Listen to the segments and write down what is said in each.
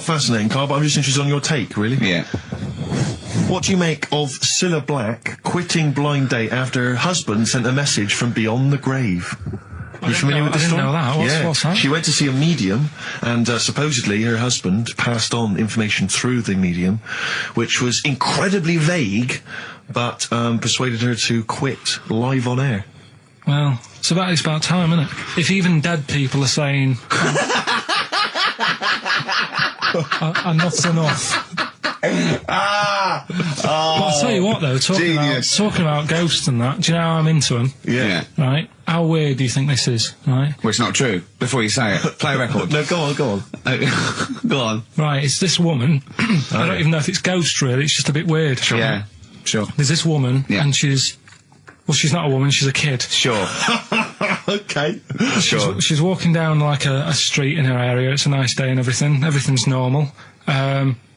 fascinating, Carl, but I'm just interested on your take, really. Yeah. What do you make of Cilla Black quitting Blind Date after her husband sent a message from beyond the grave? You familiar with the story? I didn't know that. What's that? She went to see a medium, and supposedly her husband passed on information through the medium, which was incredibly vague, but persuaded her to quit live on air. Well, it's about time, isn't it? If even dead people are saying, enough's enough. But I'll tell you what, though, talking about ghosts and that, do you know how I'm into them? Yeah. Right? How weird do you think this is, right? Well, it's not true. Before you say it, play a record. No, go on. Go on. Right, it's this woman. I don't even know if it's ghost, really. It's just a bit weird. Sure. Yeah, sure. There's this woman, and she's not a woman, she's a kid. Sure. Okay. Sure. She's walking down, like, a street in her area. It's a nice day and everything. Everything's normal.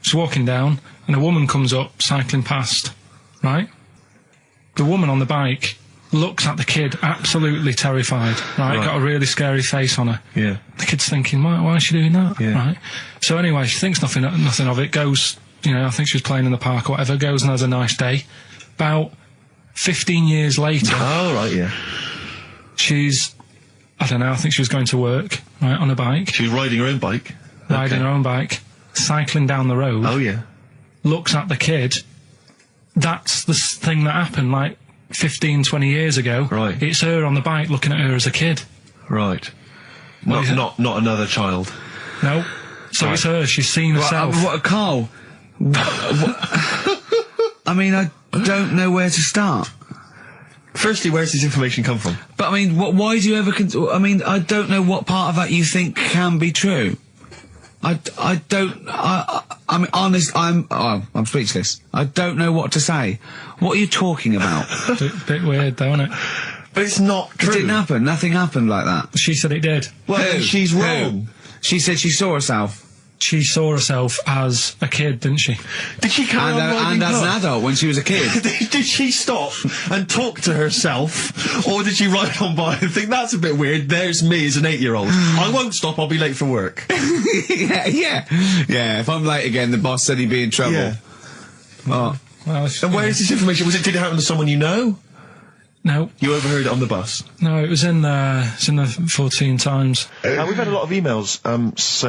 She's walking down, and a woman comes up, cycling past, right? The woman on the bike looks at the kid, absolutely terrified, right? Got a really scary face on her. Yeah. The kid's thinking, why is she doing that? Yeah. Right? So anyway, she thinks nothing of it, goes, I think she was playing in the park or whatever, goes and has a nice day. About 15 years later... Oh, right, yeah. She's, I don't know, I think she was going to work, right, on a bike. She was riding her own bike. Riding her own bike, cycling down the road. Oh, yeah. Looks at the kid. That's the thing that happened, like, 15, 20 years ago. Right. It's her on the bike looking at her as a kid. Right. Not another child. No. So it's her, she's seen herself. Carl? I mean, I don't know where to start. Firstly, where's this information come from? But, I mean, why do you ever... I mean, I don't know what part of that you think can be true. I mean, honest, I'm speechless. I don't know what to say. What are you talking about? Bit weird, though, isn't it? But it's not true. It didn't happen. Nothing happened like that. She said it did. Well, she's wrong. She said she saw herself. She saw herself as a kid, didn't she? Did she carry on riding and as an adult when she was a kid. Did she stop and talk to herself, or did she ride on by and think, that's a bit weird, there's me as an 8-year-old. I won't stop, I'll be late for work. Yeah, if I'm late again, the boss said he'd be in trouble. Yeah. Oh. Well, and where is this information? Did it happen to someone you know? No. You overheard it on the bus? No, it was in the 14 Times. We've had a lot of emails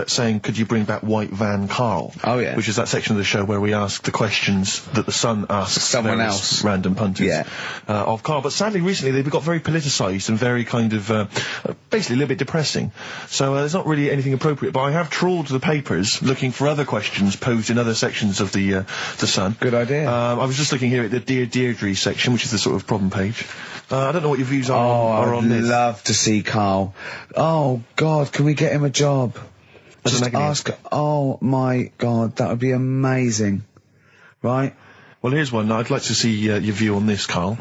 saying, could you bring back White Van Karl? Oh, yeah. Which is that section of the show where we ask the questions that the Sun asks someone else, random punters of Karl. But sadly, recently, they've got very politicised and very kind of, basically a little bit depressing. So there's not really anything appropriate. But I have trawled the papers looking for other questions posed in other sections of the Sun. Good idea. I was just looking here at the Dear Deirdre section, which is the sort of problem page. I don't know what your views are on this. I'd love to see Karl. Oh, God, can we get him a job? Just ask... Oh, my God, that would be amazing. Right? Well, here's one. I'd like to see your view on this, Karl.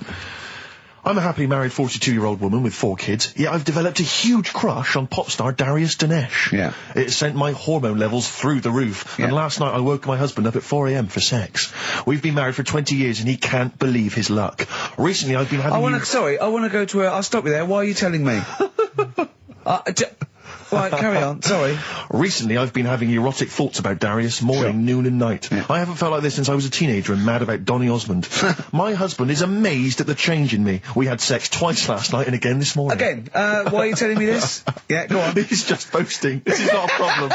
I'm a happily married 42-year-old woman with 4 kids, yet I've developed a huge crush on pop star Darius Dinesh. Yeah. It sent my hormone levels through the roof, and last night I woke my husband up at 4 a.m. for sex. We've been married for 20 years and he can't believe his luck. Recently I've been having... I want to go to I'll stop you there. Why are you telling me? Right, carry on, sorry. Recently I've been having erotic thoughts about Darius morning, noon and night. Yeah. I haven't felt like this since I was a teenager and mad about Donny Osmond. My husband is amazed at the change in me. We had sex twice last night and again this morning. Again? Why are you telling me this? Yeah, go on. He's just boasting. This is not a problem.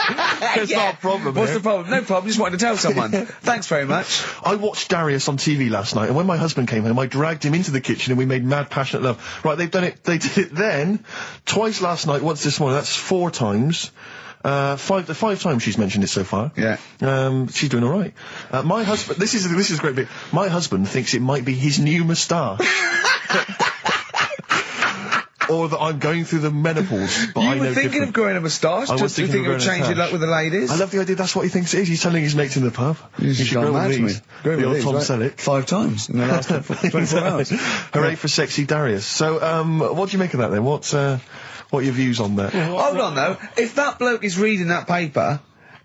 It's not a problem. What's the problem? No problem, just wanted to tell someone. Thanks very much. I watched Darius on TV last night, and when my husband came home, I dragged him into the kitchen and we made mad, passionate love. Right, they did it then, twice last night, once this morning. That's 4 times. 5 times she's mentioned it so far. Yeah. She's doing all right. My husband, this is a great bit. My husband thinks it might be his new moustache. Or that I'm going through the menopause, but I know You were thinking of growing a moustache? I was thinking of changing it up with the ladies? I love the idea, that's what he thinks it is. He's telling his mates in the pub. You should grow with me. The old Tom Selleck. 5 times in the last 24 hours. Hooray for sexy Darius. So, what do you make of that then? What are your views on that? Hold on though, if that bloke is reading that paper,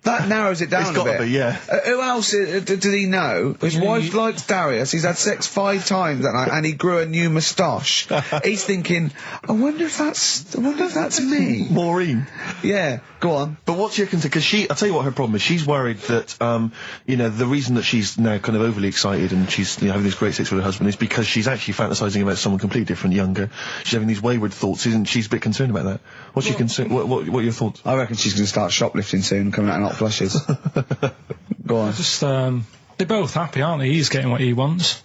That narrows it down It's a gotta bit. be, yeah. Who else did he know? His wife likes Darius. He's had sex 5 times that night, and he grew a new moustache. He's thinking, I wonder if that's me. Maureen. Yeah, go on. But what's your concern? Because I'll tell you what her problem is. She's worried that, the reason that she's now kind of overly excited and she's having this great sex with her husband is because she's actually fantasizing about someone completely different, younger. She's having these wayward thoughts, isn't she? She's a bit concerned about that. What's your concern? What are your thoughts? I reckon she's going to start shoplifting soon and coming out in hot flushes. Go on. Just, they're both happy, aren't they? He's getting what he wants.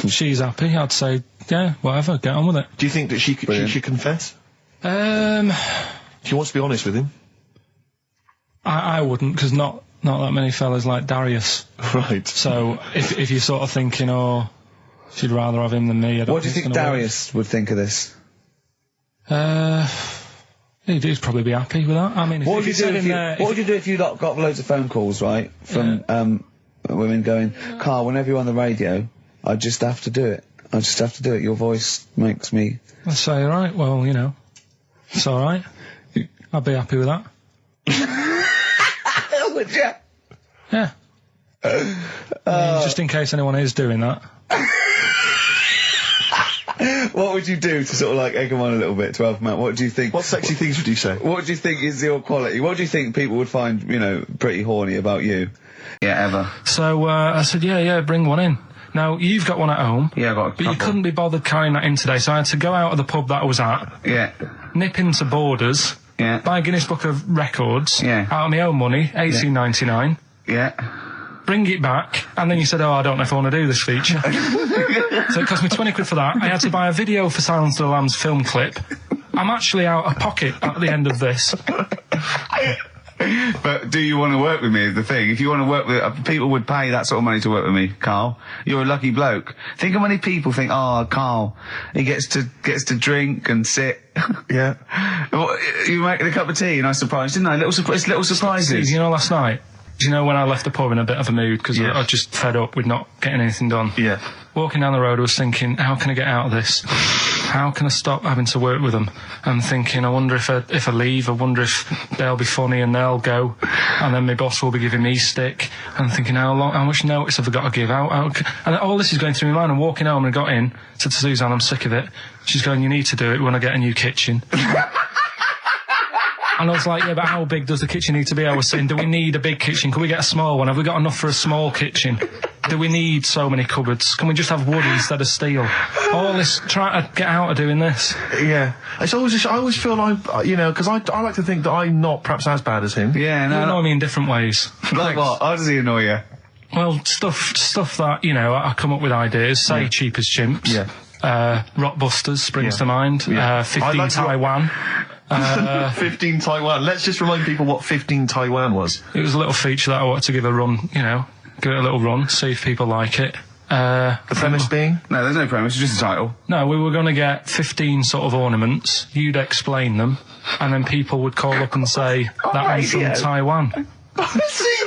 She's happy. I'd say, yeah, whatever, get on with it. Do you think that she should confess? She wants to be honest with him. I wouldn't, because not that many fellas like Darius. Right. So if you're sort of thinking, oh, she'd rather have him than me, I don't What do you think Darius would think of this? He'd probably be happy with that. I mean, What would you do if you got loads of phone calls, right, from women going, Karl, whenever you're on the radio, I just have to do it. I just have to do it. Your voice makes me... I'd say, all right, well, it's all right. I'd be happy with that. Would you? Yeah. I mean, just in case anyone is doing that. What would you do to sort of like egg them on a little bit to help them out? What do you think? What sexy things would you say? What do you think is your quality? What do you think people would find, pretty horny about you? Yeah, ever. So, I said, yeah, bring one in. Now, you've got one at home. Yeah, I got a But you couple. couldn't be bothered carrying that in today, so I had to go out of the pub that I was at. Yeah. Nip into Borders. Yeah. Buy a Guinness Book of Records. Yeah. Out of my own money, $18.99. Yeah. Bring it back, and then you said, I don't know if I want to do this feature. So it cost me 20 quid for that. I had to buy a video for Silence of the Lambs film clip. I'm actually out of pocket at the end of this. But do you want to work with me is the thing. If you want to work with... people would pay that sort of money to work with me, Karl. You're a lucky bloke. Think how many people think, Karl, he gets to drink and sit. Yeah. Well, you make a cup of tea and I surprised, didn't I? Little surprises. Steve, last night, do you know when I left the pub in a bit of a mood because Yeah. I was just fed up with not getting anything done? Yeah. Walking down the road, I was thinking, how can I get out of this? How can I stop having to work with them? I'm thinking, I wonder if I leave, I wonder if they'll be funny and they'll go, and then my boss will be giving me stick. I'm thinking, how much notice have I got to give out? And all this is going through my mind. I'm walking home and I got in, said to Suzanne, I'm sick of it. She's going, you need to do it when I get a new kitchen. And I was like, yeah, but how big does the kitchen need to be? I was saying, do we need a big kitchen? Can we get a small one? Have we got enough for a small kitchen? Do we need so many cupboards? Can we just have wood instead of steel? All this, trying to get out of doing this. Yeah. I always feel like, because I like to think that I'm not perhaps as bad as him. Yeah, You annoy me in different ways. Like what? How does he annoy you? Well, stuff that, I come up with ideas, say Cheap as Chimps. Yeah. Rockbusters springs Yeah. to mind. Yeah. 15 I like Taiwan. 15 Taiwan. Let's just remind people what 15 Taiwan was. It was a little feature that I wanted to give a run, give it a little run, see if people like it. The premise being? No, there's no premise, it's just a title. No, we were going to get 15 sort of ornaments, you'd explain them, and then people would call up and say, that one's from Taiwan. See?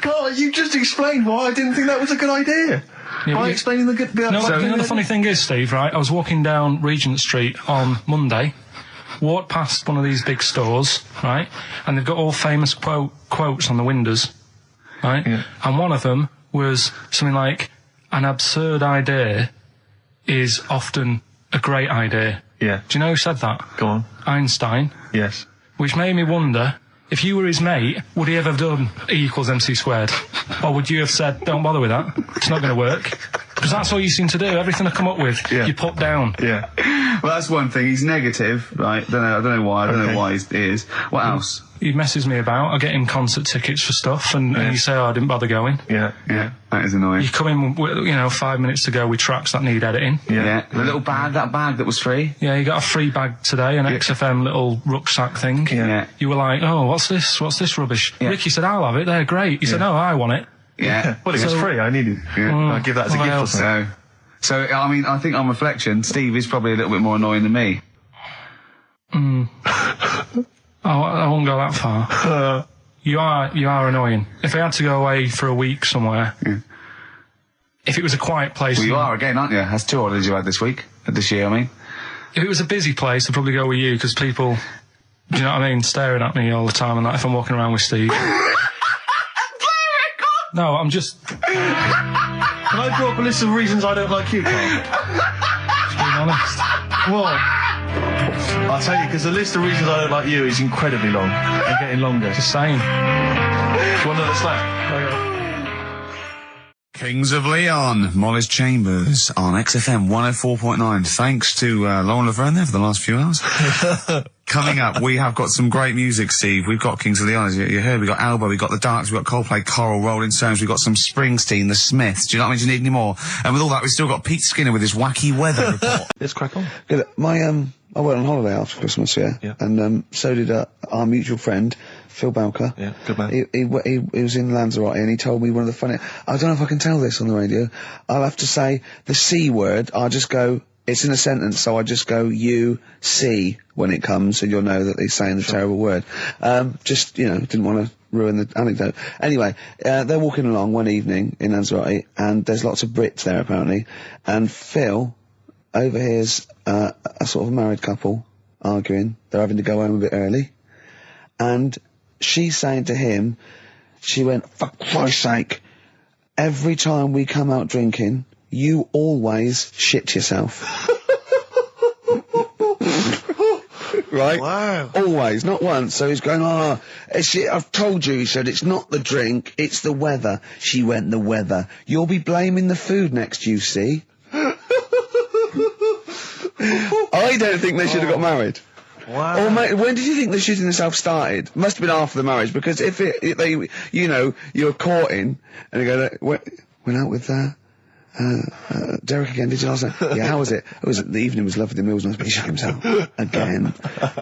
Karl, you just explained why I didn't think that was a good idea. By explaining the good... You know the funny thing is, Steve, right, I was walking down Regent Street on Monday, walked past one of these big stores, right, and they've got all famous quotes on the windows, right, and one of them was something like, an absurd idea is often a great idea. Yeah. Do you know who said that? Go on. Einstein. Yes. Which made me wonder, if you were his mate, would he ever have done E=MC²? Or would you have said, don't bother with that, it's not going to work? Because that's all you seem to do, everything I come up with, you put down. Yeah. Well, that's one thing, he's negative, right? I don't know why, I don't know why he is. What else? He messes me about, I get him concert tickets for stuff, and you say, I didn't bother going. Yeah. Yeah, that is annoying. You come in, with, 5 minutes to go with tracks that need editing. Yeah. The little bag, that bag that was free. Yeah, you got a free bag today, an XFM little rucksack thing. Yeah. You were like, oh, what's this rubbish? Yeah. Ricky said, I'll have it, they're great. He said, no, I want it. Yeah. Well, it was free, I needed it. Yeah. I'll give that as a gift or something. So, I mean, I think on reflection, Steve is probably a little bit more annoying than me. I won't go that far. You are annoying. If I had to go away for a week somewhere, if it was a quiet place... Well, you are again, aren't you? That's 2 holidays you had this year, I mean. If it was a busy place, I'd probably go with you, because people, do you know what I mean, staring at me all the time and that if I'm walking around with Steve. No, I'm just... Can I draw up a list of reasons I don't like you, Carl? Just being honest. What? I'll tell you, because the list of reasons I don't like you is incredibly long and getting longer. Just saying. Do you want another slap? Kings of Leon, Molly's Chambers on XFM 104.9. Thanks to Lauren Laverne there for the last few hours. Coming up, we have got some great music, Steve. We've got Kings of Leon, as you heard. We've got Alba, we've got The Darks, we've got Coldplay, Coral, Rolling Stones, we've got some Springsteen, The Smiths. Do you know what I mean? Do you need any more? And with all that, we've still got Pete Skinner with his wacky weather report. Let's crack on. Good. I went on holiday after Christmas, yeah. And so did our mutual friend, Phil Balker. Yeah, good man. He was in Lanzarote and he told me one of the funny... I don't know if I can tell this on the radio. I'll have to say the C word. I'll just go... It's in a sentence, so I just go you-see when it comes, and you'll know that he's saying the terrible word. Just, didn't want to ruin the anecdote. Anyway, they're walking along one evening in Lanzarote, and there's lots of Brits there, apparently, and Phil overhears a sort of married couple arguing. They're having to go home a bit early, and she's saying to him, she went, "For Christ's sake, every time we come out drinking, you always shit yourself." Right? Wow. Always, not once. So he's going, I've told you, he said, it's not the drink, it's the weather. She went, the weather. You'll be blaming the food next, you see. I don't think they should have got married. Wow. Or when did you think the shitting yourself started? Must have been after the marriage, because if you're courting, and you go, went out with, Derek again, did you last night? Yeah, how was it? The evening was lovely, the meal was nice, but he shot himself. Again.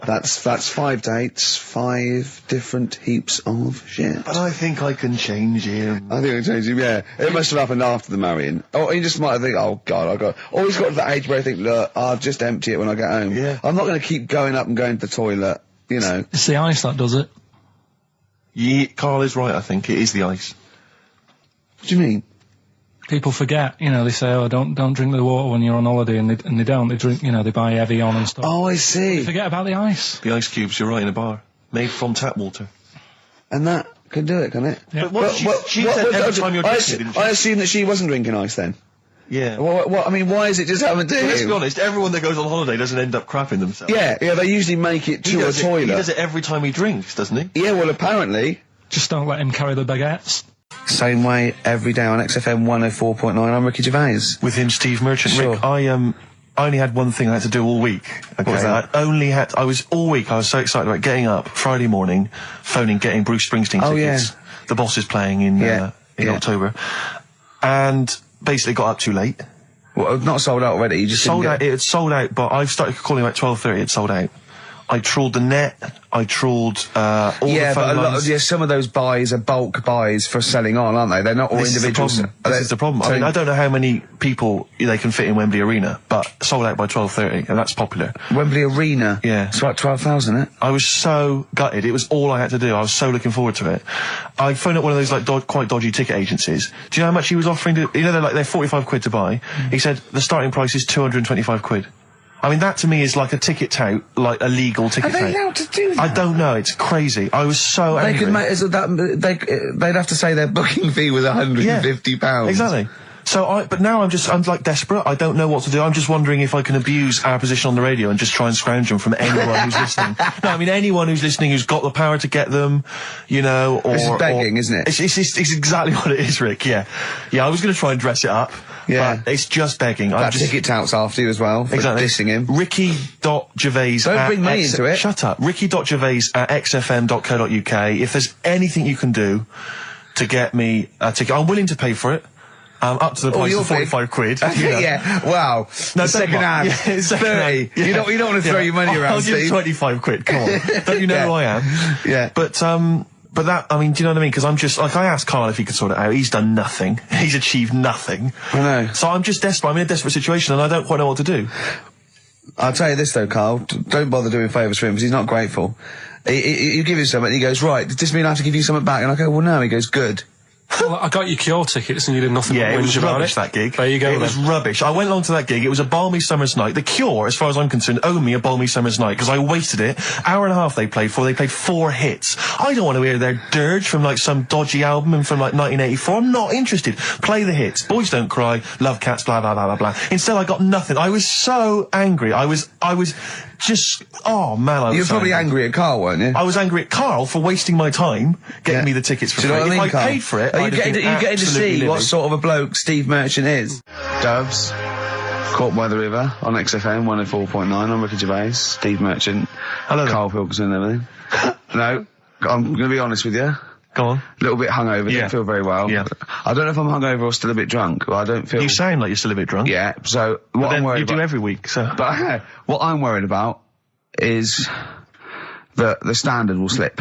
That's 5 dates, 5 different heaps of shit. But I think I can change him. I think I can change him, yeah. It must have happened after the marrying. Or he just might think, oh God, or he's got to that age where I think, look, I'll just empty it when I get home. Yeah. I'm not going to keep going up and going to the toilet, It's the ice that does it. Yeah, Carl is right, I think. It is the ice. What do you mean? People forget, they say, oh, don't drink the water when you're on holiday, and they don't. They drink, they buy Evian and stuff. Oh, I see. They forget about the ice. The ice cubes, you're right, in a bar. Made from tap water. And that can do it, can it? Yeah. But what she said every time you're drinking, didn't she? I assume that she wasn't drinking ice then. Yeah. I mean, why is it just happened to him? Let's be honest, everyone that goes on holiday doesn't end up crapping themselves. Yeah, they usually make it to a toilet. He does it every time he drinks, doesn't he? Yeah, well, apparently. Just don't let him carry the baguettes. Same way every day on XFM 104.9. I'm Ricky Gervais. With him, Steve Merchant. Sure. Rick, I only had one thing I had to do all week. Okay, What was that? I was so excited about getting up Friday morning, phoning, getting Bruce Springsteen tickets. Yeah. The Boss is playing in October, and basically got up too late. Well, not sold out already. You just Sold out. It had sold out, but I started calling about 12:30. It sold out. I trawled the net. I trawled all the phone lines. Some of those buys are bulk buys for selling on, aren't they? They're not all individuals. This is the problem. I mean, I don't know how many people they can fit in Wembley Arena, but sold out by 12:30, and that's popular. Wembley Arena? Yeah. It's about 12,000, isn't it? I was so gutted. It was all I had to do. I was so looking forward to it. I phoned up one of those quite dodgy ticket agencies. Do you know how much he was offering to? They're 45 quid to buy. He said the starting price is 225 quid. I mean, that to me is like a ticket tout, like a legal ticket tout. Are they allowed to do that? I don't know. It's crazy. I was so angry. They'd have to say their booking fee was £150. Yeah, exactly. But now I'm like desperate. I don't know what to do. I'm just wondering if I can abuse our position on the radio and just try and scrounge them from anyone who's listening. No, I mean anyone who's listening who's got the power to get them, or... This is begging, isn't it? It's exactly what it is, Rick, yeah. Yeah, I was going to try and dress it up. Yeah. But it's just begging. Ticket touts after you as well, for dissing him. Ricky.Gervais. Don't bring me into it. Shut up. Ricky.Gervais at xfm.co.uk. If there's anything you can do to get me a ticket, I'm willing to pay for it. Up to the price of 45 quid. Yeah, wow. No, second hand. Yeah, 30. Yeah. You don't want to throw your money around, I'll Steve. give 25 quid, come on. Don't you know who I am? Yeah. But that, I mean, do you know what I mean? Because I'm just, I asked Carl if he could sort it out. He's done nothing. He's achieved nothing. I know. So I'm just desperate. I'm in a desperate situation and I don't quite know what to do. I'll tell you this though, Carl. Don't bother doing favours for him because he's not grateful. You give him something and he goes, right, does this mean I have to give you something back? And I go, well, no. He goes, good. Well, I got you Cure tickets and you did nothing Yeah, but it was whinge about rubbish, it. that gig. There you go, It was rubbish. I went along to that gig. It was a balmy summer's night. The Cure, as far as I'm concerned, owe me a balmy summer's night because I wasted it. Hour and a half they played for. They played 4 hits. I don't want to hear their dirge from like some dodgy album from like 1984. I'm not interested. Play the hits. Boys Don't Cry, Love Cats, blah, blah, blah, blah, blah. Instead, I got nothing. I was so angry. I was just, oh man, I was You were so probably angry at Carl, weren't you? I was angry at Carl for wasting my time getting me the tickets for Do you free. know what I mean, If Carl? I paid for it, Are you I'd have getting been to absolutely see what livid. sort of a bloke Steve Merchant is? Doves, Caught by the River on XFM 104.9. I'm Ricky Gervais, Steve Merchant, Hello there. Karl Pilkington and everything. No, I'm going to be honest with you. Go on. A little bit hungover, Yeah. don't feel very well. Yeah. I don't know if I'm hungover or still a bit drunk, but I don't feel... You sound like you're still a bit drunk. Yeah, so what But I'm then worried you do about... every week, so... But what I'm worried about is that the standard will slip.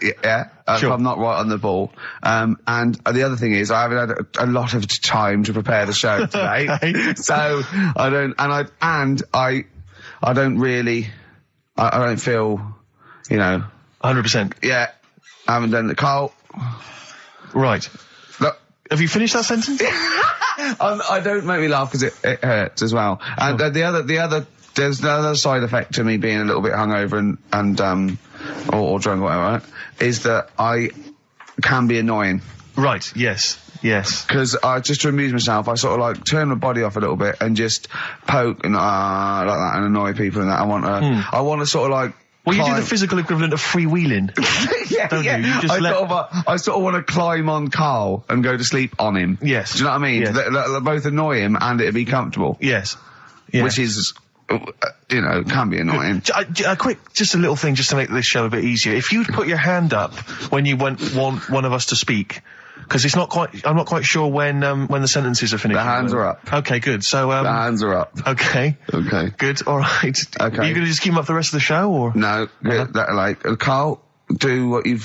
Yeah, Sure. if I'm not right on the ball. And the other thing is, I haven't had a lot of time to prepare the show today, Okay. so I don't, I don't really, I don't feel, 100%. yeah, I haven't done the Carl. Right. Look, Have you finished that sentence? I don't make me laugh because it hurts as well. And there's the other side effect to me being a little bit hungover or drunk or whatever, right, is that I can be annoying. Right, yes. Because just to amuse myself, I sort of like turn my body off a little bit and just poke and like that and annoy people and that. I want to sort of like. Well, you do climb- the physical equivalent of freewheeling. yeah, don't you? yeah. You just I sort of want to climb on Carl and go to sleep on him. Yes. Do you know what I mean? Yes. They'll both annoy him and it'd be comfortable. Yes. Which is, can be annoying. Just a little thing just to make this show a bit easier. If you'd put your hand up when you want one of us to speak, because I'm not quite sure when the sentences are finished. The hands are up. Okay, good. So, The hands are up. okay. Okay. Good, alright. Okay. Are you gonna just keep them up the rest of the show, or? No, Carl, do what you,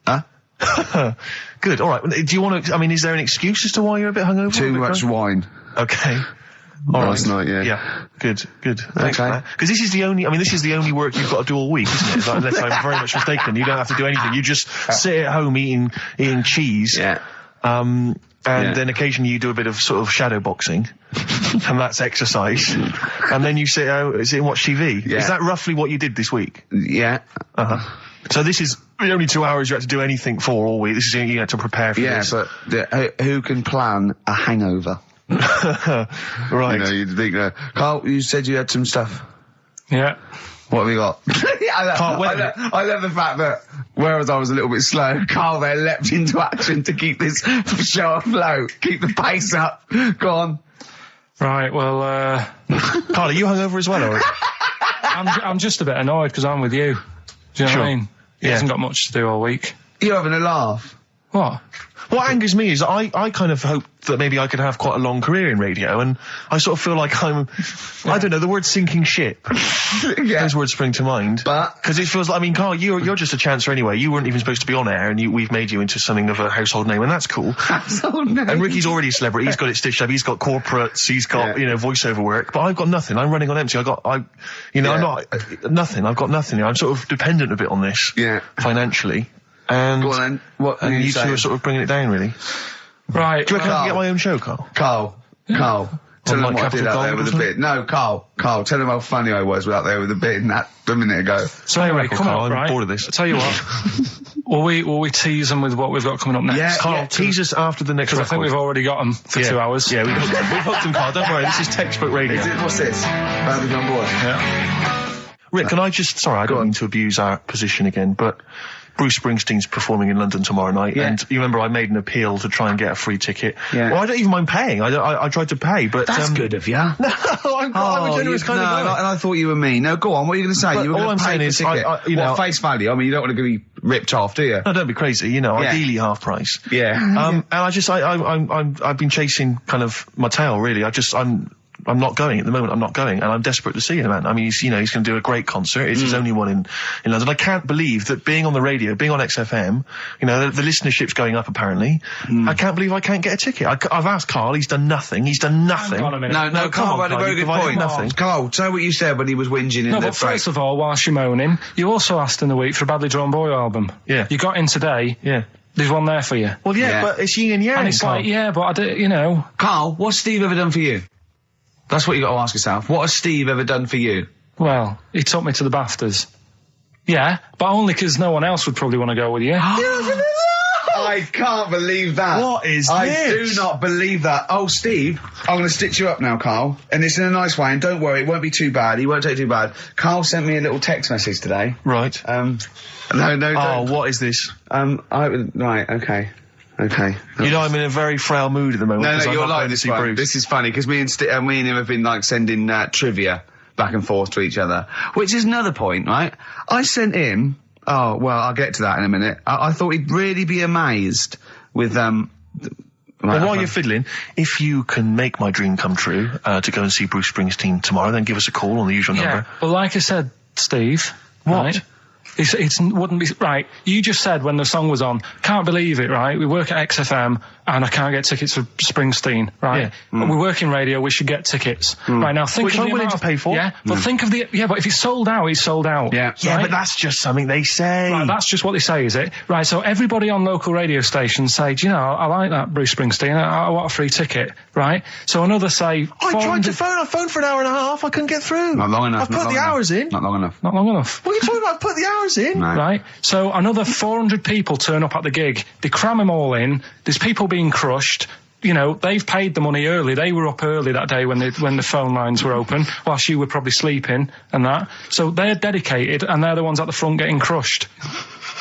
huh? Good, alright. Do you want to, is there an excuse as to why you're a bit hungover? Too much wine. Okay. All Last right. night, yeah. Yeah. Good. Thanks for Okay. that. Because this is the only work you've got to do all week, isn't it? Like, unless I'm very much mistaken. You don't have to do anything. You just sit at home eating cheese. Yeah. And Yeah. then occasionally you do a bit of sort of shadow boxing. And that's exercise. And then you sit out and watch TV. Yeah. Is that roughly what you did this week? Yeah. Uh-huh. So this is the only 2 hours you had to do anything for all week. This is you had to prepare for Yeah, this. but who can plan a hangover? Right. You'd think, Carl, you said you had some stuff. Yeah. What have you got? Can't wait. I love the fact that, whereas I was a little bit slow, Carl there leapt into action to keep this show afloat, keep the pace up. Go on. Right, well, Carl, are you hungover as well, or? I'm just a bit annoyed because I'm with you. Do you know Sure. what I mean? He Yeah. hasn't got much to do all week. You're having a laugh. What? What angers me is I kind of hope that maybe I could have quite a long career in radio, and I sort of feel like I don't know, the word sinking ship. Yeah. Those words spring to mind. But- Because it feels like, Carl, you're just a chancer anyway. You weren't even supposed to be on air, and we've made you into something of a household name, and that's cool. And Ricky's already a celebrity. He's got it stitched up. He's got corporates. He's got, voiceover work. But I've got nothing. I'm running on empty. I'm not, nothing. I've got nothing. I'm sort of dependent a bit on this. Yeah. Financially. And, Go on then. What and are you you two saying? are sort of bringing it down, really. Right. Do you reckon I Carl. can get my own show, Carl? Carl. Tell On, them like, what I did Capital out there Gold with or the bin. No, Carl, tell them how funny I was out there with the bin a minute ago. So anyway, record, come Carl, on, I'm right? bored of this. I'll tell you what. will we tease them with what we've got coming up next? Yeah. Carl, tease us after the next Because I think record. we've already got them for 2 hours. Yeah, we've hooked them, Carl. Don't worry, this is textbook radio. What's this? Badly on board. Yeah. Rick, can I just... Sorry, I don't mean to abuse our position again, but... Bruce Springsteen's performing in London tomorrow night, and you remember I made an appeal to try and get a free ticket. Yeah. Well, I don't even mind paying. I tried to pay, but... That's good of you. No, I'm a generous kind of guy. and I thought you were mean. No, go on, what are you going to say? But You were all going I'm to pay saying for is, the ticket. I face value? I mean, you don't want to be ripped off, do you? No, don't be crazy, ideally half price. Yeah. And I've been chasing kind of my tail, really. I'm not going at the moment. I'm not going, and I'm desperate to see him, man. I mean, he's going to do a great concert. It's his only one in London. I can't believe that being on the radio, being on XFM, the listenership's going up apparently. I can't believe I can't get a ticket. I've asked Carl. He's done nothing. Hang on a minute. No, Carl had a very good point. Nothing. Carl, say what you said when he was whinging in No, the but first of all, whilst you're moaning, you also asked in the week for a badly drawn boy album. Yeah. You got in today. Yeah. There's one there for you. Well, yeah, Yeah. but it's yin and yang. And it's Carl. like, yeah, but I do, you know. Carl, what's Steve ever done for you? That's what you got to ask yourself. What has Steve ever done for you? Well, he took me to the BAFTAs. Yeah, but only 'cause no one else would probably want to go with you. I can't believe that. What is I this? do not believe that. Oh, Steve, I'm going to stitch you up now, Carl. And it's in a nice way, and don't worry, it won't be too bad. He won't take it too bad. Carl sent me a little text message today. Right. No, Oh, don't. what is this? Right, okay. Okay. You know, I'm in a very frail mood at the moment. No, 'cause I'm you're not going like to this see one. Bruce. This is funny, because me and him have been, like, sending trivia back and forth to each other. Which is another point, right? I sent him... Oh, well, I'll get to that in a minute. I thought he'd really be amazed with, Well, while you're fiddling, if you can make my dream come true, to go and see Bruce Springsteen tomorrow, then give us a call on the usual Yeah, number. but like I said, Steve. What? Right, it wouldn't be... Right, you just said when the song was on, can't believe it, right? We work at XFM and I can't get tickets for Springsteen, right? Yeah. We work in radio, we should get tickets. Right, now think Which of I'm the willing amount to pay for. Yeah, but think of the... Yeah, but if it's sold out, it's sold out. Yeah. Yeah, right? but that's just something they say. Right, that's just what they say, is it? Right, so everybody on local radio stations say, do you know, I like that Bruce Springsteen, I want a free ticket, right? So another say... I tried to 400 phone. I phoned for an hour and a half. I couldn't get through. Not long enough. I've put the hours in. Not long enough. Not long enough. What are you talking about? I put the hours in. No. Right, so another 400 people turn up at the gig. They cram them all in. There's people being crushed. You know, they've paid the money early. They were up early that day when the phone lines were open, whilst you were probably sleeping and that. So they're dedicated, and they're the ones at the front getting crushed.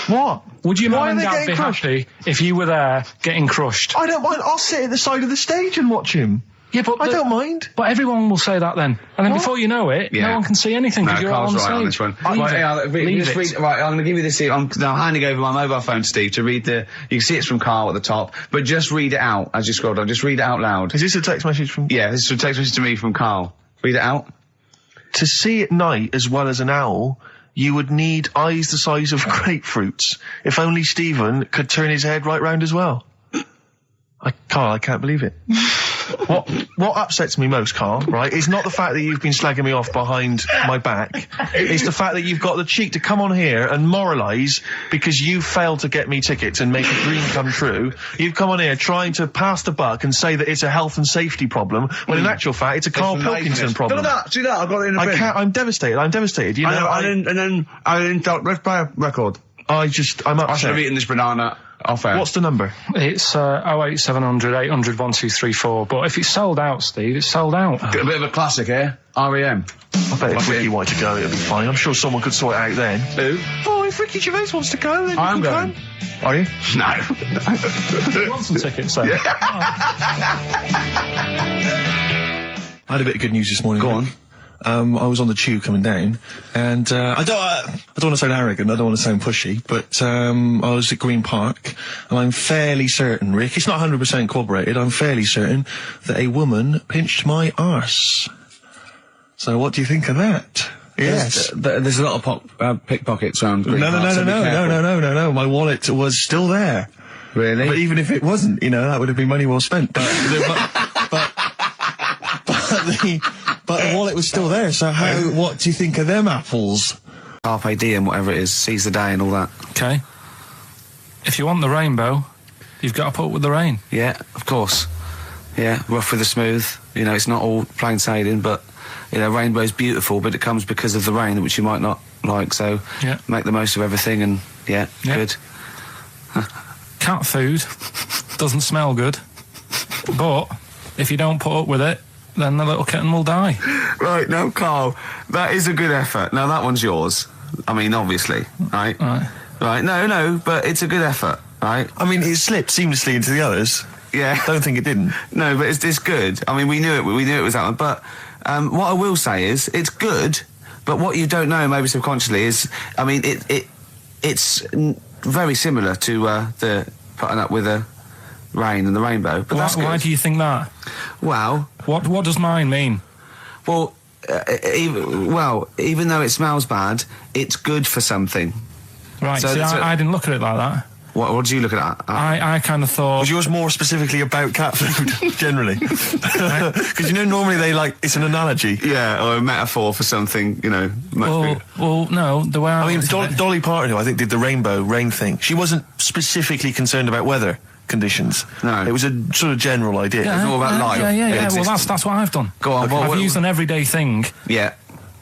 What? Would your Why mum and are they dad getting be crushed? happy if you were there getting crushed? I don't mind. I'll sit at the side of the stage and watch him. Yeah, but I don't mind. But everyone will say that then, and then before you know it, Yeah. no one can see anything because No, you're all on Carl's the right stage. on this one. Leave Right, it. yeah, Leave just it. read, right, I'm going to give you this. I'm handing over my mobile phone to Steve to read the... You can see it's from Carl at the top, but just read it out as you scroll down. Just read it out loud. Is this a text message from... Yeah, this is a text message to me from Carl. Read it out. To see at night as well as an owl, you would need eyes the size of grapefruits. If only Stephen could turn his head right round as well. Carl, I can't believe it. What upsets me most, Carl, right, is not the fact that you've been slagging me off behind my back. It's the fact that you've got the cheek to come on here and moralise because you failed to get me tickets and make a dream come true. You've come on here trying to pass the buck and say that it's a health and safety problem, when in actual fact it's a Karl Pilkington problem. Do that, I've got it in the bin. I'm devastated, you know. and then let's play a record. I'm I should have upset. eaten this banana off air. What's the number? It's 08700 800 1234. But if it's sold out, Steve, it's sold out. A bit of a classic here. R.E.M. I bet if Ricky wanted to go, it'd be fine. I'm sure someone could sort it out then. Who? Oh, if Ricky Gervais wants to go, then I'm you can going. come. Are you? No. You want some tickets, then? I had a bit of good news this morning. Go on. I was on the tube coming down, and I don't want to sound arrogant, I don't want to sound pushy, but I was at Green Park, and I'm fairly certain, Rick, it's not 100% corroborated, I'm fairly certain that a woman pinched my arse. So what do you think of that? Yes. There's a lot of pickpockets around Green Park, so be careful. No. My wallet was still there. Really? But even if it wasn't, you know, that would have been money well spent. But the wallet was still there. So what do you think of them apples? Carpe diem, whatever it is, seize the day and all that. Okay. If you want the rainbow, you've got to put up with the rain. Yeah, of course. Yeah, rough with the smooth. You know, it's not all plain sailing, but, you know, rainbow's beautiful, but it comes because of the rain, which you might not like, so Yeah. make the most of everything and, yeah. Good. Cat food doesn't smell good, but if you don't put up with it, then the little kitten will die. Right, no, Carl, that is a good effort. Now, that one's yours. I mean, obviously, right? Right. No, but it's a good effort, right? I mean, it slipped seamlessly into the others. Yeah. Don't think it didn't. No, but it's good. I mean, we knew it was that one. But what I will say is, it's good. But what you don't know, maybe subconsciously, is, I mean, it's very similar to the putting up with the rain and the rainbow. But that's good. Why do you think that? Well, What does mine mean? well, even though it smells bad, it's good for something. Right. So see, that's I didn't look at it like that. What do you look at? I kind of thought... Was yours more specifically about cat food, generally? Because normally it's an analogy. Yeah, or a metaphor for something, Well, no, the way I mean, Dolly Parton, who I think did the rain thing, she wasn't specifically concerned about weather conditions. No. It was a sort of general idea. It's all about life. Yeah. Well, that's what I've done. Go on. Okay. I've used an everyday thing. Yeah.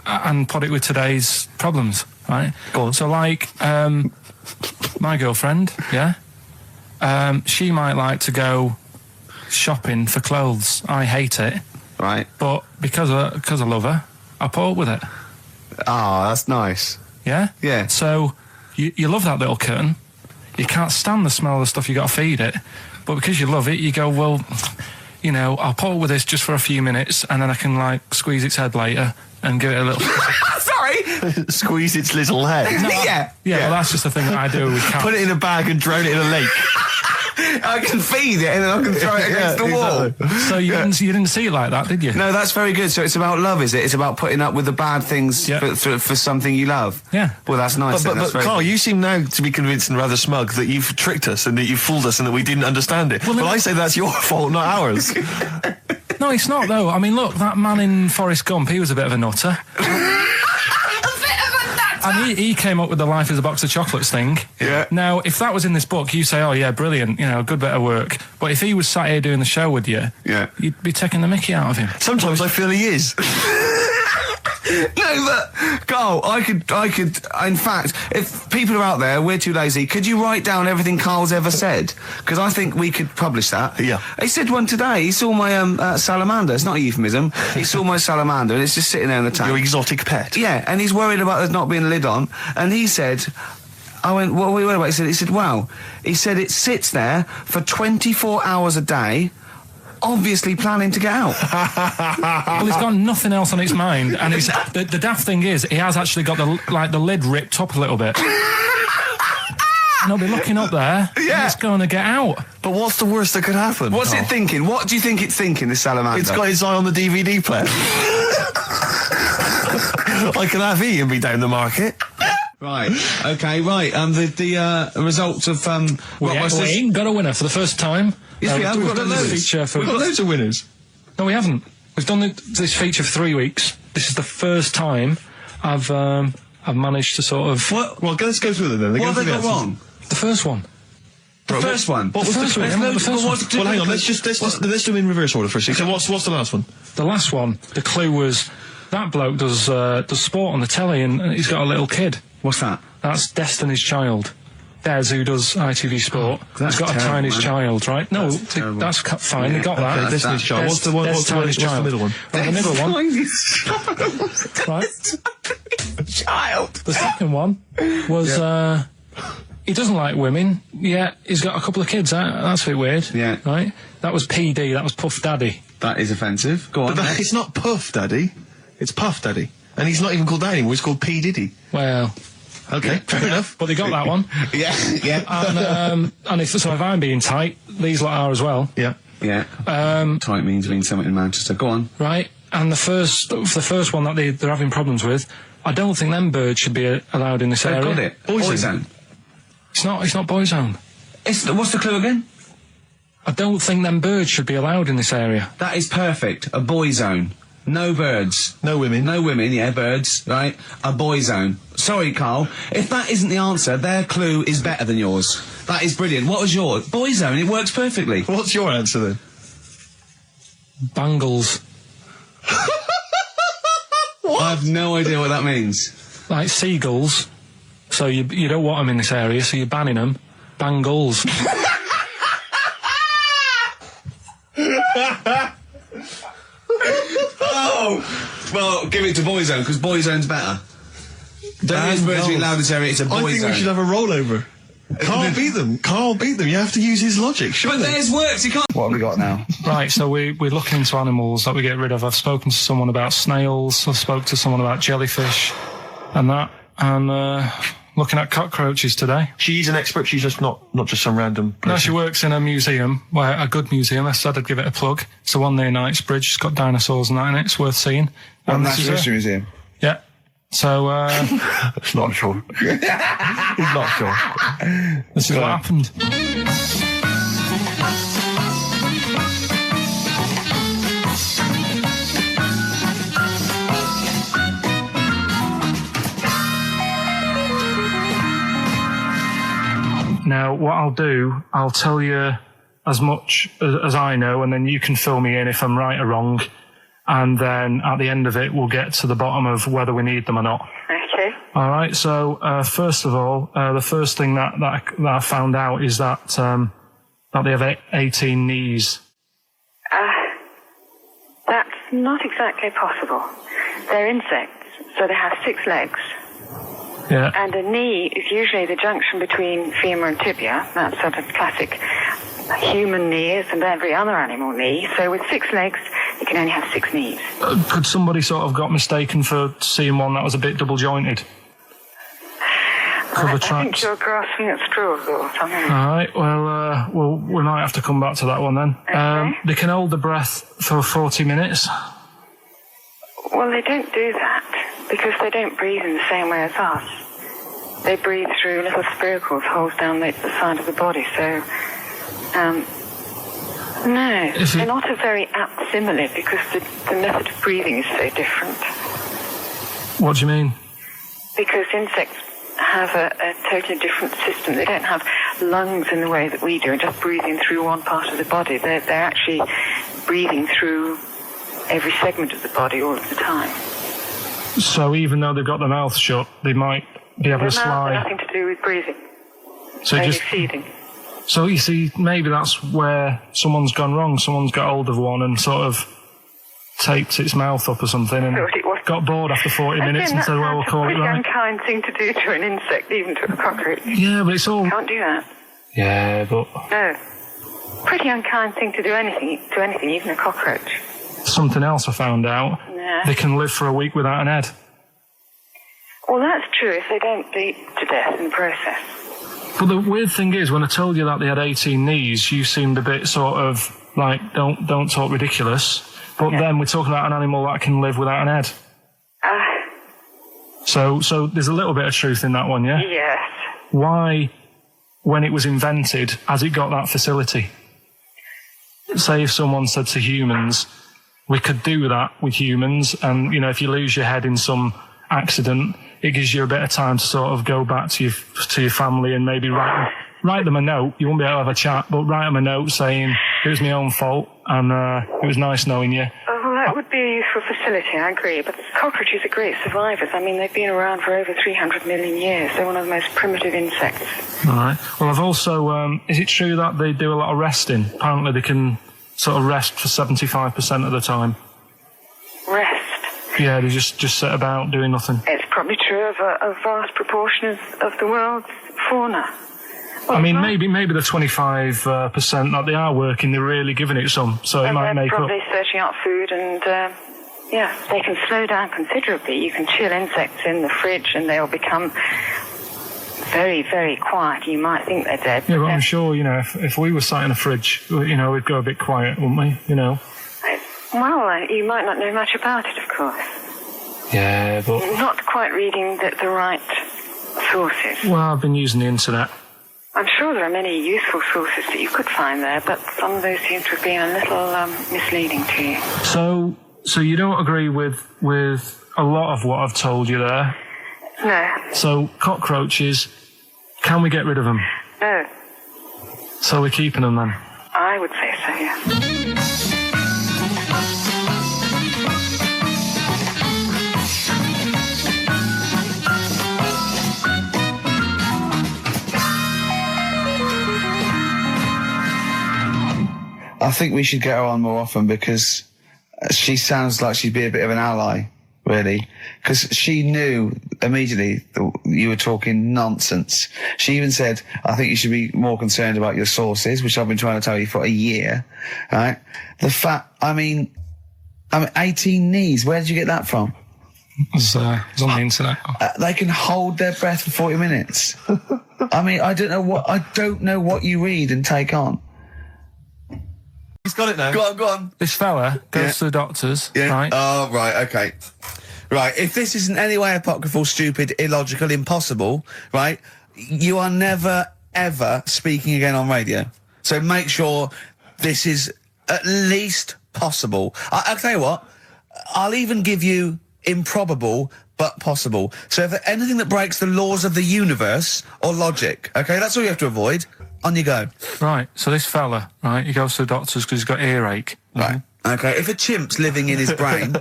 And put it with today's problems, right? Go on. So, my girlfriend, she might like to go shopping for clothes. I hate it. Right. But because I love her, I put up with it. Ah, that's nice. Yeah? Yeah. So, you love that little kitten. You can't stand the smell of the stuff you got to feed it. But because you love it, you go, well, I'll put up with this just for a few minutes, and then I can, squeeze its head later and give it a little... Sorry! Squeeze its little head. Yeah, well, that's just the thing that I do with cats. Put it in a bag and drown it in a lake. I can feed it and then I can throw it against the wall. Exactly. So you didn't see it like that, did you? No, that's very good. So it's about love, is it? It's about putting up with the bad things for something you love. Yeah. Well, that's nice. But Carl, you seem now to be convinced and rather smug that you've tricked us and that you've fooled us and that we didn't understand it. Well, I say that's your fault, not ours. No, it's not, though. I mean, look, that man in Forrest Gump, he was a bit of a nutter. And he came up with the life is a box of chocolates thing. Yeah. Now, if that was in this book, you say, oh, yeah, brilliant, good bit of work. But if he was sat here doing the show with you, you'd be taking the mickey out of him. Sometimes I feel he is. No, but Carl, I could. In fact, if people are out there, we're too lazy. Could you write down everything Carl's ever said? Because I think we could publish that. Yeah. He said one today. He saw my salamander. It's not a euphemism. He saw my salamander, and it's just sitting there in the tank. Your exotic pet. Yeah, and he's worried about there not being a lid on. And he said, I went, what are we worried about? He said, wow. He said it sits there for 24 hours a day. Obviously planning to get out. Well, he's got nothing else on his mind, and the daft thing is, he has actually got the lid ripped up a little bit. And he'll be looking up there, and it's going to get out. But what's the worst that could happen? What's it thinking? What do you think it's thinking, this salamander? It's got its eye on the DVD player. I can have Ian be down the market. Right. Okay. Right. The results of We ain't got a winner for the first time. Yes, we have. We've got loads. We've got loads of winners. No, we haven't. We've done this feature for 3 weeks. This is the first time I've managed to sort of... What? Well, let's go through them then. What have they got wrong? The first one. The first one? What was the first one? Well, hang on. Let's do them in reverse order first. So what's the last one? The last one, the clue was, that bloke does sport on the telly and he's got a little kid. What's that? That's Destiny's Child. Des, who does ITV Sport, that's has got terrible, a tiniest man. child, right? No, that's fine, they got that. Okay, Destiny's Child. What's the middle one? Well, the middle one. Right. Child. The second one was, he doesn't like women, yet he's got a couple of kids, that's a bit weird. Yeah. Right? That was PD, that was Puff Daddy. That is offensive. Go on. But it's not Puff Daddy, it's Puff Daddy. And he's not even called that anymore, he's called P. Diddy. Well... Okay, fair enough. But they got that one. Yeah. And if I'm being tight, these lot are as well. Yeah. Yeah. Tight means something in Manchester. Go on. Right. And the first one that they're having problems with, I don't think them birds should be allowed in this area. They've got it. Boyzone. It's not Boyzone. What's the clue again? I don't think them birds should be allowed in this area. That is perfect. A boyzone. No birds. No women. No women, yeah, birds, right? A boy zone. Sorry, Carl. If that isn't the answer, their clue is better than yours. That is brilliant. What was yours? Boy zone, it works perfectly. What's your answer then? Bangles. I have no idea what that means. Like seagulls. So you don't want them in this area, so you're banning them. Bangles. Oh! Well, give it to Boyzone, because Boyzone's better. Don't use birds being loud in this area, it's a Boyzone. I think we should have a rollover. Carl beat them. Carl beat them. You have to use his logic, surely. But theirs works, you can't... What have we got now? Right, so we're looking into animals that we get rid of. I've spoken to someone about snails, I've spoken to someone about jellyfish, and that, and looking at cockroaches today. She's an expert, she's just not just some random person. No, she works in a museum, well, a good museum. I said I'd give it a plug. It's the one near Knightsbridge. It's got dinosaurs and that in it. It's worth seeing. Natural History Museum. Yeah. So, It's not sure. He's not sure. this is what happened. Now, what I'll do, I'll tell you as much as I know, and then you can fill me in if I'm right or wrong. And then at the end of it, we'll get to the bottom of whether we need them or not. Okay. All right. So first of all, the first thing that I found out is that they have 18 knees. That's not exactly possible. They're insects, so they have 6 legs. Yeah. And a knee is usually the junction between femur and tibia. That's sort of classic human knees and every other animal knee. So with 6 legs, you can only have 6 knees. Could somebody sort of got mistaken for seeing one that was a bit double jointed? I think you're grasping at straws or something. All right. Well, we might have to come back to that one then. Okay. They can hold the breath for 40 minutes. Well, they don't do that because they don't breathe in the same way as us. They breathe through little spiracles, holes down the side of the body. So, no, they're not a very apt simile because the method of breathing is so different. What do you mean? Because insects have a totally different system. They don't have lungs in the way that we do, just breathing through one part of the body. They're actually breathing through every segment of the body all of the time. So even though they've got their mouth shut, they might be able to Their mouth slide. has nothing to do with breathing. So Only just feeding. so you see, maybe that's where someone's gone wrong. Someone's got hold of one and sort of taped its mouth up or something, and Thought it was- got bored after 40 minutes and said, "Well, we'll call it That's a right." pretty unkind thing to do to an insect, even to a cockroach. Yeah, but it's all. Can't do that. Yeah, but No. Pretty unkind thing to do anything, even a cockroach. something else I found out. Yeah. They can live for a week without an head. Well, that's true if they don't bleed to death in the process. But the weird thing is, when I told you that they had 18 knees, you seemed a bit sort of like, don't talk ridiculous. But then we're talking about an animal that can live without an head. So there's a little bit of truth in that one, yeah? Yes. Why, when it was invented, has it got that facility? Say if someone said to humans, we could do that with humans, and, you know, if you lose your head in some accident, it gives you a bit of time to sort of go back to your family and maybe write them a note. You won't be able to have a chat, but write them a note saying, it was my own fault, and it was nice knowing you. Oh, well, that would be a useful facility, I agree. But cockroaches are great survivors. I mean, they've been around for over 300 million years. They're one of the most primitive insects. All right. Well, I've also, is it true that they do a lot of resting? Apparently they can sort of rest for 75% of the time. Rest. Yeah, they just sit about doing nothing. It's probably true of a vast proportion of the world's fauna. Well, I mean, maybe the 25% that they are working, they're really giving it some, so it might they're make up. probably searching out food, and yeah, they can slow down considerably. You can chill insects in the fridge, and they'll become very, very quiet. You might think they're dead. Yeah, but I'm sure, you know, if we were sat in a fridge, you know, we'd go a bit quiet, wouldn't we? You know. Well, you might not know much about it, of course. Yeah, but Not quite reading the right sources. well, I've been using the internet. I'm sure there are many useful sources that you could find there, but some of those seem to have been a little misleading to you. So you don't agree with a lot of what I've told you there? No. So cockroaches, can we get rid of them? No. So we're keeping them then? I would say so, yeah. I think we should get her on more often because she sounds like she'd be a bit of an ally, really. Because she knew immediately that you were talking nonsense. She even said, I think you should be more concerned about your sources, which I've been trying to tell you for a year, right? The fact, I mean 18 knees, where did you get that from? It was on the internet. They can hold their breath for 40 minutes. I mean, I don't know what you read and take on. He's got it now. Go on. This fella goes to the doctors, Yeah. right? Oh, right, okay. right, if this isn't any way apocryphal, stupid, illogical, impossible, right, you are never, ever speaking again on radio. So make sure this is at least possible. I'll tell you what, I'll even give you improbable but possible. So if anything that breaks the laws of the universe or logic, okay, that's all you have to avoid. On you go. Right, so this fella, right, he goes to the doctor's because he's got earache. Right. Okay, if a chimp's living in his brain...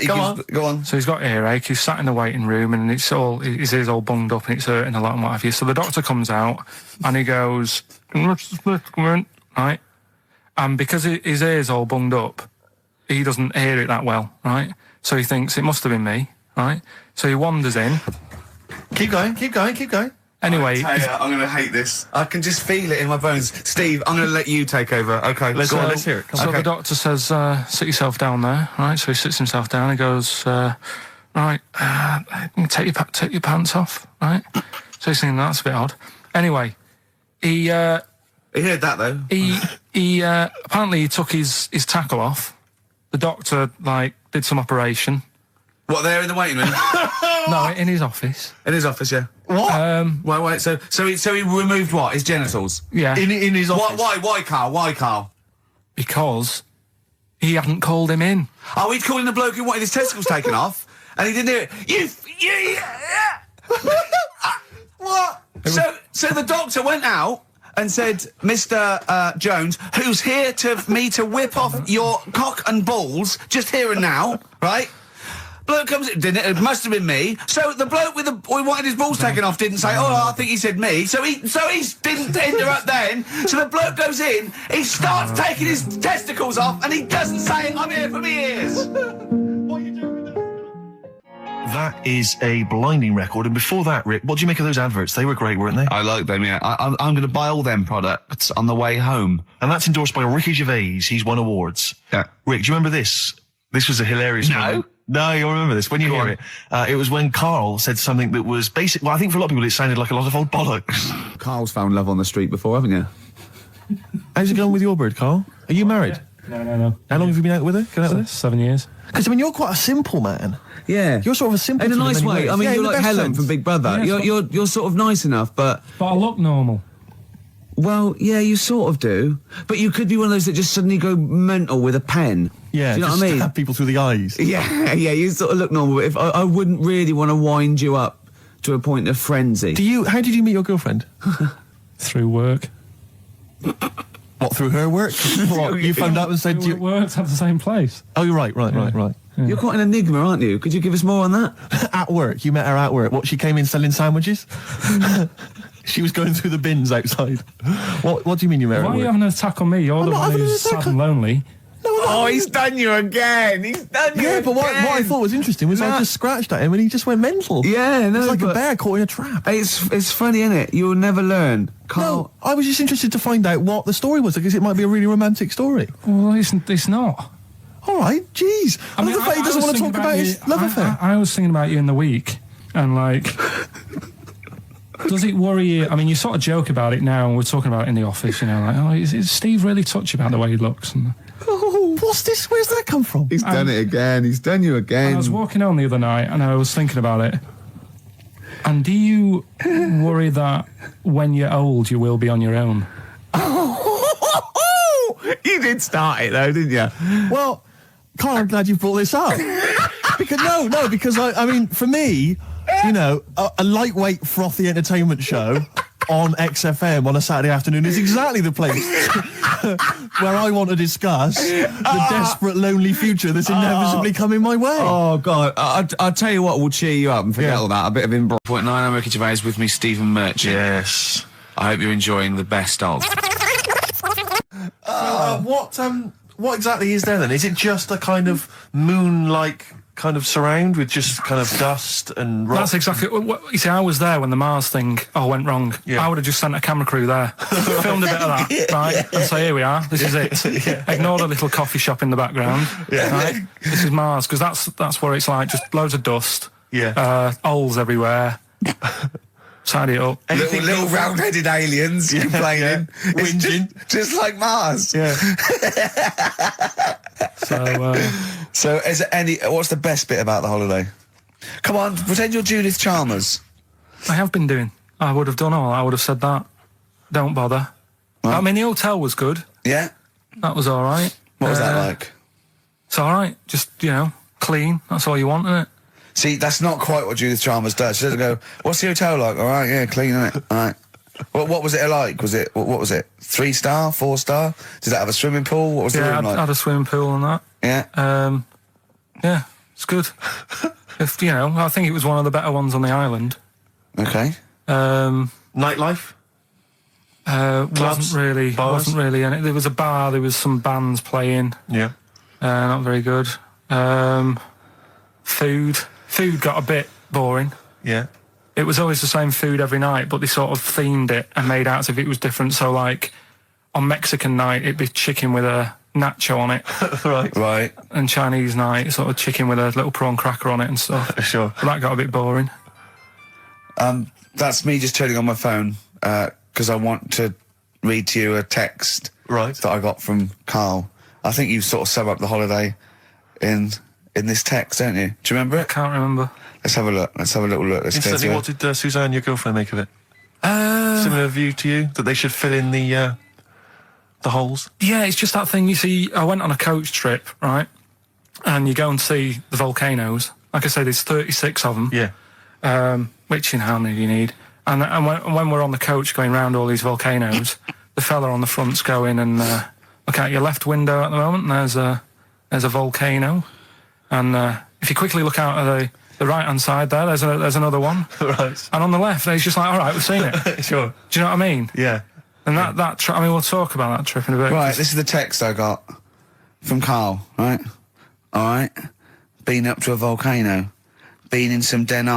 Go on. So he's got earache, he's sat in the waiting room and his ear's all bunged up and it's hurting a lot and what have you. So the doctor comes out and he goes, right? And because his ear's all bunged up, he doesn't hear it that well, right? So he thinks it must have been me, right? So he wanders in. Keep going. Anyway, I'm going to hate this. I can just feel it in my bones. Steve, I'm going to let you take over. Okay, Let's hear it. So the doctor says, sit yourself down there, right? So he sits himself down and goes, right, take your pants off, right? So he's thinking, that's a bit odd. Anyway, he heard that, though. He apparently he took his tackle off. The doctor, did some operation. What, there in the waiting room? No, in his office. In his office, yeah. What? Wait, so he removed what? His genitals? Yeah. In his office. Why, Carl? Because he hadn't called him in. Oh, he'd called in the bloke who wanted his testicles taken off, and he didn't hear it. What? So the doctor went out and said, Mr. Jones, who's here to whip off your cock and balls, just here and now, right? Bloke comes in, didn't it? It must have been me. So the bloke who wanted his balls taken off didn't say, oh, I think he said me. So he didn't interrupt then. So the bloke goes in, he starts taking his testicles off, and he doesn't say, I'm here for me ears. What are you doing with that? That is a blinding record. And before that, Rick, what do you make of those adverts? They were great, weren't they? I like them, yeah. I'm going to buy all them products on the way home. And that's endorsed by Ricky Gervais. He's won awards. Yeah. Rick, do you remember this? This was a hilarious moment. No, you'll remember this when you hear it. It was when Karl said something that was basic. Well, I think for a lot of people it sounded like a lot of old bollocks. Carl's found love on the street before, haven't you? How's it going with your bird, Karl? Are you married? No. How long have you been out with her? Going out with her? 7 years. Because, you're quite a simple man. Yeah. You're sort of a simple in a nice way. I mean, you're like Helen sense. from Big Brother. Yeah, you're sort of nice enough, but I look normal. Well, yeah, you sort of do. But you could be one of those that just suddenly go mental with a pen. Yeah, do you know what I mean? Stab people through the eyes. Yeah, you sort of look normal. But if I wouldn't really want to wind you up to a point of frenzy. How did you meet your girlfriend? Through work. What, through her work? What, you found out and said We worked at the same place. Oh, you're right. Yeah. You're quite an enigma, aren't you? Could you give us more on that? At work. You met her at work. What, she came in selling sandwiches? She was going through the bins outside. What do you mean you met her Why at are you work? having an attack on me? You're the one who's sad and lonely. Oh, he's done you again. He's done you again. But what I thought was interesting was I just scratched at him and he just went mental. Yeah, no, it's like a bear caught in a trap. It's funny, isn't it? You'll never learn. Carl. No, I was just interested to find out what the story was, because it might be a really romantic story. Well, it's not. All right, jeez. I love the fact he doesn't want to talk about his love affair. I was thinking about you in the week, and does it worry you? I mean, you sort of joke about it now, and we're talking about it in the office, is Steve really touchy about the way he looks? And oh, what's this? Where's that come from? He's done it again. He's done you again. I was walking home the other night, and I was thinking about it. And do you worry that when you're old, you will be on your own? You did start it, though, didn't you? Well, Karl, I'm glad you brought this up. because I mean, for me, a lightweight, frothy entertainment show on XFM on a Saturday afternoon is exactly the place where I want to discuss the desperate, lonely future that's inevitably coming my way. Oh, God. I'll tell you what will cheer you up and forget all that. A bit of improv. 0.9, I'm Ricky Gervais, with me, Stephen Merchant. Yes. I hope you're enjoying the best of. What exactly is there then? Is it just a kind of moon-like kind of surround with just kind of dust and rock? That's exactly what you see. I was there when the Mars thing went wrong. Yeah. I would have just sent a camera crew there, filmed a bit of that, right, and say, here we are, this is it. Yeah. Ignore the little coffee shop in the background. Yeah. Right? This is Mars, because that's what it's like. Just loads of dust. Yeah. Holes everywhere. Tidy it up. Little round-headed aliens complaining. Whinging. Just like Mars. Yeah. So, So, is there what's the best bit about the holiday? Come on, pretend you're Judith Chalmers. I have been doing. I would have done all. I would have said that. Don't bother. Right. I mean, the hotel was good. Yeah? That was all right. What was that like? It's all right. Just, clean. That's all you want, isn't it? See, that's not quite what Judith Chalmers does. She doesn't go, what's the hotel like? All right, yeah, clean, innit? All right. What was it like? What was it? 3-star, 4-star? Did it have a swimming pool? What was the room like? I had a swimming pool and that. Yeah? Yeah, it's good. I think it was one of the better ones on the island. Okay. Nightlife? Wasn't really in it. There was a bar, there was some bands playing. Yeah. Not very good. Food got a bit boring. Yeah. It was always the same food every night, but they sort of themed it and made out as if it was different. So, like, on Mexican night, it'd be chicken with a nacho on it. Right. And Chinese night, sort of chicken with a little prawn cracker on it and stuff. Sure. But that got a bit boring. That's me just turning on my phone, because I want to read to you a text that I got from Karl. I think you sort of sum up the holiday in this text, don't you? Do you remember it? Can't remember. Let's have a look. Let's have a little look. Instantly, what did Suzanne, your girlfriend, make of it? Similar view to you? That they should fill in the holes? Yeah, it's just that thing, you see, I went on a coach trip, right? And you go and see the volcanoes. Like I say, there's 36 of them. Yeah. Which, how many do you need? And when we're on the coach going round all these volcanoes, the fella on the front's going and look out your left window at the moment, and there's a volcano. And if you quickly look out at the right-hand side there's another one. Right. And on the left, he's just like, all right, we've seen it. Sure. Do you know what I mean? Yeah. And that trip, we'll talk about that trip in a bit. Right, this is the text I got from Karl, right? All right. Been up to a volcano. Been in some dead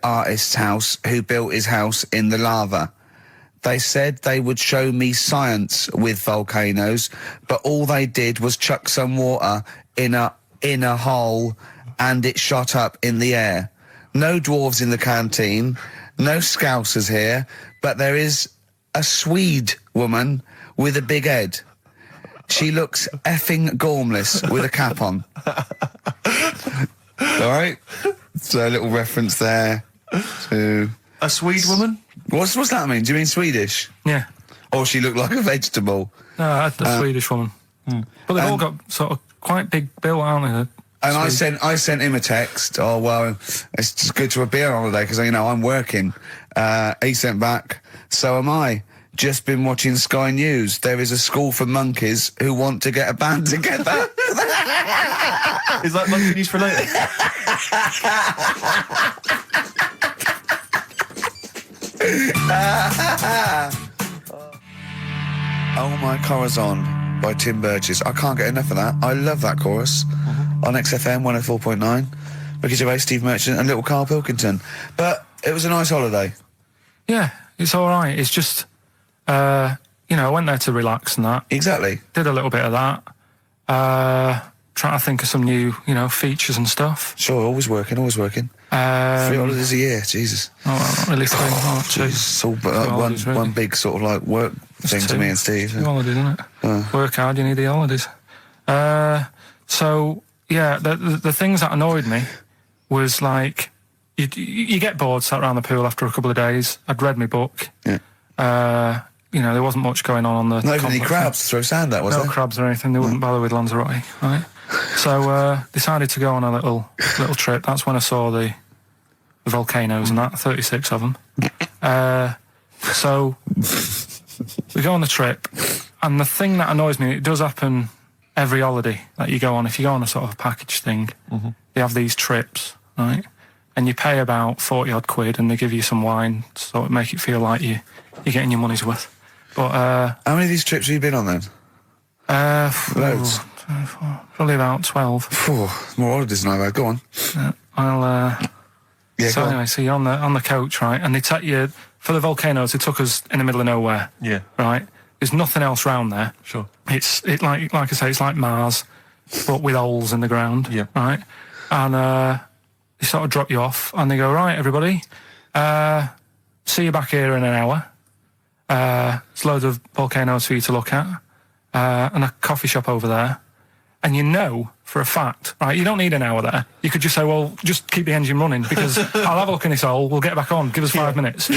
artist's house who built his house in the lava. They said they would show me science with volcanoes, but all they did was chuck some water in a hole and it shot up in the air. No dwarves in the canteen, no scousers here, but there is a Swede woman with a big head. She looks effing gormless with a cap on. All right? So a little reference there to... A Swede woman? What's that mean? Do you mean Swedish? Yeah. Or she looked like a vegetable? No, the Swedish woman. But they've all got sort of quite big bill, aren't they? And I sent him a text. Oh, well, it's just good to a beer holiday because, I'm working. He sent back, so am I. Just been watching Sky News. There is a school for monkeys who want to get a band together. Is that monkey news for later? Oh My Corazon by Tim Burgess. I can't get enough of that. I love that chorus. On XFM 104.9. Ricky Gervais, Steve Merchant and little Karl Pilkington. But it was a nice holiday. Yeah, it's all right. It's just, I went there to relax and that. Exactly. Did a little bit of that. Trying to think of some new, features and stuff. Sure, always working. 3 holidays a year, Jesus. Not really 3. Two. It's all one big sort of like work thing to me and Steve. 2 holidays, isn't it? Work hard, you need the holidays. So, yeah, the things that annoyed me was like, you get bored sat around the pool after a couple of days. I'd read my book. Yeah. There wasn't much going on the... Not even any crabs to throw sand at, was there? No crabs or anything. They wouldn't bother with Lanzarote, right? So, decided to go on a little trip. That's when I saw the volcanoes and that, 36 of them. So, we go on the trip, and the thing that annoys me, it does happen every holiday that you go on. If you go on a sort of a package thing, they have these trips, right? And you pay about 40-odd quid, and they give you some wine, so it make it feel like you're getting your money's worth. But how many of these trips have you been on then? Loads. Probably about 12. More holidays than I've had. Go on. Yeah, so anyway, so you're on the coach, right? And they take you for the volcanoes. They took us in the middle of nowhere. Yeah. Right. There's nothing else round there. Sure. It's like I say, it's like Mars, but with holes in the ground. Yeah. Right. And they sort of drop you off, and they go, right, everybody, see you back here in an hour. There's loads of volcanoes for you to look at, and a coffee shop over there. And for a fact, right? You don't need an hour there. You could just say, well, just keep the engine running because I'll have a look in this hole, we'll get back on, give us 5 minutes.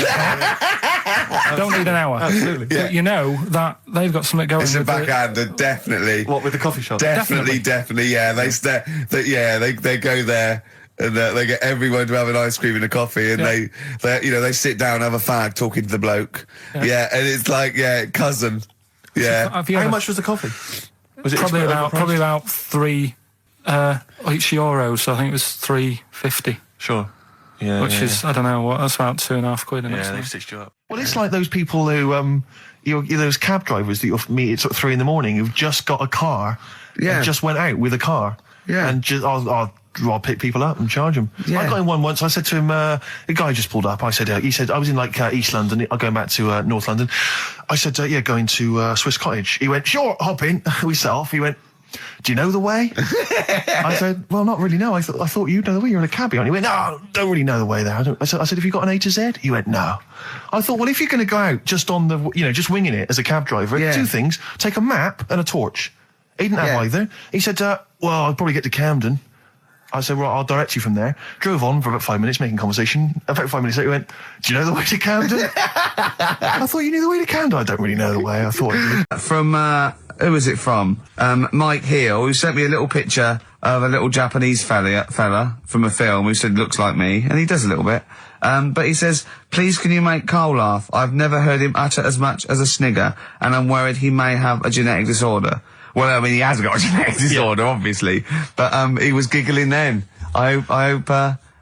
Don't need an hour. Absolutely. But you know that they've got something going. It's a with backhander, definitely. What, with the coffee shop? Definitely, yeah. They go there and they get everyone to have an ice cream and a coffee, and they sit down, have a fag, talking to the bloke. Yeah, and it's like, cousin. Yeah. How much was the coffee? Was it probably about €3 each euro, so I think it was £3.50. Sure. Yeah. Which is, I don't know, what, that's about £2.50, isn't it? Yeah, they've stitched you up. Well, it's like those people who, those cab drivers that you'll meet at sort of 3 a.m. who've just got a car and just went out with a car. Yeah. And just, I'll pick people up and charge them. Yeah. I got in one once. I said to him, a guy just pulled up. I said, he said, I was in like East London. I'm going back to North London. I said, going to Swiss Cottage. He went, sure, hop in. We set off. He went, do you know the way? I said, well, not really, no. I thought you'd know the way. You're in a cabbie, aren't you? He went, no, don't really know the way there. I said, have you got an A to Z? He went, no. I thought, well, if you're going to go out just on the, just winging it as a cab driver, two things, take a map and a torch. He didn't have either. He said, well, I'll probably get to Camden. I said, well, I'll direct you from there. Drove on for about 5 minutes, making conversation. About 5 minutes later, he went, do you know the way to Camden? I thought you knew the way to Camden. I don't really know the way. I thought I did. From, who was it from? Mike Heel, who sent me a little picture of a little Japanese fella from a film who said looks like me, and he does a little bit. But he says, please can you make Carl laugh? I've never heard him utter as much as a snigger, and I'm worried he may have a genetic disorder. Well, I mean, he has got a genetic disorder, obviously, but he was giggling then. I hope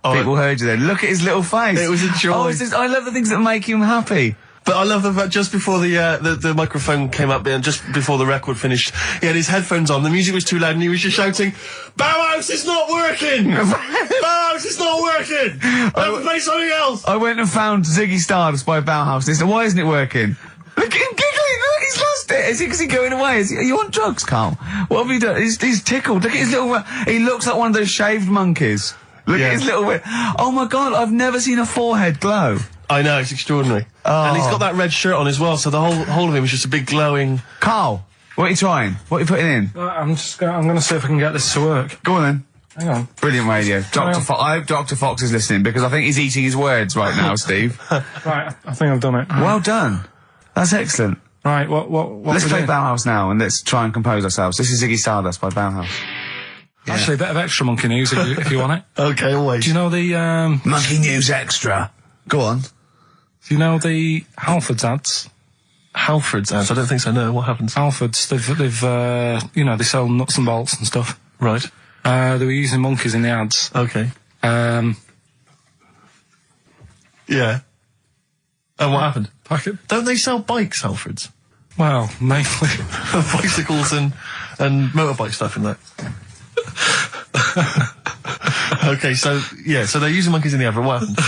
people heard you then. Look at his little face. It was a joy. I love the things that make him happy. But I love the fact just before the microphone came up and just before the record finished, he had his headphones on, the music was too loud and he was just shouting, Bauhaus, it's not working! Bauhaus, it's not working! Play something else! I went and found Ziggy Stardust by Bauhaus and he said, why isn't it working? Look at him giggling, look, he's lost it! Is he going away? Are you on drugs, Carl? What have you done? He's tickled, look at his little, he looks like one of those shaved monkeys. Look at his little, oh my god, I've never seen a forehead glow. I know, it's extraordinary. Oh. And he's got that red shirt on as well, so the whole of him is just a big glowing... Carl, what are you trying? What are you putting in? I'm going to see if I can get this to work. Go on then. Hang on. Brilliant radio. I hope Dr. Fox is listening, because I think he's eating his words right now, Steve. Right, I think I've done it. Well done. That's excellent. Right, what let's play Bauhaus now, and let's try and compose ourselves. This is Ziggy Stardust by Bauhaus. Yeah. Actually, a bit of extra monkey news if you want it. Okay, always. Do you know the, Monkey News Extra. Go on. Do you know the Halfords ads? Halfords ads? I don't think so, no. What happens? Halfords, they've they sell nuts and bolts and stuff. Right. They were using monkeys in the ads. Okay. Yeah. And what happened? Don't they sell bikes, Halfords? Well, mainly. Bicycles and motorbike stuff in that. Okay, so they're using monkeys in the advert. What happened?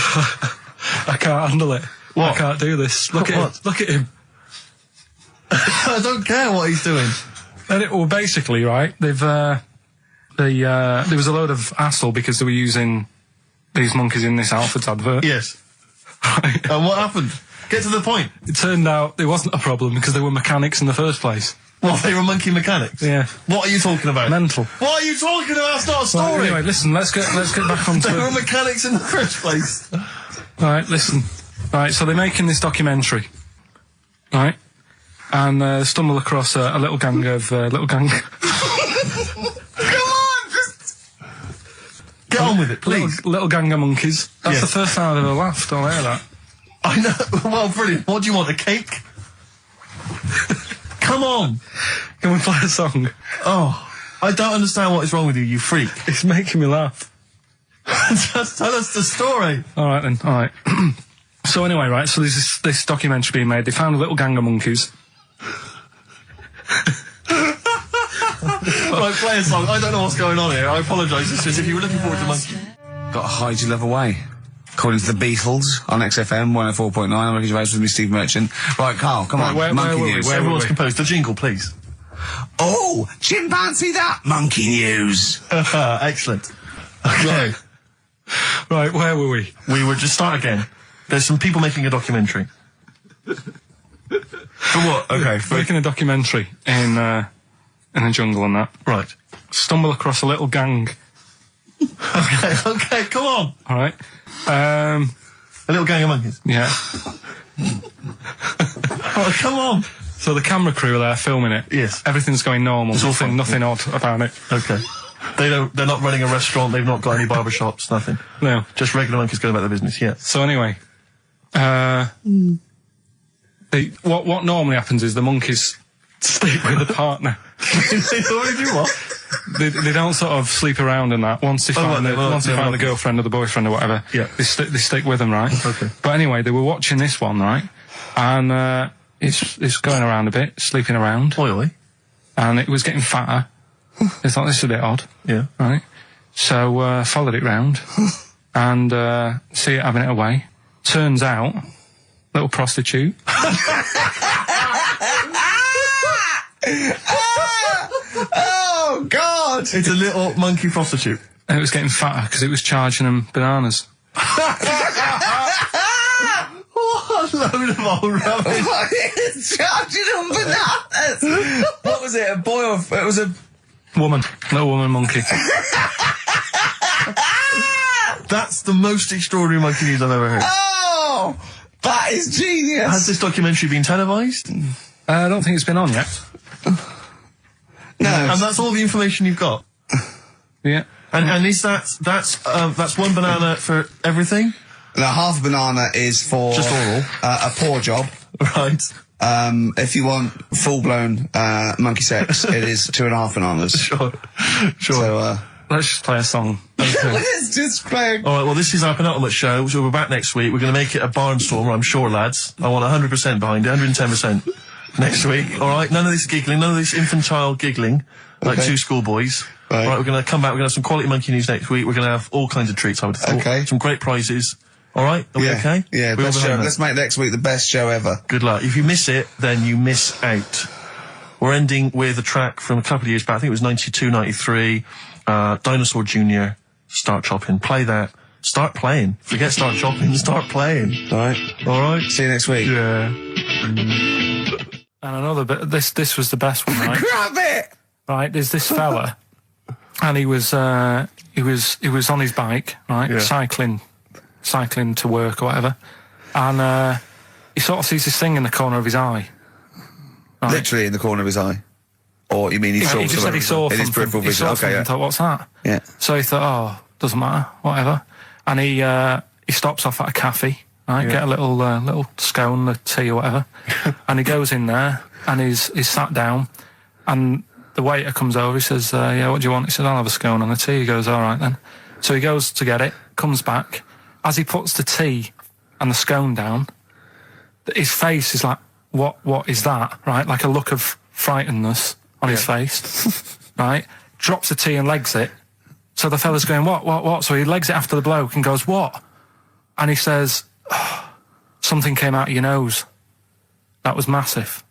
I can't handle it. What? I can't do this. Look at him. I don't care what he's doing. And basically, right, there was a load of hassle because they were using these monkeys in this Halfords advert. Yes. Right. And what happened? Get to the point. It turned out it wasn't a problem because they were mechanics in the first place. What, they were monkey mechanics? Yeah. What are you talking about? Mental. What are you talking about? That's not a story. Right, anyway, listen, let's get back onto They were mechanics in the first place. Right, listen. Right, so they're making this documentary. Right? And stumble across a little gang of... Come on, just... Get on with it, please. Little gang of monkeys. That's Yeah. the first time I've ever laughed. I'll hear that. I know. Well, brilliant. What do you want, a cake? Come on. Can we play a song? Oh, I don't understand what is wrong with you, you freak. It's making me laugh. Just tell us the story. All right, then. All right. So anyway, right, so there's this documentary being made. They found a little gang of monkeys. Right, play a song. I don't know what's going on here. I apologise. It's just if you were looking forward to monkey. Got to hide your love away. According to the Beatles on XFM 104.9. I'm Ricky Gervais with me, Steve Merchant. Right, Carl, come on. Monkey News. Everyone's composed. The jingle, please. Oh, chimpanzee that! Monkey News. Excellent. Okay. Right, where were we? We were just start again. There's some people making a documentary. For what? Okay. Making a documentary in in the jungle and that. Right. Stumble across a little gang. Okay, come on. All right. A little gang of monkeys. Yeah. Oh, come on. So the camera crew are there filming it. Yes. Everything's going normal. It's all fine. Nothing odd about it. Okay. They're not running a restaurant, they've not got any barber shops, nothing. No. Just regular monkeys going about their business, yeah. So anyway, what normally happens is the monkeys sleep with the partner. They already do what? They don't sort of sleep around and that. Once they find the girlfriend or the boyfriend or whatever, yeah. they stick with them, right? Okay. But anyway, they were watching this one, right? And it's going around a bit, sleeping around. Oily. And it was getting fatter. They thought, this is a bit odd. Yeah. Right? So, followed it round. And, see it having it away. Turns out, little prostitute. Oh, God! It's a little monkey prostitute. And it was getting fatter because it was charging them bananas. What a load of old rubbish. Charging them bananas! What was it, a boy or... It was a... Woman. Little woman monkey. That's the most extraordinary monkey news I've ever heard. Oh! That is genius! Has this documentary been televised? I don't think it's been on yet. No. And that's all the information you've got? Yeah. And is that's one banana for everything? The half banana is for... Just oral? A poor job. Right. If you want full-blown monkey sex, it is 2.5 bananas. Sure. So, Let's just play a song. let's just play... Alright, well, this is our penultimate show, so we're back next week. We're going to make it a barnstormer, I'm sure, lads. I want 100% behind it, 110% next week. Alright, none of this giggling, none of this infantile giggling, like Okay. two schoolboys. Right. Alright, we're going to come back, we're going to have some quality monkey news next week. We're going to have all kinds of treats, I would have thought. Okay. Some great prizes. Alright, are we okay? Yeah, We're all best show. behind that. Let's make next week the best show ever. Good luck. If you miss it, then you miss out. We're ending with a track from a couple of years back. I think it was 92, 93. Dinosaur Jr. Start Chopping. Play that. Start playing. Forget start chopping. Start playing. Alright. Alright? See you next week. Yeah. And another bit, this was the best one, right? Grab it! Right, there's this fella, and he was on his bike, right, Yeah. cycling to work or whatever, and he sort of sees this thing in the corner of his eye. Right? Literally in the corner of his eye. Or you mean he saw He just said he saw in his something. peripheral He vision? saw Okay, something yeah. and thought, what's that? Yeah. So he thought, oh, doesn't matter, whatever. And he stops off at a cafe, right, get a little scone, a tea or whatever, and he goes in there and he's sat down, and the waiter comes over. He says, yeah, what do you want? He says, I'll have a scone and a tea. He goes, all right then. So he goes to get it, comes back. As he puts the tea and the scone down, his face is like, what is that? Right, like a look of frightenedness on his face. Right, drops the tea and legs it. So the fella's going, what? So he legs it after the bloke and goes, what? And he says, oh, something came out of your nose. That was massive.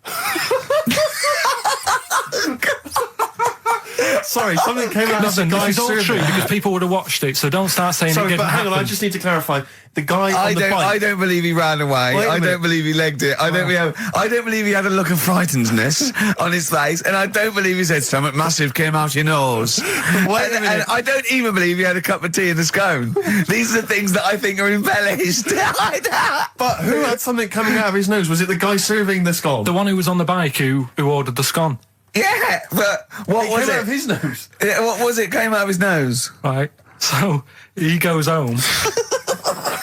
Sorry, something came out Listen, of the this guy is all serving. true because people would have watched it, so don't start saying it Sorry, didn't but hang on, happen. I just need to clarify. The guy I on the bike... don't believe he ran away. Wait a I minute. don't believe he legged it. I don't believe he had a look of frightenedness on his face, and I don't believe he said something massive came out your nose. Wait a minute. And I don't even believe he had a cup of tea and a scone. These are the things that I think are embellished. But who had something coming out of his nose? Was it the guy serving the scone? The one who was on the bike who ordered the scone, Yeah, but what It was came out it? of his nose. Yeah, what was it? Came out of his nose. right? So he goes home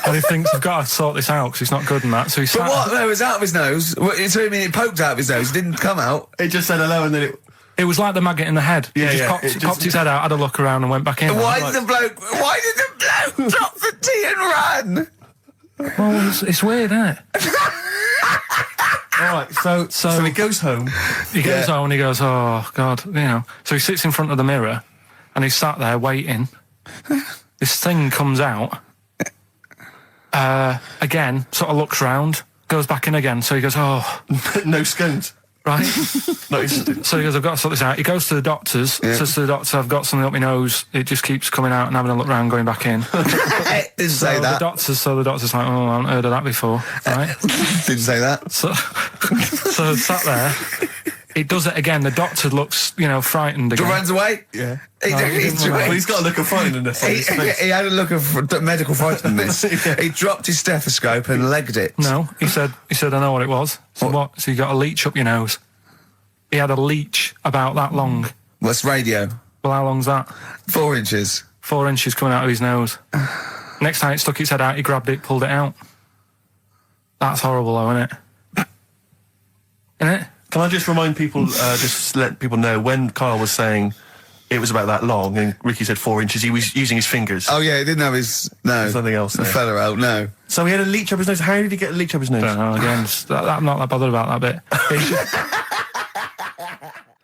and he thinks, I've got to sort this out because it's not good and that. So he But sat. what? No, it was out of his nose. So I mean, it poked out of his nose. It didn't come out. It just said hello and then it... It was like the maggot in the head. Yeah, he just yeah, popped, it just- popped his head out, had a look around and went back in. Why did the bloke drop the tea and run? Well, it's weird, isn't it? Alright, so he goes home. He goes home and he goes, oh, God, you know. So he sits in front of the mirror and he's sat there waiting. This thing comes out. Again, sort of looks round, goes back in again. So he goes, oh, No scones. right. No, he's... So he goes, I've got to sort this out. He goes to the doctor's, says to the doctor, I've got something up my nose. It just keeps coming out and having a look round, going back in. Didn't say that. So the doctor's like, oh, I haven't heard of that before, right? Didn't say that. So sat there, It does it again. The doctor looks, frightened again. Runs away? Yeah. Well, he's got a look of frightenness on his face. He had a look of medical frightenness. Yeah. He dropped his stethoscope and legged it. No, he said, I know what it was. So what? So you got a leech up your nose. He had a leech about that long. What's radio? Well, how long's that? 4 inches. 4 inches coming out of his nose. Next time it stuck its head out, he grabbed it, pulled it out. That's horrible though, isn't it? Isn't it? Can I just remind people, just let people know, when Karl was saying it was about that long and Ricky said 4 inches, he was using his fingers. Oh yeah, he didn't have his... No. There's nothing else there. The feather out, no. So he had a leech up his nose. How did he get a leech up his nose? I don't know, again, I'm not that bothered about that bit.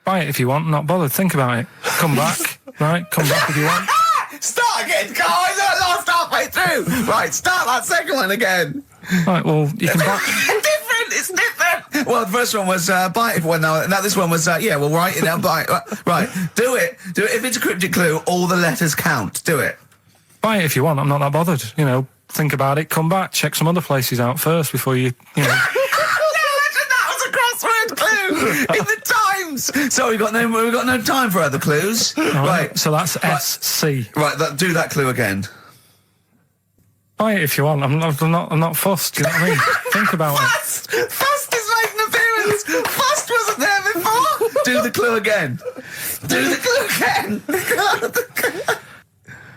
Buy it if you want, not bothered, think about it. Come back, right? Come back if you want. Start again, Carl! I lost halfway through! Right, start that second one again. Right, well, you can buy... It's different! Well, the first one was, buy it if one now this one was, we'll write it down, buy it. Right, do it. Do it. If it's a cryptic clue, all the letters count. Do it. Buy it if you want, I'm not that bothered. Think about it, come back, check some other places out first before you No, that was a crossword clue! In the Times! So we've got no time for other clues. Right. So that's SC. Right, do that clue again. Buy it if you want. I'm not fussed. Do you know what I mean? Think about it. Fust is making an appearance. Fust wasn't there before. Do the clue again. Do the clue again.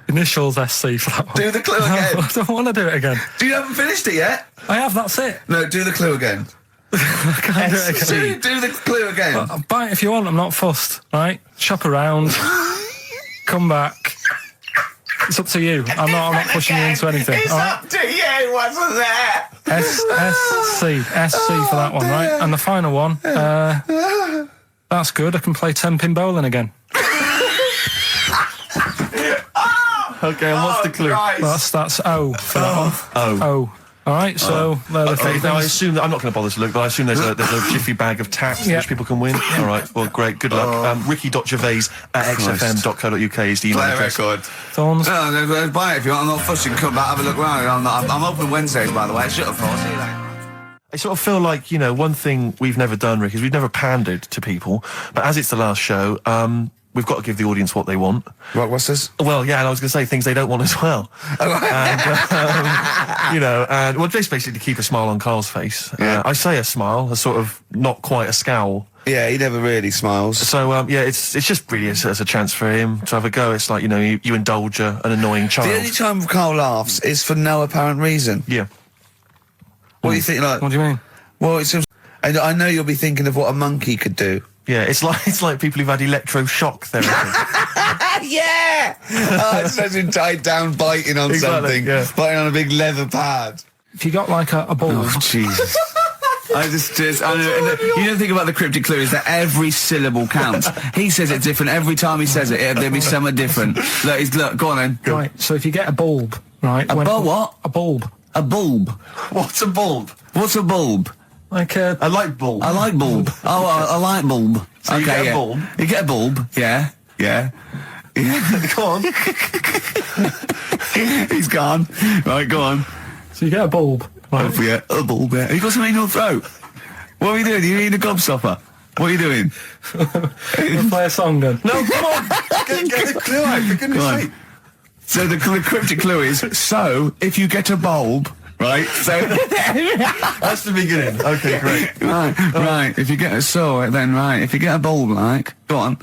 Initials SC for that one. Do the clue again. I don't want to do it again. You haven't finished it yet. I have. That's it. No, do the clue again. I can't do it again. Do the clue again. Buy it if you want. I'm not fussed. Right? Shop around. Come back. It's up to you. I'm not pushing you into anything. It's up to you, wasn't there? SC for that one, right? And the final one, that's good. I can play 10-pin bowling again. Okay, and what's the clue? Christ. That's O for that one. Oh. All right, so they're the Okay, three now I things. assume that I'm not going to bother to look, but I assume there's a jiffy bag of taps Yeah. which people can win. All right, well, great, good luck. Ricky.gervais at xfm.co.uk is the email Play a address. record. Thorns. No, buy it if you want. I'm not fussing. Come back, have a look around. I'm open Wednesdays, by the way. Shut up, see you later. I sort of feel like, one thing we've never done, Rick, is we've never pandered to people, but as it's the last show, we've got to give the audience what they want. Right, what's this? Well, yeah, and I was going to say things they don't want as well. And well, just basically to keep a smile on Karl's face. Yeah. I say a smile, a sort of not quite a scowl. Yeah, he never really smiles. So, it's just really as a chance for him to have a go. It's like, you indulge an annoying child. The only time Carl laughs is for no apparent reason. Yeah. What do you think? Like, What do you mean? well, it's just, I know you'll be thinking of what a monkey could do. Yeah, it's like people who've had electroshock therapy. Yeah! Oh, it's such a tied down biting on Exactly, something. yeah. Biting on a big leather pad. If you got like a ball, Oh, Jesus. I know, you don't think about the cryptic clue is that every syllable counts. He says it different every time he says it. There'll be something different. Look, go on then. right? So if you get a bulb, right? A bulb what? A bulb. A bulb. What's a bulb? What's a bulb? Like a A light bulb. A light bulb. Oh, a light bulb. So you get a yeah. bulb? You get a bulb. Yeah. Go on. He's gone. Right, go on. So you get a bulb. Right? Oh, yeah, a bulb. Yeah. You got something in your throat. What are you doing? You eating a gobstopper? What are you doing? We'll play a song then. No, come on. Get the clue out, for goodness Go on. sake. So the cryptic clue is, so if you get a bulb, right? So That's the beginning. Okay, great. right. If you get if you get a bulb, like, go on.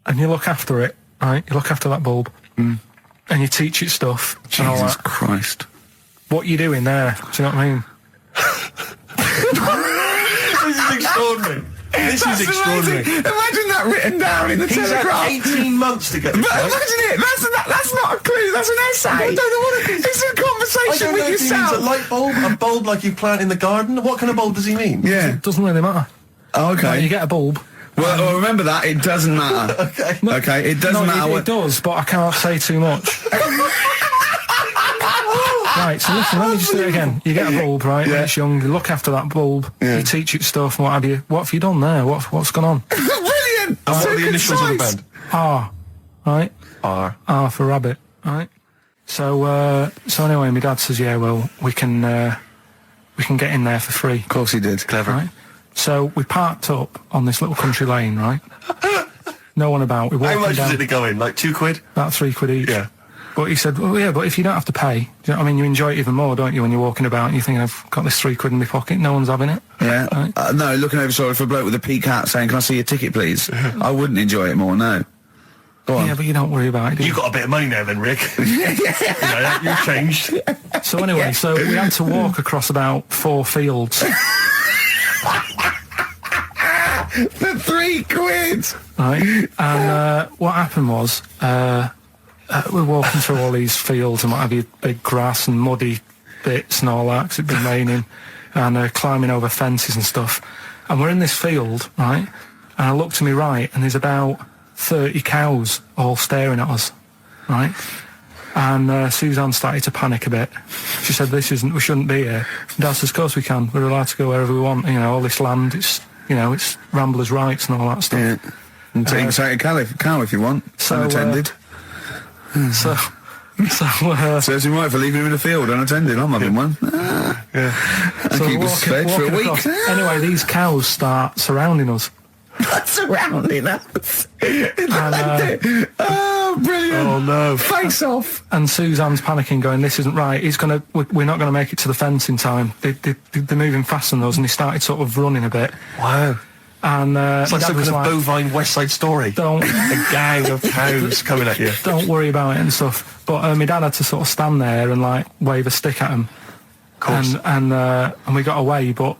And you look after it, right? You look after that bulb. And you teach it stuff. And all Jesus that. Christ. What you doing there? Do you know what I mean? This is extraordinary. This is extraordinary. Imagine that written down in the He's Telegraph. had 18 months to get this But right. imagine it. That's not a clue. That's an essay. I don't know what it is. It's a I conversation don't know with if he means a yourself. light bulb, a bulb like you plant in the garden. What kind of bulb does he mean? Yeah. It doesn't really matter. Oh, Right, you okay. get a bulb. Well, remember that. It doesn't matter. Okay. Okay. It doesn't matter It what. does, but I can't say too much. Right, so listen, let me just do it again. You get a bulb, right, when it's young, you look after that bulb, you teach it stuff and what have you. What have you done there? What's gone on? Brilliant. And what So are the initials of the concise. band? R, right? R. R for rabbit, right? So anyway, my dad says, yeah, well, we can get in there for free. Of course he did. Clever. Right? So we parked up on this little country lane, right? No one about. We walked How much down, was it to go in? Like £2? about £3 each. Yeah. But he said, well, yeah, but if you don't have to pay, do you know what I mean? You enjoy it even more, don't you, when you're walking about and you think, I've got this £3 in my pocket, no one's having it. Yeah. Right? No, looking over sort of for a bloke with a peak hat saying, can I see your ticket, please? I wouldn't enjoy it more, no. Go on. Yeah, but you don't worry about it, do you? You got a bit of money now then, Rick. You've changed. So anyway, so we had to walk across about 4 fields. For £3! Right, and what happened was, we're walking through all these fields and what have you, big grass and muddy bits and all that, 'cause it'd been raining, and climbing over fences and stuff. And we're in this field, right, and I look to my right, and there's about 30 cows all staring at us, right? And Suzanne started to panic a bit. She said, we shouldn't be here. Dad says, of course we can, we're allowed to go wherever we want, you know, all this land, it's ramblers' rights and all that stuff. Yeah. And take a cow if you want, unattended. Serves him right for leaving him in the field unattended. I'm having one. And So keep us fed for a week. across. Anyway, these cows start surrounding us. Surrounding us. And, Oh, brilliant. Oh, no. Face off. and Suzanne's panicking, going, "This isn't right. We're not going to make it to the fence in time. They're moving faster than us." And he started sort of running a bit. Wow. And It's like Dad some was kind of bovine West Side Story. Don't A gang of cows coming at you. don't worry about it and stuff. But my dad had to sort of stand there and like wave a stick at him. Of course. And we got away, but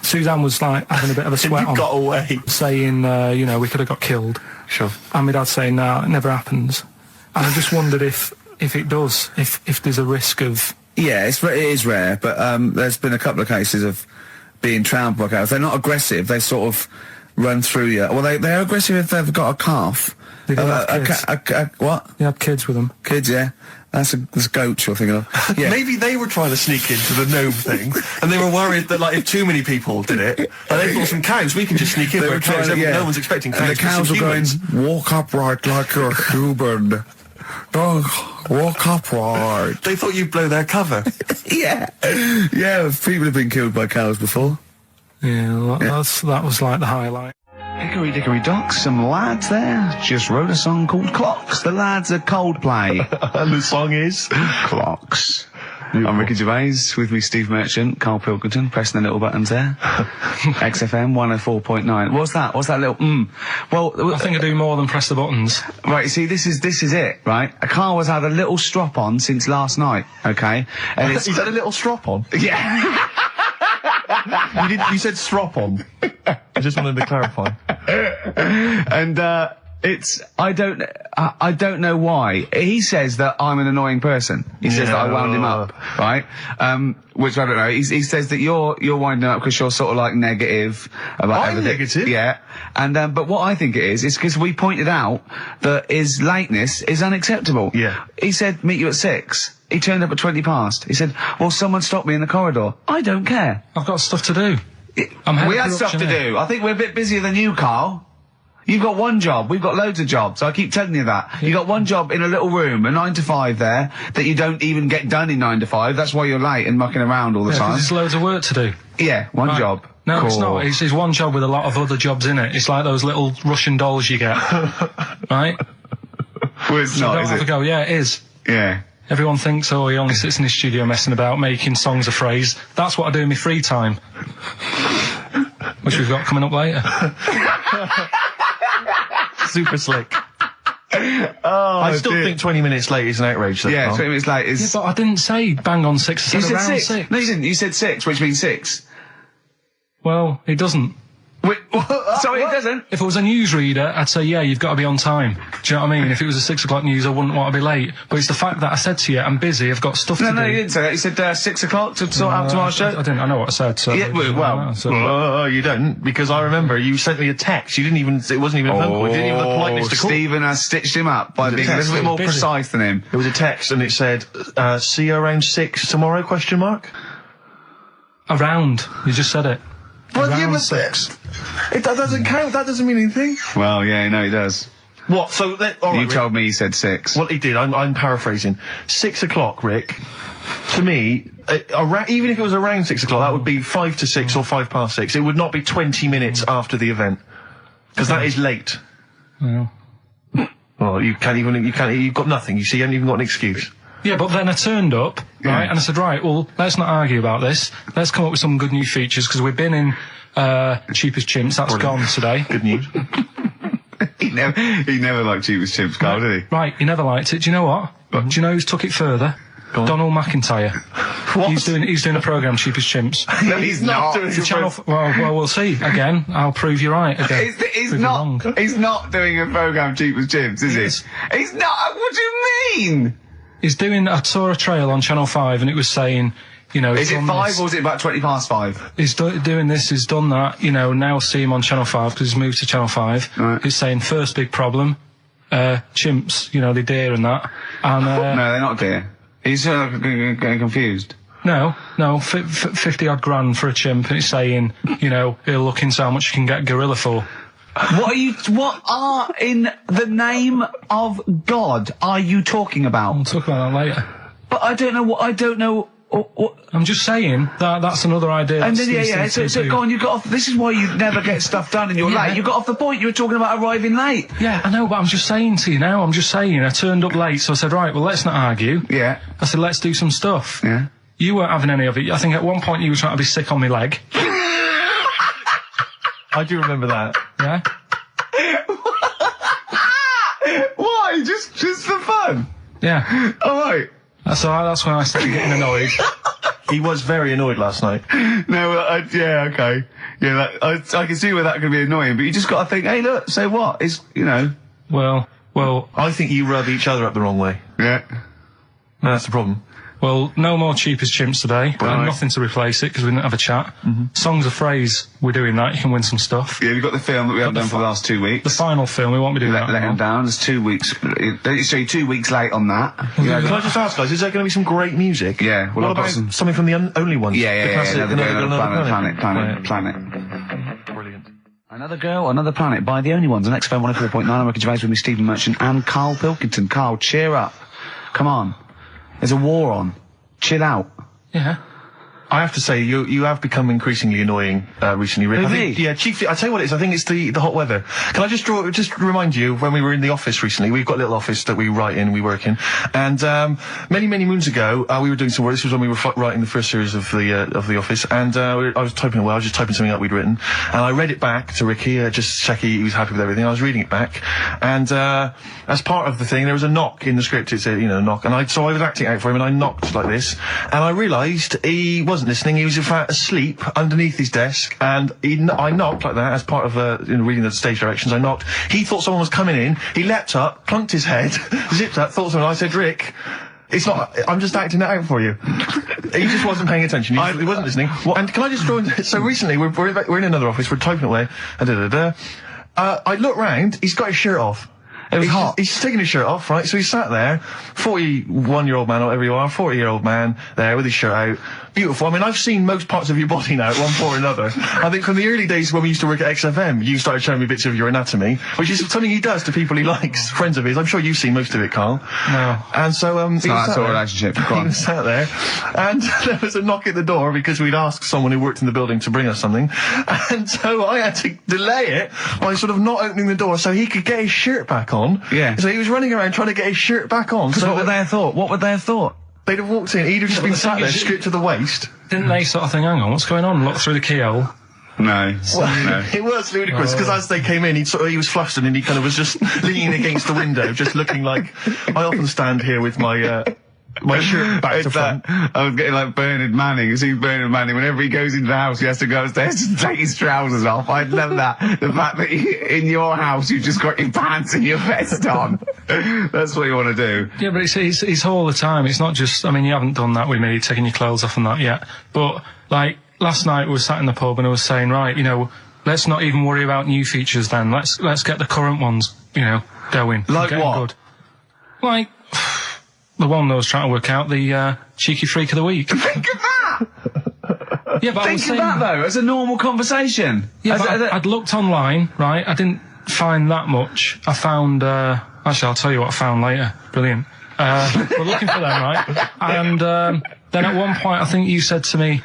Suzanne was like having a bit of a sweat You on, got away. saying, we could have got killed. Sure. And my dad saying, no, it never happens. And I just wondered if it does, if there's a risk of... Yeah, it is rare, but there's been a couple of cases of being trampled by cows. They're not aggressive, they sort of run through you. Well, they're aggressive if they've got a calf. They do have kids. What? They had kids with them. Kids, yeah. That's goats you're thinking of. Yeah. Maybe they were trying to sneak into the gnome thing, and they were worried that, like, if too many people did it, and they thought some cows, we can just sneak in. They Where were trying cows, to, yeah. no one's expecting cows. And the to be cows some were going, humans. walk upright like you're human. Don't walk upright. They thought you'd blow their cover. Yeah. Yeah, people have been killed by cows before. Yeah, that was like the highlight. Hickory dickory dock, some lads there just wrote a song called Clocks. The lads are Coldplay. And the song is... Clocks. I'm Ricky Gervais, with me Steve Merchant, Karl Pilkington, pressing the little buttons there. XFM 104.9. What's that little Well, I think I do more than press the buttons. right, you see, this is it, right? Karl has had a little strop on since last night, okay? And it's... He's had a little strop on. Yeah. You said strop on. I just wanted to clarify. And, I don't know why. He says that I'm an annoying person. He says that I wound him up, right? Which I don't know. He says that you're winding up because you're sort of like negative about I'm everything. negative? Yeah. And, but what I think it is because we pointed out that his lateness is unacceptable. Yeah. He said, meet you at 6. He turned up at 20 past. He said, well, someone stopped me in the corridor. I don't care. I've got stuff to do. We had stuff to do. I think we're a bit busier than you, Karl. You've got one job. We've got loads of jobs. I keep telling you that. You got one job in a little room, a 9 to 5 there, that you don't even get done in 9 to 5. That's why you're late and mucking around all the Yeah, 'cause time. there's loads of work to do. Yeah, one Right. job. No, it's Cool. not. It's one job with a lot of other jobs in it. It's like those little Russian dolls you get. Right? Well, it's So not, don't is have it? to go, yeah, it is. Yeah. Everyone thinks, oh, he only sits in his studio messing about, making songs a phrase. That's what I do in my free time. Which we've got coming up later. Super slick. I still think 20 minutes late is an outrage. Though, Yeah, Karl. 20 minutes late Yeah, is... but I didn't say bang on 6. I You said said around 6. 6. No, you didn't. You said 6, which means 6. Well, it doesn't. Wait, so it doesn't? If it was a newsreader, I'd say, yeah, you've got to be on time. Do you know what I mean? If it was a 6 o'clock news, I wouldn't want to be late. But it's the fact that I said to you, I'm busy, I've got stuff to do. No, you didn't say that. You said 6 o'clock to sort out tomorrow's show. I didn't. I know what I said. So Yeah, You don't, because I remember you sent me a text. You didn't even. It wasn't even a phone call. You didn't even have the politeness to call. Stephen has stitched him up by being a text. little bit more Busy. precise than him. It was a text, and it said, "See you around 6 tomorrow?" Question mark. Around. You just said it. Well, Around yeah, but 6. that doesn't count. That doesn't mean anything. Well, yeah, no, he does. What? So all right, You Rick. told me he said 6. Well, he did. I'm paraphrasing. 6 o'clock, Rick. to me, even if it was around 6 o'clock, that would be 5 to 6 or 5 past 6. It would not be 20 minutes after the event. Because that is late. Well. Well, you've got nothing. You see, you haven't even got an excuse. Yeah, but then I turned up, right, and I said, right, well, let's not argue about this. Let's come up with some good new features, because we've been in Cheap as Chimps. That's gone today. Good news. He never liked Cheap as Chimps, Carl, did he? Right, he never liked it. Do you know what? Do you know who's took it further? Donald McIntyre. What? He's doing a programme, Cheap as Chimps. No, he's not. doing The channel. Well, we'll see. Again, I'll prove you right. Again, He's Prove you wrong. not. He's not doing a programme Cheap as Chimps, is Yes. he? He's not. What do you mean? He's doing. I saw a trail on Channel 5, and it was saying, you know, Is he's it done 5 this. or is it about 20 past 5? He's doing this, he's done that, you know, now see him on Channel 5 because he's moved to Channel 5. Right. He's saying first big problem, chimps, you know, they deer and that. And, No, they're not, dear. He's getting confused. no, 50 odd grand for a chimp, and it's saying, you know, he'll look into how much you can get gorilla for. What are in the name of God are you talking about? We'll talk about that later. But I don't know what. I'm just saying that's another idea. And that's then, these yeah, things so to go do. on, you got off. This is why you never get stuff done and you're Yeah. late. You got off the point. You were talking about arriving late. Yeah, I know, but I'm just saying to you now, I turned up late, so I said, right, well, let's not argue. Yeah. I said, let's do some stuff. Yeah. You weren't having any of it. I think at one point you were trying to be sick on my leg. I do remember that. Yeah? Why? Just for fun? Yeah. All right. So that's when I started getting annoyed. He was very annoyed last night. No, yeah, okay. Yeah, I can see where that could be annoying, but you just got to think, hey, look, say what? It's, you know. Well, I think you rub each other up the wrong way. Yeah. That's the problem. no more Cheap as Chimps today. Right. And nothing to replace it because we didn't have a chat. Songs of phrase, we're doing that. You can win some stuff. Yeah, we've got the film that we haven't done for the last 2 weeks. The final film, we won't be doing Let that. him down. There's 2 weeks. So you're 2 weeks late on that. Yeah, Can I just ask, guys, is there going to be some great music? Yeah, well, What I've got about some- something from the only ones? yeah, The classic, Another planet. Brilliant. Another girl, another planet by the only ones on XFM 104.9. I'm Gervais with me, Stephen Merchant and Karl Pilkington. Karl, cheer up. Come on. There's a war on. Chill out. Yeah. I have to say, you have become increasingly annoying recently, Rick. I Really? think, yeah, chiefly, I tell you what it is, I think it's the hot weather. Can I just remind you, when we were in the office recently, we've got a little office that we write in, we work in, and many moons ago, we were doing some work. This was when we were writing the first series of the office, and I was typing away, I was just typing something up we'd written, and I read it back to Ricky, just check he was happy with everything. I was reading it back, and as part of the thing, there was a knock in the script. It said, knock, and so I was acting out for him, and I knocked like this, and I realised he wasn't listening. He was in fact asleep underneath his desk, and I knocked like that as part of reading the stage directions. I knocked. He thought someone was coming in. He leapt up, plunked his head, zipped up, thought someone. I said, Rick, it's not. I'm just acting it out for you. He just wasn't paying attention. He wasn't listening. And can I just throw in? So recently we're in another office. We're typing away. I look round. He's got his shirt off. It was hot. He's taking his shirt off, right? So he sat there, 41-year-old man, or whatever you are, 40-year-old man, there with his shirt out. Beautiful. I mean, I've seen most parts of your body now at one point or another. I think from the early days when we used to work at XFM, you started showing me bits of your anatomy, which is something he does to people he likes, friends of his. I'm sure you've seen most of it, Karl. No. And so, he was That's sat our there. relationship. Go He on. was sat there, and there was a knock at the door because we'd asked someone who worked in the building to bring us something, and so I had to delay it by sort of not opening the door so he could get his shirt back on. Yeah. So he was running around trying to get his shirt back on. So What would they have thought? What would they have thought? they'd have walked in, he'd have just been the sat thing there is- stripped to the waist. Didn't they sort of think, hang on, what's going on? Look through the keyhole. No. It was ludicrous because as they came in, he was flustered and he kind of was just leaning against the window, just looking like I often stand here with my shirt back to front. I was getting like Bernard Manning. You see Bernard Manning, whenever he goes into the house, he has to go upstairs and take his trousers off. I love that. The fact that in your house, you've just got your pants and your vest on. That's what you want to do. Yeah, but it's all the time. It's not just, I mean, you haven't done that with me, taking your clothes off and that yet. But, like, last night we were sat in the pub and I was saying, right, let's not even worry about new features then. Let's get the current ones, going. Like Getting what? Good. Like, the one that I was trying to work out, the cheeky freak of the week. Think of that! Yeah, but I was Think of saying, that, though, as a normal conversation. yeah, but I'd looked online, right? I didn't find that much. I found, actually, I'll tell you what I found later. Brilliant. We're looking for them, right? And Then at one point, I think you said to me,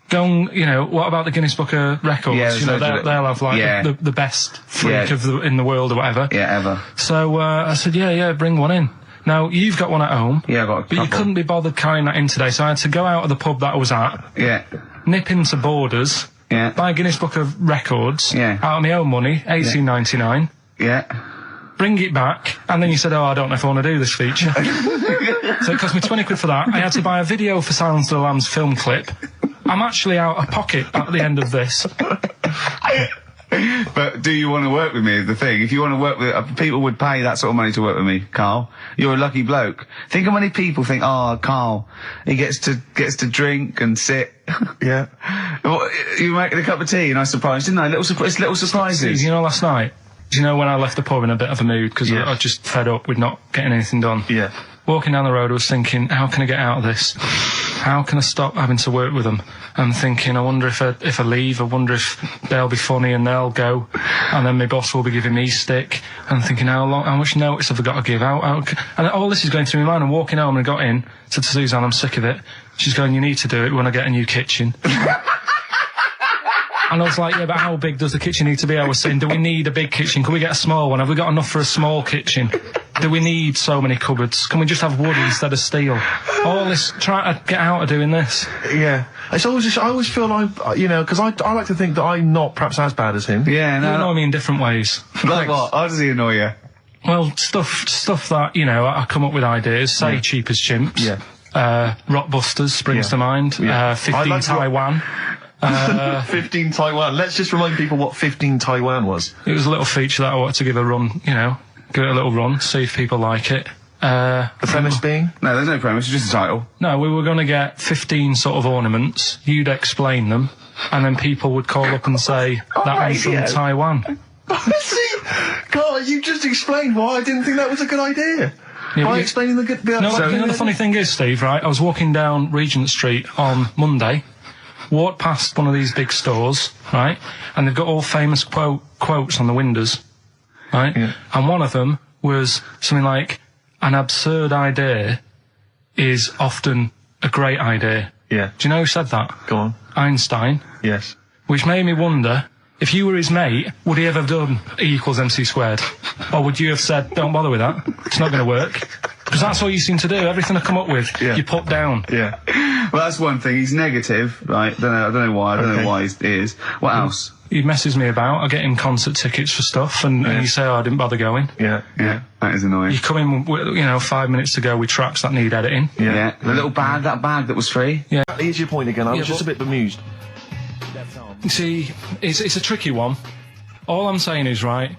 go and, you know, what about the Guinness Book of Records? Yeah, you know, they'll have, like, yeah. the best freak in the world or whatever. Yeah, ever. So, I said, yeah, bring one in. Now, you've got one at home. Yeah, I got a But you couple. couldn't be bothered carrying that in today, so I had to go out of the pub that I was at, Yeah. nip into Borders, Yeah. buy a Guinness Book of Records, Yeah. out of my own money, $18.99, Yeah. bring it back, and then you said, I don't know if I want to do this feature. So it cost me 20 quid for that. I had to buy a video for Silence of the Lambs film clip. I'm actually out of pocket at the end of this. But do you want to work with me is the thing. If you want to work with... people would pay that sort of money to work with me, Carl. You're a lucky bloke. Think how many people think, Carl, he gets to drink and sit. Yeah. Well, you making a cup of tea and I surprised, didn't I? It's little surprises. You know, last night, do you know when I left the pub in a bit of a mood because I was just fed up with not getting anything done? Yeah. Walking down the road, I was thinking, how can I get out of this? How can I stop having to work with them? I'm thinking, I wonder if I leave, I wonder if they'll be funny and they'll go, and then my boss will be giving me stick. And I'm thinking, how much notice have I got to give out? And all this is going through my mind. I'm walking home and I got in, said to Suzanne, I'm sick of it. She's going, you need to do it when I get a new kitchen. And I was like, yeah, but how big does the kitchen need to be? I was saying, do we need a big kitchen? Can we get a small one? Have we got enough for a small kitchen? Do we need so many cupboards? Can we just have wood instead of steel? All this, try to get out of doing this. Yeah. It's always just, I always feel like, you know, because I like to think that I'm not perhaps as bad as him. Yeah, You no. annoy me in different ways. Like what? How does he annoy you? Well, stuff that, you know, I come up with ideas, say Cheap as Chimps. Yeah. Rockbusters springs Yeah. to mind. Yeah. 15 I like Taiwan. 15 Taiwan. Let's just remind people what 15 Taiwan was. It was a little feature that I wanted to give a run, you know, give it a little run, see if people like it. The premise being? No, there's no premise, it's just a title. No, we were going to get 15 sort of ornaments, you'd explain them, and then people would call up and say, that one's from Taiwan. See, Carl, you just explained why I didn't think that was a good idea. Yeah, By but explaining the good... No, you know the funny thing is, Steve, right, I was walking down Regent Street on Monday, walked past one of these big stores, right, and they've got all famous quotes on the windows, right, and one of them was something like, an absurd idea is often a great idea. Yeah. Do you know who said that? Go on. Einstein. Yes. Which made me wonder, if you were his mate, would he ever have done E equals MC squared? Or would you have said, don't bother with that, it's not going to work? Because that's all you seem to do, everything I come up with, you put down. Yeah. Well, that's one thing. He's negative, right? I don't know why. I don't know why he is. What else? He messes me about, I get him concert tickets for stuff, and you say, I didn't bother going. Yeah. Yeah, that is annoying. You come in, you know, 5 minutes to go with tracks that need editing. Yeah. The little bag, that bag that was free. Yeah. Here's your point again. I was just a bit bemused. You see, it's a tricky one. All I'm saying is, right,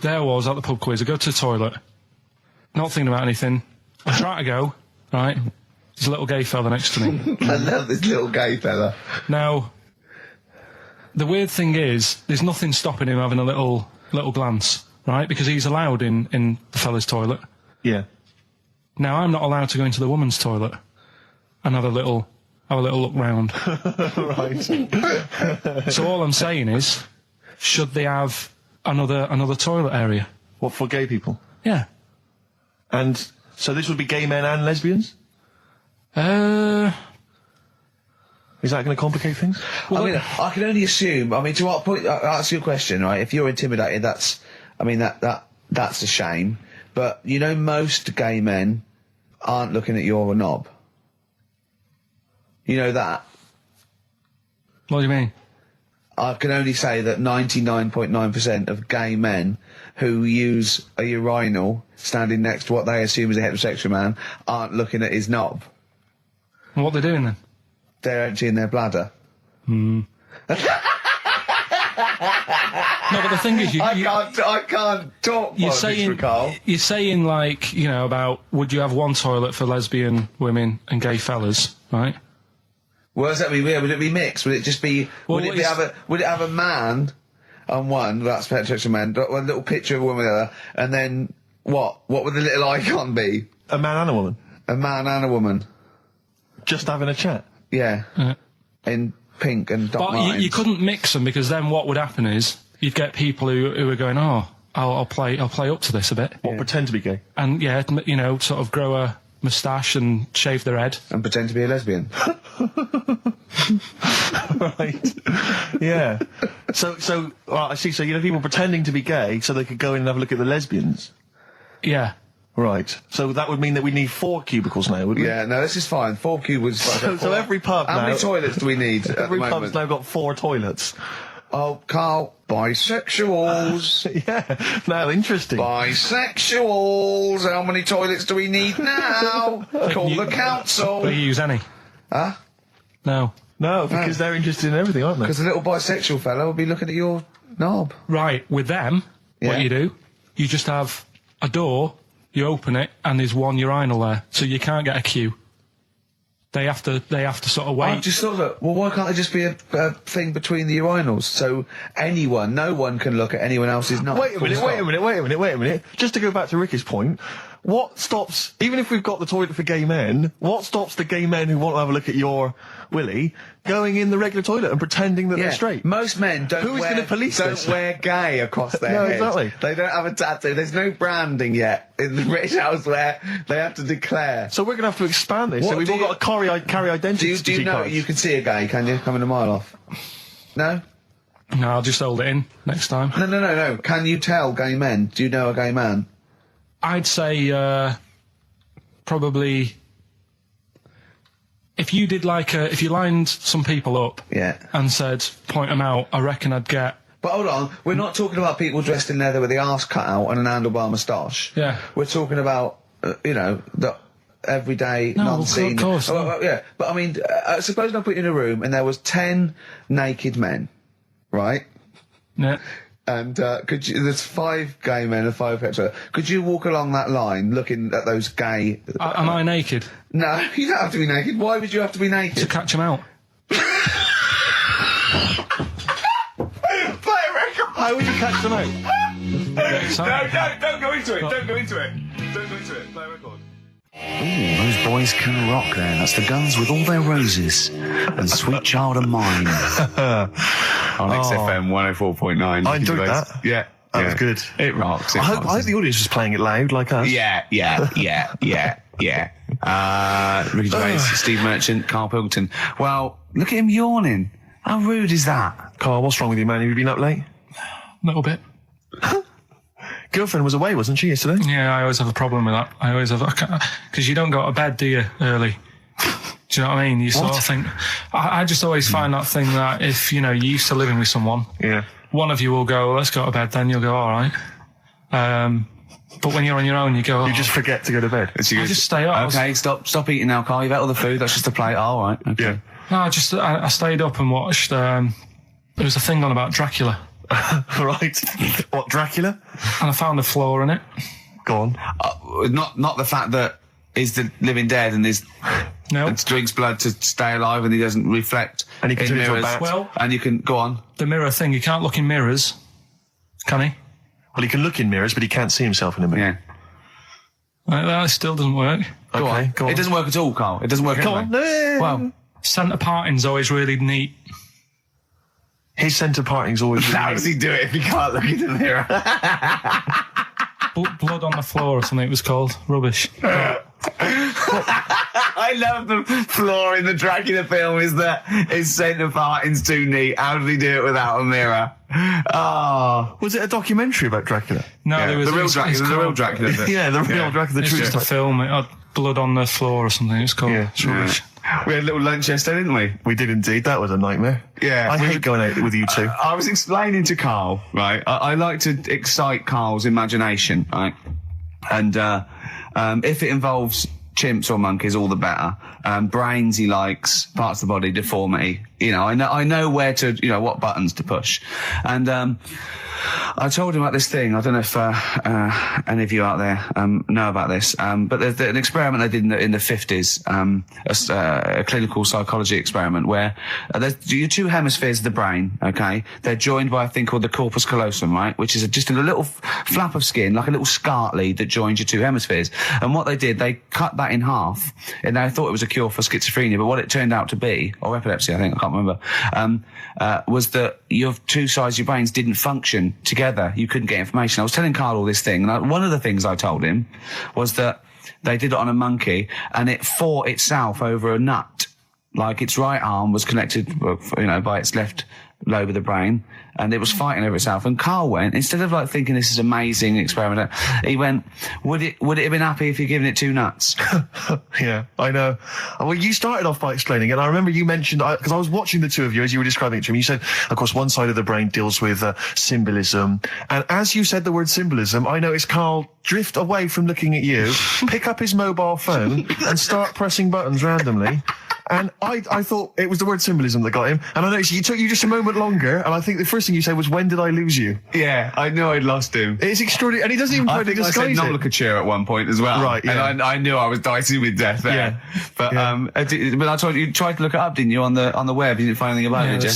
there I was at the pub quiz, I go to the toilet, not thinking about anything, I try to go, right, there's a little gay fella next to me. I love this little gay fella. Now, the weird thing is, there's nothing stopping him having a little glance, right, because he's allowed in the fella's toilet. Yeah. Now, I'm not allowed to go into the woman's toilet and have a little look round. Right. So all I'm saying is, should they have another toilet area? What, for gay people? Yeah. And so this would be gay men and lesbians? Is that going to complicate things? I mean, I can only assume. I mean, to what point? I'll ask you a question, right? If you're intimidated, that's a shame. But you know, most gay men aren't looking at your knob. You know that. What do you mean? I can only say that 99.9% of gay men who use a urinal standing next to what they assume is a heterosexual man aren't looking at his knob. What they're doing then? They're emptying their bladder. No, but the thing is, I can't talk. you're politics, Carl. saying like, you know, about would you have one toilet for lesbian women and gay fellas, right? What does that mean? Would it be mixed? Would it just be? Well, would it have a man on one? That's heterosexual man. One little picture of a woman on the other, and then what? What would the little icon be? A man and a woman? A man and a woman. Just having a chat? Yeah. In pink and dot But lines. you couldn't mix them because then what would happen is you'd get people who are going, oh, I'll play up to this a bit, What, pretend to be gay? and yeah, you know, sort of grow a moustache and shave their head. And pretend to be a lesbian. Right. Yeah. So, well, I see. So, people pretending to be gay so they could go in and have a look at the lesbians. Yeah. Right. So that would mean that we need 4 cubicles now, wouldn't we? Yeah, no, this is fine. 4 cubicles. So every pub How now... many toilets do we need at the Every moment? pub's now got 4 toilets. Oh, Carl, bisexuals. Yeah. Now, interesting. Bisexuals. How many toilets do we need now? Call the council. Do you use any? Huh? No. No, because they're interested in everything, aren't they? Because the little bisexual fellow will be looking at your knob. Right, with them, Yeah. what you do, you just have a door, you open it, and there's one urinal there, so you can't get a queue. They have to sort of wait. I just thought that, well, why can't there just be a thing between the urinals so no one can look at anyone else's knob? Wait a minute. Just to go back to Ricky's point, what stops, even if we've got the toilet for gay men, what stops the gay men who want to have a look at your willy going in the regular toilet and pretending that they're straight? Most men don't Who is gonna police this? wear gay across their No, head. exactly. They don't have a tattoo. There's no branding yet in the British house where they have to declare. So we're going to have to expand this. What So we've do all you- got to carry identity Do you know cards. you can see a gay, can you? Coming a mile off. No? No, I'll just hold it in next time. No. Can you tell gay men? Do you know a gay man? I'd say probably if you did if you lined some people up Yeah. and said point them out, I reckon I'd get. But hold on, we're not talking about people dressed in leather with the arse cut out and an handlebar moustache. Yeah. We're talking about, the everyday, No, non-seen... of course, Oh, no. well, yeah, but I mean, suppose I put you in a room and there was 10 naked men, right? Yeah. And there's 5 gay men and 5 hetero. Could you walk along that line looking at those gay... Am I naked No, you don't have to be naked. Why would you have to be to naked? catch them out? How would you catch them out? Don't go into it. Don't go into it. Play record. Ooh, those boys can rock there. That's the Guns with All Their Roses and Sweet Child of Mine. On XFM 104.9. I enjoyed that. Yeah. That was good. It rocks. I hope the audience was playing it loud like us. Yeah. Ricky Gervais, Steve Merchant, Karl Pilkington. Well, look at him yawning. How rude is that? Carl, what's wrong with you, man? Have you been up late? A little bit. Girlfriend was away, wasn't she, yesterday? Yeah, I always have a problem with that. I always have, because you don't go to bed, do you, early? Do you know what I mean? You sort of think, I just always find that thing that if, you're used to living with someone, Yeah. one of you will go, let's go to bed, then you'll go, all right. But when you're on your own, you go, You just forget to go to bed. I just stay up. Okay, stop eating now, Carl. You've ate all the food. That's just a plate. All right. Okay. Yeah. No, I stayed up and watched, there was a thing on about Dracula, Right. What, Dracula? and I found a flaw in it. Go on. Not the fact that he's the living dead and No. and drinks blood to stay alive and he doesn't reflect And he can in turn into a mirrors. bat. Well, And you can go on. the mirror thing, you can't look in mirrors, can he? Well, he can look in mirrors, but he can't see himself in a mirror. Yeah. That still doesn't work. Go on. Go on. It doesn't work at all, Carl. It doesn't work. Go anyway. on. Well, Centre parting's always really neat. His centre parting's always... how does he do it if he can't look in the mirror? Blood on the floor or something it was called. Rubbish. I love the flaw in the Dracula film is that his centre parting's too neat. How did he do it without a mirror? Oh. Was it a documentary about Dracula? No, Yeah, there was the real it's Dracula. The real called- Dracula. bit. Yeah, the real Dracula, the It's true just a story. film. It had blood on the floor or something. It's called. Yeah. It's rubbish. We had a little lunch yesterday, didn't we? We did indeed. That was a nightmare. Yeah, I we hate would- going out with you two. I was explaining to Carl, right? I like to excite Carl's imagination, right? And if it involves chimps or monkeys, all the better. Brains he likes, parts of the body, deformity. I know where to, what buttons to push. And I told him about this thing. I don't know if any of you out there know about this, but there's an experiment they did in the 50s, a clinical psychology experiment where there's your 2 hemispheres of the brain, okay? They're joined by a thing called the corpus callosum, right? Which is just a little flap of skin, like a little scarlet lead that joins your 2 hemispheres. And what they did, they cut that in half, and they thought it was a cure for schizophrenia, but what it turned out to be, or epilepsy, I think, I can't remember, was that your 2 sides of your brains didn't function together. You couldn't get information. I was telling Carl all this thing, and one of the things I told him was that they did it on a monkey, and it fought itself over a nut. Like, its right arm was connected, by its left lobe of the brain, and it was fighting over itself. And Karl went, instead of like thinking this is amazing experiment, he went, would it have been happy if you'd given it 2 nuts? Yeah, I know. Well, you started off by explaining it, and I remember you mentioned, because I was watching the two of you as you were describing it to me, you said, of course, one side of the brain deals with symbolism, and as you said the word symbolism, I noticed Karl drift away from looking at you, pick up his mobile phone, and start pressing buttons randomly. And I thought it was the word symbolism that got him. And I noticed it took you just a moment longer. And I think the first thing you said was, when did I lose you? Yeah, I knew I'd lost him. It's extraordinary. And he doesn't even try to disguise it. I said nomenclature at one point as well. Right, yeah. And I knew I was dicing with death there. Yeah. But, but I told you tried to look it up, didn't you, on the web? You didn't find anything about it, did you?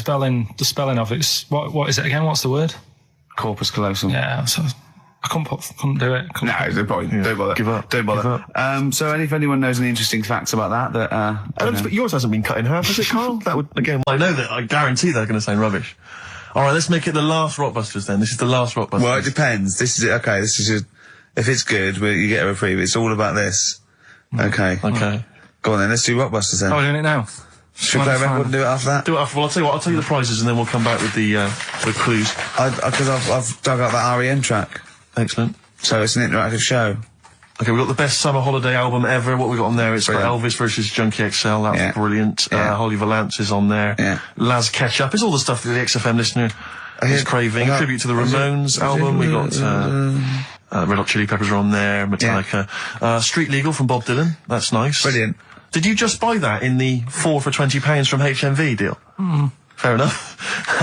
The spelling of it's, what is it again? What's the word? Corpus callosum. Yeah, so I couldn't do it. No, don't bother. Give up. Don't bother. Give up. So if anyone knows any interesting facts about that, but yours hasn't been cut in half, has it, Karl? That would, again, I know that, I guarantee they're going to sound rubbish. Alright, let's make it the last Rockbusters then. This is the last Rockbusters. Well, it depends. This is if it's good, you get a reprieve. It's all about this. Okay. Okay. Go on then, let's do Rockbusters then. Oh, we're doing it now. Should we play a record and do it after that? Do it after. Well, I'll tell you what, I'll tell you the prizes and then we'll come back with the clues. Because I've dug up that REM track. Excellent. So it's an interactive show. Okay, we've got the best summer holiday album ever. What we got on there? It's got Elvis versus Junkie XL. That's brilliant. Holly Valance is on there. Yeah. Laz Ketchup. It's all the stuff that the XFM listener is craving. Tribute to the Ramones album. We got Red Hot Chili Peppers are on there. Metallica. Street Legal from Bob Dylan. That's nice. Brilliant. Did you just buy that in the 4 for £20 from HMV deal? Fair enough.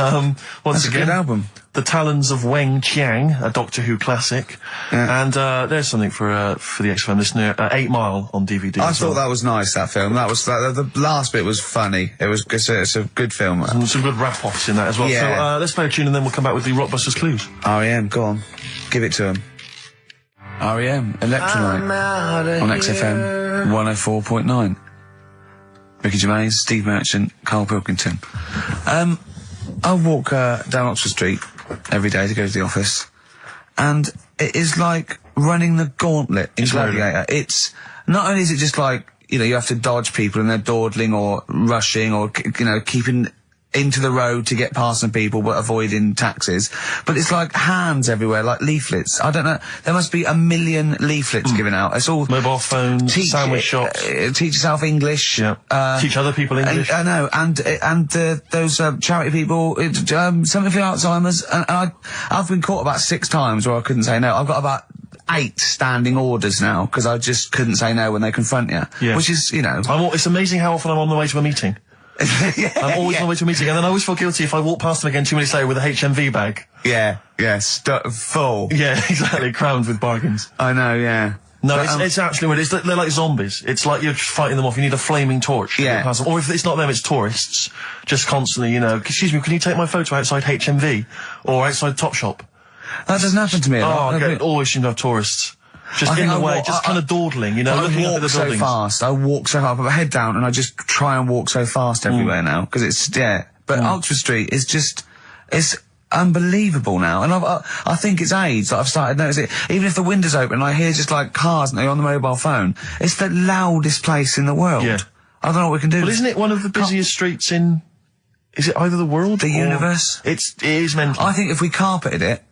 Once That's again, a good album. The Talons of Weng Chiang, a Doctor Who classic. Yeah. And there's something for the XFM listener, 8 Mile on DVD. I thought that was nice, that film. That was the last bit was funny. It's a good film. Some good rap-offs in that as well. Yeah. So let's play a tune and then we'll come back with the Rockbusters clues. REM, go on. Give it to him. REM, Electrolyte, on XFM 104.9. Ricky Gervais, Steve Merchant, Karl Pilkington. I walk down Oxford Street every day to go to the office, and it is like running the gauntlet in Gladiator. It's not only is it just like, you have to dodge people and they're dawdling or rushing or, keeping into the road to get past some people but avoiding taxis, but it's like hands everywhere, like leaflets. I don't know, there must be 1 million leaflets given out. It's all mobile phones, sandwich shops. Teach yourself English. Yeah. Teach other people English. I know, and those charity people, something for Alzheimer's, and I've been caught about 6 times where I couldn't say no. I've got about 8 standing orders now because I just couldn't say no when they confront you. Yeah. Which is, it's amazing how often I'm on the way to a meeting. I'm always on the way to a meeting, and then I always feel guilty if I walk past them again 2 minutes later with a HMV bag. Full. Yeah, exactly, crammed with bargains. I know, yeah. No, it's actually weird. They're like zombies. It's like you're just fighting them off. You need a flaming torch to get past them. Or if it's not them, it's tourists. Just constantly, excuse me, can you take my photo outside HMV? Or outside Topshop? That doesn't happen to me. Always seem to have tourists. Just in the way, just kind of dawdling, looking up at the buildings. I walk so fast. I walk so hard. I put my head down and I just try and walk so fast everywhere now. Because it's, But Oxford Street is just, it's unbelievable now. And I think it's age that I've started noticing it. Even if the window's open and I hear just like cars and they're on the mobile phone, it's the loudest place in the world. Yeah. I don't know what we can do. Well, isn't it one of the busiest streets in, is it either the world? The universe? It is mental. I think if we carpeted it,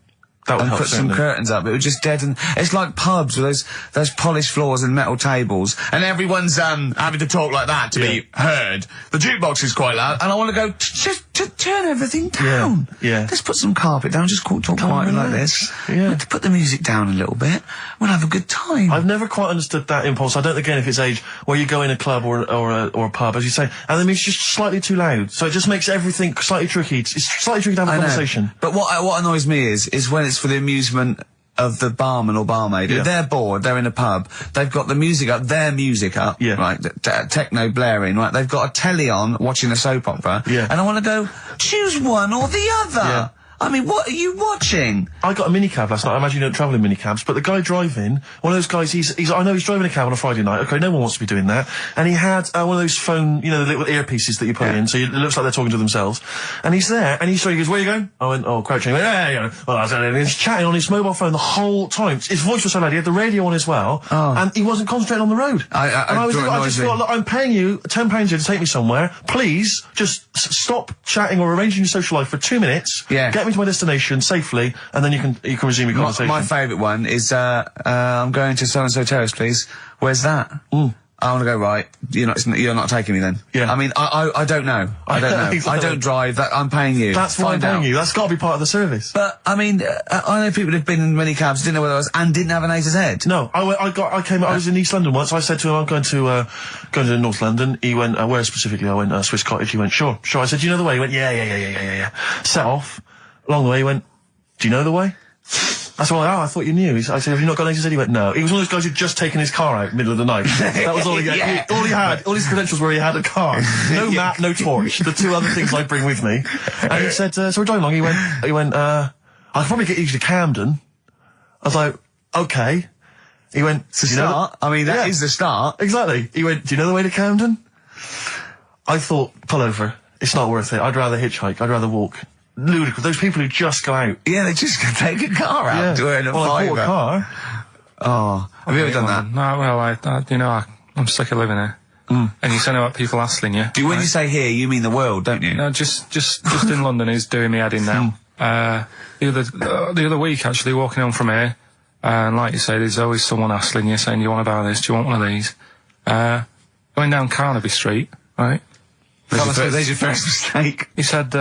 that would and help, put some curtains up, it would just deaden. It's like pubs with those polished floors and metal tables, and everyone's having to talk like that to be heard. The jukebox is quite loud, and I want to go just turn everything down. Yeah. Let's put some carpet down. Just talk quietly like this. Yeah. Put the music down a little bit. We'll have a good time. I've never quite understood that impulse. I don't again if it's age where you go in a club or a pub, as you say, and the music's just slightly too loud, so it just makes everything slightly tricky. It's slightly tricky to have a conversation. But what annoys me is when it's for the amusement of the barman or barmaid. Yeah. They're bored, they're in a pub, they've got the music up, their music up, right, techno blaring, right, they've got a telly on watching a soap opera, and I want to go, choose one or the other. I mean, what are you watching? I got a minicab last night. I imagine you don't travel in minicabs, but the guy driving, one of those guys, I know he's driving a cab on a Friday night. Okay, no one wants to be doing that. And he had one of those phone, the little earpieces that you put in, so it looks like they're talking to themselves. And he's there, and he goes, where are you going? I went, oh, Crouching. He went, yeah. Well, and he's chatting on his mobile phone the whole time. His voice was so loud, he had the radio on as well, and he wasn't concentrating on the road. I just thought, look, I'm paying you £10 here to take me somewhere. Please, just stop chatting or arranging your social life for 2 minutes. Yeah. Get me to my destination safely, and then you can resume your conversation. My favourite one is, I'm going to so-and-so terrace, please. Where's that? I want to go right. You're not taking me then. Yeah. I mean, I don't know. I don't know. Exactly. I don't drive. I'm paying you. That's why I'm paying you. That's got to be part of the service. But I mean, I know people who've been in many cabs, didn't know where I was, and didn't have an A to Z. No, I was in East London once. I said to him, I'm going to North London. He went, where specifically? I went, Swiss Cottage. He went, sure. I said, do you know the way? He went, yeah. Set off. Along the way, he went, do you know the way? I said, I thought you knew. I said, have you not got an A to Z? He went, no. He was one of those guys who'd just taken his car out middle of the night. That was all he had. All he had, all his credentials were he had a car. No map, no torch. The two other things I bring with me. And he said, so we're driving along. He went, I'll probably get you to Camden. I was like, okay. He went, It's the start. I mean, that is the start. Exactly. He went, do you know the way to Camden? I thought, pull over. It's not worth it. I'd rather hitchhike. I'd rather walk. Ludicrous. Those people who just go out. Yeah, they just take a car out to earn a I fiver. bought a car. Oh, have you ever done that? No, well, I'm sick of living here. And you say about people hassling you. When you say here, you mean the world, don't you? No, just in London is doing me head in now. The other week, actually, walking home from here, and like you say, there's always someone hassling you, saying, do you want to buy this? Do you want one of these? Going down Carnaby Street, right? There's your first mistake. He said,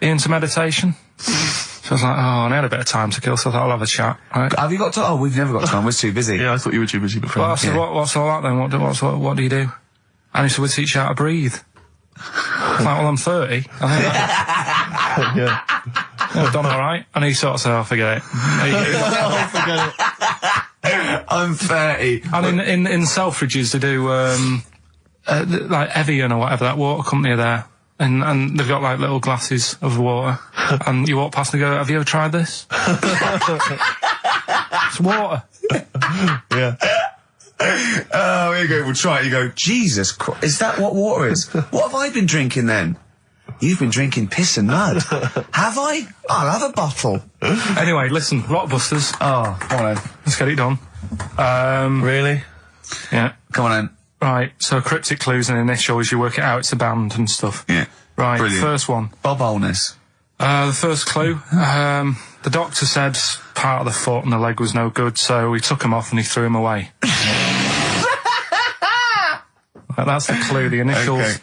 into meditation. So I was like, and I had a bit of time to kill, so I thought I'll have a chat, right? Have you got time? Oh, we've never got time. We're too busy. Yeah, I thought you were too busy before. Well, I said, what's all that then? What do you do? And he said, we teach you how to breathe. I was like, well, I'm 30. I think Yeah. I've done alright. And he sort of said, forget it. Forget it. I'm 30. And in Selfridges, they do, like Evian or whatever, that water company are there. And they've got like little glasses of water. And you walk past and go, have you ever tried this? It's water. Yeah. Oh, here you go. We'll try it. You go, Jesus Christ, is that what water is? What have I been drinking then? You've been drinking piss and mud. Have I? I'll have a bottle. Anyway, listen, Blockbusters. Oh, come on then. Let's get it done. Really? Yeah. Come on then. Right, so cryptic clues and initials, you work it out, it's a band and stuff. Yeah. Right, Brilliant. First one. Bob Holness. The first clue, the doctor said part of the foot and the leg was no good, so he took him off and he threw him away. That's the clue, the initials Okay.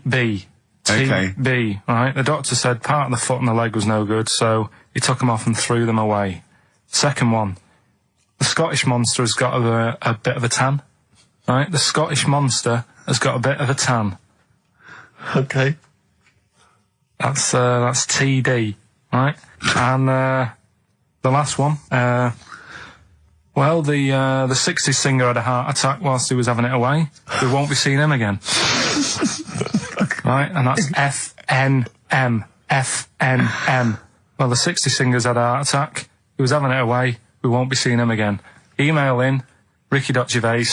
TB. Okay. TB, right? The doctor said part of the foot and the leg was no good, so he took them off and threw them away. Second one, the Scottish monster has got a bit of a tan. Right, the Scottish monster has got a bit of a tan. Okay. That's TD, right? And the last one, well, the 60s singer had a heart attack whilst he was having it away. We won't be seeing him again. Right, and that's FNM. FNM. Well, the 60s singer's had a heart attack. He was having it away. We won't be seeing him again. Email in. Ricky.Gervais.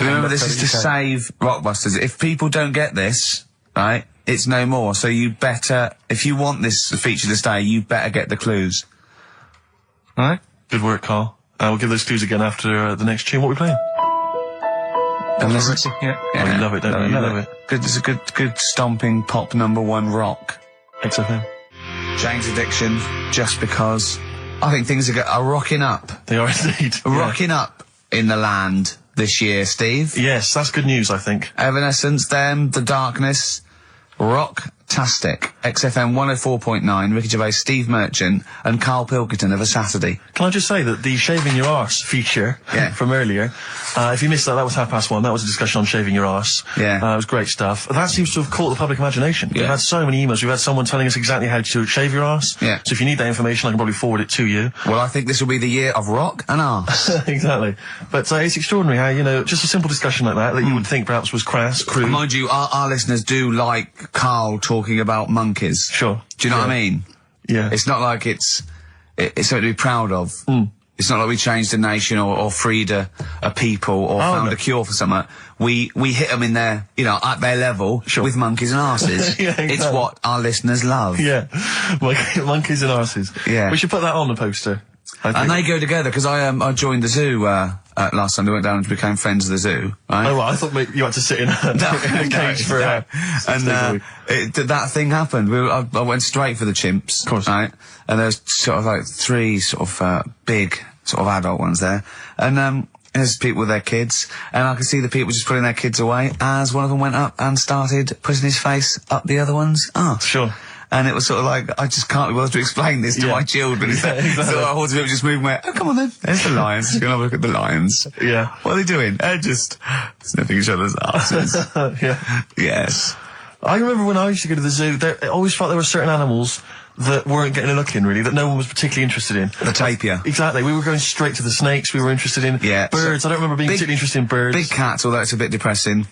Remember, this is to save Rockbusters. If people don't get this, right, it's no more. So you better, if you want this feature to stay, you better get the clues. Right? Good work, Carl. We'll give those clues again after the next tune. What are we playing? And listen to, Yeah. Oh, you love it, don't you? You love it. Good, it's a good stomping pop #1 rock. XFM. Jane's Addiction, just because I think things are rocking up. They are indeed. Rocking up in the land this year, Steve. Yes, that's good news, I think. Evanescence, them, The Darkness, rock-tastic. XFM 104.9, Ricky Gervais, Steve Merchant, and Karl Pilkington of A Saturday. Can I just say that the shaving your arse feature from earlier, if you missed that, that was 1:30. That was a discussion on shaving your arse. Yeah. It was great stuff. That seems to have caught the public imagination. Yeah. We've had so many emails. We've had someone telling us exactly how to shave your arse. Yeah. So if you need that information, I can probably forward it to you. Well, I think this will be the year of rock and arse. Exactly. But it's extraordinary how, just a simple discussion like that you would think perhaps was crass, crude. Mind you, our listeners do like Carl talking about monkeys. Sure. Do you know what I mean? Yeah. It's not like it's something to be proud of. It's not like we changed a nation or freed a people or found a cure for something. We hit them in their, at their level with monkeys and arses. Yeah, exactly. It's what our listeners love. Yeah. Monkeys and arses. Yeah. We should put that on the poster. And they go together, because I joined the zoo last Sunday, went down and became friends of the zoo, right? Oh, well, I thought maybe you had to sit in a cage for that thing happened. I went straight for the chimps, of course, right? And there's sort of like 3 sort of big sort of adult ones there, and there's people with their kids, and I could see the people just putting their kids away as one of them went up and started putting his face up the other one's arse. Sure. And it was sort of like, I just can't be bothered to explain this to my children. Exactly. So I was just moving away. Oh, come on then. There's the lions. You're going to have a look at the lions. Yeah. What are they doing? They're just sniffing each other's asses. Yeah. Yes. I remember when I used to go to the zoo, I always felt there were certain animals that weren't getting a look in, really, that no one was particularly interested in. The tapir. Exactly. We were going straight to the snakes we were interested in. Yeah. Birds. I don't remember being particularly interested in birds. Big cats, although it's a bit depressing.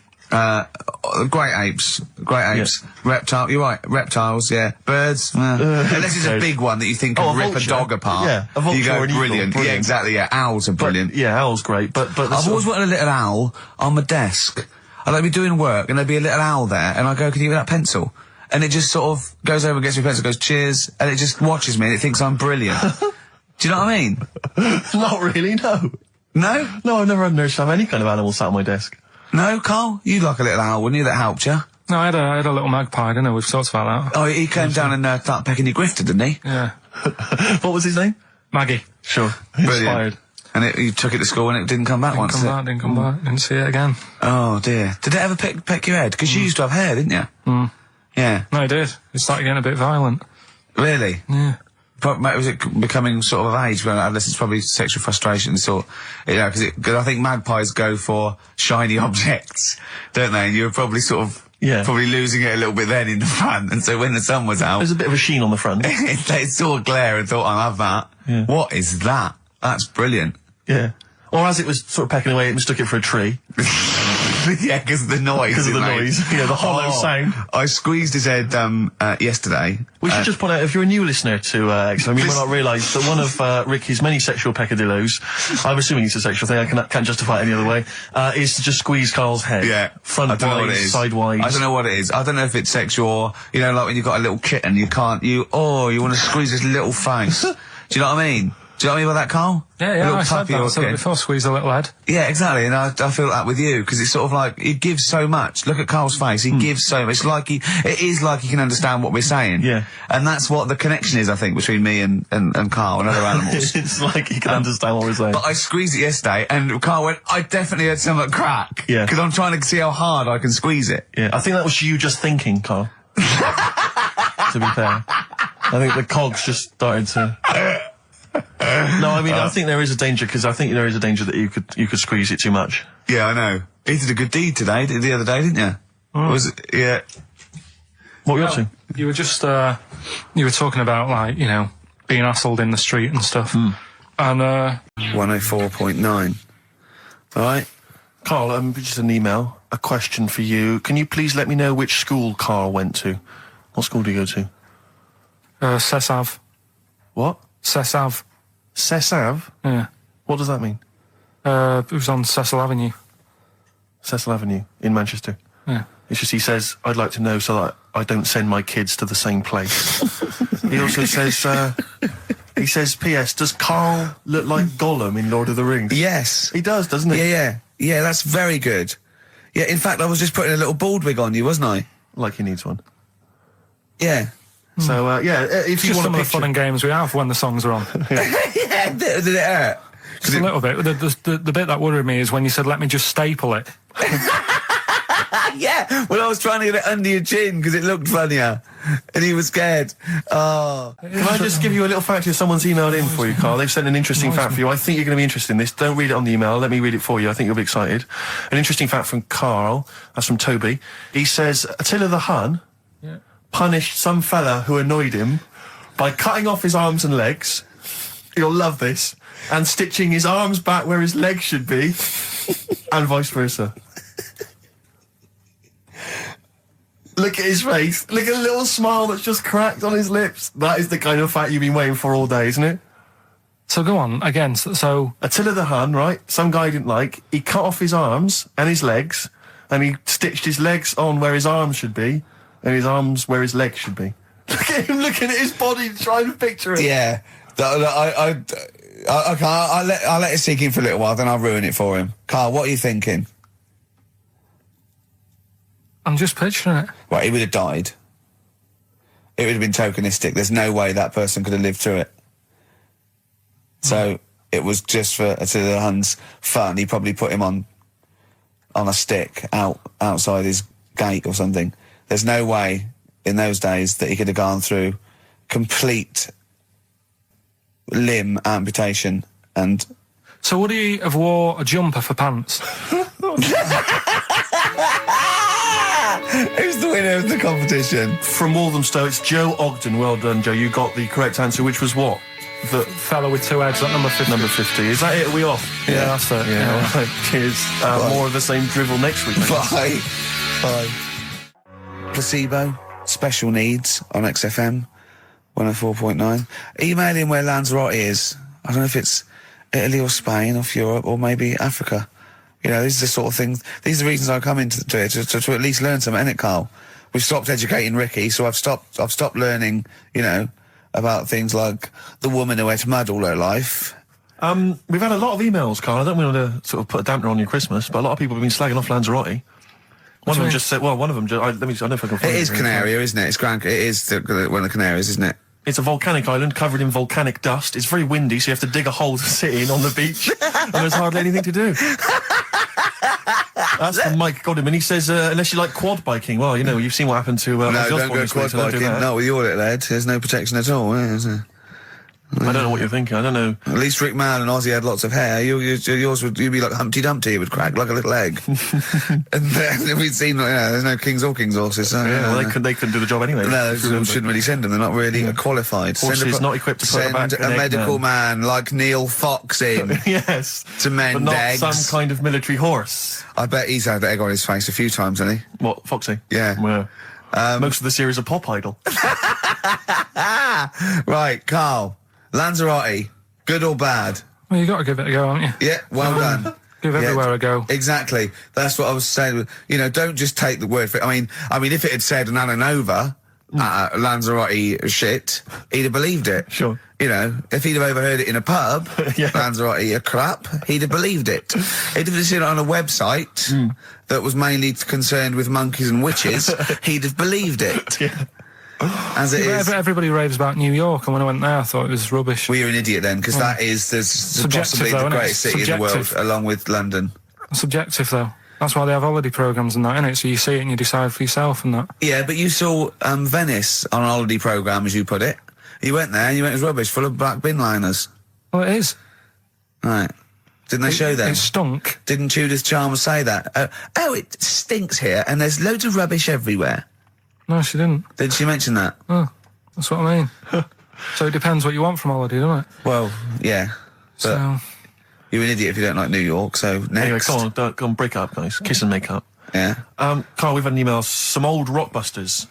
Great apes. Yeah. Reptile, you're right. Reptiles, yeah. Birds, unless it's a big one that you think could rip a dog apart. Yeah, a vulture you go, or an eagle, brilliant. Yeah, exactly, yeah. Owls are brilliant. Yeah, owl's great, but I've always wanted a little owl on my desk. I'd like be doing work and there'd be a little owl there, and I go, "Can you give me that pencil?" And it just sort of goes over and gets me a pencil, goes, "Cheers," and it just watches me and it thinks I'm brilliant. Do you know what I mean? Not really, no. No? No, I've never had an urge to have any kind of animal sat on my desk. No, Carl? You'd like a little owl, wouldn't you, that helped you? No, I had a little magpie, didn't I? We've talked about that. Oh, he came down and started pecking your grifter, didn't he? Yeah. What was his name? Maggie. Sure. Brilliant. Inspired. And you took it to school and it didn't come back once, did it? Didn't come back. Didn't see it again. Oh, dear. Did it ever peck your head? Because you used to have hair, didn't you? Yeah. No, it did. It started getting a bit violent. Really? Yeah. But was it becoming sort of age when it's probably sexual frustration sort, because I think magpies go for shiny objects, don't they? And you were probably sort of probably losing it a little bit then in the front, and so when the sun was out, There's a bit of a sheen on the front. they saw a glare and thought, "I'll have that." Yeah. What is that? That's brilliant. Yeah. Or as it was sort of pecking away, it mistook it for a tree. Yeah, because of the noise. Because of the noise. Yeah, the hollow sound. I squeezed his head yesterday. We should just point out, if you're a new listener to XFM, you might not realise that one of Ricky's many sexual peccadillos, I'm assuming it's a sexual thing, I can't justify it any other way, is to just squeeze Carl's head. Yeah. Front-wise, sidewise. I don't know what it is. I don't know if it's sexual or, like when you've got a little kitten, you want to squeeze his little face. Do you know what I mean? Do you know what I mean by that, Carl? Yeah, I said that. I said it before, squeeze a little head. Yeah, exactly, and I feel that with you, because it's sort of like, he gives so much. Look at Carl's face, he gives so much. It is like he can understand what we're saying. Yeah. And that's what the connection is, I think, between me and Carl and other animals. It's like he can understand what we're saying. But I squeezed it yesterday, and Carl went, "I definitely heard something crack." Yeah. Because I'm trying to see how hard I can squeeze it. Yeah, I think that was you just thinking, Carl. To be fair. I think the cogs just started to... No, I mean, I think there is a danger, because I think there is a danger that you could squeeze it too much. Yeah, I know. He did a good deed today, the other day, didn't you? Was it? Yeah. What were you up to? You were just, you were talking about, like, being assholed in the street and stuff. And, 104.9. Alright? Carl, just an email, a question for you. Can you please let me know which school Carl went to? What school do you go to? Cessav. What? Cessav. Cessav? Yeah. What does that mean? It was on Cecil Avenue. Cecil Avenue in Manchester. Yeah. It's just, he says, "I'd like to know so that I don't send my kids to the same place." He also says, "P.S. Does Carl look like Gollum in Lord of the Rings?" Yes. He does, doesn't he? Yeah, that's very good. Yeah, in fact, I was just putting a little bald wig on you, wasn't I? Like he needs one. Yeah. So, if you Just want some a of the fun and games we have when the songs are on. Yeah, did it hurt? Just a little bit. The bit that worried me is when you said, "Let me just staple it." Yeah, well, I was trying to get it under your chin because it looked funnier, and he was scared. Oh. Can I just give you a little fact here? Someone's emailed in for you, Carl. They've sent an interesting fact for you. I think you're going to be interested in this. Don't read it on the email. Let me read it for you. I think you'll be excited. An interesting fact from Carl. That's from Toby. He says, Attila the Hun punished some fella who annoyed him by cutting off his arms and legs. You'll love this. And stitching his arms back where his legs should be, and vice versa. Look at his face. Look at the little smile that's just cracked on his lips. That is the kind of fact you've been waiting for all day, isn't it? So go on, again, so... Attila the Hun, right? Some guy didn't like. He cut off his arms and his legs, and he stitched his legs on where his arms should be, and his arms where his legs should be. Look at him looking at his body, trying to picture it. Yeah. I'll let it sink in for a little while, then I'll ruin it for him. Carl, what are you thinking? I'm just picturing it. Right, he would have died. It would have been tokenistic. There's no way that person could have lived through it. So it was just for Attila the Hun's fun. He probably put him on a stick outside his gate or something. There's no way in those days that he could have gone through complete limb amputation and... So would he have wore a jumper for pants? Who's the winner of the competition? From Walthamstow, it's Joe Ogden. Well done, Joe. You got the correct answer, which was what? The fellow with two heads, that number 50. Number 50. Is that it? Are we off? Yeah, that's it. Yeah. All right. Cheers. More of the same drivel next week. Bye. Bye. Placebo, special needs on XFM 104.9. Email in where Lanzarote is. I don't know if it's Italy or Spain or Europe or maybe Africa. You know, these are the sort of things, these are the reasons I come into it, to at least learn something, innit, Carl? We've stopped educating Ricky, so I've stopped learning, you know, about things like the woman who ate mud all her life. We've had a lot of emails, Carl. I don't want to sort of put a dampener on your Christmas, but a lot of people have been slagging off Lanzarote. One of them just said, well, one of them, I don't know if I can find it. It is Canaria, isn't it? It is one of the Canaries, isn't it? It's a volcanic island covered in volcanic dust. It's very windy, so you have to dig a hole to sit in on the beach, and there's hardly anything to do. That's from Mike Godham, and he says, unless you like quad biking, well, you know, you've seen what happened to... no, don't go quad biking, not with your little head. There's no protection at all, is there? I don't know what you're thinking, I don't know. At least Rick Mann and Ozzy had lots of hair. Yours would, you'd be like Humpty Dumpty, it would crack like a little egg. And then we'd seen, there's no kings or kings horses. So, yeah, well, they couldn't do the job anyway. No, shouldn't really send them, they're not really qualified. Horses not equipped to put send a medical man like Neil Fox in. Yes. To mend but not eggs. Some kind of military horse. I bet he's had the egg on his face a few times, hasn't he? What, Foxy? Yeah. Well, most of the series are Pop Idol. Right, Carl. Lanzarote, good or bad? Well, you got to give it a go, haven't you? Yeah, well done. Give everywhere a go. Exactly. That's what I was saying. You know, don't just take the word for it. I mean, if it had said an Alanova, Lanzarote shit, he'd have believed it. Sure. You know, if he'd have overheard it in a pub, Yeah. Lanzarote a crap, he'd have believed it. He'd have seen it on a website that was mainly concerned with monkeys and witches, he'd have believed it. Yeah. As it is. Everybody raves about New York, and when I went there, I thought it was rubbish. Well, you're an idiot then, because that is possibly though, the isn't it? greatest city in the world, along with London. Subjective, though. That's why they have holiday programmes and that, innit? So you see it and you decide for yourself and that. Yeah, but you saw Venice on a holiday programme, as you put it. You went there and you went, it was rubbish, full of black bin liners. Well, it is. Right. Didn't they show that? It stunk. Didn't Judith Chalmers say that? Oh, it stinks here and there's loads of rubbish everywhere. No, she didn't. Did she mention that? Oh, that's what I mean. So it depends what you want from holiday, doesn't it? Well, yeah. But So... you're an idiot if you don't like New York, so next. Anyway, go on, break up, guys. Kiss and make up. Yeah. Carl, we've had an email, some old Rockbusters.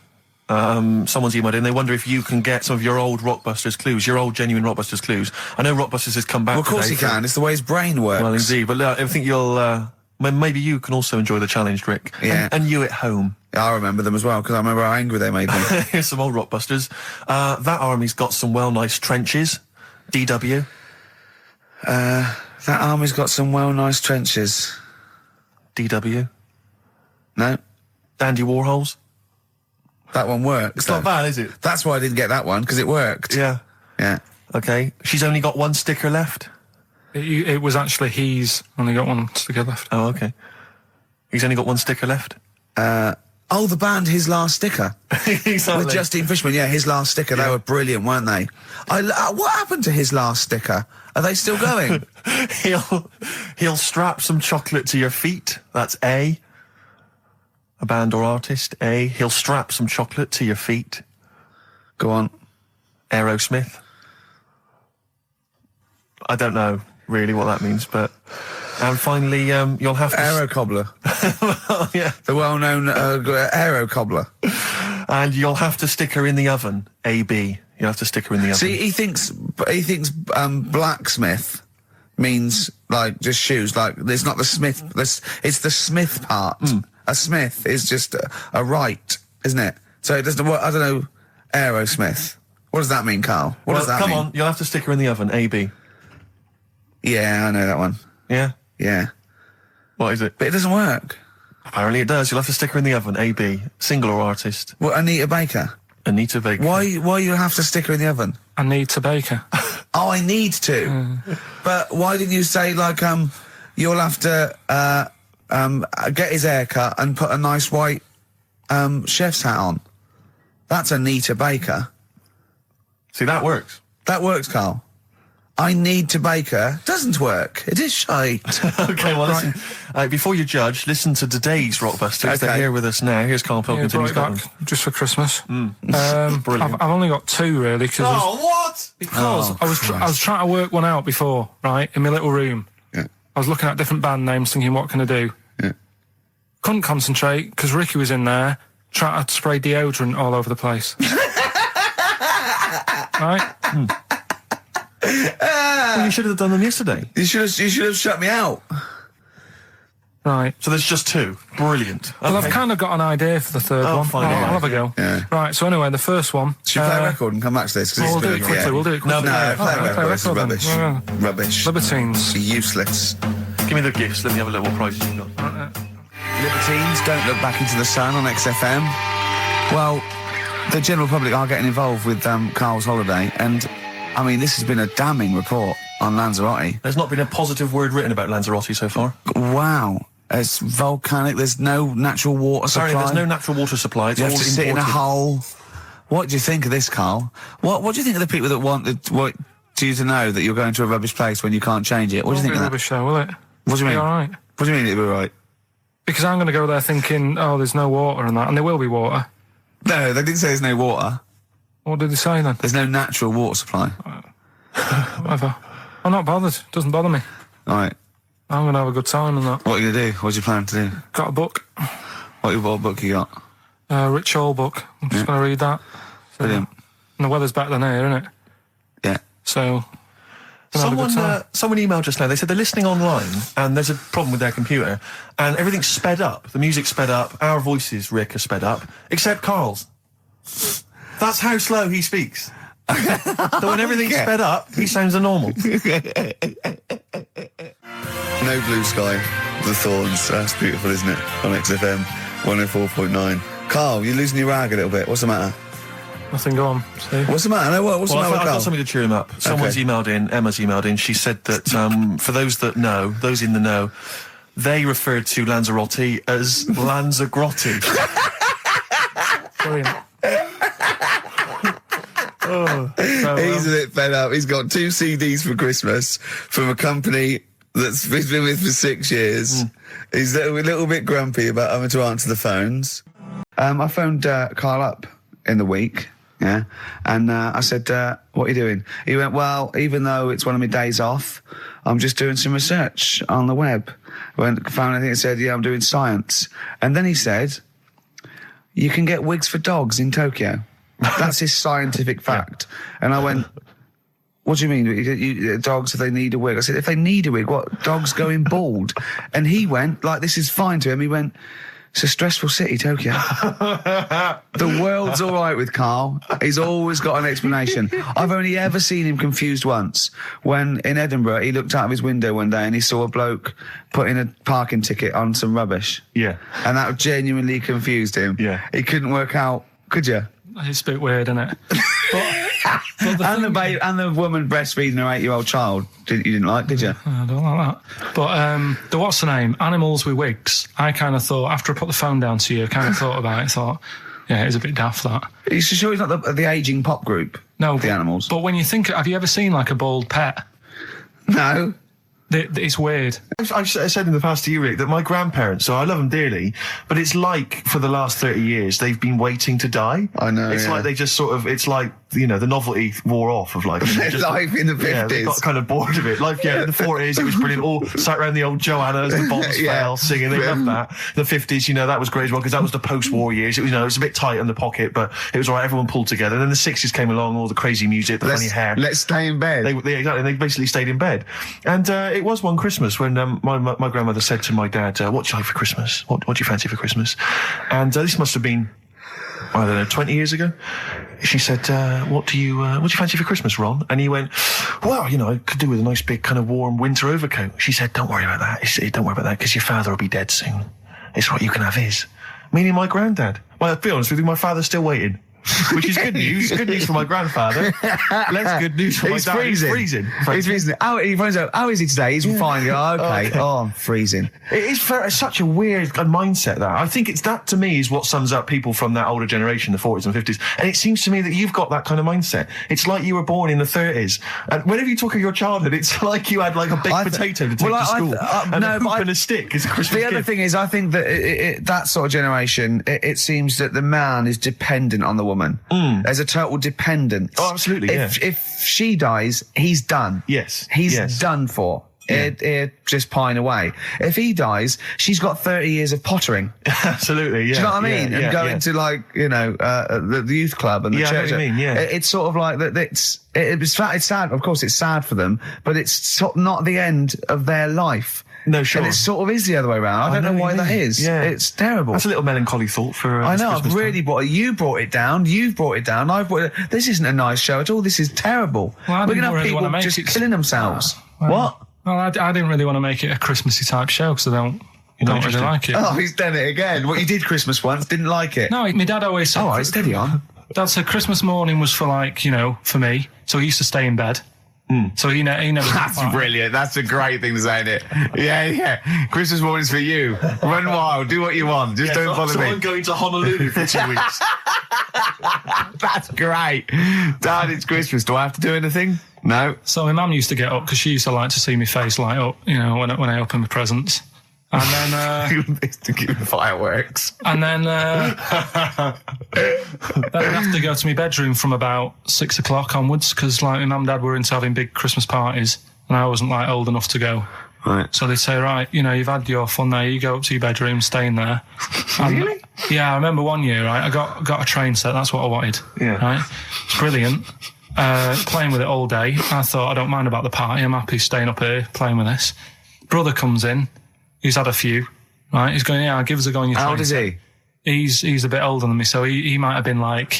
Someone's emailed in, they wonder if you can get some of your old Rockbusters clues, your old genuine Rockbusters clues. I know Rockbusters has come back. Well, of course he can, it's the way his brain works. Well, indeed, but I think you'll, maybe you can also enjoy the challenge, Rick. Yeah. And you at home. I remember them as well, because I remember how angry they made me. Here's some old Rockbusters. That army's got some nice trenches. DW. That army's got some nice trenches. DW. No. Dandy Warhols. That one works. It's not bad, is it? That's why I didn't get that one, because it worked. Yeah. Yeah. Okay. She's only got one sticker left. It was actually he's only got one sticker left. Oh, okay. He's only got one sticker left. Oh, the band His Last Sticker. Exactly. With Justine Fishman, yeah, His Last Sticker. They were brilliant, weren't they? What happened to His Last Sticker? Are they still going? He'll strap some chocolate to your feet. That's A. A band or artist. A. He'll strap some chocolate to your feet. Go on. Aerosmith. I don't know really what that means, but And finally, you'll have to... Aero cobbler. Well, yeah. The well-known aero cobbler. And you'll have to stick her in the oven, AB. You'll have to stick her in the oven. See, he thinks blacksmith means, like, just shoes. Like, it's not the smith, it's the smith part. A smith is just a right, isn't it? So it doesn't, I don't know, Aerosmith. What does that mean, Carl? What does that mean? Come on, you'll have to stick her in the oven, AB. Yeah, I know that one. Yeah? Yeah. What is it? But it doesn't work. Apparently it does. You'll have to stick her in the oven, AB. Single or artist? What, Anita Baker? Anita Baker. Why you have to stick her in the oven? Anita Baker. Oh, I need to. But why didn't you say, like, you'll have to, get his hair cut and put a nice white, chef's hat on? That's Anita Baker. See, that works. That works, Carl. I need to bake her. Doesn't work. It is shite. Okay, well, listen, before you judge, listen to today's Rockbusters. Okay. They're here with us now. Here's Karl Pilkington. Brought He's it got back them. just for Christmas. Brilliant. I've only got 2 really because what? I was trying to work one out before, right, in my little room. Yeah. I was looking at different band names, thinking, what can I do? Yeah. Couldn't concentrate because Ricky was in there trying to spray deodorant all over the place. Right? Well, you should have done them yesterday. You should have shut me out. Right. So there's just 2. Brilliant. Well, Okay. I've kind of got an idea for the third one. fine, all right. I'll have a go. Yeah. Right, so anyway, the first one... Should we play a record and come back to this? We'll do it quickly, we'll do it quickly. No, play a record. This is then. rubbish. Yeah. Rubbish. Libertines. Useless. Give me the gifts. Let me have a look what prizes you've got. Libertines, Don't Look Back Into the Sun on XFM. Well, the general public are getting involved with Carl's holiday, and, I mean, this has been a damning report on Lanzarote. There's not been a positive word written about Lanzarote so far. Wow. It's volcanic, there's no natural water supply. Sorry, there's no natural water supply. It's You all have to sit in a imported. hole. What do you think of this, Carl? What do you think of the people that want you to know that you're going to a rubbish place when you can't change it? What do you think of that? Rubbish show, will it? What do you mean? All right. What do you mean it'll be right? Because I'm going to go there thinking, oh, there's no water and that, and there will be water. No, they didn't say there's no water. What did they say then? There's no natural water supply. Whatever. I'm not bothered. Doesn't bother me. All right. I'm going to have a good time and that. What are you going to do? What do you plan to do? Got a book. What book you got? Rich Hall book. I'm just going to read that. So, Brilliant. and the weather's better than here, isn't it? Yeah. So... gonna have a good time. Someone emailed just now. They said they're listening online and there's a problem with their computer and everything's sped up. The music's sped up. Our voices, Rick, are sped up, except Carl's. That's how slow he speaks. So when everything's sped up, he sounds normal. No Blue Sky, The Thorns. That's beautiful, isn't it? On XFM 104.9. Carl, you're losing your rag a little bit. What's the matter? Nothing, go on. See? What's the matter? No, what's the Well, matter with I've Carl? got something to cheer him up. Someone's emailed in, Emma's emailed in, she said that, for those that know, those in the know, they referred to Lanzarote as Lanzagrotte. Brilliant. He's a bit fed up. He's got 2 CDs for Christmas from a company that's he's been with for 6 years. He's a little bit grumpy about having to answer the phones. I phoned Carl up in the week, yeah, and I said, what are you doing? He went, well, even though it's one of my days off, I'm just doing some research on the web. Found anything that said, yeah, I'm doing science. And then he said, you can get wigs for dogs in Tokyo. That's his scientific fact. And I went, what do you mean? Dogs, if they need a wig? I said, if they need a wig, what? Dogs going bald? And he went, like, this is fine to him. He went, it's a stressful city, Tokyo. The world's all right with Carl. He's always got an explanation. I've only ever seen him confused once. When in Edinburgh, he looked out of his window one day and he saw a bloke putting a parking ticket on some rubbish. Yeah. And that genuinely confused him. Yeah. He couldn't work out, could you? It's a bit weird, isn't it? And the woman breastfeeding her 8-year-old child, you didn't like, did you? I don't like that. But the what's the name? Animals with wigs. I kind of thought, after I put the phone down to you, I kind of thought about it, thought, yeah, it's a bit daft, that. Are you sure he's not the ageing pop group? No. The Animals? But when you think, have you ever seen, like, a bald pet? No. It's weird. I've said in the past to you, Rick, that my grandparents, so I love them dearly, but it's like for the last 30 years they've been waiting to die. I know, It's yeah. like they just sort of, it's like the novelty wore off of life. Life in the 50s. Yeah, they got kind of bored of it. Life, in the 40s, it was brilliant. All sat around the old Joanna as the bombs fell, singing. They loved that. The 50s, that was great as well, because that was the post-war years. It was, it was a bit tight in the pocket, but it was all right. Everyone pulled together. And then the 60s came along, all the crazy music, the funny hair. Let's stay in bed. Exactly. They basically stayed in bed. And it was one Christmas when my grandmother said to my dad, what do you like for Christmas? What do you fancy for Christmas? And this must have been, I don't know, 20 years ago. She said, what do you fancy for Christmas, Ron? And he went, well, I could do with a nice big kind of warm winter overcoat. She said, don't worry about that. Don't worry about that, because your father will be dead soon. It's what you can have his. Meaning my granddad. Well, I'll be honest with you, my father's still waiting. Which is good news. Good news for my grandfather. Less good news for my dad. Freezing. He's freezing. He finds out, how is he today? He's fine. Okay. Oh, I'm freezing. It's such a weird mindset, that. I think that, to me, is what sums up people from that older generation, the 40s and 50s. And it seems to me that you've got that kind of mindset. It's like you were born in the 30s. And whenever you talk of your childhood, it's like you had like a baked potato to take to school. And a hoop and a stick is a Christmas gift. The other thing is, I think that that sort of generation, it seems that the man is dependent on the woman. There's a total dependence. Oh, absolutely, If she dies, he's done. Yes. He's done for. Yeah. Just pine away. If he dies, she's got 30 years of pottering. Absolutely, yeah. Do you know what I mean? Yeah, and going to the youth club and the church. I know what you mean, yeah. It's sort of like that. It's sad. Of course, it's sad for them, but it's not the end of their life. No, sure. And it sort of is the other way around. I don't know why that is. Yeah. It's terrible. That's a little melancholy thought for I know, Christmas I've really time. you brought it down, you've brought it down, I've brought it. This isn't a nice show at all, this is terrible. Well, we're going to have really people just killing themselves. What? Well, I didn't really want to make it a Christmassy type show, because I don't really like it. Oh, he's done it again. What, you did Christmas once, didn't like it? No, my dad always said... All right, steady on. Dad said Christmas morning was for for me, so he used to stay in bed. So he never... That's brilliant. That's a great thing to say, isn't it? Yeah. Christmas morning's for you. Run wild. Do what you want. Just don't bother me. I'm going to Honolulu for 2 weeks. That's great. Dad, it's Christmas. Do I have to do anything? No. So my mum used to get up, because she used to like to see my face light up, when I open my presents. And then... to give fireworks. And then... then I'd have to go to my bedroom from about 6 o'clock onwards, because my mum and dad were into having big Christmas parties, and I wasn't old enough to go. Right. So they'd say, right, you've had your fun there, you go up to your bedroom, stay in there. Really? Yeah, I remember one year, right, I got a train set, that's what I wanted. Yeah. Right? It's brilliant. Playing with it all day. I thought, I don't mind about the party, I'm happy staying up here, playing with this. Brother comes in, he's had a few, right, he's going, yeah, give us a go on your train. How old is he? He's a bit older than me, so he might have been let's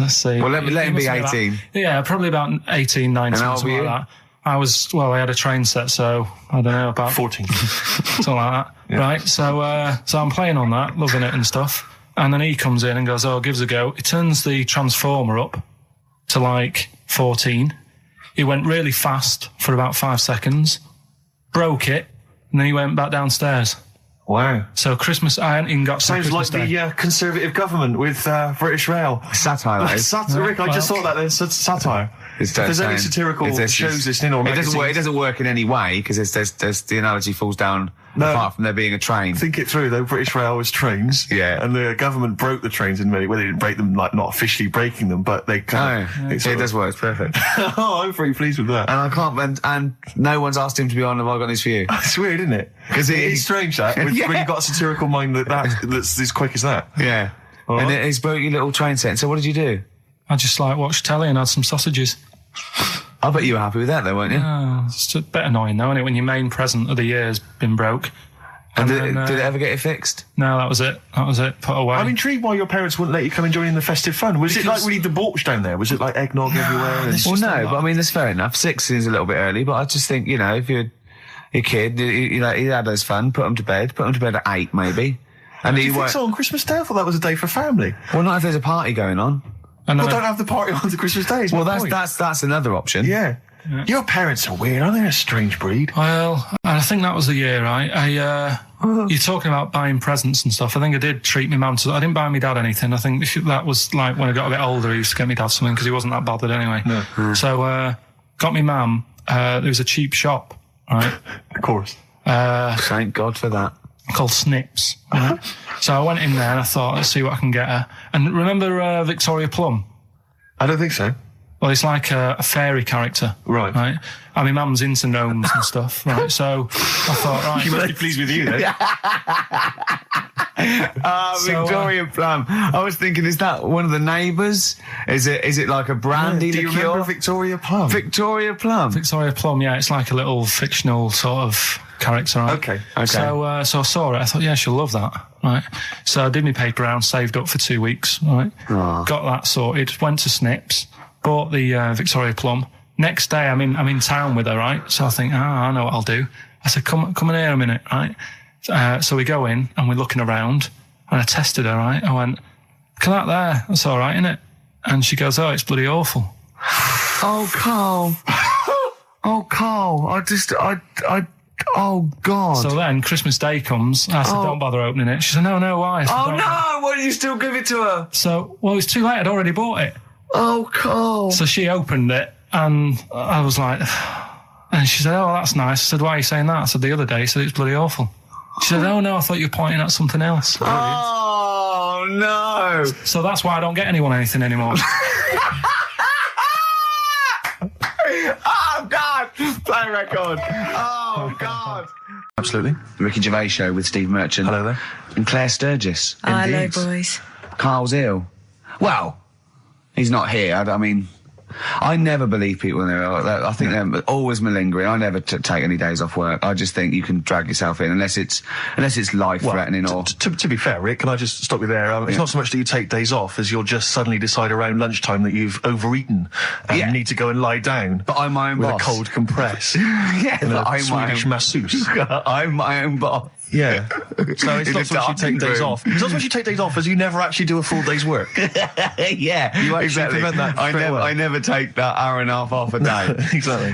see. Well, let him be 18. Probably about 18, 19, how old something were like you? that. I had a train set, so I don't know, about 14. something like that. Yeah. Right, so I'm playing on that, loving it and stuff. And then he comes in and goes, oh, give us a go. He turns the transformer up to 14. He went really fast for about 5 seconds, broke it, and then he went back downstairs. Wow. So Christmas, I hadn't even got to Sounds Christmas like Day. the Conservative government with British Rail. Satire, though. Satire, Rick, I just thought that there's satire. If there's any satirical shows listening or magazines. It doesn't work in any way, because there's the analogy falls down apart from there being a train. Think it through, though. British Rail was trains. Yeah. And the government broke the trains in many ways. They didn't break them, not officially breaking them, but they kind of... It does work. It's perfect. Oh, I'm pretty pleased with that. And I can't... And no one's asked him to be on Have I Got News For You? It's weird, isn't it? Because it's strange, that, when you've got a satirical mind that's as quick as that. Yeah. All right. And he's broke your little train set. So what did you do? I just watched telly and had some sausages. I bet you were happy with that, though, weren't you? It's a bit annoying, though, isn't it, when your main present of the year has been broke. And did it ever get it fixed? No, that was it. Put away. I'm intrigued why your parents wouldn't let you come and join in the festive fun. Was it really debauched down there? Was it eggnog everywhere? Well, no, but I mean, that's fair enough. 6 is a little bit early, but I just think, if you're a kid, he had his fun, put him to bed at 8, maybe. And Do you think so on Christmas Day? I thought that was a day for family. Well, not if there's a party going on. Well, don't have the party on the Christmas Day. Well, that's another option. Yeah. Your parents are weird, aren't they? A strange breed. Well, I think that was the year, right? You're talking about buying presents and stuff. I think I did treat my mum to... I didn't buy my dad anything. I think that was when I got a bit older, I used to get my dad something because he wasn't that bothered anyway. No. So, got my mum, there was a cheap shop, right? Of course. Thank God for that. Called Snips. Right? So I went in there and I thought, let's see what I can get her. And remember Victoria Plum? I don't think so. Well, it's like a fairy character. Right. Right? And my mum's into gnomes and stuff, right? So I thought, right. She must be pleased with you, then. Victoria Plum. I was thinking, is that one of the neighbours? Is it like a brandy Do you liqueur? remember Victoria Plum? Victoria Plum. Victoria Plum, yeah, it's like a little fictional sort of character, right? Okay. So I saw it, I thought, yeah, she'll love that, right? So I did my paper round, saved up for 2 weeks, right? Oh. Got that sorted, went to Snips, bought the Victoria Plum. Next day, I'm in town with her, right? So I think, I know what I'll do. I said, come in here a minute, right? So we go in and we're looking around, and I tested her, right? I went, look at that there, that's all right, innit? And she goes, oh, it's bloody awful. Oh, Carl. Oh, Carl. Oh, God. So then Christmas Day comes, I said, don't bother opening it. She said, no, why? I said, Oh, "Don't." no! Why did you still give it to her? So, well, it's too late, I'd already bought it. Oh, Carl. So she opened it, and I was like, and she said, oh, that's nice. I said, why are you saying that? I said, the other day, she said, it's bloody awful. She said, oh, no, I thought you were pointing at something else. Oh, no. So that's why I don't get anyone anything anymore. Oh, God. Play record. Oh, God. Absolutely. The Ricky Gervais Show with Steve Merchant. Hello there. And Claire Sturgis. Hello, boys. Carl's ill. Well, he's not here. I mean, I never believe people when they're ill. I think they're always malingering. I never take any days off work. I just think you can drag yourself in unless it's life-threatening or... To be fair, Rick, can I just stop you there? It's not so much that you take days off as you'll just suddenly decide around lunchtime that you've overeaten and need to go and lie down. But I'm my own with boss. a cold compress. Yeah, and but a I'm my Swedish own... masseuse. I'm my own boss. Yeah. So it's In not a so much you take days room. off. It's not so much you take days off as you never actually do a full day's work. Yeah, You actually exactly. prevent that I straight away. never take that hour and a half off a day. Exactly.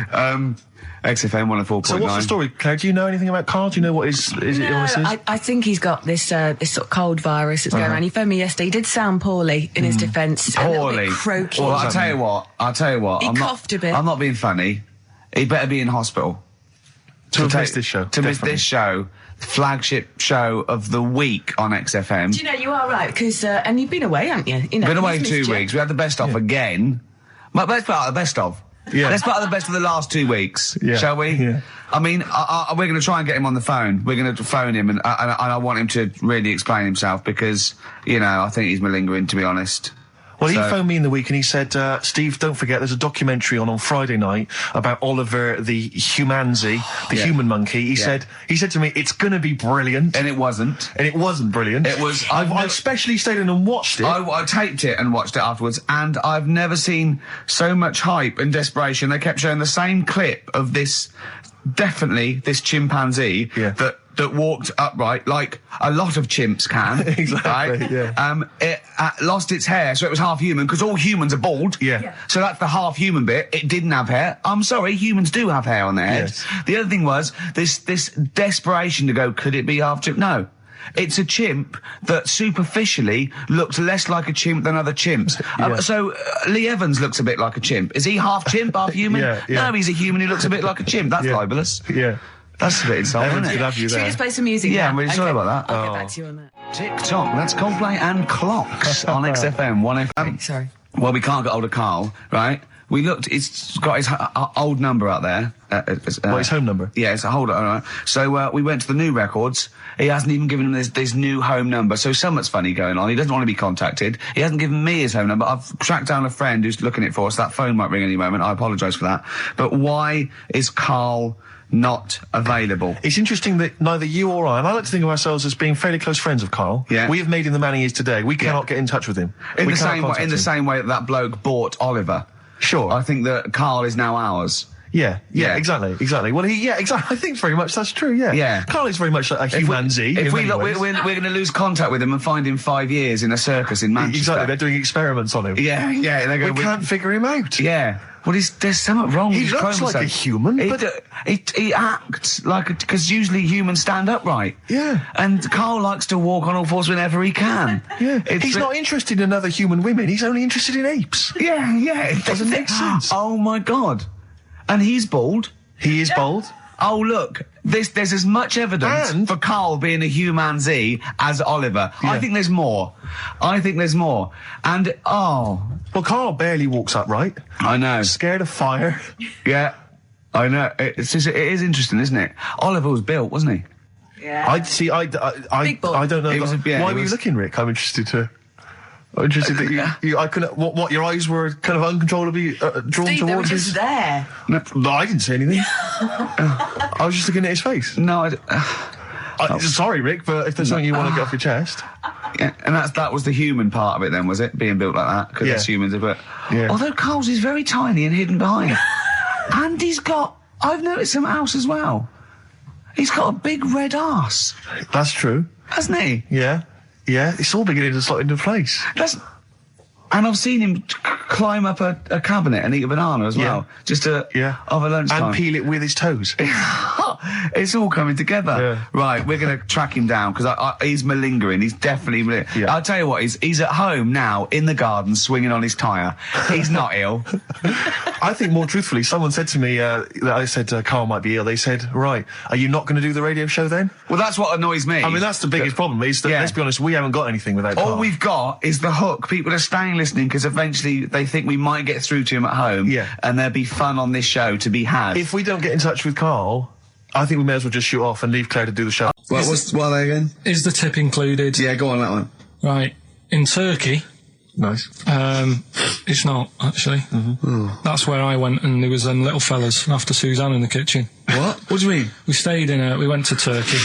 XFM 104.9. So what's the story, Claire? Do you know anything about Carl? Do you know what his illness is? I think he's got this sort of cold virus that's going around. He phoned me yesterday. He did sound poorly in his defence. A little Poorly. bit croaky. Well, I'll tell you what. He coughed a bit. I'm not being funny. He better be in hospital. To have missed this show. To miss this show. Flagship show of the week on XFM. Do you know, you are right, because, and you've been away, haven't you? You know, Been away he's 2 missed you. weeks. We had the best of again. Let's put out the best of. Yeah. Let's put out the best of the last 2 weeks, Yeah. shall we? Yeah. I mean, we're going to try and get him on the phone. We're going to phone him, and I want him to really explain himself because, you know, I think he's malingering, to be honest. Well, he So- phoned me in the week and he said, Steve, don't forget, there's a documentary on Friday night about Oliver the humanzi, the human monkey. He said to me, it's going to be brilliant. And it wasn't. And it wasn't brilliant. It was- I specially stayed in and watched it. I taped it and watched it afterwards, and I've never seen so much hype and desperation. They kept showing the same clip of this chimpanzee that walked upright like a lot of chimps can. Exactly, right? yeah. It lost its hair, so it was half human, because all humans are bald. Yeah. So that's the half human bit. It didn't have hair. I'm sorry, humans do have hair on their heads. Yes. The other thing was this desperation to go, could it be half chimp? No. It's a chimp that superficially looks less like a chimp than other chimps. So Lee Evans looks a bit like a chimp. Is he half chimp, half human? Yeah. No, he's a human who looks a bit like a chimp. That's libelous. Yeah. That's a bit insulting, Evans isn't could it? have you Should we there. just play some music Yeah, now? I'm really sorry about that. I'll get back to you on that. TikTok, that's Coldplay and Clocks on XFM 1FM. Sorry. Well, we can't get hold of Carl, right? We looked, it's got his old number out there. His home number? Yeah, it's a hold on. Right. So we went to the new records. He hasn't even given him this new home number. So something's funny going on. He doesn't want to be contacted. He hasn't given me his home number. I've tracked down a friend who's looking at it for us. That phone might ring any moment. I apologise for that. But why is Carl not available? It's interesting that neither you or I, and I like to think of ourselves as being fairly close friends of Carl. Yeah. We have made him the man he is today. We cannot get in touch with him. In We the cannot same way, contact him. same way that bloke bought Oliver. Sure. I think that Carl is now ours. Yeah, Yeah. exactly. Well, exactly. I think very much that's true, yeah. Yeah. Carl is very much like a humanzi. If in we many look, ways. we're going to lose contact with him and find him 5 years in a circus in Manchester. Exactly, they're doing experiments on him. Yeah. They go, We can't figure him out. Yeah. Well, there's something wrong with He his looks like a chromosomes. human, He, but- he acts like because usually humans stand upright. Yeah. And Carl likes to walk on all fours whenever he can. Yeah. It's He's not interested in other human women, he's only interested in apes. Yeah. It Doesn't make sense. Oh my God. And he's bald. He is bald. oh look, there's as much evidence for Karl being a humanzee as Oliver. Yeah. I think there's more. And, well, Karl barely walks upright. I know. Scared of fire. Yeah, I know. It is interesting, isn't it? Oliver was built, wasn't he? Yeah. I Big boy. I don't know. It was Why were you looking, Rick? I'm interested that I couldn't. What? Your eyes were kind of uncontrollably drawn Steve, they were towards just his. there. No, I didn't say anything. I was just looking at his face. No, Sorry, Rick, but if there's something you want to get off your chest. yeah, and that was the human part of it then, was it? Being built like that? Because it's humans, but... Yeah. Although Karl's is very tiny and hidden behind. And he's got... I've noticed something else as well. He's got a big red arse, That's true. hasn't he? Yeah. Yeah, it's all beginning to slot into place. And I've seen him climb up a cabinet and eat a banana as well. Just over lunchtime. And peel it with his toes. It's all coming together. Yeah. Right, we're going to track him down because he's malingering. He's definitely Yeah. I'll tell you what, he's at home now in the garden swinging on his tyre. He's not ill. I think more truthfully, someone said to me that I said Karl might be ill. They said, right, are you not going to do the radio show then? Well, that's what annoys me. I mean, that's the biggest problem. Is that, let's be honest, we haven't got anything without All Karl. we've got is the hook. People are staying listening because eventually they think we might get through to him at home. Yeah. And there'll be fun on this show to be had. If we don't get in touch with Karl, I think we may as well just shoot off and leave Claire to do the show. What are they again? Is the tip included? Yeah, go on that one. Right. In Turkey, Nice. it's not, actually. That's where I went, and there was them little fellas after Suzanne in the kitchen. What? What do you mean? We went to Turkey.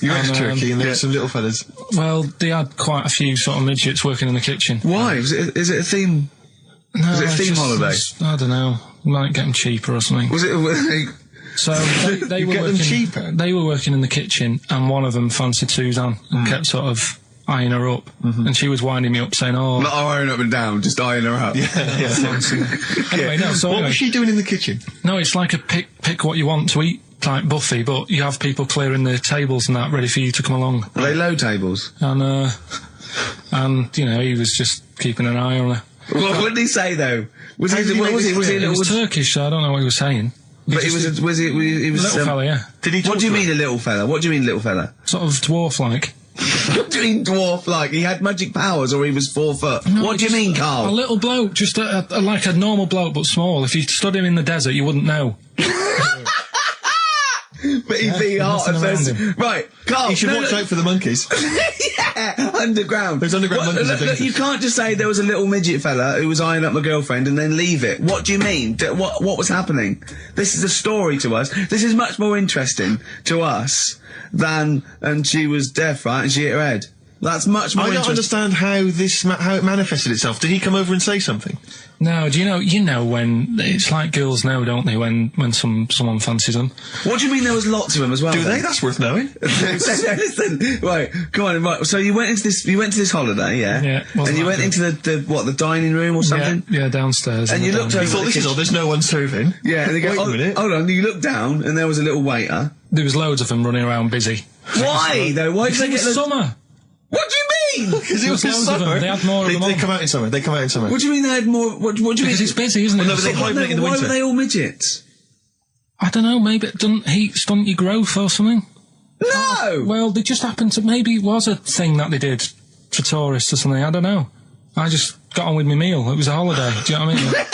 You went to And, Turkey and there were some little fellas. Well, they had quite a few sort of midgets working in the kitchen. Why? Is it a theme? No, Was it a it's theme just- holiday? I don't know. Might get them cheaper or something. Was it? So they You were get them working. cheaper? They were working in the kitchen, and one of them fancied Suzanne and kept sort of eyeing her up, and she was winding me up, saying, "Oh, Not iron up and down, just eyeing her up. fancy." Anyway, no. So What anyway, was she doing in the kitchen? no, it's like a pick what you want to eat type buffet, but you have people clearing the tables and that ready for you to come along, Are they low tables? and you know, he was just keeping an eye on her. What did he say though? Was How he? did he What make was he? this Was he? clear? It was Was, Turkish, so I don't know what he was saying. but he was. Was he? He was. Little fella, yeah, Did he? What talk do you to mean her? a little fella? What do you mean little fella? sort of dwarf-like. What do you mean dwarf like? He had magic powers or he was 4 foot? No, What do you just mean, A Karl? little bloke, just like a normal bloke, but small. If you stood him in the desert, you wouldn't know. But he'd be hot and nothing around says, right, Karl. You should watch out for the monkeys. Yeah, underground. There's underground monkeys Look, in look, you can't just say there was a little midget fella who was eyeing up my girlfriend and then leave it. What do you mean? What was happening? This is a story to us. This is much more interesting to us than, and she was deaf, right, and she hit her head. That's much more I don't interesting. understand how it manifested itself. Did he come over and say something? No, do you know when it's like girls know, don't they? When someone fancies them. What do you mean there was lots of them as well? Do then? they? That's worth knowing. Listen, right, come on, right. So you went into this holiday, yeah? Yeah, wasn't And you that went good. into the dining room or something? Yeah, downstairs. And in you the looked dining over You room. thought, this is odd, there's no one serving. Yeah, and they go, Wait a oh, minute. hold on, you looked down and there was a little waiter. There was loads of them running around busy. Why, though? Why did Because they it get was the... summer. What do you mean? Because it was There was loads of summer. them. They had more of them They on. come out in summer. They come out in summer. What do you mean they had more... What do you mean? Because it's busy, isn't it? Well, no, but they Summer. hibernate in the Why winter. were they all midgets? I don't know, maybe it doesn't heat stunt your growth or something. No! Well, they just happened to, maybe it was a thing that they did for tourists or something, I don't know. I just got on with my meal. It was a holiday, do you know what I mean?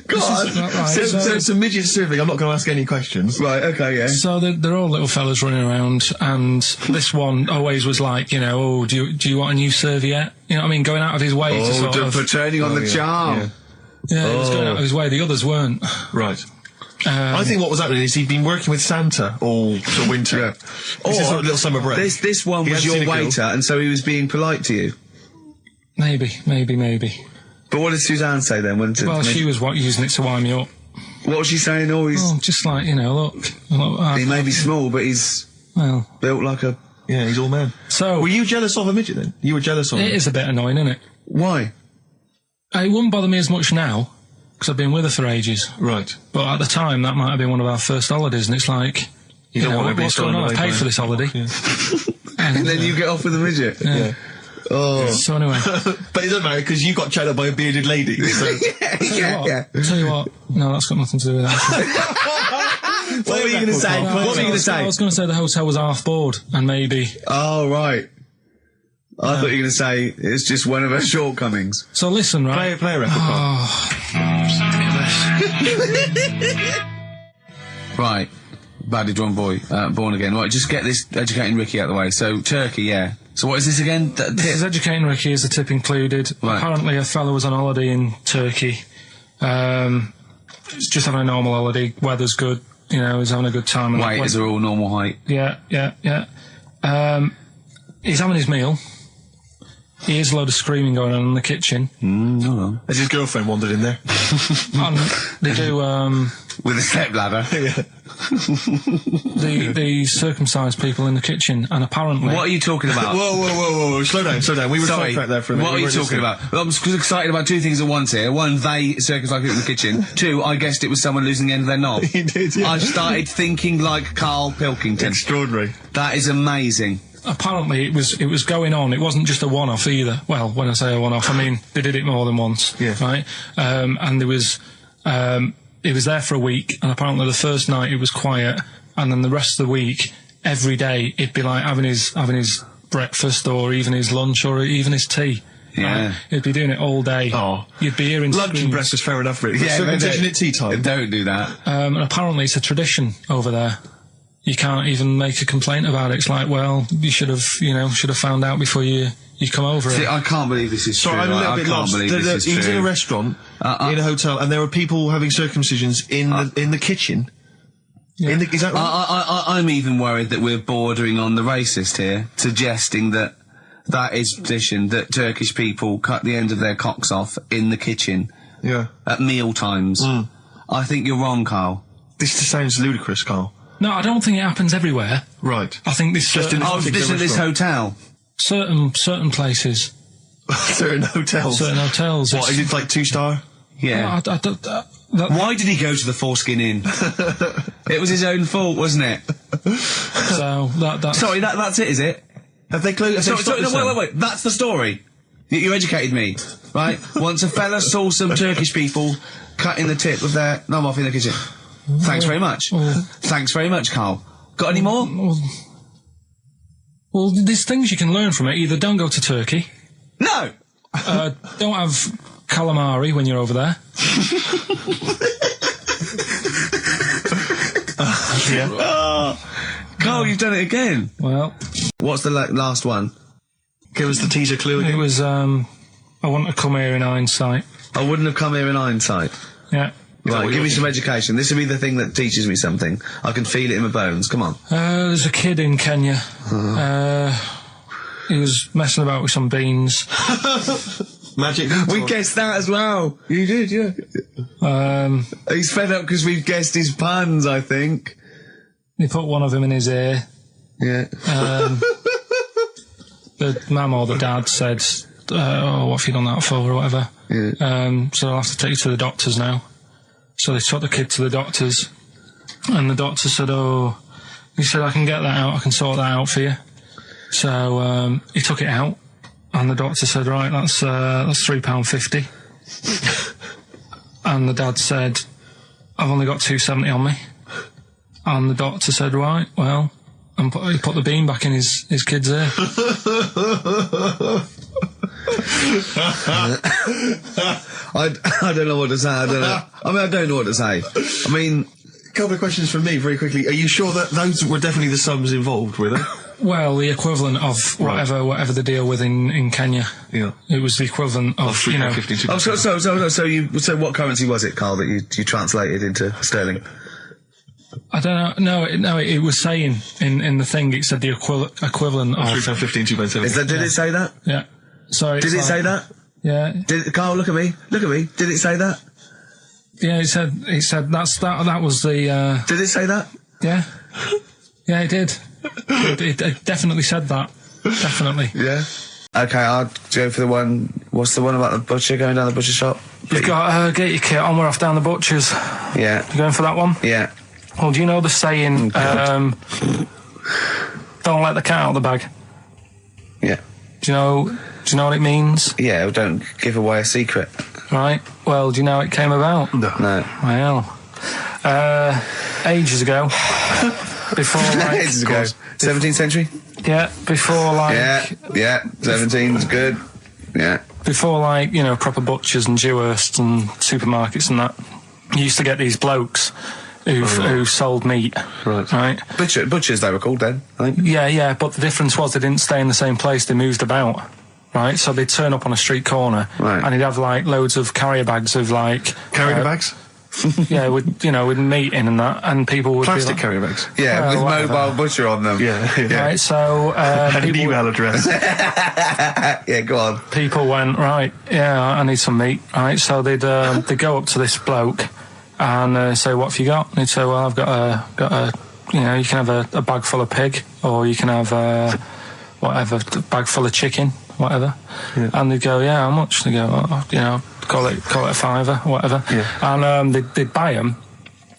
God. Right, So it's a midget serving. I'm not going to ask any questions. Right, okay, yeah. So they're all little fellas running around, and this one always was like, you know, oh, do you want a new serviette? You know what I mean? Going out of his way to sort of... for turning on the charm. yeah. Yeah, he was going out of his way. The others weren't. Right. I think what was happening is he'd been working with Santa all the winter. Yeah. This is sort of little summer break. This one He was hadn't your seen a girl. waiter, and so he was being polite to you. Maybe. But what did Suzanne say then? Well, she was using it to wind me up. What was she saying? Oh, he's... Oh, just like, you know, look. He may be small, but he's Well, built like a... Yeah, he's all man. so... Were you jealous of a midget then? You were jealous of him? It is a bit annoying, isn't it? Why? It wouldn't bother me as much now, because I've been with her for ages. Right. But at the time, that might have been one of our first holidays, and it's like, You don't know, want to be what's going stolen on? I away paid by- for this holiday. Yeah. And then you get off with a midget? Yeah. Oh. So anyway. But it doesn't matter, because you got chatted up by a bearded lady. So. Yeah. Tell you what, no, that's got nothing to do with that. What were you going to say? What were you going to say? I was going to say the hotel was half board, and maybe... Oh, right. I thought you were going to say it's just one of her shortcomings. So listen, right? Play a record. Right. Badly drawn boy, born again. Right, just get this educating Ricky out of the way. So, Turkey, yeah. So what is this again? This is educating Ricky, is the tip included. Right. Apparently a fellow was on holiday in Turkey. He's just having a normal holiday, weather's good, you know, he's having a good time. Weight is all normal height. Yeah. He's having his meal. He hears a load of screaming going on in the kitchen. Hold on. Has his girlfriend wandered in there? And they do, With a stepladder. Yeah. the circumcised people in the kitchen, and apparently... What are you talking about? Whoa. Slow down. We were sidetracked there for a minute. What are you talking about? I'm excited about two things at once here. One, they circumcised people in the kitchen. Two, I guessed it was someone losing the end of their knob. You did, yeah. I started thinking like Karl Pilkington. Extraordinary. That is amazing. Apparently it was going on. It wasn't just a one-off either. Well, when I say a one-off, I mean they did it more than once. Yeah. Right. And there was it was there for a week, and apparently the first night it was quiet, and then the rest of the week, every day it'd be like having his breakfast, or even his lunch, or even his tea. Yeah. Right? He'd be doing it all day. Oh. You'd be hearing Lunch and screams. breakfast, fair enough, really. Yeah, Circumcision at tea time. Don't do that. And apparently it's a tradition over there. You can't even make a complaint about it. It's like, well, you should have found out before you come over See, it. I can't believe this is Sorry, true. I'm a little I bit can't lost. believe this is He was in a true. restaurant, in a hotel, and there were people having circumcisions in the kitchen. Yeah. Is that right? I'm even worried that we're bordering on the racist here, suggesting that is tradition, that Turkish people cut the end of their cocks off in the kitchen Yeah. at meal times. I think you're wrong, Carl. This just sounds ludicrous, Carl. No, I don't think it happens everywhere. Right. I think this Just in this Oh, particular this at this restaurant. hotel. certain places, Certain hotels. certain hotels. What, is it like 2-star? Yeah. I don't- that- Why did he go to the foreskin inn? It was his own fault, wasn't it? so that's Sorry, that's it, is it? Have they closed? Sorry, no, wait. That's the story. You educated me, right? Once a fella saw some Turkish people cutting the tip of their knob off in the kitchen. Thanks very much. Thanks very much, Carl. Got any more? Well, there's things you can learn from it. Either don't go to Turkey, No! don't have calamari when you're over there. Carl, you've done it again. Well, What's the last one? Give us the teaser clue it again. was, I want to come here in hindsight. I wouldn't have come here in hindsight. Yeah. Right, give me some education. This will be the thing that teaches me something. I can feel it in my bones. Come on. There's a kid in Kenya. He was messing about with some beans. Magic. We guessed that as well. You did, yeah. He's fed up because we've guessed his puns, I think. He put one of them in his ear. Yeah. The mum or the dad said, oh, what have you done that for, or whatever. Yeah. So I'll have to take you to the doctors now. So they took the kid to the doctors, and the doctor said, he said, I can get that out, I can sort that out for you. So he took it out, and the doctor said, right, that's £3.50. And the dad said, I've only got £2.70 on me. And the doctor said, right, well, and he put the bean back in his kid's ear. I don't know what to say. I don't know. I don't know what to say. I mean, A couple of questions from me, very quickly. Are you sure that those were definitely the sums involved, were they? Well, the equivalent of whatever they deal with in Kenya. Yeah. It was the equivalent of, you know. £3.52. So what currency was it, Carl, that you translated into sterling? I don't know. No, it was saying in the thing. It said the equivalent of. £3.15, £2.70. Did it say that? Yeah. So Did it say that? Yeah. Carl, look at me. Look at me. Did it say that? Yeah. It said that was the. Did it say that? Yeah. Yeah, it did. It definitely said that. Definitely. Yeah. Okay, I'll go for the one. What's the one about the butcher going down the butcher shop? You've got get your kit on. We're off down the butcher's. Yeah. You going for that one? Yeah. Well, do you know the saying? Don't let the cat out of the bag. Yeah. Do you know Do you know what it means? Yeah, well, don't give away a secret. Right. Well, do you know how it came about? No. Well, ages ago. Before, like... Ages ago. 17th century? Yeah, before, like... Yeah, 17's good. Yeah. Before, like, you know, proper butchers and Dewhursts and supermarkets and that, you used to get these blokes who sold meat. Right. Butchers, they were called then, I think. Yeah, but the difference was they didn't stay in the same place, they moved about. Right, so they'd turn up on a street corner, and he'd have, like, loads of carrier bags of, like... Carrier bags? Yeah, with meat in and that, and people would Plastic be like, carrier bags? Yeah, with whatever. mobile butcher on them. Yeah. Right, so... And an email address. Yeah, go on. People went, right, yeah, I need some meat, right, so they'd go up to this bloke and say, what have you got? And he'd say, well, I've got a you know, you can have a bag full of pig, or you can have whatever, a bag full of chicken, whatever. Yeah. And they'd go, yeah, how much? They go, oh, you know, call it a £5 or whatever. Yeah. And they'd buy them,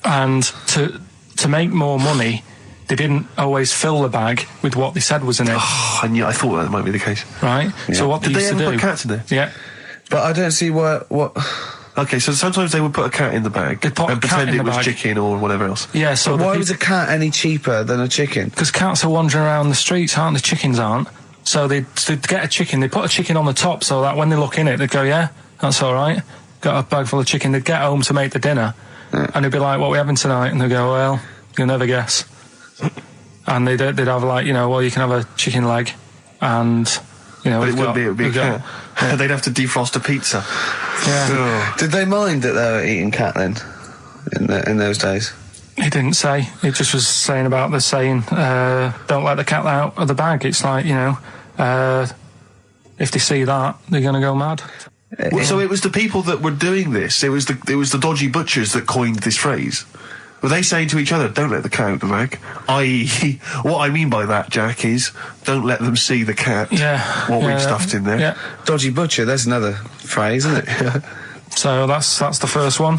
and to make more money, they didn't always fill the bag with what they said was in it. Oh, I thought that might be the case. Right? Yeah. So what did they they used ever to do... put cats in there? Yeah. But I don't see what... Okay, so sometimes they would put a cat in the bag and pretend it was chicken or whatever else. Yeah, so... But why was a cat any cheaper than a chicken? Because cats are wandering around the streets, aren't they? Chickens aren't. So they'd get a chicken, they'd put a chicken on the top so that when they look in it, they'd go, yeah, that's all right. Got a bag full of chicken. They'd get home to make the dinner, and they'd be like, what are we having tonight? And they'd go, well, you'll never guess. And they'd have, like, you know, well, you can have a chicken leg, and, you know... But it would be a cat. Yeah. They'd have to defrost a pizza. Yeah. Did they mind that they were eating cat then, in those days? He didn't say. He just was saying about the saying, don't let the cat out of the bag. It's like, you know, if they see that, they're going to go mad. Well, so it was the people that were doing this, it was the dodgy butchers that coined this phrase. Were they saying to each other, don't let the cat out the bag? I.e., what I mean by that, Jack, is don't let them see the cat, what we've stuffed in there. Yeah. Dodgy butcher, there's another phrase, isn't it? So that's the first one.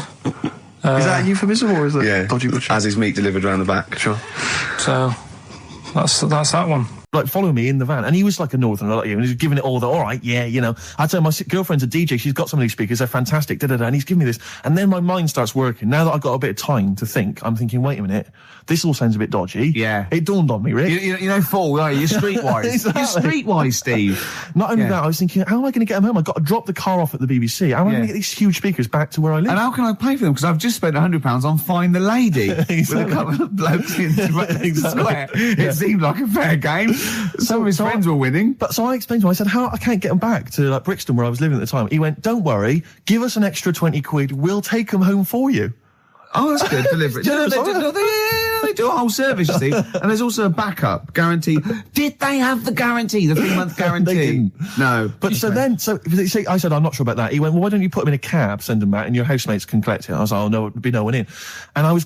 Is that a euphemism, or is that dodgy butcher? As his meat delivered around the back. Sure. So that's that one. Like, follow me in the van. And he was like a northerner like you, and he was giving it all the, all right, yeah, you know. I tell my girlfriend's a DJ, she's got some of these speakers, they're fantastic, da-da-da, and he's giving me this. And then my mind starts working. Now that I've got a bit of time to think, I'm thinking, wait a minute, this all sounds a bit dodgy. Yeah. It dawned on me, Rick. You know, Fool, aren't you? You're streetwise. Exactly. You're streetwise, Steve. Not only that, I was thinking, how am I going to get them home? I've got to drop the car off at the BBC. How am I going to get these huge speakers back to where I live? And how can I pay for them? Because I've just spent £100 on Find the Lady with a couple of blokes in the square. It seemed like a fair game. Some of his friends were winning. But so I explained to him, I said, I can't get them back to, like, Brixton, where I was living at the time. He went, don't worry, give us an extra 20 quid, we'll take them home for you. Oh, that's good. Delivery. They do a whole service, you see. And there's also a backup guarantee. Did they have the guarantee, the 3-month guarantee? They didn't. No. But so I said, I'm not sure about that. He went, well, why don't you put them in a cab, send them back, and your housemates can collect it? I was like, oh, no, there'd be no one in. And I was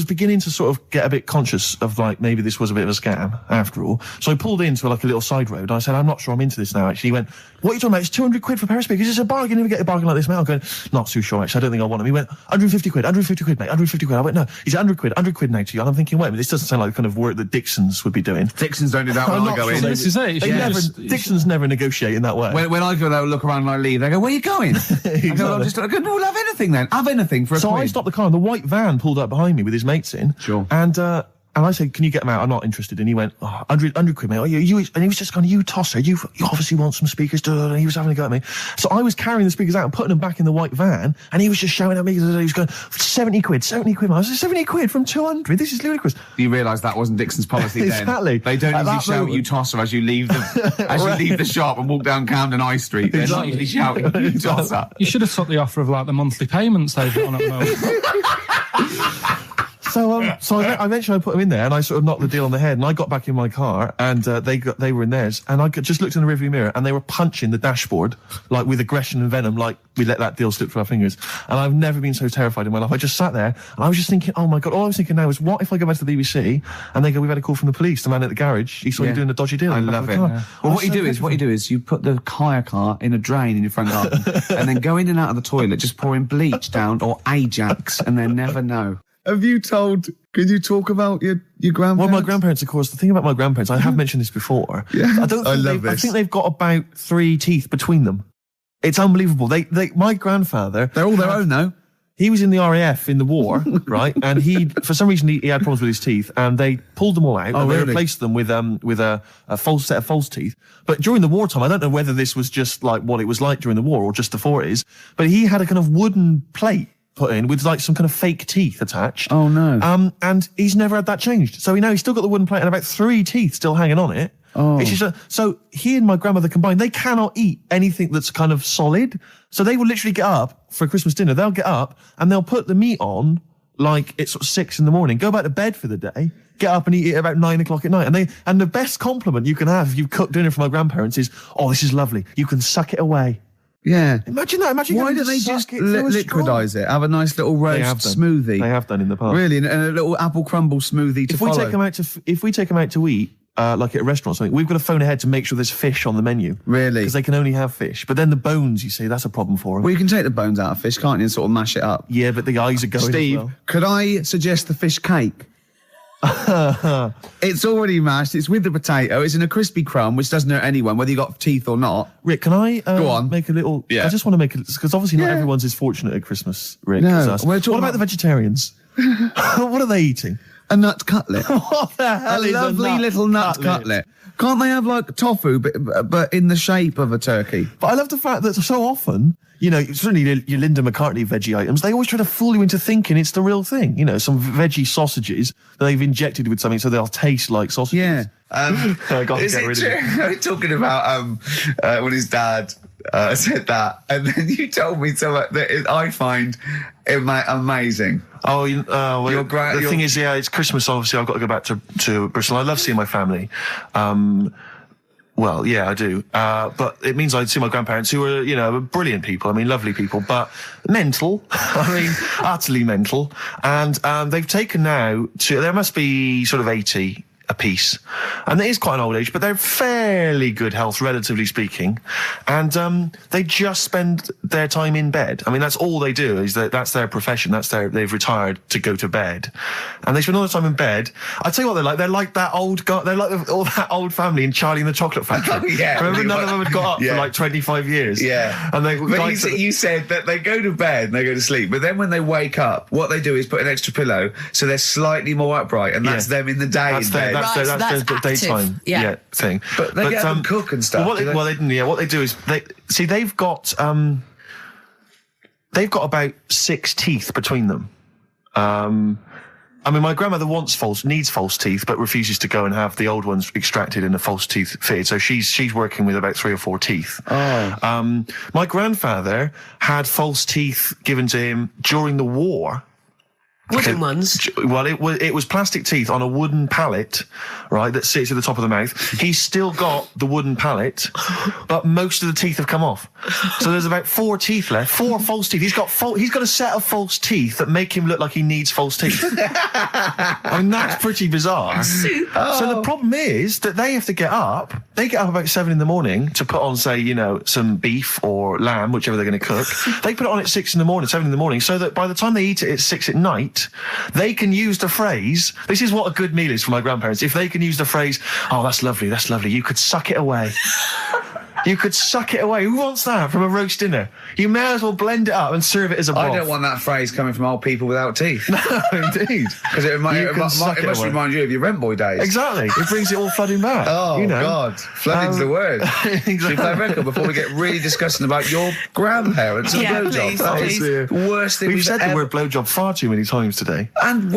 beginning to sort of get a bit conscious of, like, maybe this was a bit of a scam, after all. So I pulled into, like, a little side road. I said, I'm not sure I'm into this now, actually. He went, what are you talking about? It's 200 quid for a pair of speakers. It's a bargain. You never get a bargain like this, mate. I'm going, not too sure, actually. I don't think I want them. He went, 150 quid, 150 quid, mate, 150 quid. I went, no, he's 100 quid now to you. And I'm thinking, wait a minute, this doesn't sound like the kind of work that Dixons would be doing. Dixons don't do that when I go in. This is it. Dixons never negotiate in that way. When I go there, look around and I leave, they go, where are you going? Exactly. I go, no, we'll have anything then. Have anything for a So quid. I stopped the car and the white van pulled up behind me with his mates in. Sure. And I said, can you get them out? I'm not interested. And he went, 100 quid, mate. Oh, and he was just going, you tosser, you obviously want some speakers. And he was having a go at me. So I was carrying the speakers out and putting them back in the white van. And he was just shouting at me. He was going, 70 quid, mate. I was like, 70 quid from 200? This is ludicrous. You realise that wasn't Dixon's policy then. Exactly. They don't usually shout, you tosser, as you leave the shop and walk down Camden High Street. They're not usually shouting, you tosser. You should have took the offer of, like, the monthly payments they've got on at the moment. So eventually I put them in there and I sort of knocked the deal on the head, and I got back in my car and they were in theirs, and I just looked in the rearview mirror and they were punching the dashboard, like, with aggression and venom, like we let that deal slip through our fingers. And I've never been so terrified in my life. I just sat there and I was just thinking, oh my God, all I was thinking now is, what if I go back to the BBC and they go, we've had a call from the police, the man at the garage, he saw you doing a dodgy deal. I love it. Yeah. Well, what you do is you put the hire car in a drain in your front garden and then go in and out of the toilet just pouring bleach down or Ajax, and they never know. Have you told... Could you talk about your grandparents? Well, my grandparents, of course, the thing about my grandparents, I have mentioned this before. Yeah, I don't think I love this. I think they've got about 3 teeth between them. It's unbelievable. My grandfather... They're all their own, though. He was in the RAF in the war, right? And for some reason, he had problems with his teeth, and they pulled them all out, and they replaced them with a false set of false teeth. But during the wartime, I don't know whether this was just like what it was like during the war or just the 40s, but he had a kind of wooden plate put in with like some kind of fake teeth attached. Oh no. And he's never had that changed. So he's still got the wooden plate and about 3 teeth still hanging on it. Oh. It's just so he and my grandmother combined, they cannot eat anything that's kind of solid. So they will literally get up for Christmas dinner. They'll get up and they'll put the meat on like it's sort of 6 a.m, go back to bed for the day, get up and eat it at about 9 o'clock at night. And the best compliment you can have if you've cooked dinner for my grandparents is, oh, this is lovely. You can suck it away. Yeah. Imagine that. Imagine why don't they just liquidise it? Have a nice little roast smoothie. They have done in the past. Really, and a little apple crumble smoothie to follow. If we take them out to eat, like at a restaurant or something, we've got to phone ahead to make sure there's fish on the menu. Really? Because they can only have fish. But then the bones, you see, that's a problem for them. Well, you can take the bones out of fish, can't you, and sort of mash it up? Yeah, but the eyes are going Steve, as well. could I suggest the fish cake? It's already mashed. It's with the potato. It's in a crispy crumb, which doesn't hurt anyone, whether you got teeth or not. Rick, can I go on? Make a little... Yeah. I just want to make it... Because obviously not everyone's as fortunate at Christmas, Rick. No. As us. What about the vegetarians? What are they eating? A nut cutlet. What the hell is a lovely little nut cutlet. Can't they have like tofu, but in the shape of a turkey? But I love the fact that so often, you know, certainly your Linda McCartney veggie items, they always try to fool you into thinking it's the real thing. You know, some veggie sausages that they've injected with something so they'll taste like sausages. Yeah. Is it true? Talking about when his dad said that, and then you told me something that I find amazing. Oh, the thing is, it's Christmas. Obviously, I've got to go back to Bristol. I love seeing my family. Well, yeah, I do. But it means I'd see my grandparents, who are, you know, brilliant people. I mean, lovely people, but mental. I mean, utterly mental. And they've taken now there must be sort of 80 a piece, and it is quite an old age, but they're fairly good health, relatively speaking, and they just spend their time in bed. I mean, that's all they do. That's their profession. They've retired to go to bed, and they spend all their time in bed. I tell you what, they're like that old guy. They're like all that old family in Charlie and the Chocolate Factory. Oh, yeah, remember, none of them had got up for like 25 years. Yeah, and you said that they go to bed and they go to sleep, but then when they wake up, what they do is put an extra pillow so they're slightly more upright, and that's them in the day. That's their daytime thing. But they get up and cook and stuff. What they do is they've got about 6 teeth between them. I mean, my grandmother needs false teeth, but refuses to go and have the old ones extracted and the false teeth fitted. So she's working with about 3 or 4 teeth. Oh. My grandfather had false teeth given to him during the war. Wooden ones? Well, it was plastic teeth on a wooden pallet, right, that sits at the top of the mouth. He's still got the wooden pallet, but most of the teeth have come off. So there's about 4 teeth left, 4 false teeth. He's got a set of false teeth that make him look like he needs false teeth. I mean, that's pretty bizarre. So the problem is that they have to get up. They get up about 7 a.m. to put on, say, you know, some beef or lamb, whichever they're going to cook. They put it on at 6 a.m, 7 a.m, so that by the time they eat it at 6 at night, they can use the phrase, this is what a good meal is for my grandparents, if they can use the phrase, oh, that's lovely, you could suck it away. You could suck it away. Who wants that from a roast dinner? You may as well blend it up and serve it as a broth. I don't want that phrase coming from old people without teeth. No, indeed. Because it must remind you of your rent boy days. Exactly. It brings it all flooding back. Oh, you know. God. Flooding's the word. Exactly. Should we play a record before we get really discussing about your grandparents and blowjob? That is the worst thing we've said the word blowjob far too many times today. And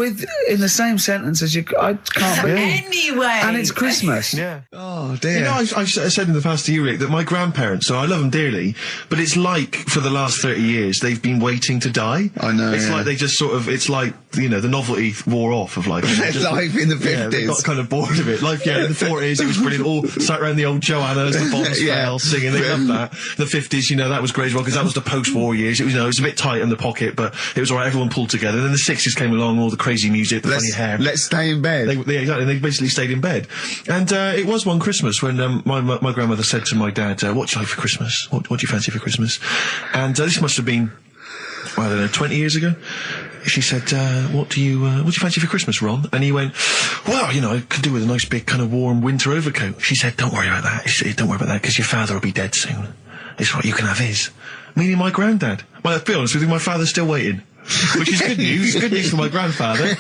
in the same sentence as I can't believe. Anyway. And it's Christmas. Yeah. Oh, dear. You know, I've said in the past to you, Rick, that my grandparents, so I love them dearly, but it's like for the last 30 years they've been waiting to die. I know. It's like they just sort of, it's like, you know, the novelty wore off of life. Life in the 50s. Yeah, they got kind of bored of it. Life, in the 40s, it was brilliant. All sat around the old Joannas, the Bonds Trail, singing. They loved that. The 50s, you know, that was great as well, because that was the post-war years. It was, you know, it was a bit tight in the pocket, but it was all right. Everyone pulled together. Then the 60s came along, all the crazy music, the funny hair. Let's stay in bed. Exactly. They basically stayed in bed. And it was one Christmas when my grandmother said to my dad, what do you like for Christmas? What do you fancy for Christmas? And this must have been I don't know, 20 years ago. She said, what do you fancy for Christmas, Ron? And he went, well, you know, I could do with a nice big kind of warm winter overcoat. She said, don't worry about that. She said, don't worry about that, because your father will be dead soon. It's right, you can have his. Meaning my granddad. Well, to be honest with you, my father's still waiting. Which is good news. Good news for my grandfather.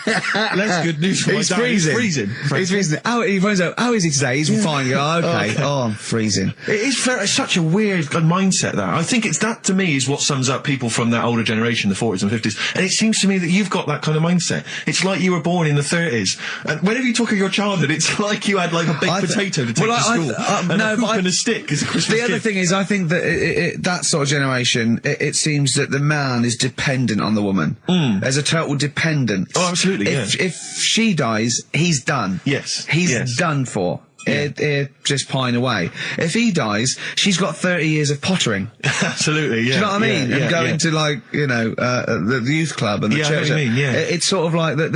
Less good news for my dad. Freezing. He's freezing. Oh, he finds out, how is he today? He's fine. Oh, okay. Oh, I'm freezing. It is it's such a weird mindset, that. I think that, to me, is what sums up people from that older generation, the 40s and 50s. And it seems to me that you've got that kind of mindset. It's like you were born in the 30s. And whenever you talk of your childhood, it's like you had, like, a baked potato to take to school. And a hoop and a stick as a Christmas The other gift. thing is, I think that that sort of generation, it seems that the man is dependent on the woman. There's a total dependence. Oh, absolutely, If she dies, he's done. Yes. He's done for. Just pine away. If he dies, she's got 30 years of pottering. Absolutely, yeah. Do you know what I mean? And going to, like, you know, the youth club and the church. I know what you mean, yeah. It's sort of like that.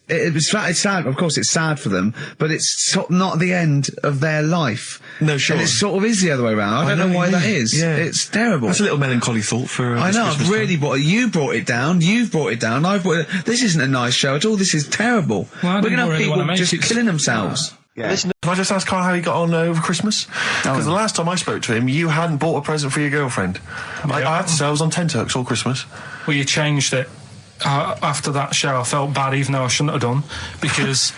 It's sad. Of course, it's sad for them, but it's sort of not the end of their life. No, sure. And it sort of is the other way around. I don't know why that is. Yeah. It's terrible. That's a little melancholy thought for. I know. I've really brought it. You brought it down. You've brought it down. I've brought it. This isn't a nice show at all. This is terrible. Well, we're going to have really wanna people make just it killing themselves. Yeah. Listen, can I just ask Carl how he got on over Christmas? Because the last time I spoke to him, you hadn't bought a present for your girlfriend. I had to say I was on tenterhooks all Christmas. Well, you changed it. After that show, I felt bad, even though I shouldn't have done, because...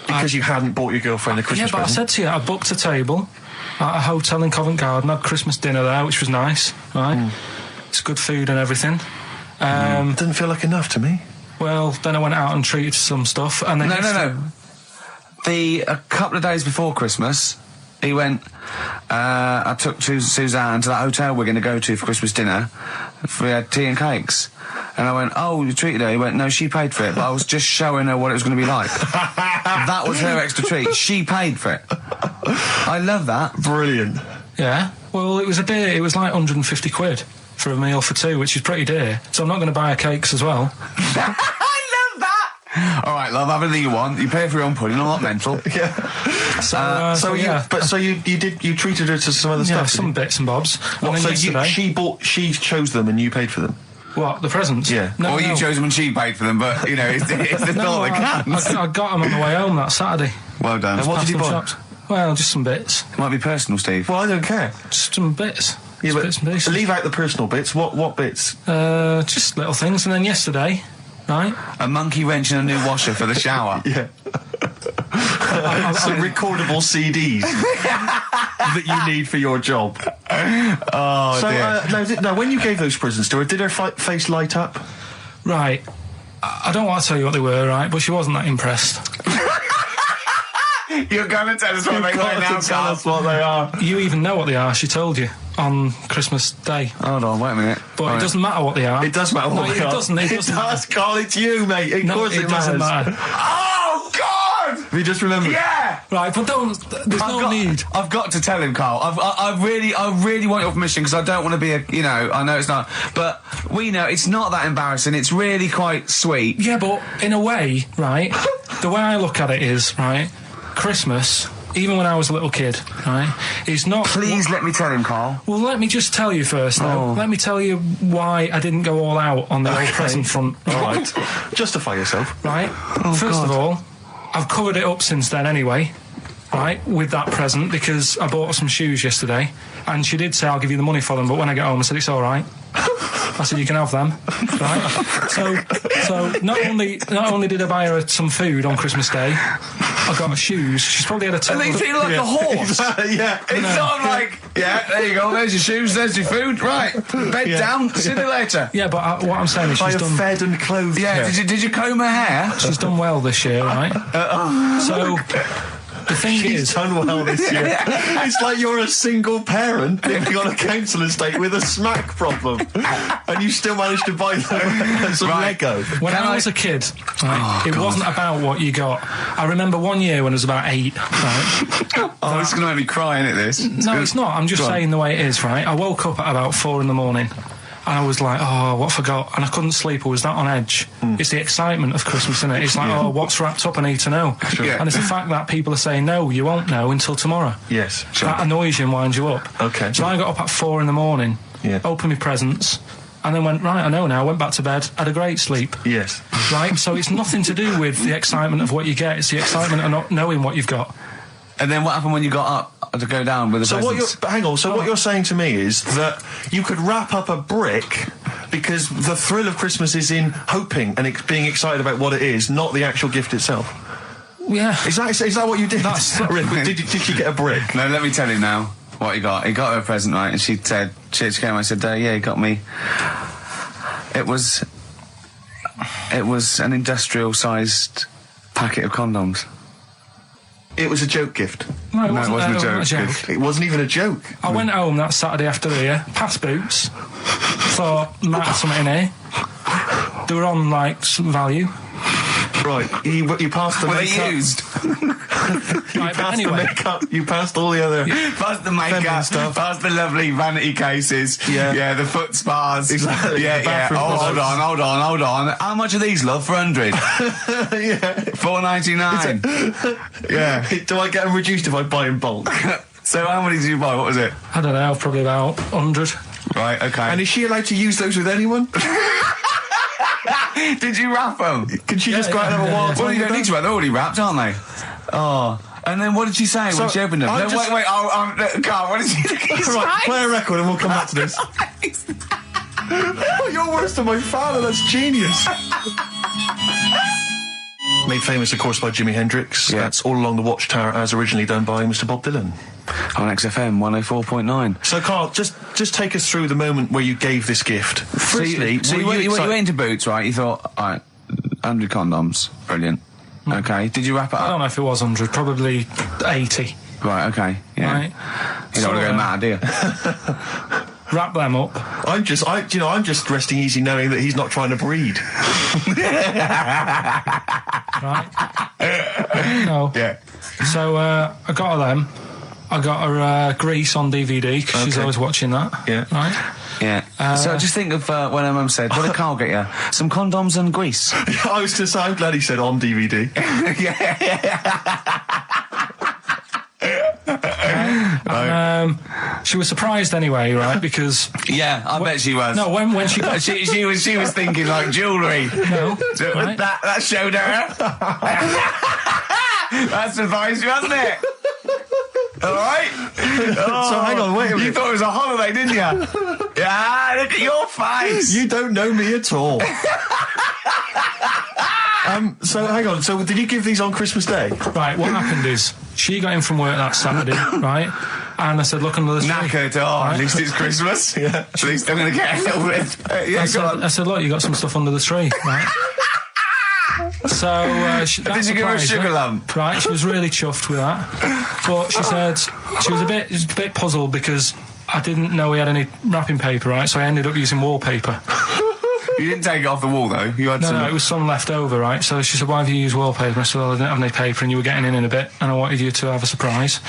Because you hadn't bought your girlfriend a Christmas Yeah, but present. I said to you, I booked a table at a hotel in Covent Garden, had Christmas dinner there, which was nice, right? It's good food and everything. Didn't feel like enough to me. Well, then I went out and treated some stuff, and then... No. A couple of days before Christmas, he went, I took Suzanne to that hotel we're going to go to for Christmas dinner. We had tea and cakes. And I went, oh, you treated her? He went, no, she paid for it, but I was just showing her what it was going to be like. That was her extra treat. She paid for it. I love that. Brilliant. Yeah. Well, it was a dear. It was like 150 quid for a meal for two, which is pretty dear. So I'm not going to buy her cakes as well. All right, love, have anything you want. You pay for your own pudding. I'm not mental. Yeah. So you treated her to some other stuff. Some bits and bobs. And then So yesterday, she chose them and you paid for them. what, the presents? Yeah. No, You chose them and she paid for them, but you know it's the thought that counts. I got them on the way home that Saturday. Well done. And what did you buy? Shops. Well, just some bits. It might be personal, Steve. Well, I don't care. Just some bits. Yeah, Just but bits and pieces. leave out the personal bits. What bits? Just little things. And then yesterday, right? A monkey wrench and a new washer for the shower. Yeah. Some recordable CDs that you need for your job. Oh, So, dear. now, when you gave those presents to her, did her face light up? Right. I don't want to tell you what they were, right? But she wasn't that impressed. You're going to tell us what they were now, Tell Carl. us what they are. You even know what they are. She told you on Christmas Day. Hold on, wait a minute. But it doesn't matter what they are. It does matter what No, they it are. doesn't. It doesn't matter. does, Carl. It's you, mate. Of course it doesn't matter. Oh, God! Have you just remembered? Yeah! Right, but there's no need. I've got to tell him, Carl. I really want your permission because I don't want to be I know it's not, but we know it's not that embarrassing. It's really quite sweet. Yeah, but in a way, right, the way I look at it is, right, Christmas, even when I was a little kid, right, is not... Please let me tell him, Carl. Well, let me just tell you first, though. Let me tell you why I didn't go all out on the old present front. All right. Justify yourself. Right? First of all, I've covered it up since then anyway, right, with that present, because I bought her some shoes yesterday, and she did say, I'll give you the money for them, but when I get home, I said, it's all right. I said, you can have them, right? So not only did I buy her some food on Christmas Day, I got her shoes. She's probably had a And they feel like a horse. Yeah. It's sort of like, yeah, there you go, there's your shoes, there's your food, right, bed down, see you later. Yeah, but what I'm saying is she's done... fed and clothed Yeah, her. did you comb her hair? She's done well this year, right? So, the thing She's is... done well this year. It's like you're a single parent living on a council estate with a smack problem, and you still managed to buy them some Lego. When I was a kid, right, it wasn't about what you got. I remember one year when I was about 8, right? Oh, it's going to make me cry, isn't it, this? No, it's not. I'm just saying the way it is, right? I woke up at about 4 in the morning. And I was like, oh, what I forgot? And I couldn't sleep. I was that on edge. It's the excitement of Christmas, isn't it? It's like, oh, what's wrapped up? I need to know. Yeah. And it's the fact that people are saying, no, you won't know until tomorrow. Yes. That annoys you and winds you up. Okay. So I got up at 4 in the morning, Yeah. opened my presents, and then went, right, I know now, went back to bed, had a great sleep. Yes. Right? So it's nothing to do with the excitement of what you get, it's the excitement of not knowing what you've got. And then what happened when you got up to go down with the presents? What you're saying to me is that you could wrap up a brick because the thrill of Christmas is in hoping and being excited about what it is, not the actual gift itself. Yeah. Is that what you did? That's- did you get a brick? No, let me tell you now what he got. He got her a present, right? And she said, she came and said, yeah, he got me. It was an industrial-sized packet of condoms. It was a joke gift. No, it No, it wasn't, wasn't a a joke. joke. It wasn't even a joke. I went home that Saturday after the year, past Boots, thought, might have something in here. They were on, like, some value. Right, you passed the Were they makeup. used? Right, but Passed anyway. the makeup. You passed all the other. Past the feminine makeup, stuff. past the lovely vanity cases. Yeah. The foot spas. Exactly, Yeah, the yeah. bathroom Oh, hold products. on. How much are these, love, for 100? Yeah. $4.99. Yeah. Do I get them reduced if I buy in bulk? So how many did you buy? What was it? I don't know, probably about 100. Right, okay. And is she allowed to use those with anyone? Did you wrap them? Can she just go out and have a wild Well, time you don't with need to wrap. They're already wrapped, aren't they? Oh. And then what did she say when she opened them? I No, just- wait. Carl, what did she say? Right, play a record and we'll come back to this. Oh, you're worse than my father, that's genius. Made famous, of course, by Jimi Hendrix. Yeah. That's All Along the Watchtower, as originally done by Mr. Bob Dylan. On XFM 104.9. So, Carl, just take us through the moment where you gave this gift. Firstly, you went into Boots, right? You thought, all right, 100 condoms, brilliant. Okay, did you wrap it I up? don't know if it was 100, probably 80. Right, okay, yeah. Right. You don't want to go mad, do you? Wrap them up. I'm just resting easy knowing that he's not trying to breed. Right? No. Yeah. So I got her them. I got her Grease on DVD because she's Okay. always watching that. Yeah. Right? Yeah. So just think of when her mum said, what did Carl get you? Some condoms and grease. I was going to say, I'm glad he said on DVD. And, she was surprised anyway, right? Because Yeah, I bet she was. no, when she got she was thinking like jewellery. no, So right? that showed her. That surprised you, hasn't it? All right. So hang on, wait a minute. You thought it was a holiday, didn't you? Yeah. Look at your face. You don't know me at all. So hang on. So did you give these on Christmas Day? Right, what happened is she got in from work that Saturday, right? And I said, look under the tree. Knackered. Oh, at least it's Christmas. Yeah. At least I'm going to get a little bit. Yeah, go on. I said, look, you got some stuff under the tree, right? So Did you give her a sugar lump? Right, she was really chuffed with that. But she said she was a bit puzzled because I didn't know we had any wrapping paper, right? So I ended up using wallpaper. You didn't take it off the wall though. You had some. No, it was some left over, right? So she said, why have you used wallpaper? I said, well, I didn't have any paper and you were getting in a bit and I wanted you to have a surprise.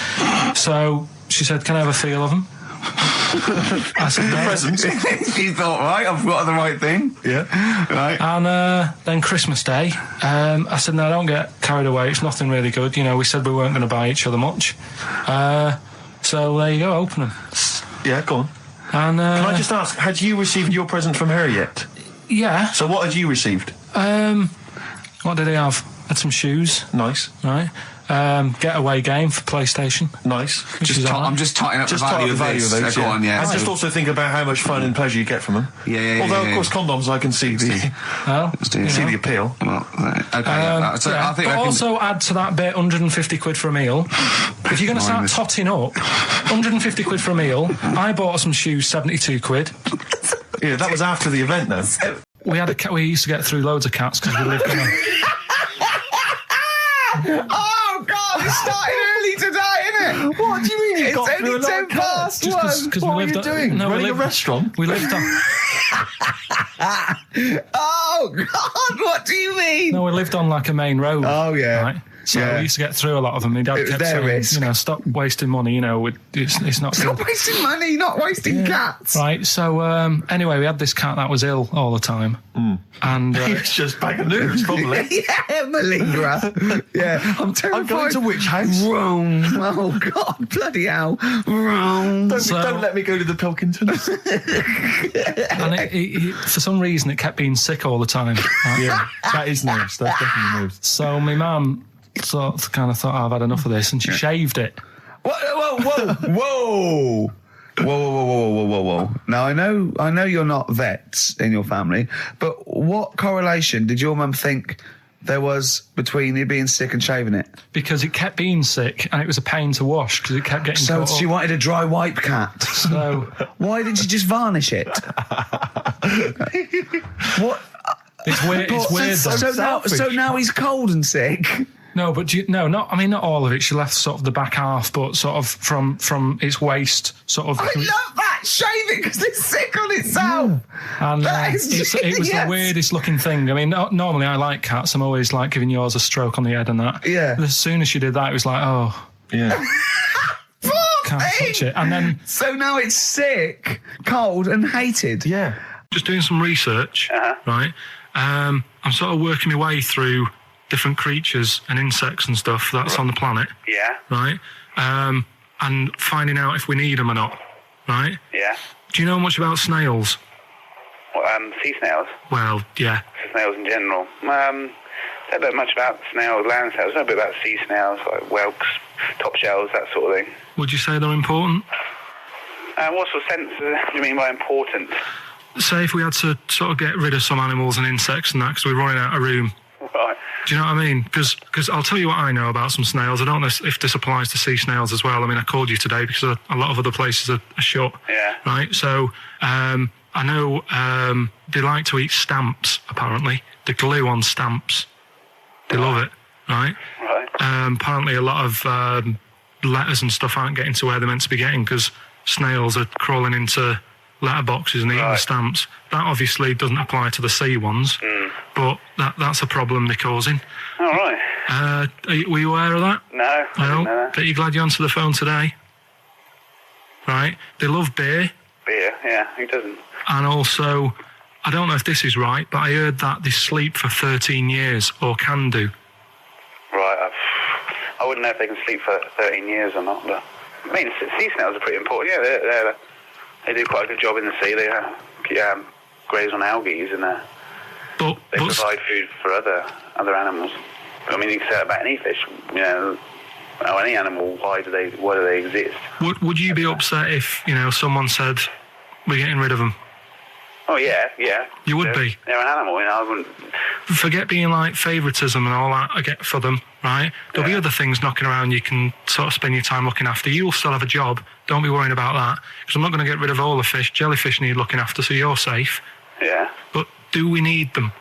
So she said, can I have a feel of them? I said, no. Presents. She thought, right, I've got the right thing. Yeah. Right. And then Christmas Day, I said, no, don't get carried away. It's nothing really good. You know, we said we weren't going to buy each other much. So there you go, open them. Yeah, go on. And Can I just ask, had you received your present from her yet? yeah. So what had you received? What did he have? Had some shoes, Nice. right? Getaway game for PlayStation. Nice. Which is all right. I'm just totting up Just the talk value the of value this. of those, Go on, yeah. And just also think about how much fun and pleasure you get from them. Yeah. Although, of course, condoms, I can see the Well, see the appeal. Well, okay. Yeah. So yeah, I think but I can. also add to that bit 150 quid for a meal. If you're going to start Minus. totting up, 150 quid for a meal. I bought some shoes, 72 quid. Yeah, that was after the event, though. We had a cat. We used to get through loads of cats because we lived in a. Oh God! It started early today, innit? What do you mean you It's got through a only lot 10 of cats? past Just one. 'cause What we were you lived doing? No, Running we a lived, restaurant? We lived on. Oh God! What do you mean? No, we lived on like a main road. Oh, yeah. Right. So Yeah. we used to get through a lot of them. My dad It was kept their saying, risk. you know, stop wasting money, you know, it's not Not good. wasting money, not wasting cats. Right, so anyway, we had this cat that was ill all the time. And It's just bag of nerves, probably. Yeah, malingerer. Yeah, I'm terrified. I'm going to which house? Rome. Oh, God, bloody hell. Rome. Don't let me go to the Pilkingtons. and it, for some reason, it kept being sick all the time. Right? Yeah, that is nerves. That's definitely nerves. So my mum kind of thought, I've had enough of this, and she shaved it. Whoa, whoa, whoa. Whoa. Now, I know you're not vets in your family, but what correlation did your mum think there was between you being sick and shaving it? Because it kept being sick, and it was a pain to wash, because it kept getting So caught she up. wanted a dry wipe cat. So Why didn't she just varnish it? What? it's weird. It's weird. though. So now he's cold and sick. No, but not all of it. She left sort of the back half, but sort of from its waist, sort of. I love that. Shave it because it's sick on itself. And That is it was the genius. weirdest looking thing. I mean, normally I like cats. I'm always like giving yours a stroke on the head and that. Yeah. But as soon as she did that, it was like, oh, Yeah. can't touch it. And then So now it's sick, cold, and hated. Yeah. just doing some research, right? I'm sort of working my way through different creatures and insects and stuff that's on the planet, Yeah, right? And finding out if we need them or not, right? yeah. Do you know much about snails? Well, sea snails, Well, yeah. snails in general. Don't know much about snails, land snails. I know a bit about sea snails, like whelks, top shells, that sort of thing. Would you say they're important? What sort of sense do you mean by important? Say if we had to sort of get rid of some animals and insects and that because we're running out of room. Right. Do you know what I mean? Because I'll tell you what I know about some snails. I don't know if this applies to sea snails as well. I mean, I called you today because a lot of other places are shut. Yeah. Right? So I know they like to eat stamps, apparently. The glue on stamps. They love it, right? Right. Apparently a lot of letters and stuff aren't getting to where they're meant to be getting because snails are crawling into letterboxes and eating the stamps. That obviously doesn't apply to the sea ones, but that's a problem they're causing. All right. Were you aware of that? No, I didn't know that. Bet you're glad you answered the phone today. Right? They love beer, Beer, yeah, who doesn't? and also, I don't know if this is right, but I heard that they sleep for 13 years, or can do. Right, I wouldn't know if they can sleep for 13 years or not, but I mean, sea snails are pretty important. Yeah, they do quite a good job in the sea. They graze on algae and But they provide food for other animals. I mean, you can say that about any fish, you know, or any animal. Why do they exist? would you be upset if, you know, someone said, we're getting rid of them? Oh yeah. You would be. They're an animal, you know. I wouldn't. Forget being like favouritism and all that I get for them, right? There'll be other things knocking around you can sort of spend your time looking after. You'll still have a job. Don't be worrying about that. Because I'm not going to get rid of all the fish. Jellyfish need looking after, so you're safe. Yeah. But do we need them?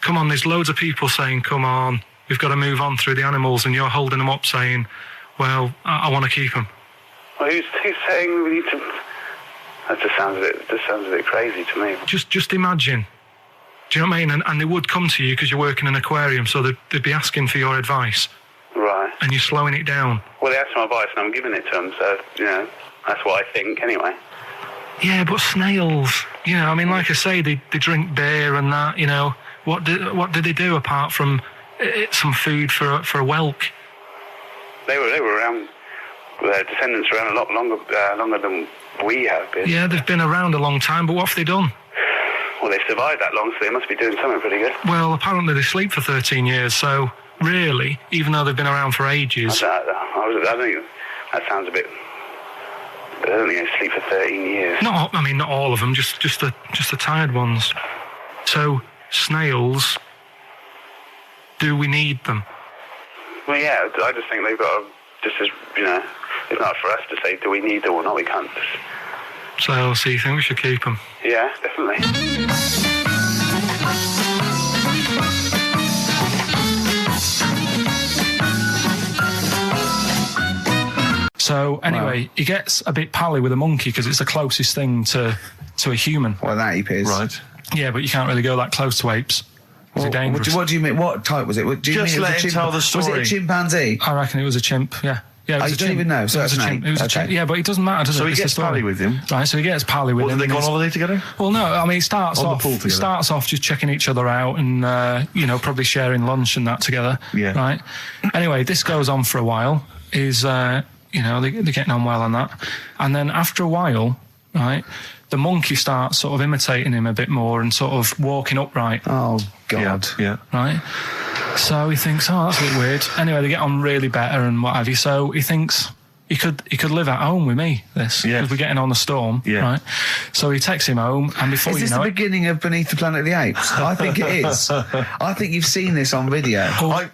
Come on, there's loads of people saying, come on, we've got to move on through the animals, and you're holding them up saying, well, I want to keep them. Well, who's saying we need to? That just sounds a bit crazy to me. Just imagine. Do you know what I mean? And they would come to you because you work in an aquarium, so they'd be asking for your advice, Right. and you're slowing it down. Well, they asked for my advice, and I'm giving it to them. So you know, that's what I think anyway. Yeah, but snails, you know, I mean, like I say, they drink beer and that, you know. What do they do apart from some food for a whelk? They were around. Their descendants were around a lot longer than we have been. Yeah, they've been around a long time, but what have they done? Well, they've survived that long, so they must be doing something pretty good. Well, apparently they sleep for 13 years, so really, even though they've been around for ages... I think that sounds a bit... I don't think they sleep for 13 years. Not all of them, just the tired ones. So, snails, do we need them? Well, yeah, I just think they've got to, just as, you know, it's not for us to say, do we need them or not, we can't just... So you think we should keep them? Yeah, definitely. So, anyway, he gets a bit pally with a monkey because it's the closest thing to a human. Well, that ape is. Right. Yeah, but you can't really go that close to apes. Was he dangerous? What do you mean? What type was it? Do you Just mean it was let a him tell the story. Was it a chimpanzee? I reckon it was a chimp, yeah. Yeah, it was you a don't chimp. even know, It so was a that's chimp. an It was a okay. chimp. Yeah, but it doesn't matter, does it? So he It's the gets story. pally with him. Right, so he gets pally with Well, him. did they go on and holiday together? Well, no, I mean, it starts On the off. pool together. It starts off just checking each other out and probably sharing lunch and that together. Yeah. Right. Anyway, this goes on for a while. They're getting on well on that, and then after a while, right, the monkey starts sort of imitating him a bit more and sort of walking upright. Oh God. Yeah. Right. So he thinks, oh, that's a bit weird. Anyway, they get on really better and what have you. So he thinks he could live at home with me. Because we're getting on the storm. Yeah. Right. So he takes him home, and before Is you this know the it, beginning of Beneath the Planet of the Apes? I think it is. I think you've seen this on video.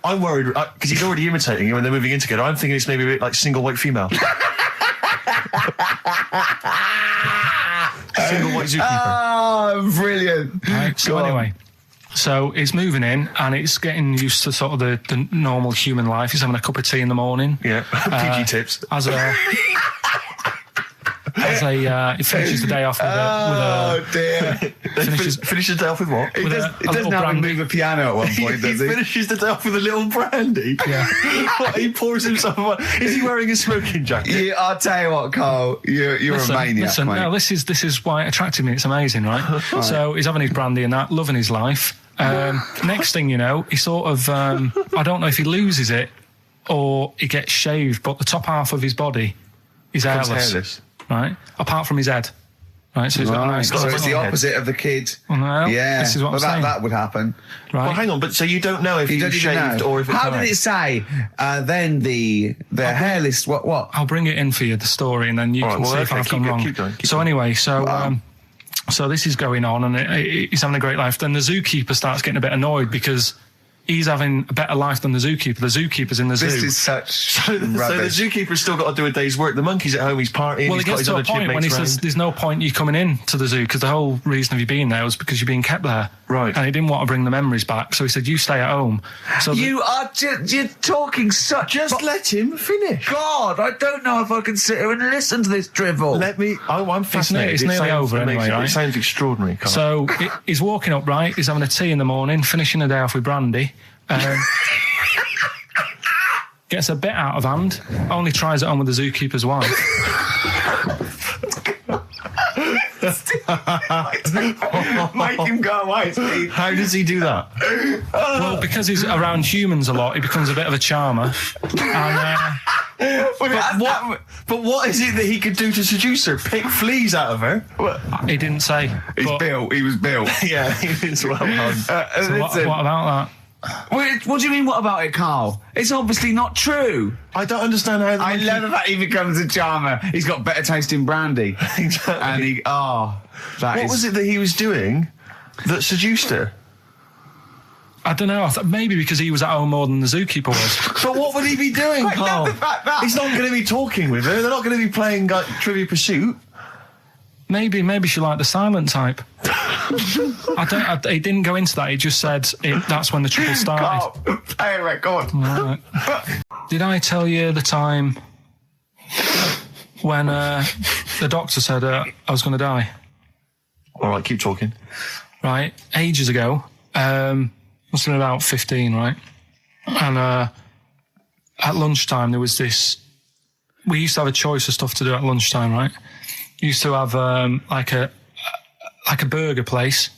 I'm worried because he's already imitating him and they're moving in together. I'm thinking it's maybe a bit like single white female. Single white zookeeper. Oh, brilliant. right, so anyway. So he's moving in, and it's getting used to sort of the normal human life. He's having a cup of tea in the morning. Yeah. PG tips. He finishes the day off with Oh dear. Finishes the day off with what? He with does, a he doesn't little have him brandy. move a piano at one point, He does he? finishes the day off with a little brandy. Yeah. What, he pours himself one. Is he wearing a smoking jacket? I'll tell you what, Carl. You're a maniac, mate. No, this is why it attracted me. It's amazing, right? So he's having his brandy and that, loving his life. Next thing you know, he sort of I don't know if he loses it or he gets shaved, but the top half of his body is hairless. Right? Apart from his head. Right, so he's got a nice So it's the head. opposite of the kid. Well, Yeah. this is what I'm saying. That would happen. Right? Well, hang on, but so you don't know if You he don't was even shaved know. or if it's How did it say? Then the hairless. What? I'll bring it in for you, the story, and then you All right, can well, see if okay, I've keep gone go- wrong. keep going, keep So going. anyway, so Wow. so this is going on, and he's having a great life. Then the zookeeper starts getting a bit annoyed because he's having a better life than the zookeeper. The zookeeper's in the zoo. This is such So the rubbish. zookeeper's still got to do a day's work. The monkey's at home, he's partying, well, he's it got gets his to a other point when he chipmates says round. there's no point you coming in to the zoo because the whole reason of you being there was because you're being kept there. Right. And he didn't want to bring the memories back, so he said, you stay at home. So You are you're talking such. Just let him finish. God, I don't know if I can sit here and listen to this drivel. Let me. I'm fascinated. it's It nearly sounds over amazing. anyway, right? It sounds extraordinary. Carl. So he's walking up, right? He's having a tea in the morning, finishing the day off with brandy. Gets a bit out of hand. Only tries it on with the zookeeper's wife. Make him go away, Steve. How does he do that? Well, because he's around humans a lot, he becomes a bit of a charmer. And But what is it that he could do to seduce her? Pick fleas out of her? he didn't say. He's but- built. He was built. Yeah, it's well done. So what about that? What do you mean, what about it, Carl? It's obviously not true. I don't understand how. I love the fact he becomes a charmer. He's got better taste in brandy. Exactly. And What was it that he was doing that seduced her? I don't know. Maybe because he was at home more than the zookeeper was. But what would he be doing, I love Carl? the fact that- He's not going to be talking with her. They're not going to be playing like, Trivia Pursuit. Maybe she liked the silent type. He didn't go into that. He just said that's when the trouble started. Carl, play a record. Right. Did I tell you the time when the doctor said I was going to die? All right, keep talking. Right, ages ago. Must have been about 15, right? And at lunchtime there was this. We used to have a choice of stuff to do at lunchtime, right? Used to have like a burger place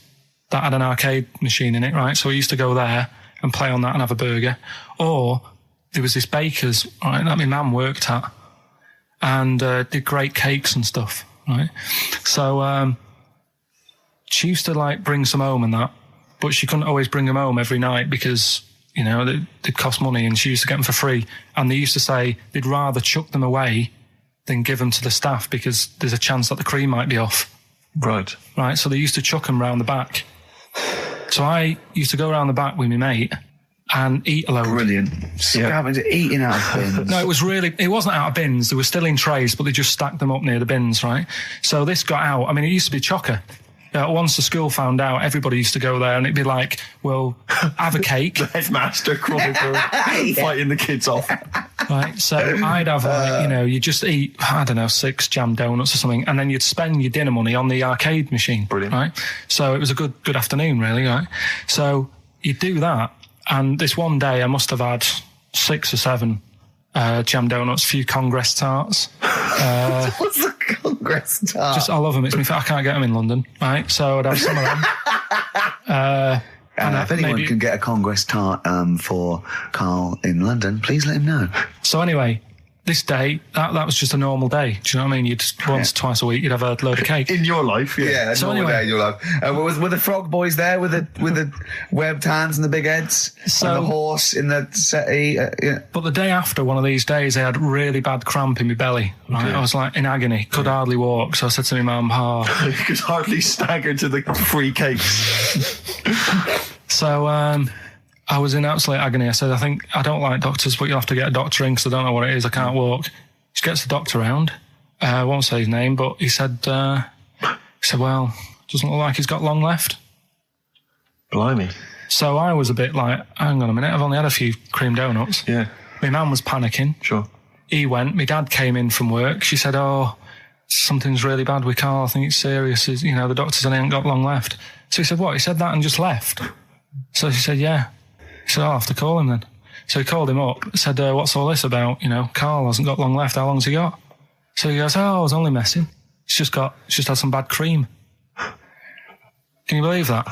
that had an arcade machine in it, right? So we used to go there and play on that and have a burger. Or there was this baker's, right, that my mum worked at, and did great cakes and stuff, right? So she used to like bring some home and that, but she couldn't always bring them home every night because, you know, they'd cost money, and she used to get them for free. And they used to say they'd rather chuck them away than give them to the staff because there's a chance that the cream might be off. Right. Right, so they used to chuck them round the back. So I used to go around the back with my mate and eat a load. Brilliant. Scavenging, eating out of bins. No, it wasn't out of bins. They were still in trays, but they just stacked them up near the bins, right? So this got out. I mean, it used to be chocker. Once the school found out, everybody used to go there, and it'd be like, well, have a cake. Headmaster Chronicle fighting the kids off. Right, so I'd have, you just eat, I don't know, 6 jam donuts or something, and then you'd spend your dinner money on the arcade machine. Brilliant. Right? So it was a good afternoon, really, right? So you do that, and this one day I must have had 6 or 7 jam donuts, a few Congress tarts. What's the Congress tart? I love them. I can't get them in London, right? So I'd have some of them. If anyone can get a Congress tart for Karl in London, please let him know. So anyway, this day, that was just a normal day. Do you know what I mean? Once, twice a week, you'd have a load of cake. In your life, yeah. Yeah, So normal anyway- day in your life. Were the frog boys there with the webbed hands and the big heads? So- and the horse in the settee? Yeah. But the day after one of these days, I had really bad cramp in my belly. Right? I was like in agony, could hardly walk. So I said to my mum, You could hardly stagger to the free cakes. So I was in absolute agony. I said, I don't like doctors, but you'll have to get a doctor in because I don't know what it is. I can't walk. She gets the doctor round. I won't say his name, but he said, well, doesn't look like he's got long left. Blimey. So I was a bit like, hang on a minute, I've only had a few cream donuts. Yeah. My mum was panicking. Sure. He went. My dad came in from work. She said, something's really bad with Karl. I think it's serious. The doctor said he ain't got long left. So he said, what? He said that and just left. So she said, yeah. He said, I'll have to call him then. So he called him up, said, what's all this about? Karl hasn't got long left. How long's he got? So he goes, I was only messing. It's just had some bad cream. Can you believe that?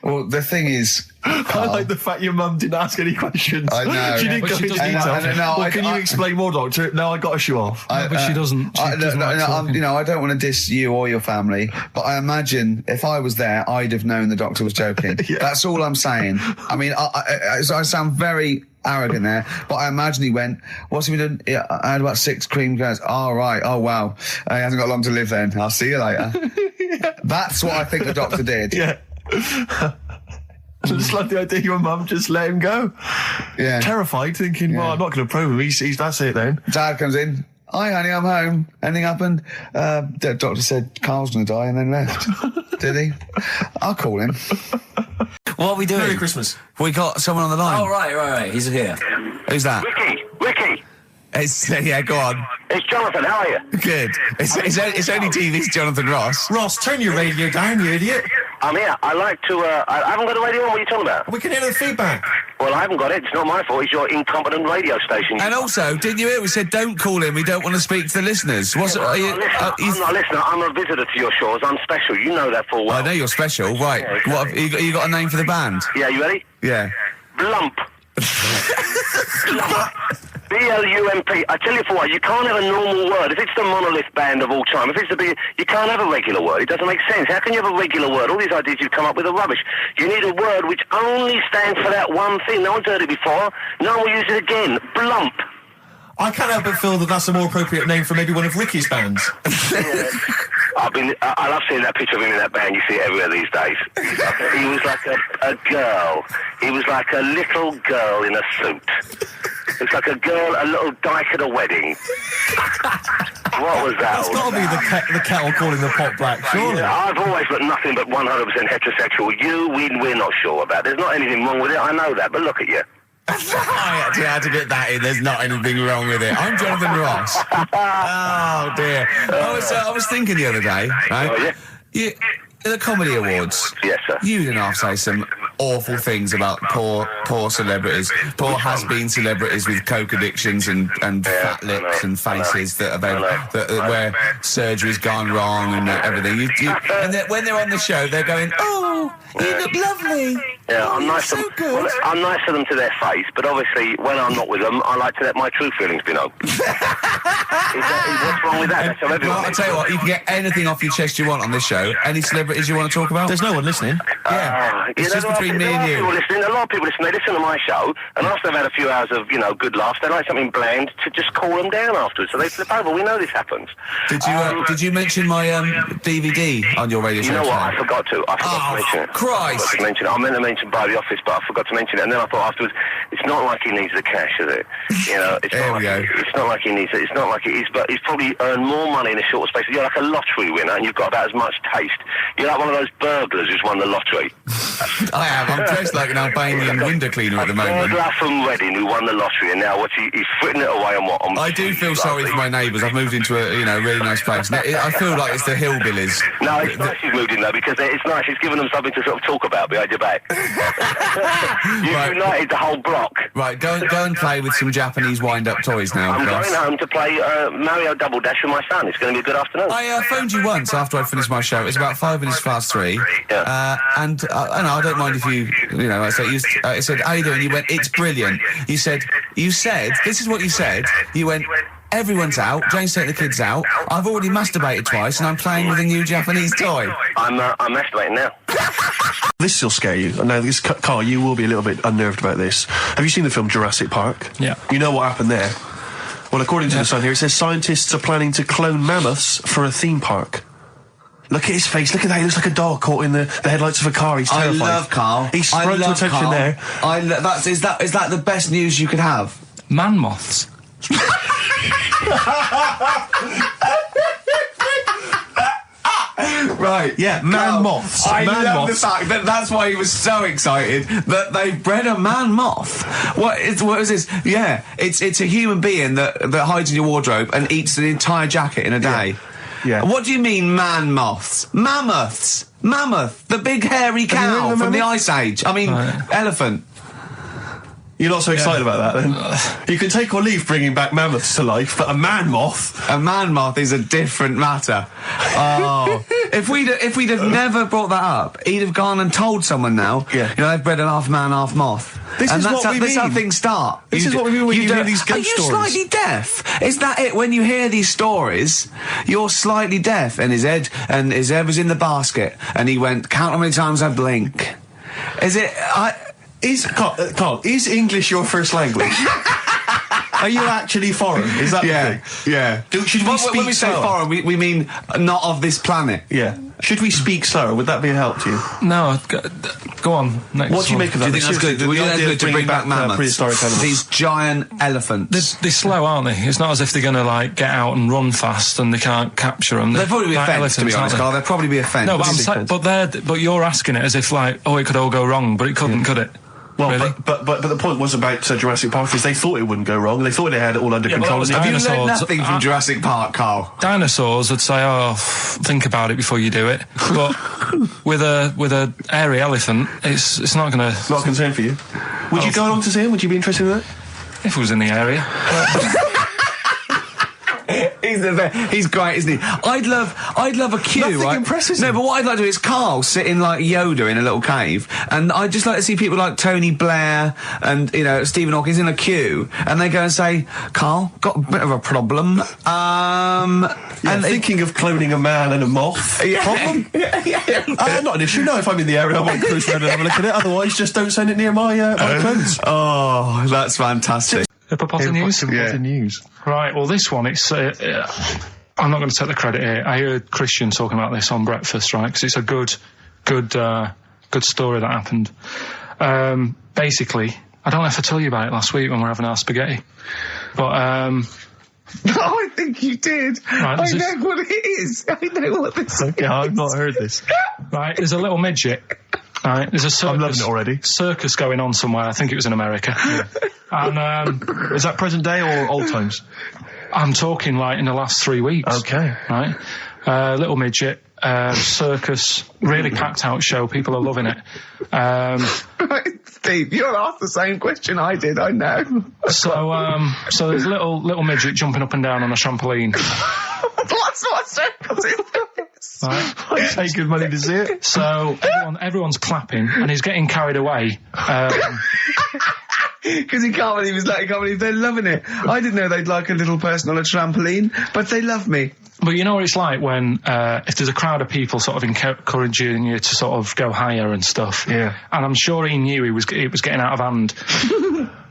Well, the thing is, I like the fact your mum didn't ask any questions. I know. She didn't but go she into doesn't. detail. Can you explain more, Doctor? No, I got to show off. But she doesn't. She doesn't like talking. I don't want to diss you or your family, but I imagine if I was there, I'd have known the doctor was joking. Yeah. That's all I'm saying. I mean, I sound very arrogant there, but I imagine he went, what's he been doing? Yeah, I had about 6 cream cones. Oh, right. Oh, wow. He hasn't got long to live then. I'll see you later. Yeah. That's what I think the doctor did. Yeah. I just like the idea your mum just let him go. Yeah. Terrified, thinking, well, I'm not going to probe him. He's that's it then. Dad comes in. Hi, honey, I'm home. Anything happened? The doctor said Karl's going to die and then left. Did he? I'll call him. What are we doing? Merry Christmas. We got someone on the line. Oh, right. He's here. Who's that? Ricky, Yeah, go on. it's Jonathan. How are you? Good. It's only TV's Jonathan Ross. Ross, turn your radio down, you idiot. I'm here. I like to. I haven't got a radio on. What are you talking about? We can hear the feedback. Well, I haven't got it. It's not my fault. It's your incompetent radio station. And also, didn't you hear? We said don't call him. We don't want to speak to the listeners. I'm not a listener. I'm a visitor to your shores. I'm special. You know that full well. I know you're special, right? Yeah, exactly. What have you got a name for the band? Yeah, you ready? Yeah. Blump. B-L-U-M-P. I tell you for what, you can't have a normal word. If it's the monolith band of all time, if it's the big, you can't have a regular word. It doesn't make sense. How can you have a regular word? All these ideas you've come up with are rubbish. You need a word which only stands for that one thing. No one's heard it before. No one will use it again. Blump. I can't help but feel that that's a more appropriate name for maybe one of Ricky's bands. Yeah. I love seeing that picture of him in that band. You see it everywhere these days. He was like a girl. He was like a little girl in a suit. It's like a little dyke at a wedding. What was that? It's got to be the kettle calling the pot black, surely. Yeah, I've always got nothing but 100% heterosexual. We're not sure about. There's not anything wrong with it. I know that, but look at you. I actually had to get that in. There's not anything wrong with it. I'm Jonathan Ross. Oh dear. I was thinking the other day, right? Oh, yeah? The Comedy Awards. Yes, sir. You didn't half say some awful things about poor celebrities, poor has-been celebrities with coke addictions and fat lips and faces that where surgery's gone wrong and everything. And when they're on the show, they're going, "Oh, you look lovely." Yeah, I'm nice so to them. good. Well, I'm nice to them to their face, but obviously when I'm not with them, I like to let my true feelings be known. What's wrong with that? That's how everyone Well, I'll tell you what, you can get anything off your chest you want on this show. Any celebrities you want to talk about? There's no one listening. Yeah, it's just between me and you. A lot of people listen. They listen to my show, and after they've had a few hours of good laughs, they like something bland to just cool them down afterwards. So they flip over. We know this happens. Did you mention my DVD on your radio show? You know what? today? I forgot to mention it. Christ! I meant to mention it by the office, but I forgot to mention it. And then I thought afterwards, It's not like he needs the cash, is it? You know, it's There not we like go. it's not like he needs it. It's not like it is, but he's probably earned more money in a short space. You're like a lottery winner, and you've got about as much taste. You're like one of those burglars who's won the lottery. I am. I'm dressed like an Albanian window cleaner at the moment. Burglar from Reading who won the lottery, and now he's fritting it away on what? On I do feel sorry for my neighbours. I've moved into a really nice place. I feel like it's the hillbillies. No, it's nice you've moved in though, because it's nice. It's given them something to sort of talk about behind your back. You've Right. united the whole block. Right, go and play with some Japanese wind-up toys now, I'm Ross. going home to play Mario Double Dash with my son. It's going to be a good afternoon. I phoned you once after I'd finished my show. It's about 5 minutes past 3. Yeah. And I don't mind if I said, how you doing? You went, it's brilliant. You said, this is what you said. You went, everyone's out, Jane's taking the kids out, I've already masturbated twice and I'm playing with a new Japanese toy. I'm masturbating now. This will scare you. Now, Carl, you will be a little bit unnerved about this. Have you seen the film Jurassic Park? Yeah. You know what happened there? Well, according to the Sun here, it says scientists are planning to clone mammoths for a theme park. Look at his face. Look at that. He looks like a dog caught in the headlights of a car. He's terrified. I love Carl. He sprung to attention Carl. there. Is that the best news you could have? Man moths. Right, Yeah, man moths. I Man love moths. the fact that that's why he was so excited that they bred a man moth. What is this? Yeah, it's a human being that hides in your wardrobe and eats an entire jacket in a day. Yeah. What do you mean, man moths? Mammoths. Mammoth, the big hairy Have you heard cow of a from the mammoth? Ice Age. I mean, elephant. You're not so excited about that, then? You can take or leave bringing back mammoths to life, but a man moth... A man moth is a different matter. Oh, if we'd have never brought that up, he'd have gone and told someone now. Yeah. You know, they've bred an half man, half moth. This and is that's what we that's how mean. things start. This is what we mean when you hear don't- these ghost Are you stories. slightly deaf? Is that it? When you hear these stories, you're slightly deaf. And his head was in the basket, and he went, "Count how many times I blink." Is it? Carl, is English your first language? Are you actually foreign? Is that the thing? yeah. Should we speak when we say slower? foreign, we mean not of this planet. Yeah. Should we speak slower? Would that be a help to you? No, go on. Next What do you one. make of Do that? you think that's Seriously, good? Would you think that's good to bring back mammoths? prehistoric animals? These giant elephants. They're slow, aren't they? It's not as if they're going to like get out and run fast and they can't capture them. They'd probably be a like fence, to be elephants, honest, aren't Carl. They'd probably be a fence. they? No, but I'm Big saying, but you're asking it as if like, oh, it could all go wrong, but it couldn't, could it? Well, Really? but the point was about Jurassic Park is they thought it wouldn't go wrong. They thought they had it all under Yeah, but control. that was and they Have you didn't. learned Dinosaurs. nothing from Jurassic Park, Carl? Dinosaurs would say, oh, think about it before you do it. But with a airy elephant, it's not going to. Not a concern for you. Would you go along to see him? Would you be interested in that? If it was in the area. He's great, isn't he? I'd love a queue, Nothing right? impresses No, him. but what I'd like to do is Carl sitting like Yoda in a little cave, and I'd just like to see people like Tony Blair and Stephen Hawking in a queue, and they go and say, "Carl, got a bit of a problem." And thinking of cloning a man and a moth. Problem? Not an issue. No, if I'm in the area, I might cruise around and have a look at it. Otherwise, just don't send it near my clothes. Oh, that's fantastic. News. Right, well, this one, it's... I'm not going to take the credit here. I heard Christian talking about this on breakfast, right? Because it's a good story that happened. Basically, I don't know if I told you about it last week when we were having our spaghetti, but I think you did. Right, I know what it is. I know what this is. Okay, I've not heard this. right, there's a little midget. Right, there's a circus. I'm loving it already. Circus going on somewhere. I think it was in America. And Is that present day or old times? I'm talking like in the last 3 weeks. Okay. Right, little midget. Circus, really packed out show. People are loving it. Steve, you'll ask the same question I did. I know. So there's a little midget jumping up and down on a trampoline. That's what circus is. Right? I'd pay good money to see it. So everyone's clapping and he's getting carried away. Because he can't believe they're loving it. I didn't know they'd like a little person on a trampoline, but they love me. But you know what it's like when if there's a crowd of people sort of encouraging you to sort of go higher and stuff. Yeah. And I'm sure he knew it was getting out of hand.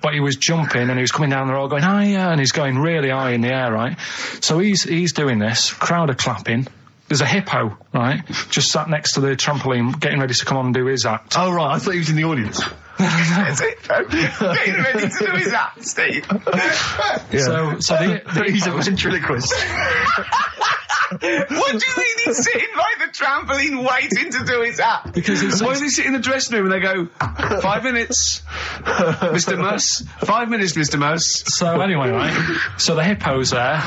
But he was jumping and he was coming down, they're all going higher, and he's going really high in the air, right? So he's doing this, crowd are clapping. There's a hippo, right, just sat next to the trampoline getting ready to come on and do his act. Oh, right, I thought he was in the audience. Getting ready to do his act, Steve. So He's a ventriloquist. What do you mean he's sitting by the trampoline waiting to do his act? Because it's why does he sit in the dressing room and they go, 5 minutes, Mr. Muss, 5 minutes, Mr. Muss. So anyway, right? So the hippo's there.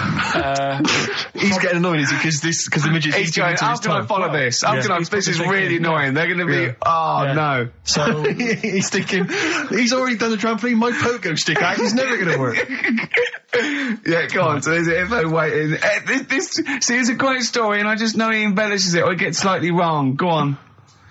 He's getting annoyed, is he? Because the midget. He's going, how can I follow this? How can I? This is really annoying. They're going to be, no. So he's thinking, he's already done the trampoline. My pogo stick act is never going to work. Yeah, go on. So there's a hippo waiting. See, it's a great story, and I just know he embellishes it or it gets slightly wrong. Go on.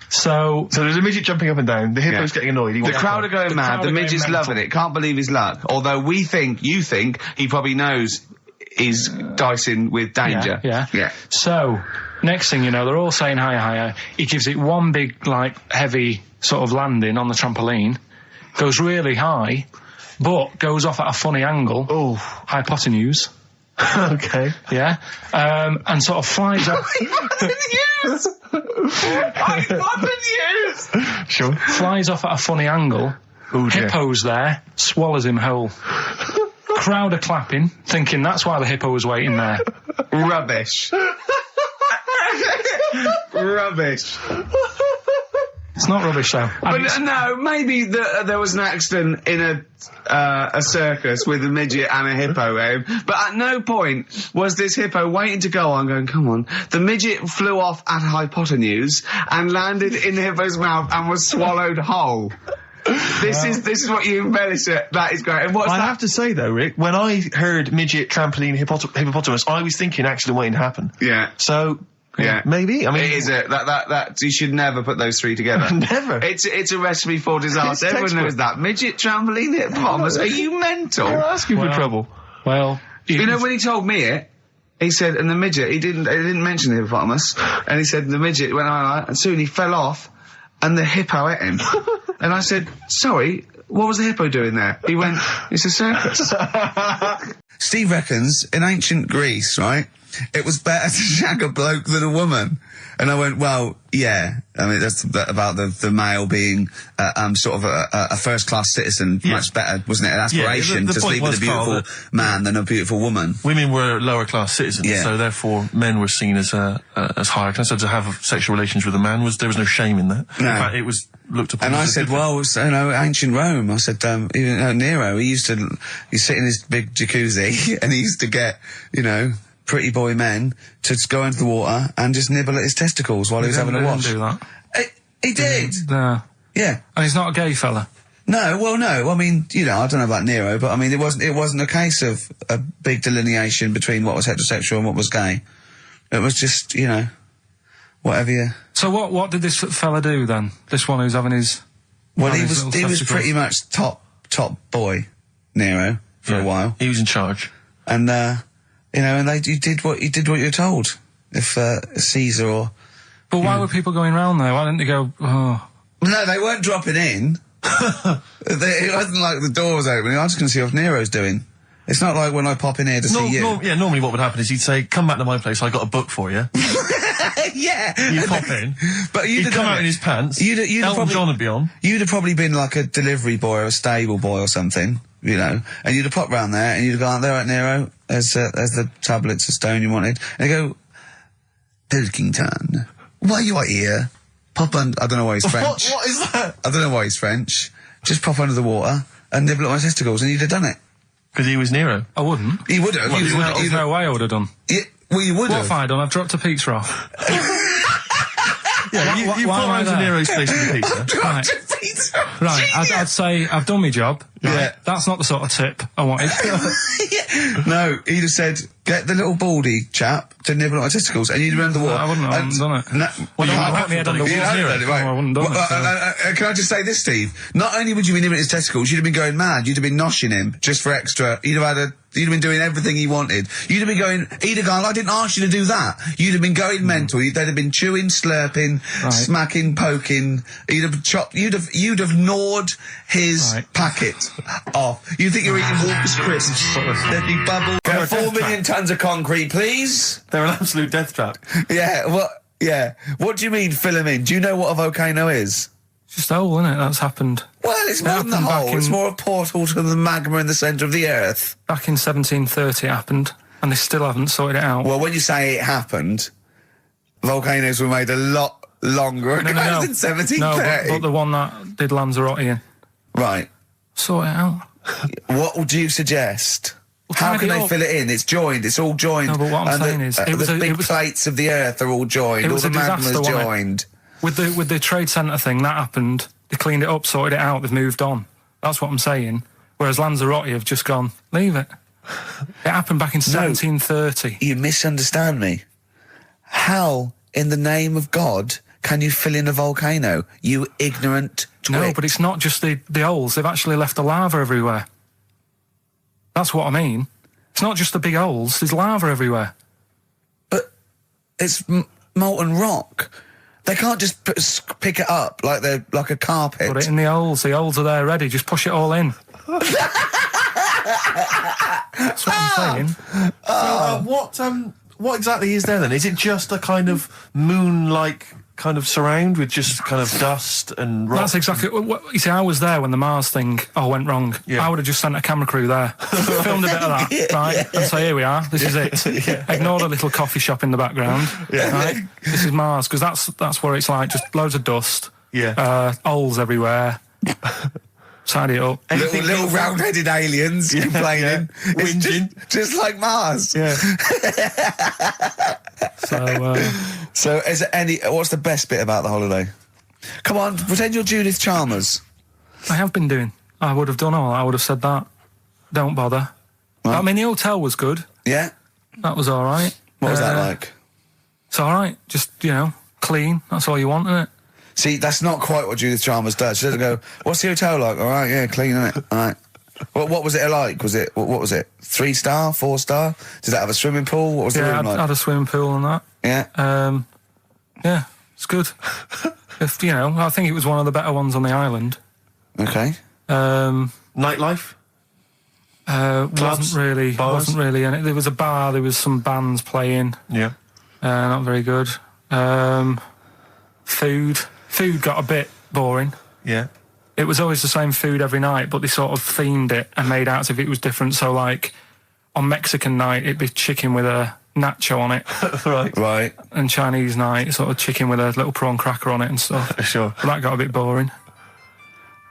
So there's a midget jumping up and down. The hippo's getting annoyed. The crowd are going mad. The midget's loving it. Can't believe his luck. Although you think he probably knows he's dicing with danger. Yeah. So next thing you know, they're all saying hi. He gives it one big, heavy sort of landing on the trampoline, goes really high, but goes off at a funny angle. Oh, hypotenuse. Okay. Yeah. And sort of flies up. Hypotenuse! Sure. Flies off at a funny angle. Oh, dear. Hippo's there, swallows him whole. Crowd are clapping, thinking that's why the hippo was waiting there. Rubbish. Rubbish. It's not rubbish, though. But no, maybe there was an accident in a circus with a midget and a hippo, but at no point was this hippo waiting to go on, going, come on. The midget flew off at hypotenuse and landed in the hippo's mouth and was swallowed whole. This is what you embellish it. That is great. And what's that? I have to say though, Rick, when I heard midget, trampoline, hippopotamus, I was thinking accident waiting to happen. Yeah. So. Yeah, maybe. I mean, it is that you should never put those three together. Never. It's a recipe for disaster. Everyone knows that. Midget, trampoline, hippopotamus. Are you mental? You're asking for trouble. Well, you know when he told me it, he said, and the midget, he didn't mention the hippopotamus, and he said the midget went on, and soon he fell off, and the hippo ate him. And I said, sorry, what was the hippo doing there? He went, it's a circus. Steve reckons in ancient Greece, right, it was better to shag a bloke than a woman. And I went, well, yeah. I mean, that's about the male being sort of a first-class citizen. Yeah. Much better, wasn't it? An aspiration the to sleep with a beautiful man than a beautiful woman. Women were lower-class citizens, so therefore men were seen as higher class. So to have sexual relations with a man there was no shame in that. No. In fact, it was looked upon. And I said, well, ancient Rome. I said, even Nero, he'd sit in his big jacuzzi and he used to get, pretty boy men to go into the water and just nibble at his testicles while he was having a wash. He didn't do that. He did. No. Yeah. And he's not a gay fella. No. I mean, I don't know about Nero, but I mean, it wasn't a case of a big delineation between what was heterosexual and what was gay. It was just, whatever you. So what did this fella do then? This one who's having his. Well, he was pretty much top boy, Nero, for a while. He was in charge. And, and you did what you're told. If Caesar or. But why were people going round there? Why didn't they go? Oh. No, they weren't dropping in. It wasn't like the door was opening. I was just going to see what Nero's doing. It's not like when I pop in here to see you. Normally what would happen is he'd say, "Come back to my place. I got a book for you." Yeah. You pop in, but he'd come out in his pants. Elton John would be on. You'd have probably been like a delivery boy or a stable boy or something. And you'd have popped round there and you'd have gone, there, right, Nero, there's the tablets of stone you wanted. And they go, Pilkington, why you are here? Pop under, I don't know why he's French. What is that? I don't know why he's French. Just pop under the water and nibble at my testicles and you'd have done it. Because he was Nero. I wouldn't. He would have. There's no way I would have done. Yeah, well, you would have. What have I done? I've dropped a pizza off. Yeah, you pop around to Nero's place with the pizza. Right, I'd say I've done my job. Right? Yeah. That's not the sort of tip I wanted. No, he'd have said, get the little baldy chap to nibble at my testicles, and you'd run the water. I wouldn't have done it. No, Well, you I put my head on the wall. I wouldn't have done it. Can I just say this, Steve? Not only would you be nibbling at his testicles, you'd have been going mad. You'd have been noshing him just for extra. You'd have been doing everything he wanted. You'd have been going, he'd have gone, I didn't ask you to do that. You'd have been going mental. They'd have been chewing, slurping, smacking, poking. You'd have chopped, you'd have gnawed his packet off. You'd think you were eating Walker's crisps. There'd be bubble. 4 million tons of concrete, please. They're an absolute death trap. Yeah, what do you mean fill them in? Do you know what a volcano is? Just a hole, isn't it? That's happened. Well, it's more than the happened back hole. It's in- more a portal to the magma in the centre of the Earth. Back in 1730 it happened, and they still haven't sorted it out. Well, when you say it happened, volcanoes were made a lot longer ago No. than 1730. No, but the one that did Lanzarote in. Right. Sort it out. What would you suggest? How tidy can they up. fill it in? It's joined. It's all joined. No, but what I'm And saying is, it was the a- big it was- plates of the Earth are all joined. It All was the a disaster, magma's wasn't it? joined. With the Trade Centre thing, that happened. They cleaned it up, sorted it out, they've moved on. That's what I'm saying. Whereas Lanzarote have just gone, leave it. It happened back in 1730. You misunderstand me. How, in the name of God, can you fill in a volcano? You ignorant twit. No, but it's not just the holes. They've actually left the lava everywhere. That's what I mean. It's not just the big holes. There's lava everywhere. But it's molten rock. They can't just pick it up like they're like a carpet. Put it in the holes. The holes are there ready. Just push it all in. That's what I'm saying. What exactly is there then? Is it just a kind of moon-like kind of surround with just kind of dust and rock? That's exactly what you see. I was there when the Mars thing went wrong. Yeah. I would have just sent a camera crew there, filmed a bit of that, right, and say, here we are. This is it. Ignore the little coffee shop in the background. Right? This is Mars, because that's where it's like just loads of dust. Yeah. Holes everywhere. Tidy it up. Little round-headed aliens complaining. It's Whinging. just like Mars. Yeah. So, is there what's the best bit about the holiday? Come on, pretend you're Judith Chalmers. I have been doing. I would have done all. I would have said that. Don't bother. Right. I mean, the hotel was good. Yeah? That was all right. What was that like? It's all right. Just, clean. That's all you want, isn't it? See, that's not quite what Judith Chalmers does. She doesn't go, what's the hotel like? All right, yeah, clean, innit? All right. What was it like? Was it, what was it? 3-star, 4-star? Did it have a swimming pool? What was the room like? I had a swimming pool and that. Yeah? Yeah, it's good. I think it was one of the better ones on the island. Okay. Nightlife? Wasn't really in it. There was a bar, there was some bands playing. Yeah. Not very good. Food got a bit boring. Yeah. It was always the same food every night, but they sort of themed it and made out as if it was different. So, like, on Mexican night, it'd be chicken with a nacho on it. Right. And Chinese night, sort of chicken with a little prawn cracker on it and stuff. Sure. But that got a bit boring.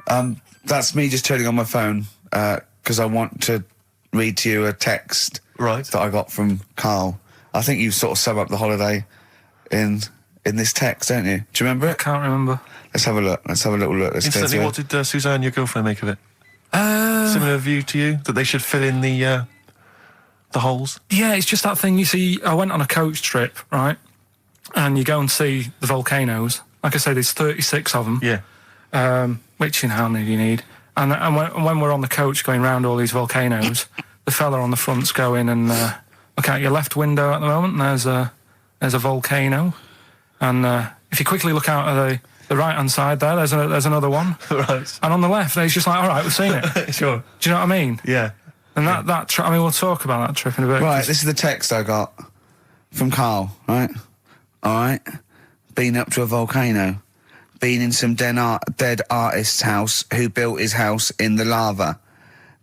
That's me just turning on my phone, because I want to read to you a text that I got from Karl. I think you sort of sum up the holiday in this text, don't you? Do you remember it? I can't remember. Let's have a look. Let's have a little look. Let's go Instantly, through what it. did Suzanne, your girlfriend, make of it? Similar view to you? That they should fill in the holes? Yeah, it's just that thing. You see, I went on a coach trip, right? And you go and see the volcanoes. Like I say, there's 36 of them. Yeah. Which, how many do you need? And when we're on the coach going round all these volcanoes, the fella on the front's going and look out your left window at the moment, and there's a volcano. And if you quickly look out at the right-hand side there, there's another one. Right. And on the left, there's just like, all right, we've seen it. Sure. Do you know what I mean? Yeah. And that trip, we'll talk about that trip in a bit. Right, this is the text I got from Karl, right? All right. Been up to a volcano. Been in some dead artist's house who built his house in the lava.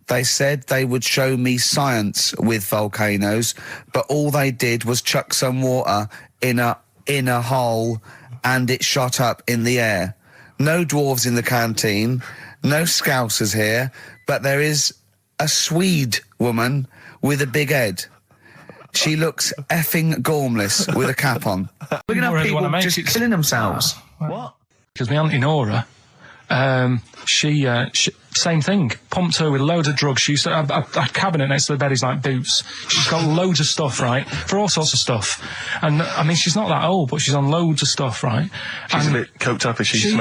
They said they would show me science with volcanoes, but all they did was chuck some water in a hole and it shot up in the air. No dwarves in the canteen, no scousers here, but there is a Swede woman with a big head. She looks effing gormless with a cap on. We're going to have people just killing themselves. What? Because my auntie Nora, she same thing, pumped her with loads of drugs. She used to have a cabinet next to the bed is like boots. She's got loads of stuff, right, for all sorts of stuff. And I mean, she's not that old, but she's on loads of stuff, right? She's a bit coked up, is she?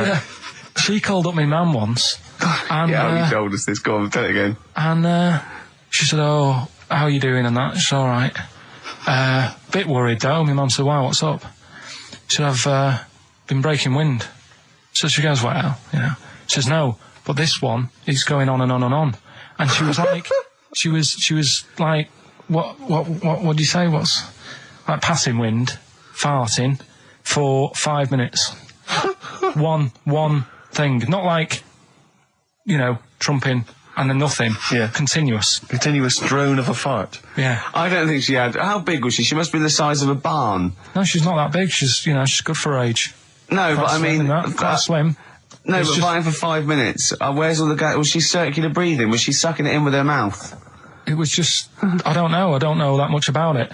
She called up my mum once. And, you told us this. Go on, tell it again. And she said, "Oh, how are you doing?" And that. She's all right. Bit worried though. My mum said, "Wow, what's up?" She said, "I've been breaking wind." So she goes, "Well, She says, "No, but this one is going on and on and on." And she was like, she was like, what do you say? What's like passing wind, farting for 5 minutes. one thing, not like, you know, trumping and then nothing. Yeah. Continuous. Continuous drone of a fart. Yeah. I don't think she had... How big was she? She must be the size of a barn. No, she's not that big. She's good for her age. No, but I mean... Quite slim. No, It's but just- fine for 5 minutes. Where's all the gas? Was she circular breathing? Was she sucking it in with her mouth? It was just, I don't know that much about it.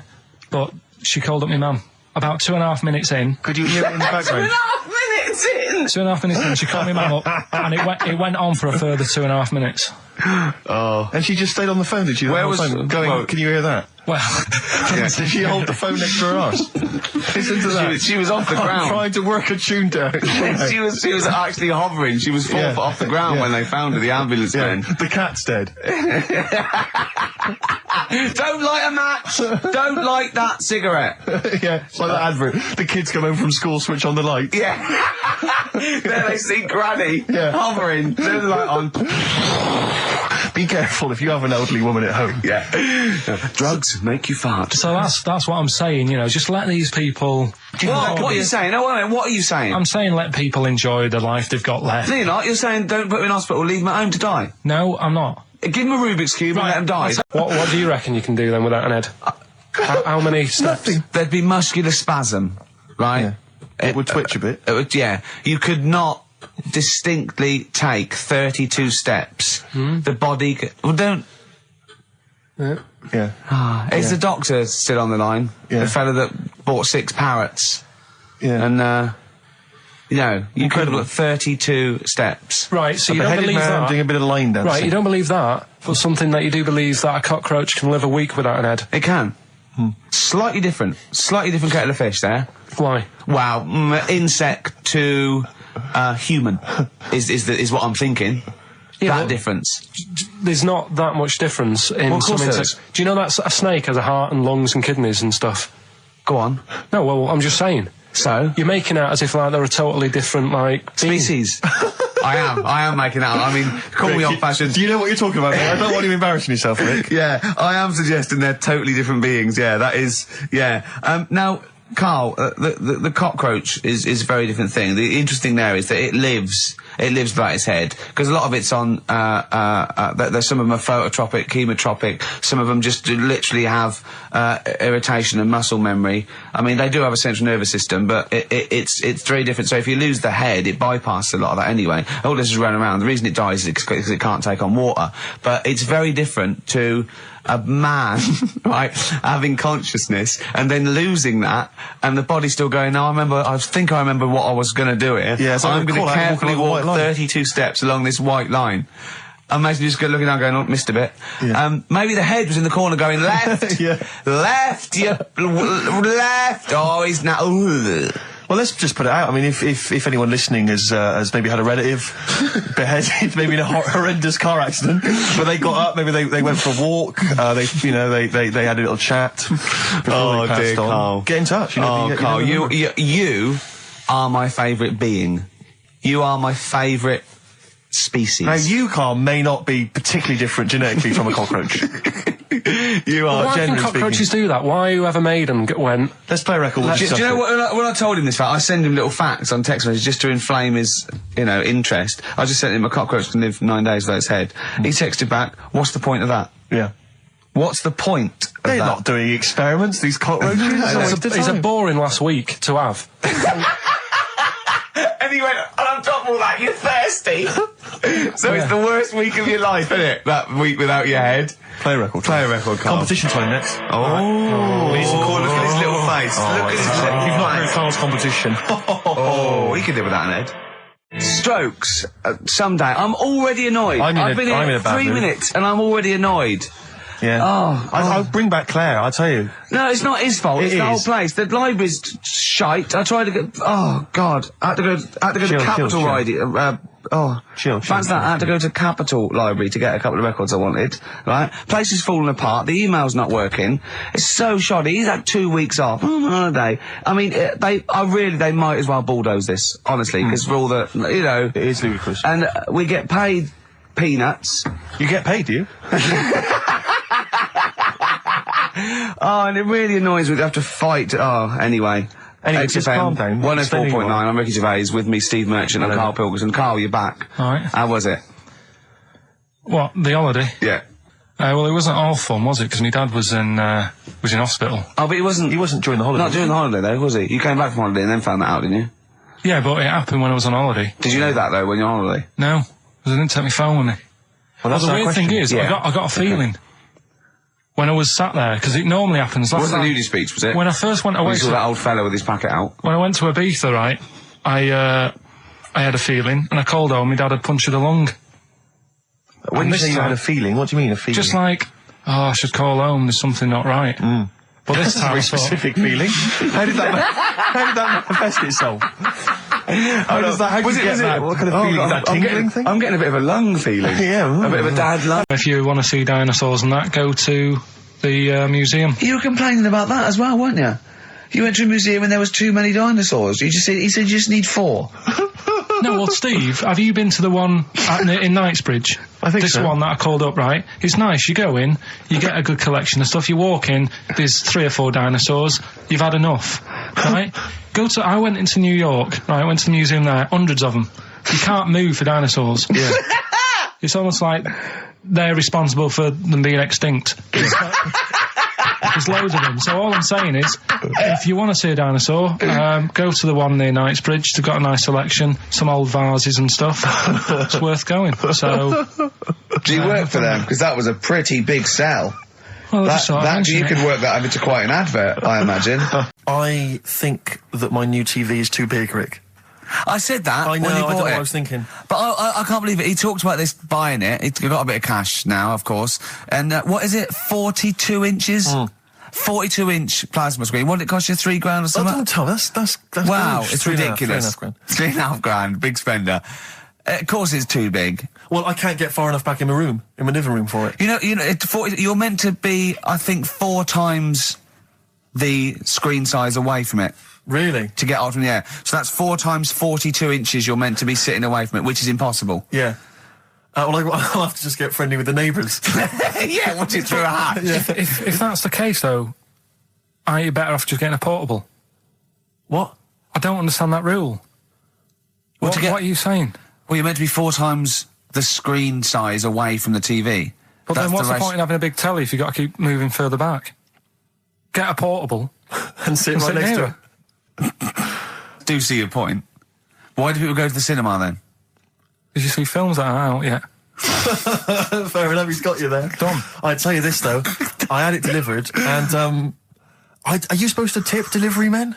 But she called up my mum. About 2.5 minutes in. Could you hear it in the background? 2.5 minutes in! 2.5 minutes in, she called my mum up, and it went on for a further 2.5 minutes. Oh. And she just stayed on the phone, did she? Where The whole was- time going, well- can you hear that? Well, Did she hold the phone next to her arse? Listen to that. She was off the ground. Trying to work a tune down. she was actually hovering. She was 4 Yeah. foot off the ground when they found her, the ambulance Yeah, men. the cat's dead. Don't light a match! Don't light that cigarette! Yeah, it's like that advert. The kids come home from school, switch on the light. Yeah. There they see Granny hovering. Turn the light on. Be careful if you have an elderly woman at home. Yeah. Drugs make you fart. so that's what I'm saying, you know, just let these people... What are you saying? No, wait a minute, what are you saying? I'm saying let people enjoy the life they've got left. No, you're not. You're saying don't put them in hospital, leave them at home to die. No, I'm not. Give them a Rubik's Cube and let them die. What do you reckon you can do then without an head? How many steps? Nothing. There'd be muscular spasm, right? Yeah. It would twitch a bit. It would, yeah. You could not distinctly take 32 steps. The body... Well, don't... Yeah. Is the doctor still on the line? Yeah. The fella that bought 6 parrots. Yeah. And, you know, you could Incredible. have 32 steps. Right, so A you don't beheaded believe man that. doing a bit of line dancing. Right, you don't believe that, but something that you do believe that a cockroach can live a week without an head. It can. Slightly different kettle of fish there. Why? Wow, insect to human is what I'm thinking. Yeah, that well- difference. There's not that much difference in Well, of some course there insects. Do you know that a snake has a heart and lungs and kidneys and stuff? Go on. No, well, I'm just saying. So? You're making out as if like they're a totally different like being. Species. I am making that up. I mean, call me Rick, old-fashioned. Do you know what you're talking about, mate? I don't want you embarrassing yourself, Rick. Yeah, I am suggesting they're totally different beings. Yeah, that is. Yeah. Now, Carl, the cockroach is a very different thing. The interesting there is that it lives without its head, because a lot of it's on. There's some of them are phototropic, chemotropic. Some of them just literally have irritation and muscle memory. I mean, they do have a central nervous system, but it's very different. So if you lose the head, it bypasses a lot of that anyway. All this is running around. The reason it dies is because it can't take on water. But it's very different to a man, right, having consciousness and then losing that, and the body still going, no, I think I remember what I was going to do here. Yeah, so I'm going to recall, I carefully walk along walk the white line. 32 steps along this white line. Imagine you just looking down going, oh, missed a bit. Yeah. Maybe the head was in the corner going, left, Yeah. left, left, oh, he's now, Well, let's just put it out. I mean, if anyone listening has maybe had a relative beheaded, maybe in a horrendous car accident, but they got up, maybe they went for a walk, they had a little chat before they passed on. Carl. Get in touch. You know, Oh, Carl, you are my favourite being. You are my favourite species. Now, you, Carl, may not be particularly different genetically from a cockroach. You are, Why can generally cockroaches speaking. do that? Why whoever made them went? Let's play a record. Do you know what? When I told him this fact, I send him little facts on text messages just to inflame his, interest. I just sent him a cockroach can live 9 days without its head. He texted back, "What's the point of that? Yeah. What's the point of They're that?" not doing experiments, these cockroaches. It's a boring last week to have. And he went, and on top of all that, you're thirsty. So it's the worst week of your life, isn't it? That week without your head. Play a record. Play a record, Carl. Competition time next. Oh, he's cool. Look at his little face. Look at his little You've not heard face. Carl's competition. Oh, he could live without an head. Strokes. Someday. I'm already annoyed. I've been I'm in here a bad 3 mood. minutes and I'm already annoyed. Yeah. I'll bring back Claire, I'll tell you. No, it's not his fault. It's It the whole is. place. The library's shite. I tried to get. Oh God! I had to go Chill, to Capital chill. Library. Chill. Fancy that. I had to go to Capital Library to get a couple of records I wanted. Right, place is falling apart. The email's not working. It's so shoddy. He's had 2 weeks off on holiday. I mean, they might as well bulldoze this, honestly, because for all the, It is ludicrous. and we get paid peanuts. You get paid, do you? Oh, and it really annoys me to have to fight. Oh, anyway. Anyway, just calm down. 104.9, I'm Ricky Gervais, with me Steve Merchant and Karl Pilkington. Karl, you're back. Alright. How was it? What, the holiday? Yeah. Well, it wasn't all fun, was it? Because my dad was in hospital. Oh, but he wasn't during the holiday. Not during the holiday, though, was he? You came back from holiday and then found that out, didn't you? Yeah, but it happened when I was on holiday. Did you know that, though, when you're on holiday? No, because I didn't take my phone with me. Well, that's the weird thing is, Yeah. I got a feeling when I was sat there, because it normally happens. It wasn't a nudie speech, was it? When I first went away, you saw that old fella with his packet out. When I went to Ibiza, right, I had a feeling, and I called home. My dad had punctured a lung. When you say you had a feeling, what do you mean a feeling? Just like, I should call home. There's something not right. But this time, a very specific feeling. How did that manifest itself? How did you get that? What kind of feeling? That tingling thing? I'm getting a bit of a lung feeling. Yeah. A bit of a dad lung. If you want to see dinosaurs and that, go to the museum. You were complaining about that as well, weren't you? You went to a museum and there was too many dinosaurs. He said you just need 4. No, well, Steve, have you been to the one in Knightsbridge? I think this so. One that I called up, right? It's nice. You go in, you get a good collection of stuff. You walk in, there's 3 or 4 dinosaurs. You've had enough, right? I went into New York, right? I went to the museum there, hundreds of them. You can't move for dinosaurs. Yeah. It's almost like they're responsible for them being extinct. There's loads of them. So all I'm saying is, if you want to see a dinosaur, go to the one near Knightsbridge. They've got a nice selection, some old vases and stuff. It's worth going. So, do you work for them? Because that was a pretty big sell. Well, you could work that into quite an advert, I imagine. I think that my new TV is too big, Rick. I said that I know, when he I don't bought know it. what I was thinking. But I can't believe it. He talked about this buying it. He's got a bit of cash now, of course. And what is it? 42 inches? 42-inch plasma screen. What did it cost you? $3 grand or something? Don't tell me. That's wow, huge. it's 3.5 ridiculous. $3.5 grand. Big spender. Of course it's too big. Well, I can't get far enough back in my living room for it. You know, you're meant to be, I think, 4 times the screen size away from it. Really? To get out from the air. So that's 4 times 42 inches you're meant to be sitting away from it, which is impossible. Yeah. Well, I'll have to just get friendly with the neighbours. Yeah, watch it through a hatch. Yeah. If that's the case, though, aren't you better off just getting a portable? What? I don't understand that rule. What are you saying? Well, you're meant to be 4 times the screen size away from the TV. But then what's the point in having a big telly if you've got to keep moving further back? Get a portable. and sit right next to it. Do see your point. Why do people go to the cinema then? Did you see films that are out yet? Fair enough, he's got you there. Done. I'd tell you this, though. I had it delivered, and, are you supposed to tip delivery men?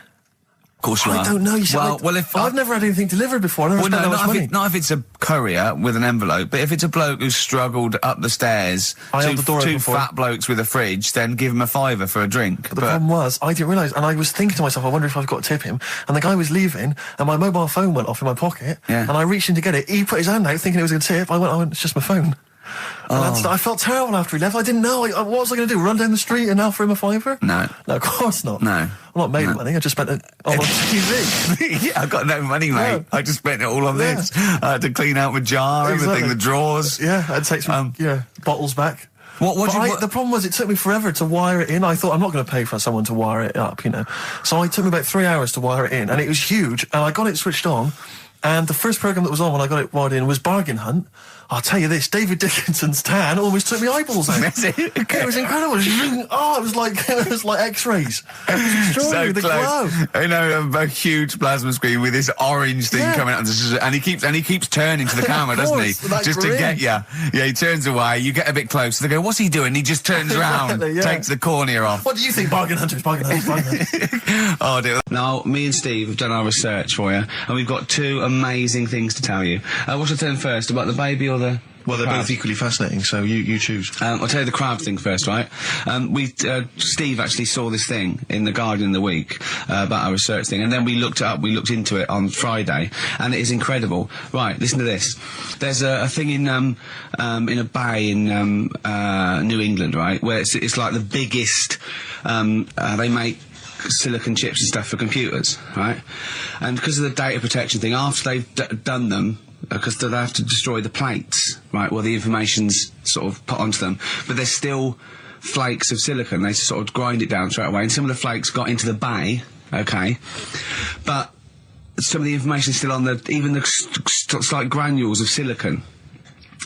Of course you are. I don't know. You see, I've never had anything delivered before. I've never spent that much money. Not if it's a courier with an envelope, but if it's a bloke who's struggled up the stairs, two fat blokes with a fridge, then give him a $5 for a drink. But the problem was, I didn't realise, and I was thinking to myself, I wonder if I've got to tip him. And the guy was leaving, and my mobile phone went off in my pocket, and I reached in to get it. He put his hand out, thinking it was a tip. I went, it's just my phone. And I felt terrible after he left. I didn't know. What was I going to do? Run down the street and offer him a $5? No. No, of course not. No. I'm not made of money. I just spent it on TV. Yeah, I've got no money, mate. Yeah. I just spent it all on this. I had to clean out my jar, everything, the drawers. Yeah, I had to take some bottles back. The problem was, it took me forever to wire it in. I thought, I'm not going to pay for someone to wire it up, So it took me about 3 hours to wire it in, and it was huge, and I got it switched on, and the first programme that was on when I got it wired in was Bargain Hunt. I'll tell you this, David Dickinson's tan almost took me eyeballs out. It was incredible. It was like X-rays. It was extraordinary. So close. I know, a huge plasma screen with this orange thing coming out, and he keeps turning to the camera, doesn't he? Just to get you. Yeah, he turns away. You get a bit close. They go, "What's he doing?" He just turns around, takes the cornea off. What do you think, Bargain Hunters? Bargain Hunters. Oh dear. Now, me and Steve have done our research for you, and we've got 2 amazing things to tell you. What should I tell them first, about the baby or the... Well, they're both equally fascinating, so you choose. I'll tell you the crab thing first, right? Steve actually saw this thing in The Guardian of the Week about our research thing, and then we looked into it on Friday, and it is incredible. Right, listen to this. There's a thing in a bay in New England, right, where it's like the biggest. They make silicon chips and stuff for computers, right? And because of the data protection thing, after they've done them, because they have to destroy the plates, right, where the information's sort of put onto them, but there's still flakes of silicon. They sort of grind it down straight away, and some of the flakes got into the bay, okay? But some of the information is still on even the slight granules of silicon.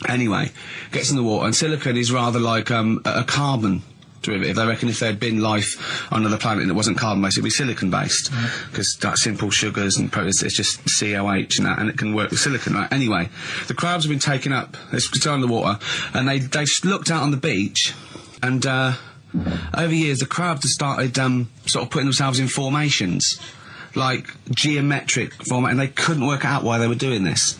Anyway, gets in the water, and silicon is rather like a carbon derivative. They reckon if there had been life on another planet that wasn't carbon-based, it'd be silicon-based, because that simple sugars and proteins, it's just COH and that, and it can work with silicon, right? Anyway, the crabs have been taken up, it's still in the water, and they looked out on the beach, and over years the crabs have started sort of putting themselves in formations, like geometric format, and they couldn't work out why they were doing this.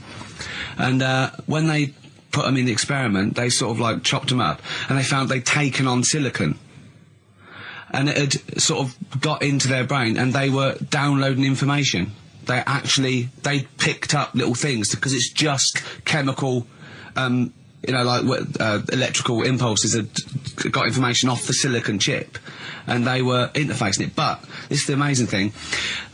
And when they put them in the experiment, they sort of like chopped them up, and they found they'd taken on silicon, and it had sort of got into their brain, and they were downloading information. They picked up little things, because it's just chemical, you know, like electrical impulses that got information off the silicon chip, and they were interfacing it. But this is the amazing thing.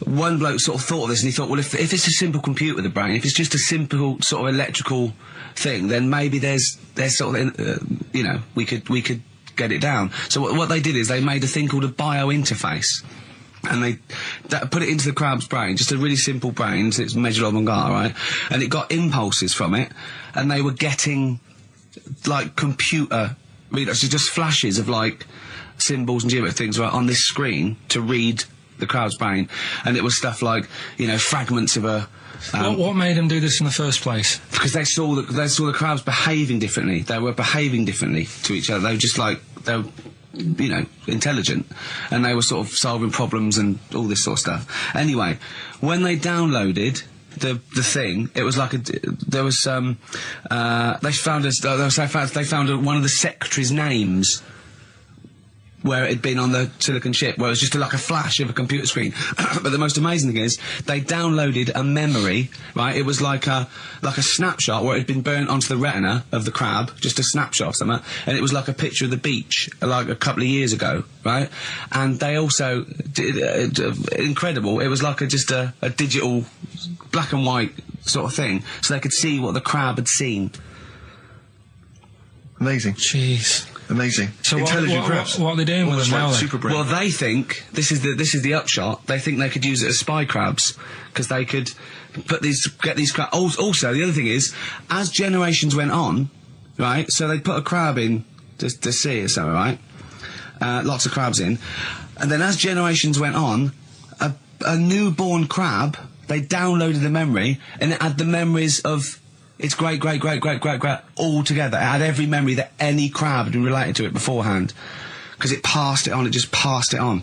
One bloke sort of thought of this, and he thought, well, if it's a simple computer with a brain, if it's just a simple sort of electrical thing, then maybe there's sort of, you know, we could get it down. So what they did is they made a thing called a biointerface, and they put it into the crab's brain, just a really simple brain, so it's measured on Mangala, right? And it got impulses from it, and they were getting like computer readers, so just flashes of like symbols and geometric things right on this screen to read the crab's brain, and it was stuff like, you know, fragments of a. What made them do this in the first place? Because they saw the crabs behaving differently. They were behaving differently to each other. They were just like, they were, you know, intelligent, and they were sort of solving problems and all this sort of stuff. Anyway, when they downloaded the thing, it was like there was they found one of the secretary's names where it had been on the silicon chip, where it was just like a flash of a computer screen. But the most amazing thing is, they downloaded a memory, right? It was like a snapshot where it had been burnt onto the retina of the crab, just a snapshot of something, and it was like a picture of the beach, like a couple of years ago, right? And they also did, incredible, it was like just a digital black and white sort of thing, so they could see what the crab had seen. Amazing. Jeez. Amazing. So intelligent crabs. What are they doing with them now? Super brain. Well, they think this is the upshot. They think they could use it as spy crabs, because they could get these crabs. Also, the other thing is, as generations went on, right? So they put a crab in the sea or something, right? Lots of crabs in, and then as generations went on, a newborn crab, they downloaded the memory, and it had the memories of its great all together. It had every memory that any crab had been related to it beforehand, because it passed it on. It just passed it on.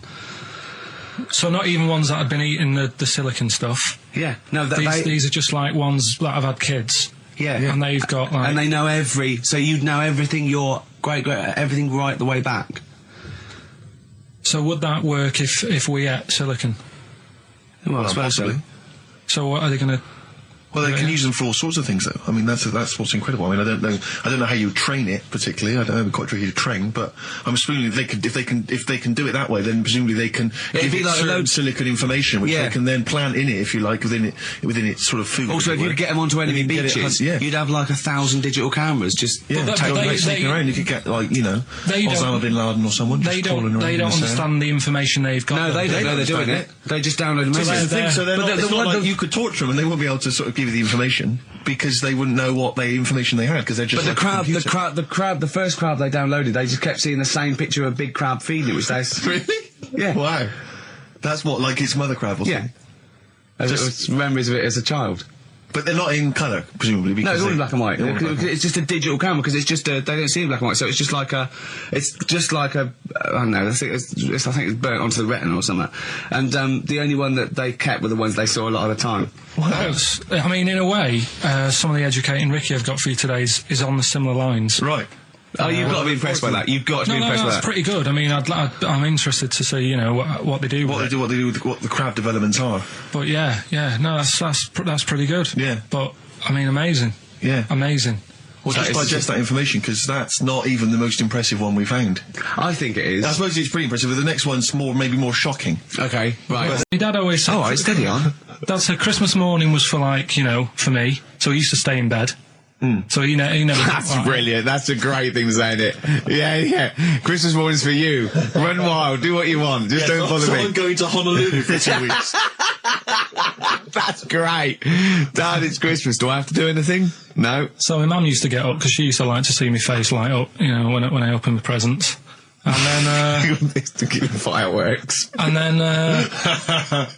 So not even ones that had been eating the silicon stuff. Yeah, no. These are just like ones that have had kids. Yeah, and they've got like. And they know so you'd know everything. Your everything right the way back. So would that work if we ate silicon? Well, possibly. So what are they going to? Well, they can use them for all sorts of things, though. I mean, that's what's incredible. I mean, I don't know how you train it particularly. I don't know, it'd be quite tricky to train, but I'm assuming if they can do it that way, then presumably they can give it like certain silicon information, which they can then plant in it, if you like, within its sort of food. Also, if you could get them onto enemy beaches, you'd have like 1,000 digital cameras just sneaking around. You could get like, you know, Osama bin Laden or someone just crawling around. They don't understand the information they've got. No, they don't know they're doing it. They just download the message. So they're not like you could torture them and they won't be able to sort of give you the information, because they wouldn't know what information they had, because they're just. But the first crab they downloaded, they just kept seeing the same picture of a big crab feeding it, which they. Really? Yeah. Wow. That's what, like its mother crab or something? Yeah. Just memories of it as a child. But they're not in colour, presumably. Because no, it's all in black and white. It's just a digital camera, because it's just they don't see in black and white, so it's just like I don't know. I think it's burnt onto the retina or something. And the only one that they kept were the ones they saw a lot of the time. Wow. I mean, in a way, some of the educating Ricky I've got for you today is on the similar lines. Right. Oh, you've got to be impressed by that. You've got to be impressed by that. That's pretty good. I mean, I'm interested to see, you know, what they do. What they do with what the crab developments are. But yeah, no, that's pretty good. Yeah. But I mean, amazing. Yeah. Amazing. Well, just digest that information, because that's not even the most impressive one we found. I think it is. I suppose it's pretty impressive, but the next one's maybe more shocking. Okay, right. My dad always said... steady on. Dad said Christmas morning was for, like, you know, for me, so he used to stay in bed. So he never. That's brilliant. That's a great thing to say, isn't it? Yeah. Christmas morning's for you. Run wild. Do what you want. Just don't bother me. I'm going to Honolulu for 2 weeks. That's great. Dad, it's Christmas. Do I have to do anything? No. So my mum used to get up because she used to like to see my face light up, when I opened the presents. And then, to keep the fireworks. And then I'd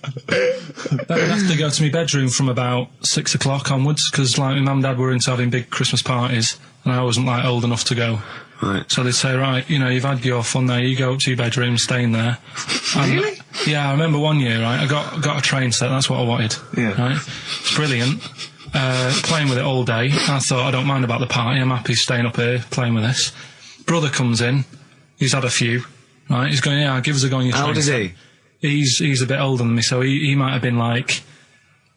have to go to my bedroom from about 6 o'clock onwards, because like my mum and dad were into having big Christmas parties, and I wasn't like old enough to go. Right. So they'd say, right, you've had your fun there, you go up to your bedroom, stay in there. Really? Yeah, I remember one year, right, I got a train set, that's what I wanted. Yeah. Right? It's brilliant. Playing with it all day. I thought, I don't mind about the party, I'm happy staying up here, playing with this. Brother comes in, he's had a few, right, he's going, yeah, give us a go on your train. How old is he? He's a bit older than me, so he might have been like,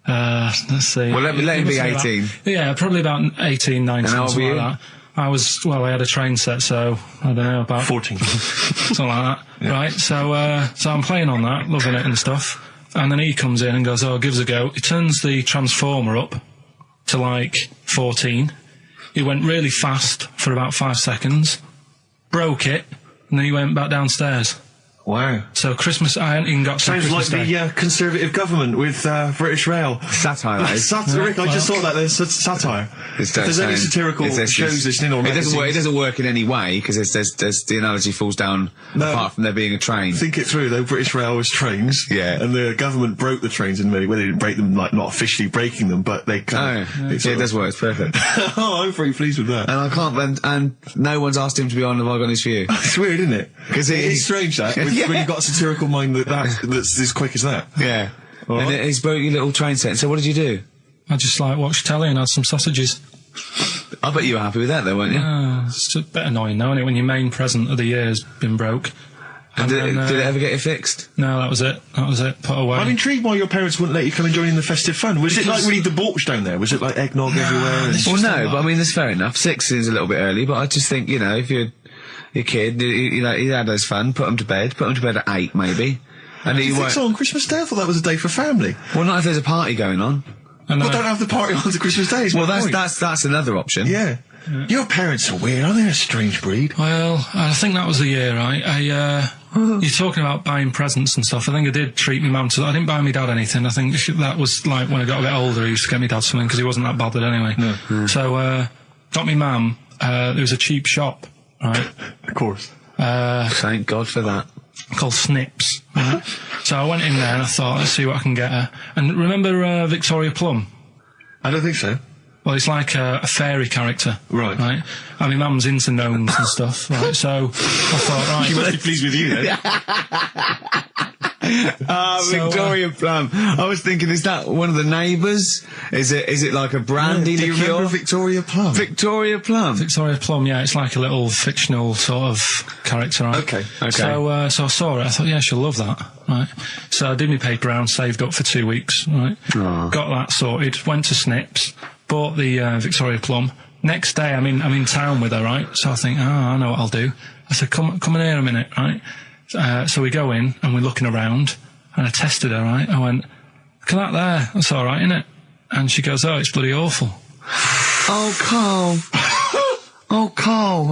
let's see. Well, let him be 18. Yeah, probably about 18, 19, and how old something were you? like that. I had a train set, so, I don't know, about 14. something like that. Yeah. Right, so I'm playing on that, loving it and stuff, and then he comes in and goes, oh, give us a go. He turns the transformer up to like 14. He went really fast for about 5 seconds, broke it, and then he went back downstairs. Wow. So Christmas, I hadn't even got to Sounds Christmas like Day. the Conservative government with British Rail. Satire, that is. Satire, Rick, I just thought that there's satire. If there's any satirical shows listening or it doesn't work in any way, because there's the analogy falls down apart from there being a train. Think it through, though. British Rail was trains. Yeah. And the government broke the trains in many. Well, they didn't break them, like, not officially breaking them, but they kind of... It does work. It's perfect. Oh, I'm very pleased with that. And I can't... And no one's asked him to be on Have I Got News For You. It's weird, isn't it? Because it's strange, that. When you've got a satirical mind that's as quick as that. Yeah. All and right. he's broke your little train set. So what did you do? I just like watched telly and had some sausages. I bet you were happy with that, though, weren't you? It's a bit annoying, though, isn't it, when your main present of the year has been broke. And did it ever get it fixed? No, that was it. Put away. I'm intrigued why your parents wouldn't let you come and join in the festive fun. Was it like really debauched down there? Was it like eggnog everywhere? Well, no, but I mean, that's fair enough. 6 is a little bit early, but I just think, if you're your kid, he had his fun, put him to bed at 8, maybe. And do you think so on Christmas Day? I thought that was a day for family. Well, not if there's a party going on. Well, don't have the party on to Christmas Day. Well, that's another option. Yeah. Your parents are weird, aren't they? A strange breed. Well, I think that was the year, right? You're talking about buying presents and stuff. I think I did treat my mum to... I didn't buy my dad anything. I think that was like when I got a bit older, I used to get my dad something because he wasn't that bothered anyway. No. So, got me mum. There was a cheap shop, right? Of course. Thank God for that. Called Snips. Right? So I went in there and I thought, let's see what I can get her. And remember Victoria Plum? I don't think so. Well, it's like a fairy character. Right. Right? And my mum's into gnomes and stuff, right? So I thought, right... She must be pleased with you, then. Victoria Plum. I was thinking, is that one of the neighbours? Is it like a brandy Do you liqueur? remember Victoria Plum? Victoria Plum. Victoria Plum, yeah, it's like a little fictional sort of character, right? Okay. So I saw her, I thought, yeah, she'll love that, right? So I did my paper round, saved up for 2 weeks, right? Aww. Got that sorted, went to Snips, bought the Victoria Plum. Next day, I'm in town with her, right? So I think, I know what I'll do. I said, come in here a minute, right? So we go in, and we're looking around, and I tested her, right? I went, look at that there, that's alright, isn't it? And she goes, oh, it's bloody awful. Oh, Carl. Oh, Carl.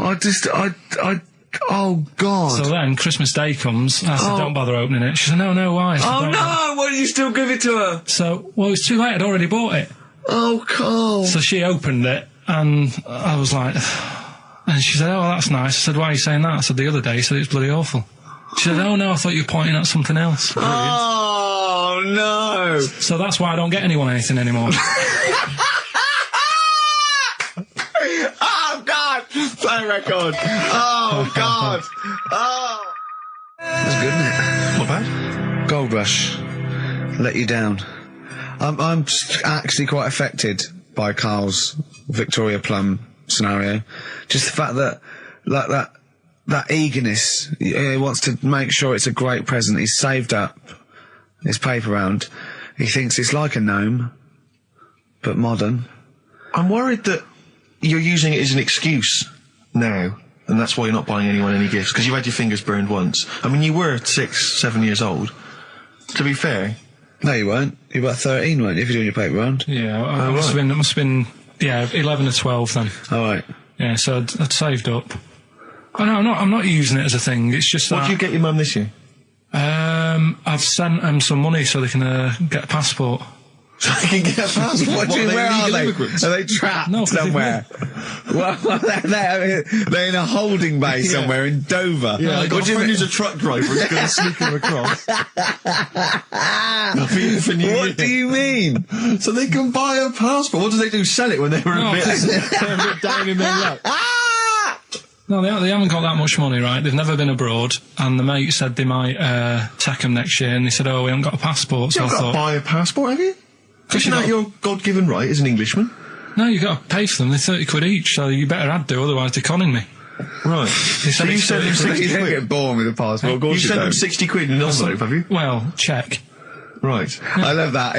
Oh, God. So then, Christmas Day comes, I said, don't bother opening it. She said, no, why? I said, Oh, "Don't." no! Why did you still give it to her? So, well, it's too late, I'd already bought it. Oh, Carl. So she opened it, and I was like... And she said, oh, that's nice. I said, why are you saying that? I said, the other day, you said it's bloody awful. She said, oh, no, I thought you were pointing at something else. Oh, no. So that's why I don't get anyone anything anymore. Oh, God. Play record. Oh, God. Oh. That's good, isn't it? Not bad. Gold Rush. Let you down. I'm actually quite affected by Carl's Victoria Plum scenario. Just the fact that, like, that eagerness, he wants to make sure it's a great present. He's saved up his paper round. He thinks it's like a gnome, but modern. I'm worried that you're using it as an excuse now, and that's why you're not buying anyone any gifts, because you've had your fingers burned once. I mean, you were 6, 7 years old. To be fair... No, you weren't. You were about 13, weren't you, if you're doing your paper round? Yeah, it must have been Yeah, 11 or 12 then. All right. Yeah, so I'd saved up. Oh, no, I'm not using it as a thing. It's just What did you get your mum this year? I've sent them some money so they can get a passport. So they can get a passport? Where are they? Immigrants? Are they trapped No, 'cause they've somewhere? Well, they're in a holding bay somewhere in Dover. Yeah, I got What a do you friend mean? who's a truck driver who's going to sneak them across. For New Year. What do you mean? So they can buy a passport. What do they do? Sell it when they were No, a bit 'cause- they're a bit down in their luck? No, they haven't got that much money, right? They've never been abroad, and the mate said they might take them next year, and they said, oh, we haven't got a passport, so You've I got to thought... buy a passport, have you? Isn't that your God-given right as an Englishman? No, you've got to pay for them. They're 30 quid each, so you better add do, otherwise they're conning me. Right. They So said you it's sent them 30 quid. 60 You don't quid? get born with a passport. Of course You you sent them don't. 60 quid in an envelope, have you? Well, check. Right. I love that.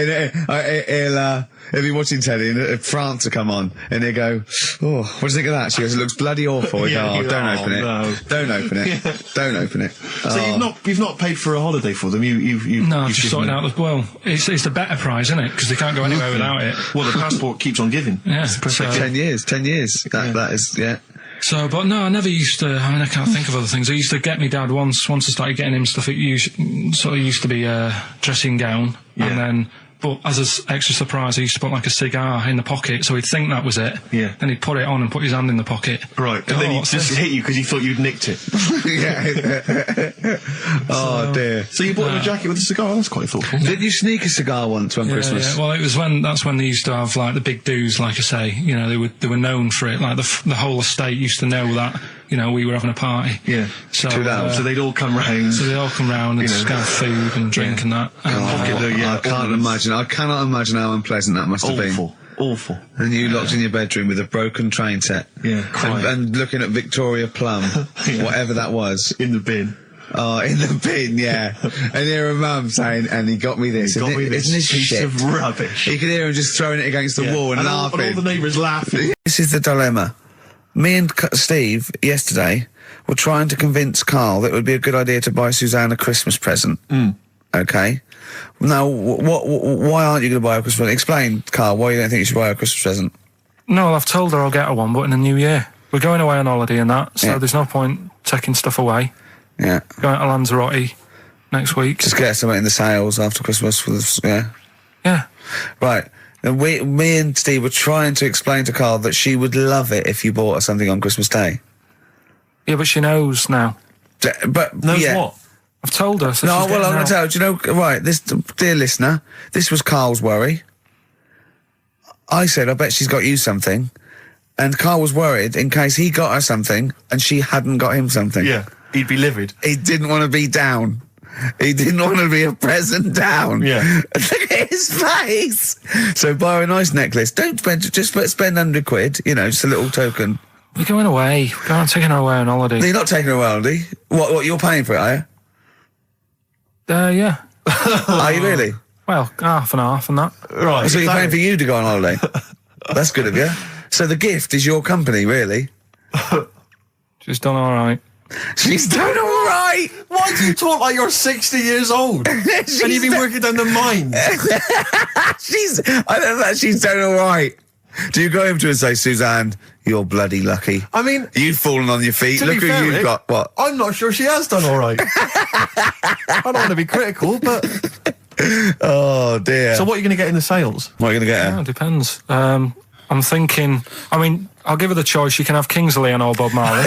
He'll be watching telly and France will come on and he'll go, oh, what do you think of that? She goes, it looks bloody awful. Yeah, Oh, you- don't oh, open it. no. Don't open it. Don't open it. So you've not paid for a holiday for them. You've No, I've you've just given sorted them- out well, it's the better prize, isn't it? Because they can't go anywhere without it. Well, the passport keeps on giving. Yeah, It's the perfect so- 10 years. That is, yeah. So, but no, I never used to. I mean, I can't think of other things. I used to get me dad once I started getting him stuff. It used to be a dressing gown, and then. But as an extra surprise, I used to put like a cigar in the pocket, so he'd think that was it. Yeah. Then he'd put it on and put his hand in the pocket. Right. And then he what's just this? hit you because he thought you'd nicked it. Yeah. Oh, dear. So you bought him a jacket with a cigar? That's quite thoughtful. Did you sneak a cigar once on Christmas? Yeah. Well, that's when they used to have like the big do's, like I say. You know, they were known for it. Like the whole estate used to know that. You know, we were having a party. Yeah. So, So they'd all come round. So they all come round and You know. just have food and drink and that. And, I cannot imagine how unpleasant that must have been. Awful. And you locked in your bedroom with a broken train set. Yeah, crying. And looking at Victoria Plum, whatever that was. In the bin. Oh, in the bin, yeah. And hear a mum saying, and he got me this. Got me Isn't this piece shit? of rubbish. You could hear him just throwing it against the wall and laughing. And all the neighbours laughing. This is the dilemma. Me and Steve, yesterday, were trying to convince Karl that it would be a good idea to buy Suzanne a Christmas present. Okay? Now, why aren't you going to buy her a Christmas present? Explain, Karl, why you don't think you should buy her a Christmas present. No, well, I've told her I'll get her one, but in the new year. We're going away on holiday and that, so Yeah. there's no point taking stuff away. Yeah. Going to Lanzarote next week. Just get something in the sales after Christmas for the, yeah. Yeah. Right. And me and Steve were trying to explain to Karl that she would love it if you bought her something on Christmas Day. Yeah, but she knows now. But Knows yeah. what? I've told her. So No, she's well, I'm getting going out. to tell you. Do you know, right, this, dear listener, this was Karl's worry. I said, I bet she's got you something. And Karl was worried in case he got her something and she hadn't got him something. Yeah. He'd be livid. He didn't want to be down. He didn't want to be a present down. Yeah. Look at his face. So buy her a nice necklace. Don't spend, just spend 100 quid, you know, just a little token. We're going away. We're taking her away on holiday. You're not taking her away, are you? What, you're paying for it, are you? Yeah. Are you really? Well, half and half and that. Right. So you're paying for you to go on holiday? That's good of you. So the gift is your company, really? She's done all right. She's done all right. Why do you talk like you're 60 years old? And you've been working down the mines? I don't know, she's done all right. Do you go over to her and say, Suzanne, you're bloody lucky? I mean, You've fallen on your feet. to Look be who fair, you've Rick, got. What? I'm not sure she has done all right. I don't want to be critical, but... Oh, dear. So what are you going to get in the sales? What are you going to get her? Yeah, it depends. I'm thinking. I mean, I'll give her the choice. You can have Kingsley and or Bob Marley.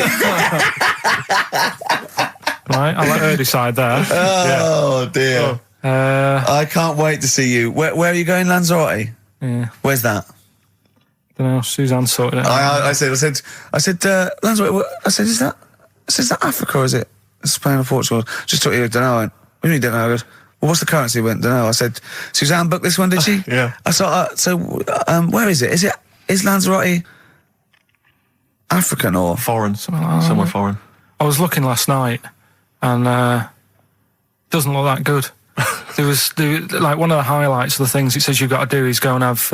Right, I'll let her decide there. Oh, dear. I can't wait to see you. Where are you going, Lanzarote? Yeah. Where's that? Don't know. Suzanne sorted it out. I said, Lanzarote. I said, is that Africa or is it Spain or Portugal? Just thought you don't know. I went, what do you mean don't know? I goes, well, what's the currency? I went, don't know. I said, Suzanne booked this one, did she? Yeah. I thought, where is it? Is Lanzarote African or Foreign. Somewhere foreign. I was looking last night, and doesn't look that good. There was like one of the highlights of the things it says you've got to do is go and have.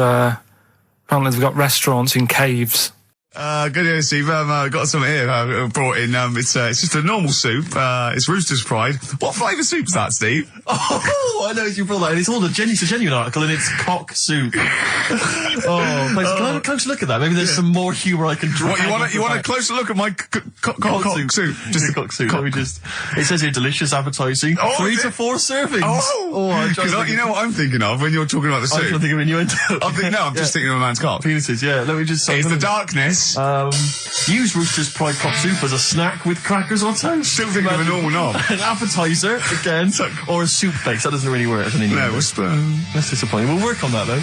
Apparently, they've got restaurants in caves. Good evening, Steve. I've got something here brought in. It's just a normal soup. It's Rooster's Pride. What flavour soup is that, Steve? Oh, I know you brought that. And it's a genuine article, and it's cock soup. Can I have a closer look at that? Maybe there's some more humour I can draw. What, you want a closer look at my cock soup? Just a cock soup. It says here, delicious, appetising. 3 to 4 servings. You know what I'm thinking of when you're talking about the soup? I'm thinking of innuendo. I'm just thinking of a man's cock. Penises, yeah. Let me just... It's the darkness. Use Rooster's Pride cock soup as a snack with crackers or toast. Still thinking of a normal knob. An appetiser, again, or a soup base. That doesn't really work as an innuendo. That's disappointing. We'll work on that, though.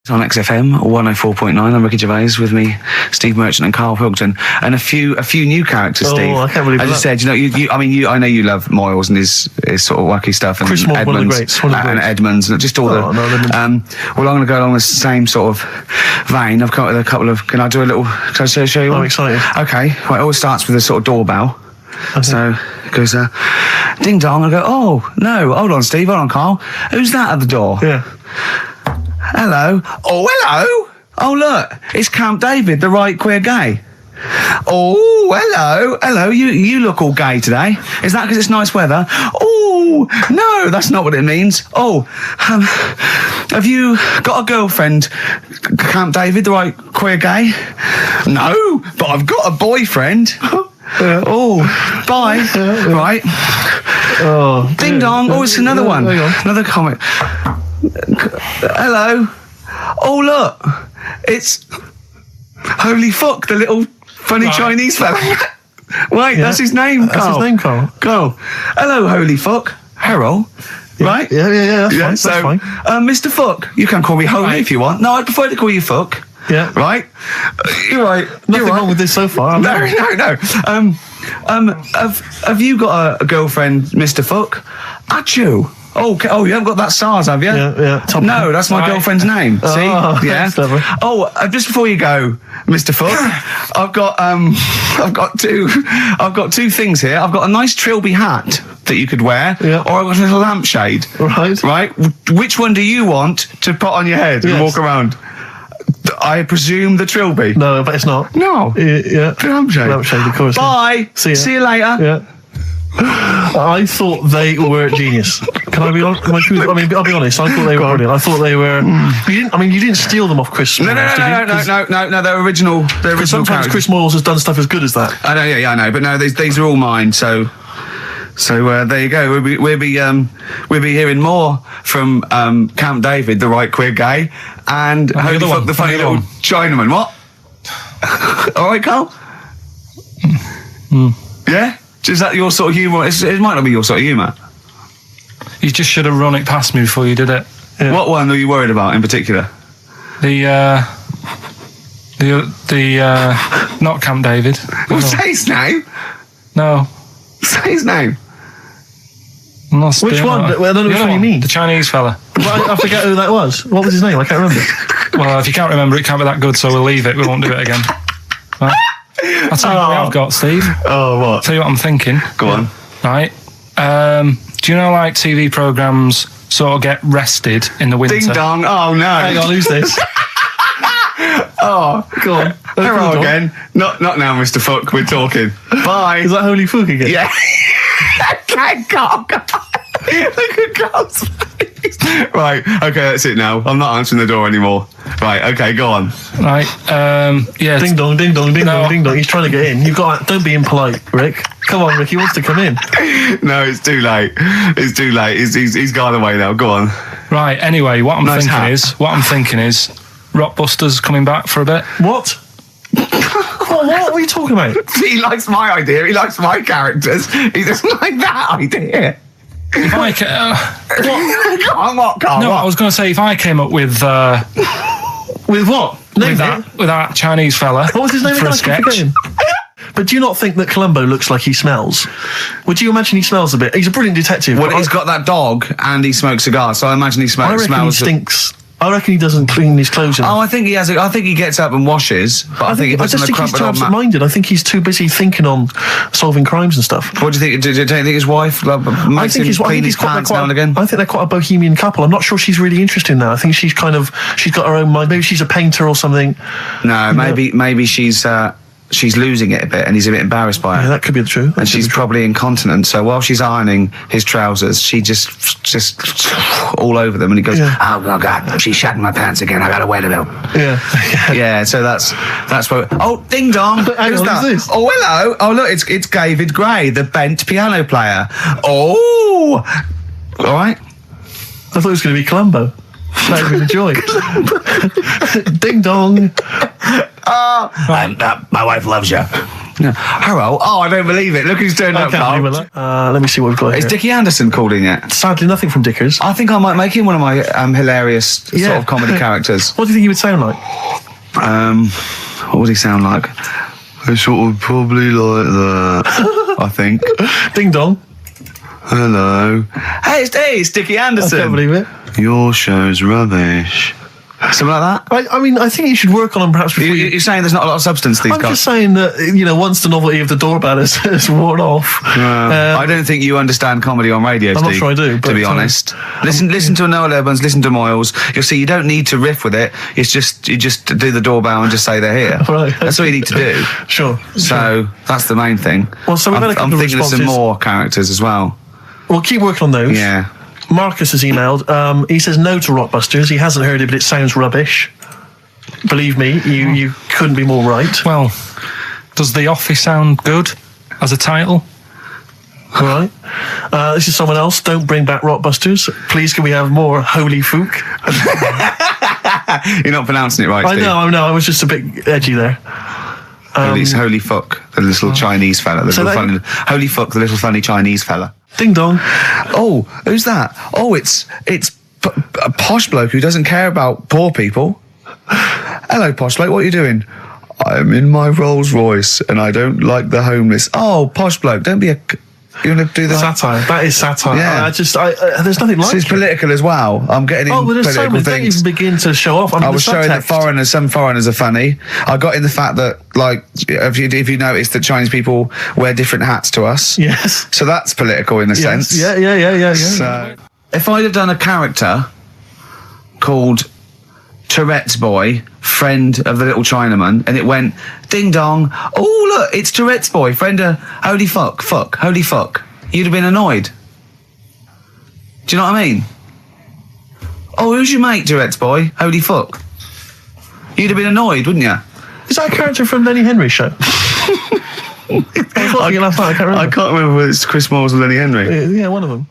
It's on XFM 104.9. I'm Ricky Gervais, with me, Steve Merchant and Karl Pilkington, and a few new characters. Steve, I can't believe that. I just said, I know you love Moyles and his sort of wacky stuff, and Chris Moyles, Edmonds, one of the greats, and Edmonds, and just all the. Well, I'm going to go along the same sort of vein. I've come up with a couple of. Can I show you one? I'm excited. Okay. Well, it always starts with a sort of doorbell. Okay. So it goes ding dong. I go, oh no, hold on, Steve, hold on, Karl. Who's that at the door? Yeah. Hello. Oh, hello. Oh, look, it's Camp David, the right queer gay. Oh, hello. You look all gay today. Is that because it's nice weather? Oh, no, that's not what it means. Oh, have you got a girlfriend, Camp David, the right queer gay? No, but I've got a boyfriend. Oh, bye. Right. Oh, ding dong. Oh, it's another one. Another comment. Hello. Oh, look. It's Holy Fuck, the little funny Chinese fella. Wait, that's his name, Karl. That's his name, Karl. Karl. Hello, Holy Fuck. Harold. Yeah. Right? Yeah, that's fine. Mr. Fuck. You can call me Holy if you want. No, I prefer to call you Fuck. Yeah. Right? You're right. Nothing wrong with this so far. No. Have you got a girlfriend, Mr. Fuck? Achoo. Oh, you haven't got that SARS, have you? Yeah. No, that's my girlfriend's name. See? Yeah. Just before you go, Mr. Fuck, I've got two things here. I've got a nice Trilby hat that you could wear, or I've got a little lampshade. Right. Which one do you want to put on your head and walk around? I presume the Trilby. No, but it's not. No. Yeah. Lampshade. Lampshade, of course. Bye. See you later. Yeah. I thought they were genius. Can I be honest? I'll be honest. I thought they were brilliant. I thought they were. You didn't steal them off Chris. No. They're original. They're original. Sometimes characters. Chris Moyles has done stuff as good as that. I know. Yeah, I know. But no, these are all mine. So there you go. We'll be hearing more from Camp David, the right queer gay, and Holy Fuck, the funny little Chinaman. What? All right, Karl. Yeah. Is that your sort of humour? It might not be your sort of humour. You just should have run it past me before you did it. Yeah. What one are you worried about in particular? The not Camp David. Well, say his name. No. Say his name. Which one? I don't know which one you mean. The Chinese fella. I forget who that was. What was his name? I can't remember. Well, if you can't remember, it can't be that good, so we'll leave it. We won't do it again. Right? I'll tell you what I've got, Steve. Oh, what? I'll tell you what I'm thinking. Go on. Right. Do you know, like, TV programmes sort of get rested in the winter? Ding dong. Oh, no. Hang on, who's this? Oh, go on. Hello again. Not now, Mr. Fuck. We're talking. Bye. Is that Holy Fuck again? Yeah. Look at Carl's face. Right, okay, that's it now. I'm not answering the door anymore. Right, okay, go on. Right, yeah. Ding dong, ding dong, ding dong, ding dong. He's trying to get in. Don't be impolite, Rick. Come on, Rick, he wants to come in. No, it's too late. It's too late. He's gone away now. Go on. Right, anyway, what I'm thinking is Rockbusters coming back for a bit. What? What are you talking about? He likes my idea. He likes my characters. He doesn't like that idea. If I what, Karl? No, I was going to say, if I came up with with what? With that Chinese fella. What was his name? For a sketch. But do you not think that Columbo looks like he smells? Would you imagine he smells a bit? He's a brilliant detective. Well, he's got that dog and he smokes cigars, so I imagine he smells. He stinks I reckon he doesn't clean his clothes enough. Oh, I think he has. I think he gets up and washes, but I think he puts I just think he's too absent-minded. I think he's too busy thinking on solving crimes and stuff. What do you think? Do you think his wife makes him clean his pants now and again? I think they're quite a bohemian couple. I'm not sure she's really interested in that. I think she's got her own mind. Maybe she's a painter or something. No, maybe she's losing it a bit, and he's a bit embarrassed by it. Yeah, that could be true. And she's probably incontinent, so while she's ironing his trousers, she just all over them, and he goes, "Oh God, she's shatting my pants again. I gotta wear them out." Yeah. Yeah. So that's what. Oh, ding dong! Who's that? Who's this? Oh, hello. Oh, look, it's David Gray, the bent piano player. Oh, all right. I thought it was going to be Columbo. That would be the joy. Ding dong. My wife loves you. No. Hello. Oh, I don't believe it. Look who's turned up, Carl. Let me see what we've got Is here. Dickie Anderson called in yet? Sadly, nothing from Dickers. I think I might make him one of my hilarious sort of comedy characters. What do you think he would sound like? What would he sound like? I sort of probably like that, I think. Ding dong. Hello. Hey, it's Dickie Anderson. I can't believe it. Your show's rubbish. Something like that? I mean, I think you should work on them perhaps before You're saying there's not a lot of substance to these I'm guys? just saying that, once the novelty of the doorbell has worn off... I don't think you understand comedy on radio, Steve. I'm not sure I do, to be honest. Listen to Noel Evans, listen to Moyles. You'll see you don't need to riff with it. It's just, you just do the doorbell and just say they're here. Right. That's all you need to do. Sure. So, that's the main thing. Well, so we've had a couple I'm of thinking of some responses. more characters as well. We'll keep working on those. Yeah. Marcus has emailed. He says no to Rockbusters. He hasn't heard it, but it sounds rubbish. Believe me, you couldn't be more right. Well, does The Office sound good as a title? All right. This is someone else. Don't bring back Rockbusters. Please, can we have more Holy Fook? You're not pronouncing it right, Steve. I know. I was just a bit edgy there. It's Holy Fuck, the little Chinese fella. Holy Fuck, the little funny Chinese fella. Ding dong. Oh, who's that? Oh, it's a posh bloke who doesn't care about poor people. Hello, posh bloke, what are you doing? I'm in my Rolls Royce and I don't like the homeless. Oh, posh bloke, don't be a... You want to do that? Satire. That is satire. Yeah. There's nothing like it. It's political as well. I'm getting in there's so political many. things. Don't even begin to show off. I was showing that some foreigners are funny. I got in the fact that, like, if you notice that Chinese people wear different hats to us. Yes. So that's political in a sense. Yeah. So, if I'd have done a character called Tourette's Boy, friend of the little Chinaman, and it went, ding dong, oh look, it's Tourette's Boy, friend of holy fuck, holy fuck, you'd have been annoyed. Do you know what I mean? Oh, who's your mate, Tourette's Boy, holy fuck? You'd have been annoyed, wouldn't you? Is that a character from Lenny Henry's show? I can't remember whether it's Chris Moyles or Lenny Henry. Yeah, one of them.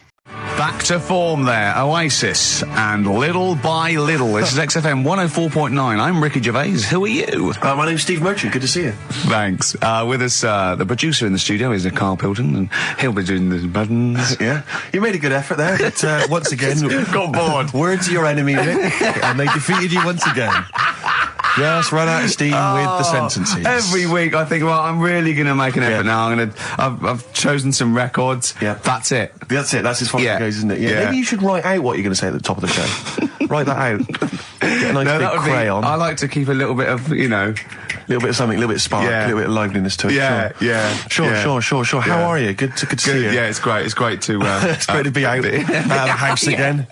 Back to form there, Oasis, and Little by Little. This is XFM 104.9. I'm Ricky Gervais. Who are you? My name's Steve Merchant. Good to see you. Thanks. With us, the producer in the studio is Karl Pilkington, and he'll be doing the buttons. Yeah, you made a good effort there, but once again, got bored. Words are your enemy, Rick, and they defeated you once again. Just run out of steam with the sentences. Every week I think, well, I'm really going to make an effort now. I've chosen some records. Yeah. That's it. That's as far as it goes, isn't it? Yeah. Maybe you should write out what you're going to say at the top of the show. Write that out. Get a nice big crayon. I like to keep a little bit of, a little bit of something, a little bit of spark, a little bit of liveliness to it. Sure. How are you? Good to see you. Yeah, it's great. It's great to it's great to be out of the house again.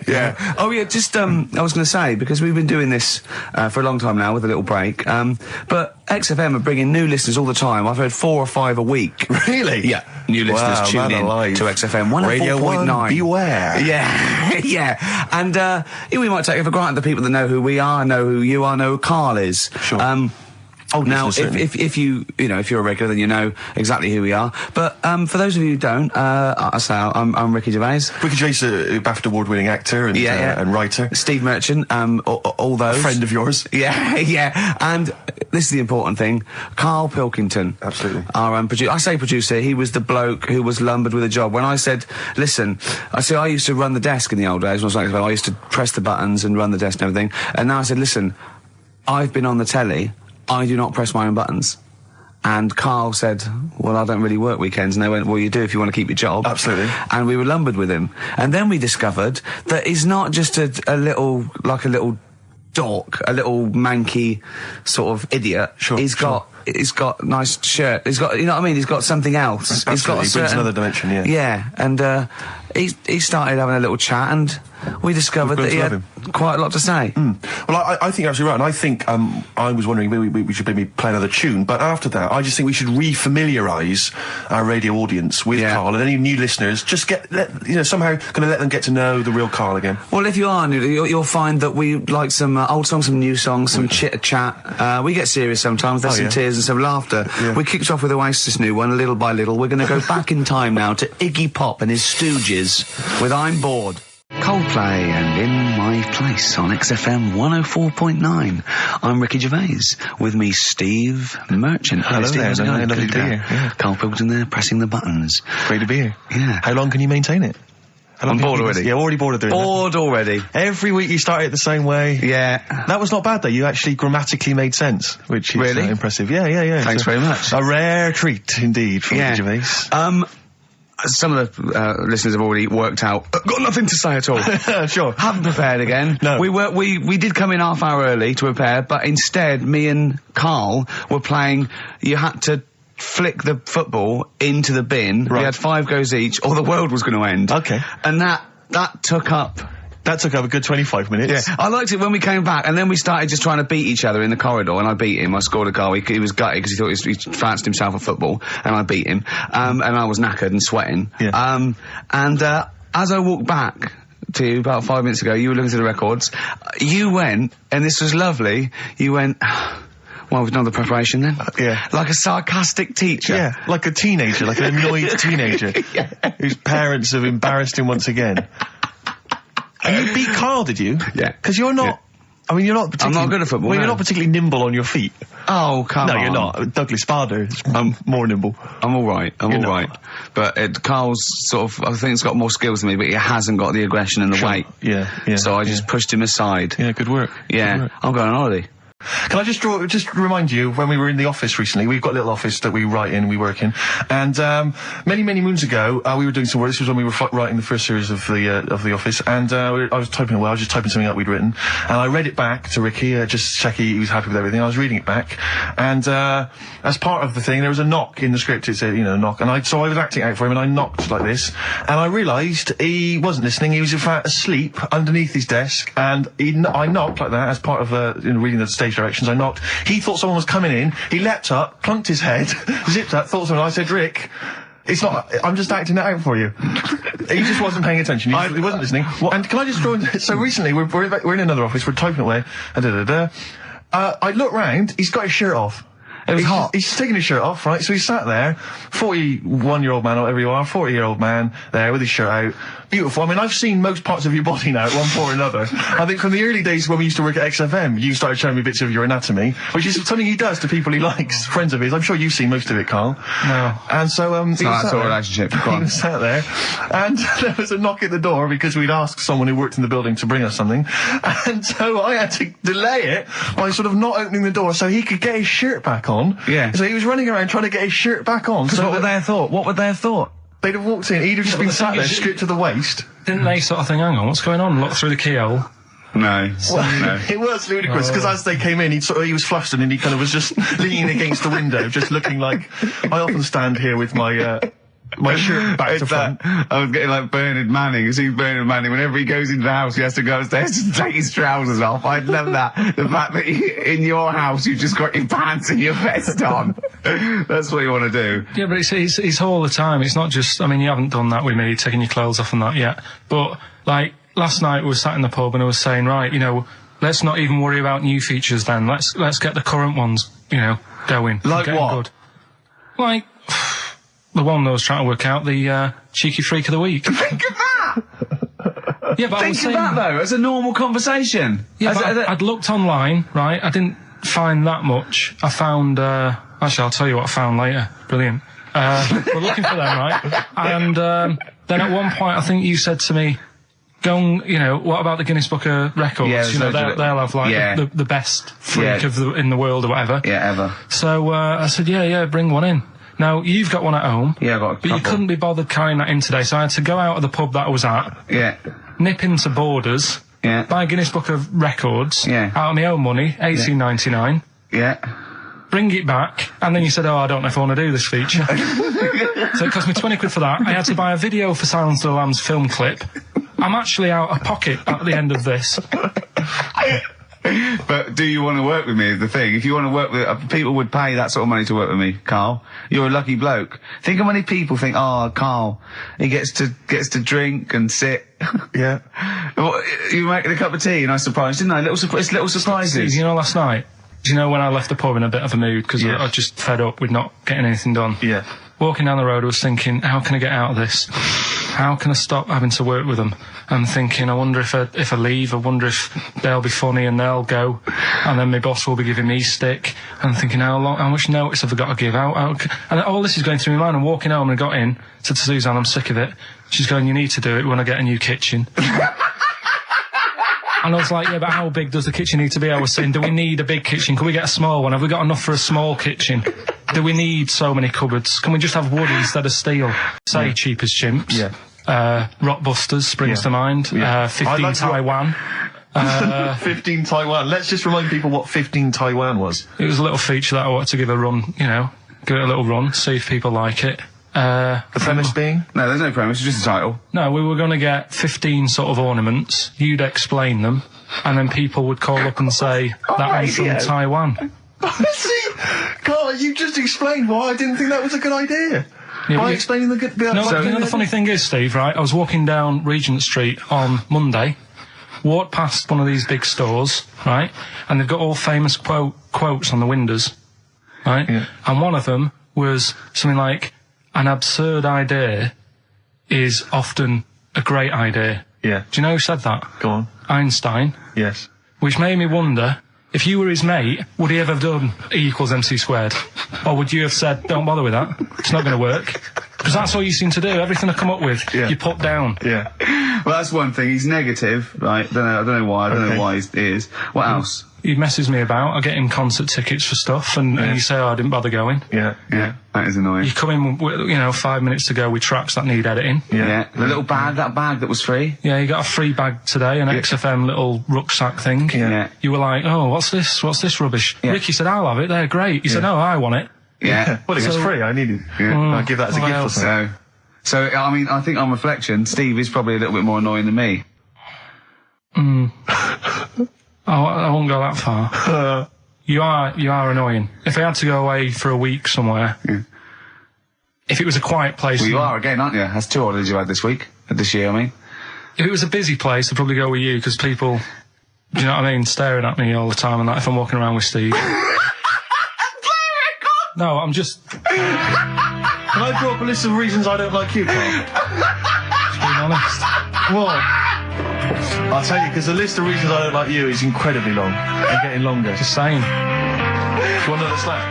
Yeah. Oh yeah. Just I was going to say, because we've been doing this for a long time now with a little break. But XFM are bringing new listeners all the time. I've heard 4 or 5 a week. Really? Yeah. New listeners tune in to XFM 104.9. Beware. Yeah. And we might take it for granted the people that know who we are, know who you are, know who Karl is. Sure. Now, if you're a regular, then you know exactly who we are. But for those of you who don't, I'm Ricky Gervais. Ricky Gervais, BAFTA award-winning actor and writer. Steve Merchant, all those. A friend of yours. Yeah. And this is the important thing. Karl Pilkington. Absolutely. Our producer. I say producer, he was the bloke who was lumbered with a job. When I said, listen, I used to run the desk in the old days. I used to press the buttons and run the desk and everything. And now I said, listen, I've been on the telly. I do not press my own buttons. and Karl said, well, I don't really work weekends. And they went, well, you do if you want to keep your job. Absolutely. And we were lumbered with him. And then we discovered that he's not just a little dork, a little manky sort of idiot. Sure. He's got nice shirt. He's got, you know what I mean? He's got something else. Absolutely. He's got He brings another dimension, yeah. Yeah, and he started having a little chat, and we discovered that he had quite a lot to say. Well, I think you're absolutely right, and I think I was wondering maybe we should maybe play another tune, but after that, I just think we should re-familiarise our radio audience with Karl, and any new listeners, just somehow kind of let them get to know the real Karl again. Well, if you are new, you'll find that we like some old songs, some new songs, some chitter-chat. We get serious sometimes, there's some tears and some laughter. Yeah. We kicked off with Oasis' new one, Little by Little. We're going to go back in time now to Iggy Pop and his Stooges with I'm Bored. Coldplay and In My Place on XFM 104.9. I'm Ricky Gervais. With me, Steve Merchant. Hello Steve, there. Lovely to be here. Yeah. Karl Pilkington there, pressing the buttons. Great to be here. Yeah. How long can you maintain it? I'm bored already. Yeah, already bored of doing Bored already. Every week you start it the same way. Yeah. That was not bad though. You actually grammatically made sense, which is really impressive. Yeah. Thanks very much. A rare treat indeed from Gervais. Some of the listeners have already worked out. Got nothing to say at all. Sure. Haven't prepared again. No. We did come in half hour early to prepare, but instead me and Karl were playing. You had to flick the football into the bin. Right. We had 5 goes each, or the world was going to end. Okay. And that took up. That took up a good 25 minutes. Yeah, I liked it when we came back, and then we started just trying to beat each other in the corridor, and I beat him. I scored a goal. He was gutted because he thought he fancied himself at football, and I beat him. And I was knackered and sweating. Yeah. As I walked back to you about 5 minutes ago, you were looking at the records. You went, and this was lovely, you went, well, we've done the preparation then. Yeah. Like a sarcastic teacher. Yeah, like a teenager, like an annoyed teenager whose parents have embarrassed him once again. And you beat Karl, did you? Yeah. Because you're not... Yeah. I mean, you're not particularly... I'm not good at football, Well, no. you're not particularly nimble on your feet. Oh, come on. No, you're not. Douglas Bader is more nimble. I'm alright, You're not. alright. But Karl's sort of, I think he's got more skills than me, but he hasn't got the aggression and the weight. Yeah. So I just pushed him aside. Yeah, good work. Yeah. Good work. I'm going on holiday. Can I just remind you, when we were in the office recently, we've got a little office that we write in, we work in, and many moons ago, we were doing some work. This was when we were writing the first series of the office, and I was typing away. I was just typing something up we'd written, and I read it back to Ricky, just check he was happy with everything. I was reading it back, and as part of the thing, there was a knock in the script. It said, knock, and so I was acting out for him, and I knocked like this, and I realised he wasn't listening. He was in fact asleep underneath his desk, and I knocked like that as part of reading the stage directions. I knocked. He thought someone was coming in. He leapt up, plunked his head, zipped up, thought someone. I said, Rick, it's not. I'm just acting it out for you. He just wasn't paying attention. He wasn't listening. And can I just throw in? So recently we're in another office. We're typing away. I look round. He's got his shirt off. It was hot. He's taking his shirt off, right? So he's sat there, 41-year-old man, or whatever you are, 40-year-old man, there with his shirt out. Beautiful. I mean, I've seen most parts of your body now at one point or another. I think from the early days when we used to work at XFM, you started showing me bits of your anatomy, which is something he does to people he likes, friends of his. I'm sure you've seen most of it, Karl. No. And so, It's not that sort of relationship. Go he on. was sat there, and there was a knock at the door because we'd asked someone who worked in the building to bring us something, and so I had to delay it by sort of not opening the door so he could get his shirt back on. Yeah. So he was running around trying to get his shirt back on. So What would they have thought? What would they have thought? they'd have walked in, he'd have just been the sat thing there, is- stripped to the waist. Didn't they sort of think, hang on, what's going on? Look through the keyhole. No. Well, it was ludicrous, because as they came in, he was flustered and he kind of was just leaning against the window, just looking like... I often stand here with my shirt back to front. I was getting like Bernard Manning. You see Bernard Manning, whenever he goes into the house, he has to go upstairs to take his trousers off. I'd love that. The fact that in your house, you've just got your pants and your vest on. That's what you want to do. Yeah, but it's all the time. It's not just, I mean, you haven't done that with me, taking your clothes off and that yet. But, like, last night we were sat in the pub and I was saying, right, let's not even worry about new features then. Let's get the current ones, going. Like Getting what? Good. Like, the one I was trying to work out, the cheeky freak of the week. Think of that! Yeah, but I was Think of saying, that, though, as a normal conversation. Yeah, but I'd looked online, right? I didn't find that much. I found, actually, I'll tell you what I found later. Brilliant. We're looking for them, right? And then at one point, I think you said to me, Go and, you know, what about the Guinness Book of Records? Yeah, you know, they'll have like the best freak in the world or whatever. Yeah, ever. So I said, yeah, bring one in. Now, you've got one at home. Yeah, I've got a couple. But you couldn't be bothered carrying that in today, so I had to go out of the pub that I was at. Yeah. Nip into Borders. Yeah. Buy a Guinness Book of Records. Yeah. Out of my own money, $18.99. Yeah. Bring it back, and then you said, I don't know if I want to do this feature. So it cost me 20 quid for that. I had to buy a video for Silence of the Lambs film clip. I'm actually out of pocket at the end of this. But do you want to work with me is the thing. If you want to work with... people would pay that sort of money to work with me, Carl. You're a lucky bloke. Think how many people think, Carl, he gets to drink and sit. Yeah. Well, you making a cup of tea and I surprised, didn't I? Little surprises. Steve, you know, last night, do you know when I left the pub in a bit of a mood because I was just fed up with not getting anything done? Yeah. Walking down the road, I was thinking, how can I get out of this? How can I stop having to work with them? I'm thinking, I wonder if I leave, I wonder if they'll be funny and they'll go, and then my boss will be giving me stick. I'm thinking, how much notice have I got to give out? And all this is going through my mind. I'm walking home and I got in, said to Suzanne, I'm sick of it. She's going, you need to do it when I get a new kitchen. And I was like, yeah, but how big does the kitchen need to be? I was saying, do we need a big kitchen? Can we get a small one? Have we got enough for a small kitchen? Do we need so many cupboards? Can we just have wood instead of steel? Say cheap as chimps. Yeah. Rockbusters springs to mind. Yeah. 15 Taiwan. 15 Taiwan. Let's just remind people what 15 Taiwan was. It was a little feature that I wanted to give a run, you know, give it a little run, see if people like it. The premise being? No, there's no premise, it's just a title. No, we were going to get 15 sort of ornaments, you'd explain them, and then people would call up and say, that one's from Taiwan. See, Carl, you just explained why I didn't think that was a good idea. Yeah, by explaining the good... You know the funny thing is, Steve, right, I was walking down Regent Street on Monday, walked past one of these big stores, right, and they've got all famous quotes on the windows, right, and one of them was something like, an absurd idea is often a great idea. Yeah. Do you know who said that? Go on. Einstein. Yes. Which made me wonder, if you were his mate, would he ever have done E=mc²? Or would you have said, don't bother with that, it's not going to work? Because that's all you seem to do, everything I come up with, you put down. Yeah. Well, that's one thing, he's negative, right? I don't know why, I don't know why he is. What else? He messes me about, I get him concert tickets for stuff, and you say, I didn't bother going. Yeah, that is annoying. You come in, you know, 5 minutes to go with tracks that need editing. Yeah. The little bag, that bag that was free. Yeah, you got a free bag today, an XFM little rucksack thing. Yeah. You were like, what's this rubbish? Yeah. Ricky said, I'll have it, they're great. He said, no, I want it. Yeah. Well, it was free, I need it. I'll give that as a gift or something. So, I mean, I think on reflection, Steve is probably a little bit more annoying than me. I won't go that far. You are annoying. If I had to go away for a week somewhere, if it was a quiet place... Well, you are again, aren't you? That's 2 holidays you had this year, I mean. If it was a busy place, I'd probably go with you, because people, do you know what I mean, staring at me all the time and that if I'm walking around with Steve. No, I'm just... Can I draw up a list of reasons I don't like you, Carl? Just being honest. What? I'll tell you, because the list of reasons I don't like you is incredibly long and getting longer. Just saying. Do you want another slap?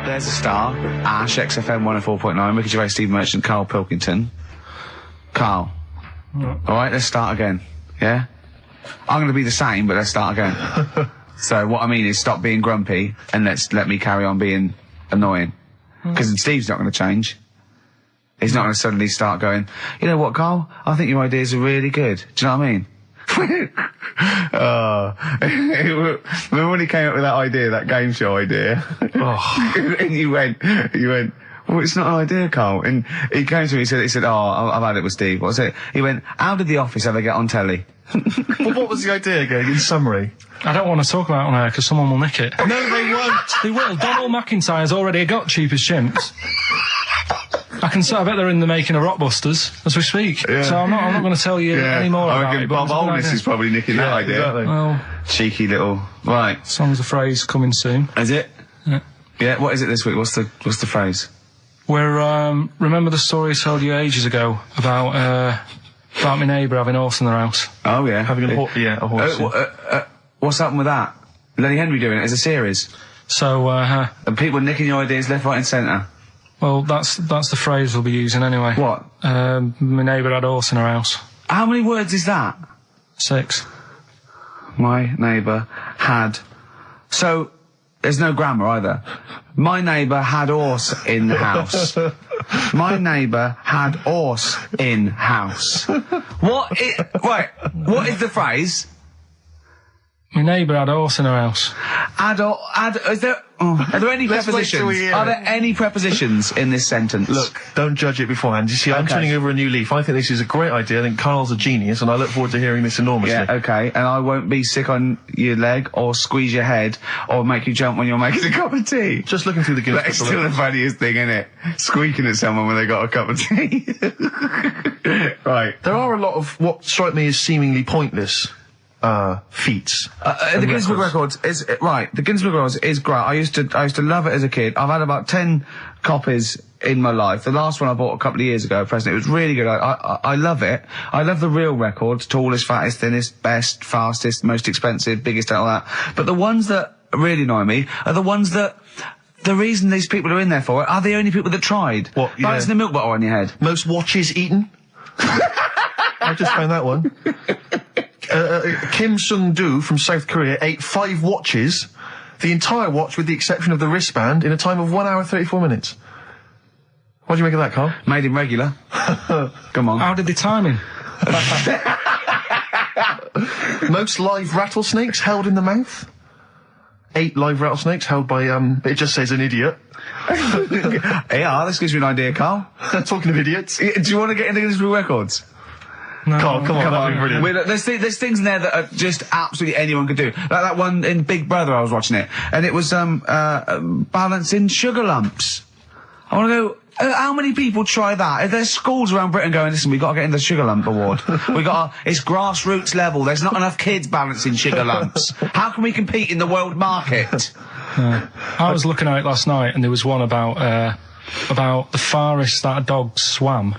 There's a star. Ash, XFM 104.9, Ricky Gervais, Steve Merchant, Karl Pilkington. Carl. Alright, let's start again. Yeah? I'm going to be the same, but let's start again. So what I mean is stop being grumpy and let me carry on being annoying. Because Steve's not going to change. He's not going to suddenly start going, you know what, Carl? I think your ideas are really good. Do you know what I mean? Remember when he came up with that idea, that game show idea? And you went, well, it's not an idea, Carl. And he came to me, he said, I've had it with Steve. What was it? He went, how did The Office ever get on telly? Well, what was the idea again, in summary? I don't want to talk about it on air, because someone will nick it. No, they won't. They will. Donald McIntyre's already got Cheap as Chimps. I bet they're in the making of Rockbusters as we speak. Yeah. So I'm not going to tell you any more about it. Bob Holness is probably nicking that idea. Exactly. Well, cheeky little... Right. Song's a phrase coming soon. Is it? Yeah. Yeah, what is it this week? What's the phrase? We're, remember the story I told you ages ago about my neighbour having a horse in their house? Oh, yeah. Having a horse. What's happened with that? Lenny Henry doing it as a series? So, and people nicking your ideas left, right and centre? Well, that's the phrase we'll be using anyway. What? My neighbour had a horse in her house. How many words is that? 6. My neighbour had... So, there's no grammar either. My neighbour had horse in the house. My neighbour had horse in house. What is the phrase? My neighbour had a horse in her house. Are there any prepositions? Are there any prepositions in this sentence? Look, don't judge it beforehand. You see, I'm turning over a new leaf. I think this is a great idea. I think Carl's a genius, and I look forward to hearing this enormously. Yeah, okay. And I won't be sick on your leg, or squeeze your head, or make you jump when you're making a cup of tea. Just looking through the Guinness Book. That's still the funniest thing, isn't it? Squeaking at someone when they got a cup of tea. Right. There are a lot of what strike me as seemingly pointless feats. The Guinness Book Records is right. The Guinness Book Records is great. I used to love it as a kid. I've had about 10 copies in my life. The last one I bought a couple of years ago, present. It was really good. I love it. I love the real records: tallest, fattest, thinnest, best, fastest, most expensive, biggest, and all that. But the ones that really annoy me are the ones that. The reason these people are in there for it are the only people that tried. What? Yeah. Balancing the milk bottle on your head. Most watches eaten. I just found that one. Kim Sung-do from South Korea ate 5 watches, the entire watch with the exception of the wristband, in a time of 1 hour 34 minutes. What do you make of that, Carl? Made him regular. Come on. How did they time him? Most live rattlesnakes held in the mouth. 8 live rattlesnakes held by, it just says an idiot. Yeah, this gives you an idea, Carl. Talking of idiots. Do you want to get into Guinness Book Records? No. Carl, come on, that'd be brilliant. There's things in there that are just absolutely anyone could do. Like that one in Big Brother, I was watching it, and it was balancing sugar lumps. I want to go. How many people try that? If there's schools around Britain going, listen, we've got to get in the Sugar Lump Award. It's grassroots level. There's not enough kids balancing sugar lumps. How can we compete in the world market? I was looking at it last night, and there was one about the farthest that a dog swam.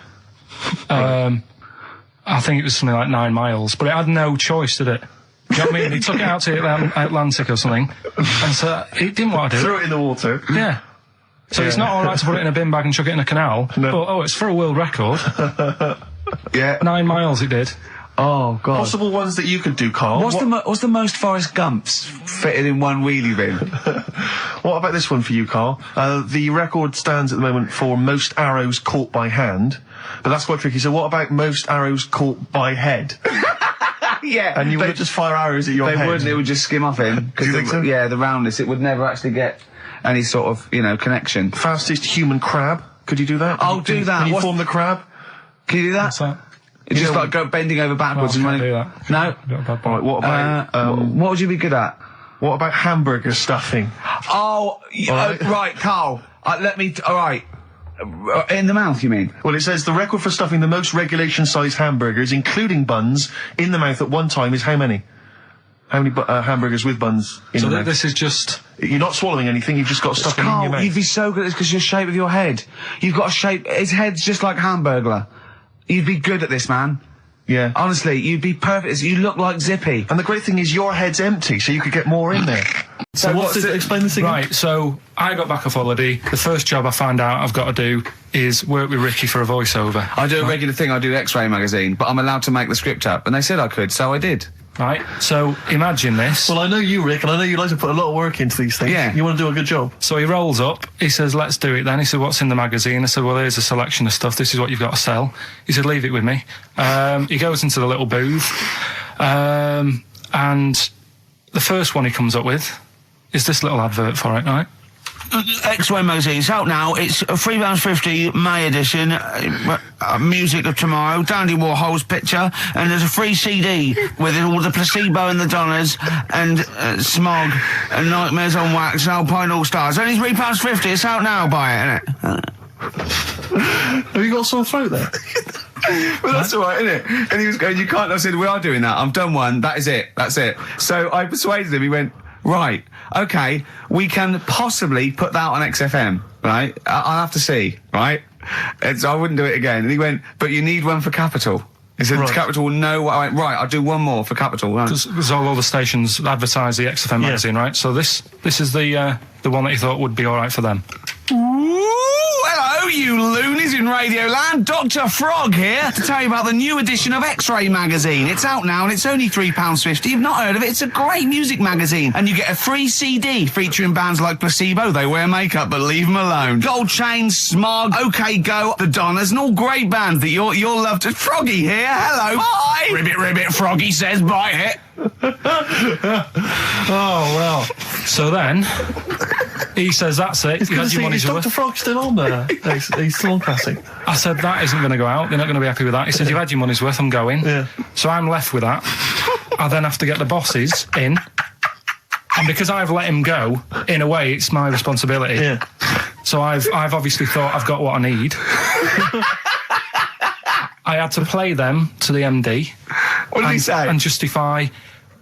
I think it was something like 9 miles, but it had no choice, did it? You know what I mean? He took it out to Atlantic or something, and so it didn't want to do it. Threw it in the water. Yeah. So it's not alright to put it in a bin bag and chuck it in a canal, but, it's for a world record. Yeah. 9 miles it did. Oh, God. Possible ones that you could do, Carl. What's the most Forrest Gumps fitted in one wheelie bin? What about this one for you, Carl? The record stands at the moment for most arrows caught by hand, but that's quite tricky. So what about most arrows caught by head? Yeah. And you would just fire arrows at your head? They wouldn't, it would just skim off him. Do you think so? Yeah, the roundness, it would never actually get any sort of, connection. Fastest human crab. Could you do that? I'll do that. Can you form the crab? Can you do that? What's that? It's just like go bending over backwards No, I and can't running. do that. No? Right, what about, what would you be good at? what about hamburger stuffing? Oh, right, Carl. Alright. In the mouth, you mean? Well, it says the record for stuffing the most regulation-sized hamburgers, including buns, in the mouth at one time is how many? How many hamburgers with buns in the mouth? This is just... You're not swallowing anything, you've just got stuff in your mouth. You'd be so good at this because your shape of your head. You've got a shape... His head's just like Hamburglar. You'd be good at this, man. Yeah. Honestly, you'd be perfect. You look like Zippy. And the great thing is your head's empty, so you could get more in there. So explain this again? Right, so I got back off holiday. The first job I found out I've got to do is work with Ricky for a voiceover. I do a regular thing, I do X-Ray magazine, but I'm allowed to make the script up. And they said I could, so I did. Right, so imagine this. Well, I know you, Rick, and I know you like to put a lot of work into these things. Yeah. You want to do a good job. So he rolls up, he says, let's do it then. He said, what's in the magazine? I said, well, here's a selection of stuff. This is what you've got to sell. He said, leave it with me. He goes into the little booth, and the first one he comes up with is this little advert for it, right? X-Ray magazine, it's out now. It's £3.50 May edition. Music of Tomorrow, Dandy Warhol's picture, and there's a free CD with all the Placebo and the Donners, and Smog, and Nightmares on Wax, and Alpine All Stars. Only £3.50. It's out now. Buy it, innit? Have you got a sore throat there? Well, that's all right, isn't it? And he was going, you can't. I said, we are doing that. I've done one. That is it. That's it. So I persuaded him. He went, right, okay, we can possibly put that on XFM, right? I'll have to see, right? And so I wouldn't do it again. And he went, but you need one for Capital. He said, right. Capital will know what I went, right, I'll do one more for Capital. Because all the stations advertise the XFM magazine, right? So this is the one that you thought would be all right for them. Ooh, hello! you loonies in Radioland. Dr. Frog here to tell you about the new edition of X-Ray magazine. It's out now and it's only £3.50. You've not heard of it? It's a great music magazine. And you get a free CD featuring bands like Placebo, They Wear Makeup But Leave 'Em Alone, Gold Chain, Smog, OK Go, The Donners, and all great bands that you'll love to... Froggy here, hello. Bye. Ribbit, ribbit, Froggy says bye it. Oh, well. So then, he says, that's it. You had your money's Is worth. Dr. Frog still on there? He's still on classic. I said, that isn't going to go out. They're not going to be happy with that. He said, you've had your money's worth. I'm going. Yeah. So I'm left with that. I then have to get the bosses in. And because I've let him go, in a way, it's my responsibility. Yeah. So I've obviously thought I've got what I need. I had to play them to the MD. What did he say? And justify...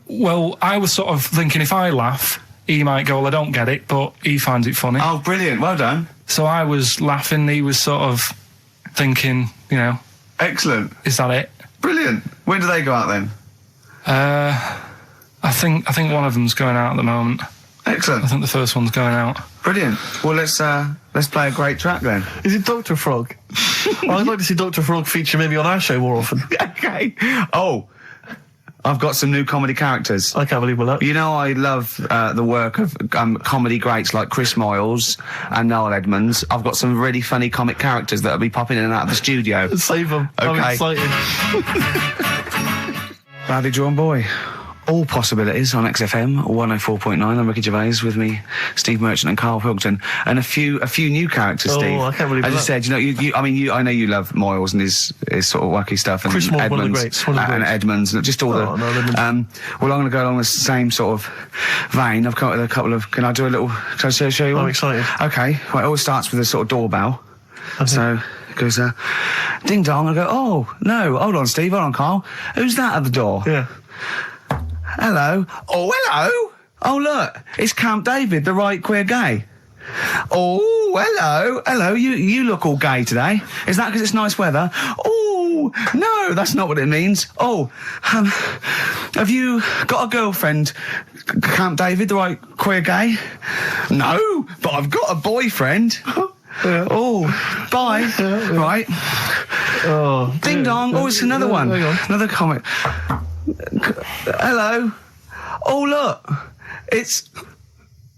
Well, I was sort of thinking if I laugh, he might go, well, I don't get it, but he finds it funny. Oh, brilliant. Well done. So I was laughing, he was sort of thinking, you know... Excellent. Is that it? Brilliant. When do they go out then? I think one of them's going out at the moment. Excellent. I think the first one's going out. Brilliant. Well, let's play a great track then. Is it Dr. Frog? I'd like to see Dr. Frog feature maybe on our show more often. Okay. Oh, I've got some new comedy characters. I can't believe that. You know, I love the work of comedy greats like Chris Moyles and Noel Edmonds. I've got some really funny comic characters that'll be popping in and out of the studio. Save them. Okay. I'm excited. Rowdy Drawn Boy. All possibilities on XFM 104.9. I'm Ricky Gervais, with me, Steve Merchant and Karl Pilkington, and a few new characters. Oh, Steve. I can't believe As that. I said, you know, I know you love Moyles and his sort of wacky stuff, and Chris Moyles, Edmonds, one of the greats, one of the and greats. Edmonds, and just all Oh, no, Edmonds. well, I'm going to go along the same sort of vein. I've come up with a couple of. Can I do a little? Can I show you one? I'm excited. Okay. Well, it always starts with a sort of doorbell. So it goes, ding dong. I go, oh no, hold on, Steve, hold on, Karl. Who's that at the door? Yeah. Hello. Oh, hello. Oh, look, it's Camp David, the right queer gay. Oh, hello. Hello, you look all gay today. Is that because it's nice weather? Oh, no, that's not what it means. Oh, have you got a girlfriend, Camp David, the right queer gay? No, but I've got a boyfriend. Yeah. Oh, bye. Right. Oh. Ding dong. Oh, it's another one. Hang on. Another comic. Hello. Oh, look. It's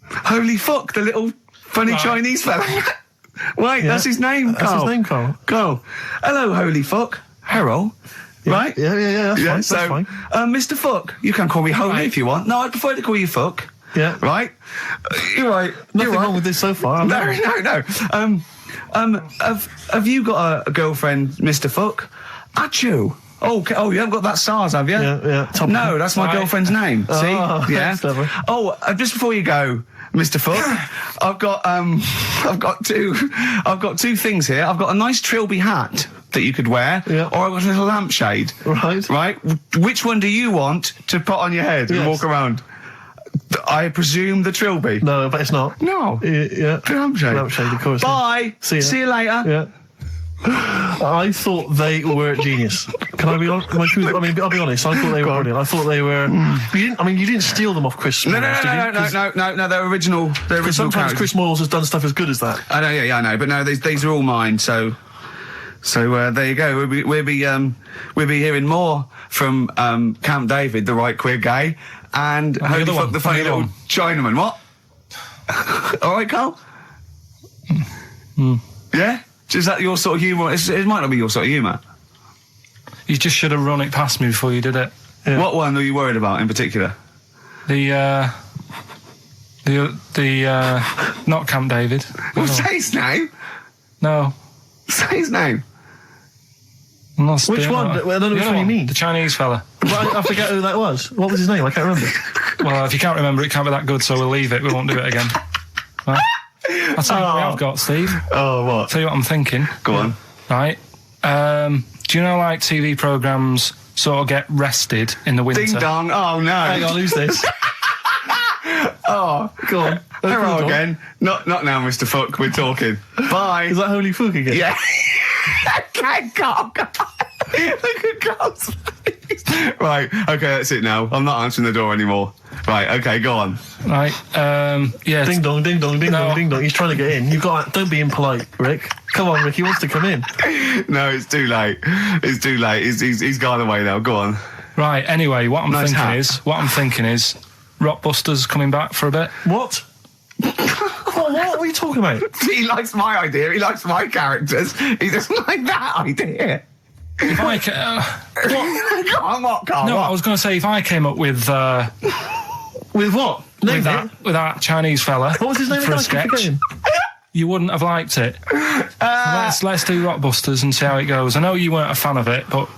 Holy Fuck, the little funny Chinese fella. Wait, Yeah. that's his name, Karl. That's his name, Karl. Karl. Hello, Holy Fuck. Harold. Yeah. Right? Yeah, that's fine. So, That's fine. Mr. Fuck, you can call me Holy if you want. No, I prefer to call you Fuck. Yeah. Right? You're right. Nothing You're right. wrong with this so far. No. Have you got a girlfriend, Mr. Fuck? Achoo. Oh, you haven't got that SARS, have you? Yeah. No, that's my girlfriend's name. See? Oh, Yeah. that's clever. Oh, just before you go, Mr. Fuck, I've got two things here. I've got a nice Trilby hat that you could wear, Yeah. or I've got a little lampshade. Right. Right? Which one do you want to put on your head and Yes. walk around? I presume the Trilby. No, but it's not. No. Yeah. Lampshade. Lampshade, of course. Bye. See ya. See you later. Yeah. I thought they were genius. Can I be honest? I'll be honest. I thought they were brilliant. I thought they were. You didn't steal them off Chris Moyles, did you? No. They're original. They're original Sometimes characters. Chris Moyles has done stuff as good as that. I know. Yeah, I know. But no, these are all mine. So there you go. We'll be hearing more from Camp David, the right queer gay, and Holy other Fuck, one. the funny The other little Chinaman. What? All right, Karl. Yeah. Is that your sort of humour? It might not be your sort of humour. You just should have run it past me before you did it. Yeah. What one are you worried about in particular? The not Camp David. Well, say his name. No. Say his name. I'm not Which stealing one? that. I don't know The which other one you mean. The Chinese fella. I forget who that was. What was his name? I can't remember. Well, if you can't remember, it can't be that good, so we'll leave it. We won't do it again. Right? I'll tell you what I've got, Steve. Oh, what? Tell you what I'm thinking. Go on. Right. Do you know, like, TV programmes sort of get rested in the winter? Ding dong. Oh no. Hang on, who's this? Oh, Go on. hello Go on. again. Not now, Mr. Fuck. We're talking. Bye. Is that Holy Fuck again? Yeah. Okay, Karl. Look at Karl's face. Right. Okay, that's it now. I'm not answering the door anymore. Right, okay, go on. Right, yeah. Ding dong, ding dong, ding dong, ding dong. He's trying to get in. You've got. Don't be impolite, Rick. Come on, Rick. He wants to come in. No, it's too late. It's too late. He's gone away now. Go on. Right. Anyway, what I'm thinking is, Rockbusters coming back for a bit. What? What are you talking about? He likes my idea. He likes my characters. He doesn't like that idea. If I Go on, what, Carl? No, what? I was going to say if I came up with With what? Name it. with that Chinese fella. What was his name for a again? I keep sketch? forgetting. You wouldn't have liked it. Let's do Rockbusters and see how it goes. I know you weren't a fan of it, but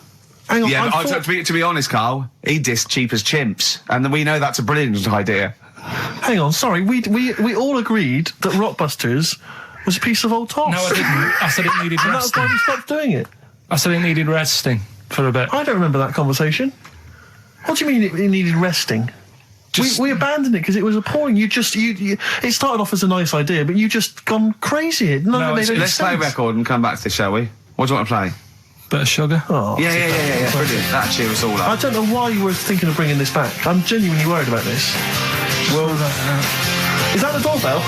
Hang on. Yeah, I but thought- to be honest, Carl, he dissed Cheap as Chimps, and then we know that's a brilliant idea. Hang on. Sorry. We all agreed that Rockbusters was a piece of old toss. no, I didn't. I said it needed And that's why resting. we stopped doing it. I said it needed resting for a bit. I don't remember that conversation. What do you mean it needed resting? We abandoned it because it was appalling. You it started off as a nice idea, but you just gone crazy. None of it made any Let's play a sense. record and come back to this, shall we? What do you want to play? Bit of sugar. Oh, Yeah, brilliant. That'll cheer us all I up. don't know why you were thinking of bringing this back. I'm genuinely worried about this. Well, Is that the doorbell?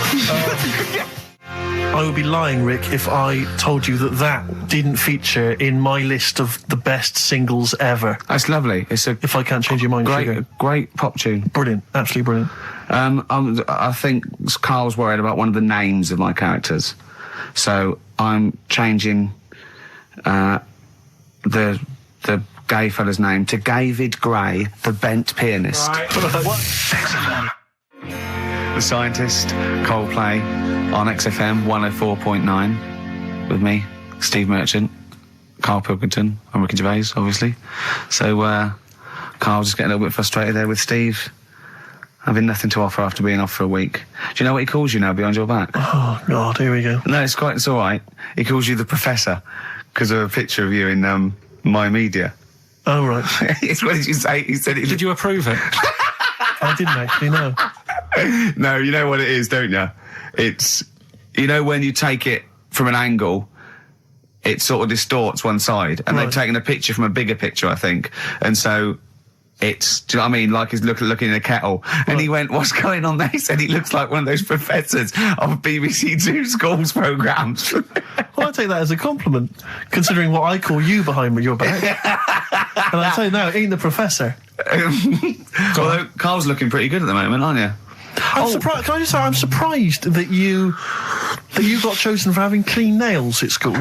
I would be lying, Rick, if I told you that didn't feature in my list of the best singles ever. That's lovely. It's a If I can't change your mind, Sugar. great pop tune. Brilliant, absolutely brilliant. I think Carl's worried about one of the names of my characters, so I'm changing the gay fella's name to David Gray, the bent pianist. The Scientist, Coldplay, on XFM 104.9, with me, Steve Merchant, Karl Pilkington, and Ricky Gervais, obviously. So, Carl's just getting a little bit frustrated there with Steve, having nothing to offer after being off for a week. Do you know what he calls you now behind your back? Oh, God, here we go. No, it's all right. He calls you the Professor, because of a picture of you in, My Media. Oh, right. What did you say? He said did you approve it? I didn't actually, no. No, you know what it is, don't you? It's, you know, when you take it from an angle, it sort of distorts one side, and they've taken a picture from a bigger picture, I think, and so it's, do you know what I mean? Like he's looking in a kettle, and he went, "What's going on there?" He said, "He looks like one of those professors of BBC Two schools programmes." Well, I take that as a compliment, considering what I call you behind your back. And I tell you now, it ain't the Professor. Although Carl's looking pretty good at the moment, aren't you? I'm surprised. Can I just say, I'm surprised that you got chosen for having clean nails at school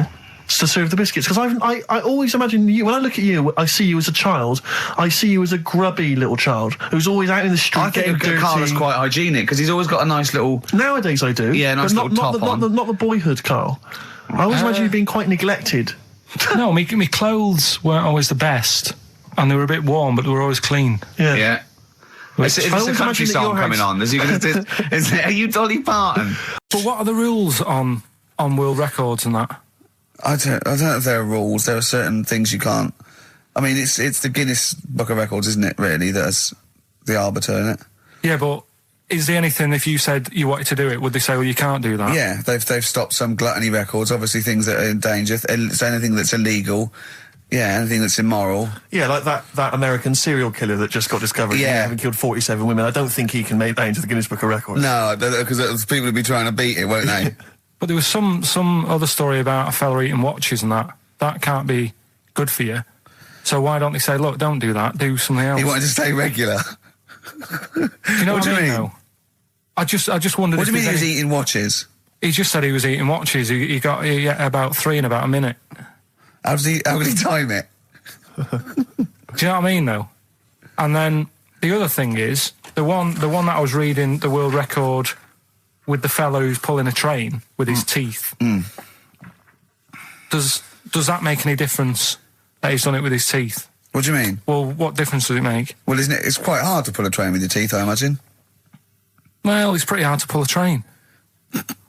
to serve the biscuits. Because I always imagine you, when I look at you, I see you as a child. I see you as a grubby little child who's always out in the street I getting think dirty. Carl is quite hygienic because he's always got a nice little. Nowadays I do. Yeah, nice but little top on. not the boyhood Carl. I always imagine you being quite neglected. No, my clothes weren't always the best, and they were a bit warm, but they were always clean. Yeah. Is I this a always country imagine that song your coming house- on? Are you Dolly Parton? But what are the rules on world records and that? I don't know if there are rules. There are certain things you can't. I mean, it's the Guinness Book of Records, isn't it? Really, that's the arbiter, isn't it? Yeah, but is there anything, if you said you wanted to do it, would they say, well, you can't do that? Yeah, they've stopped some gluttony records. Obviously, things that are in danger. So anything that's illegal. Yeah, anything that's immoral. Yeah, like that American serial killer that just got discovered. Yeah. Having killed 47 women. I don't think he can make that into the Guinness Book of Records. No, because people will be trying to beat it, won't they? But there was some other story about a fella eating watches and that. That can't be good for you. So why don't they say, look, don't do that, do something else? He wanted to stay regular. Do you know what I mean? Though? I just wondered. What do you if mean he was there's eating watches? He just said he was eating watches. He got about 3 in about a minute. How did he time it? Do you know what I mean, though? And then the other thing is the one that I was reading, the world record with the fellow who's pulling a train with his teeth. Does that make any difference that he's done it with his teeth? What do you mean? Well, what difference does it make? Well, isn't it? It's quite hard to pull a train with your teeth, I imagine. Well, it's pretty hard to pull a train.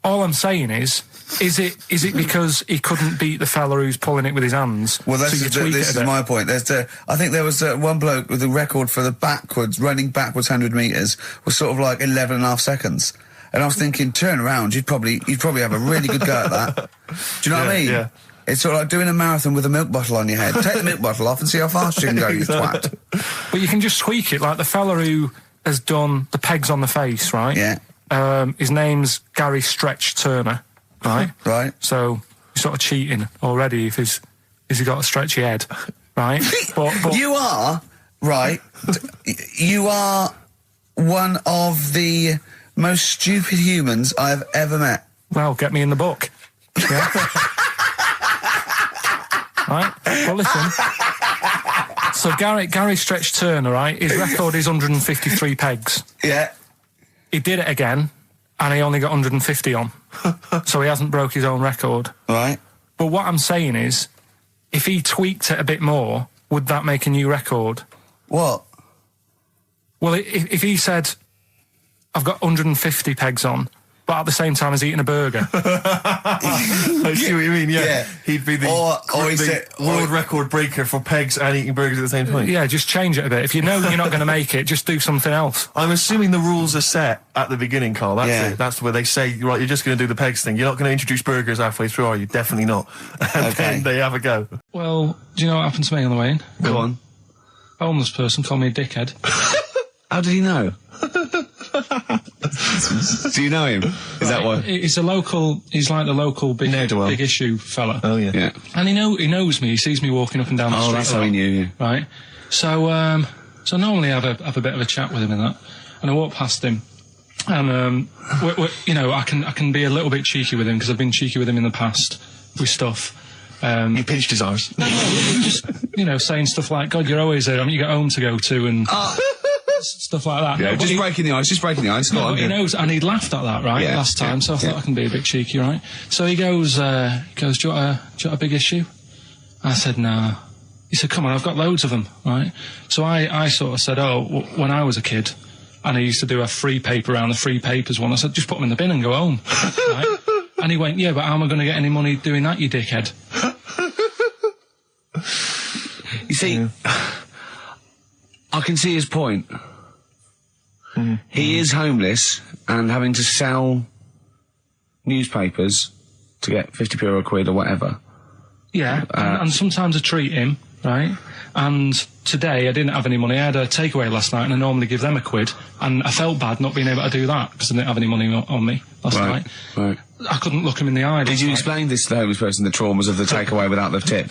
All I'm saying is it because he couldn't beat the fella who's pulling it with his hands? Well, so you tweak this it a is bit? my point. I think there was one bloke with a record for the running backwards 100 metres was sort of like 11 and a half seconds. And I was thinking, turn around, you'd probably have a really good go at that. Do you know what I mean? Yeah. It's sort of like doing a marathon with a milk bottle on your head. Take the milk bottle off and see how fast you can go, you twat. But you can just tweak it, like the fella who has done the pegs on the face, right? Yeah. His name's Gary Stretch Turner, right? Right. So he's sort of cheating already if he's got a stretchy head, right? but You are, right, you are one of the most stupid humans I've ever met. well, get me in the book. Yeah. Right? Well, listen. So Gary Stretch Turner, right? His record is 153 pegs. Yeah. He did it again, and he only got 150 on. So he hasn't broke his own record. Right. But what I'm saying is, if he tweaked it a bit more, would that make a new record? What? Well, if he said, I've got 150 pegs on, but at the same time as eating a burger. I see what you mean, yeah. He'd be the world record breaker for pegs and eating burgers at the same time. Yeah, just change it a bit. If you know you're not going to make it, just do something else. I'm assuming the rules are set at the beginning, Carl. That's it. That's where they say, right, you're just going to do the pegs thing. You're not going to introduce burgers halfway through, are you? Definitely not. And then they have a go. Well, do you know what happened to me on the way in? Go on. A homeless person called me a dickhead. How did he know? Do you know him? Is that why? He's like the local big issue fella. Oh, yeah. And he knows me. He sees me walking up and down the street. Oh, that's how he knew you. Right. So normally I have a bit of a chat with him and that. And I walk past him. And, you know, I can be a little bit cheeky with him because I've been cheeky with him in the past with stuff. You pinched his arse. No, just, you know, saying stuff like, God, you're always there. I mean, you got home to go to and... stuff like that. Yeah, just breaking the ice. No, he knows, and he laughed at that, right, last time, so I thought I can be a bit cheeky, right? So he goes, do you want a big issue? I said, no. He said, come on, I've got loads of them, right? So I sort of said, when I was a kid, and I used to do a free paper around the free papers one, I said, just put them in the bin and go home, right? And he went, yeah, but how am I going to get any money doing that, you dickhead? You see, I can see his point. He is homeless and having to sell newspapers to get 50p or a quid or whatever. Yeah, and sometimes I treat him, right? And today I didn't have any money. I had a takeaway last night and I normally give them a quid. And I felt bad not being able to do that because I didn't have any money on me last night. Right. I couldn't look him in the eye. Did you explain this to the homeless person, the traumas of the takeaway without the tip?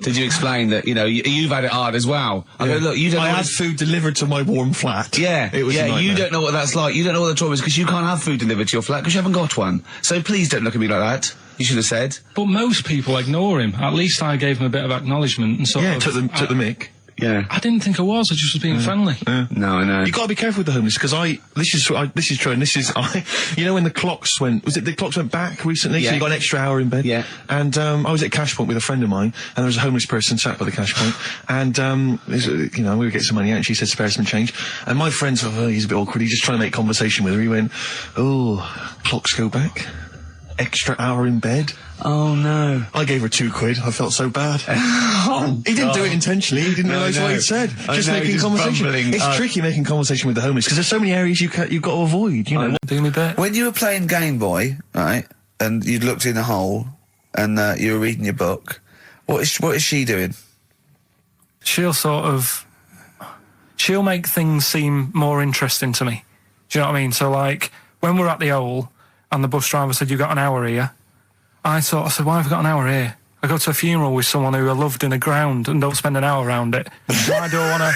Did you explain that, you know, you've had it hard as well? I go, look, you don't know... I had food delivered to my warm flat. Yeah, it was a nightmare. You don't know what that's like. You don't know what the trauma is because you can't have food delivered to your flat because you haven't got one. So please don't look at me like that. You should have said. But most people ignore him. At least I gave him a bit of acknowledgement and sort of... took the mick. Yeah. I didn't think I was. I just was being friendly. No, I know. You got to be careful with the homeless because this is true, and this is you know when the clocks went back recently, so you got an extra hour in bed. Yeah. And I was at Cash Point with a friend of mine, and there was a homeless person sat by the Cash Point, and you know we would get some money out, and she said spare some change, and my friend sort of he's a bit awkward, he's just trying to make conversation with her. He went, oh, clocks go back, extra hour in bed. Oh no. I gave her £2. I felt so bad. He didn't do it intentionally. He didn't realise what he'd said. Just making conversation. It's tricky making conversation with the homeless because there's so many areas you've got to avoid. You know. Do me that. When you were playing Game Boy, right, and you'd looked in a hole, and you were reading your book, what is she doing? She'll make things seem more interesting to me. Do you know what I mean? So like when we're at the Owl and the bus driver said, "You got an hour here," I said, "Why have I got an hour here? I go to a funeral with someone who I loved in the ground and don't spend an hour around it. Why do I want to...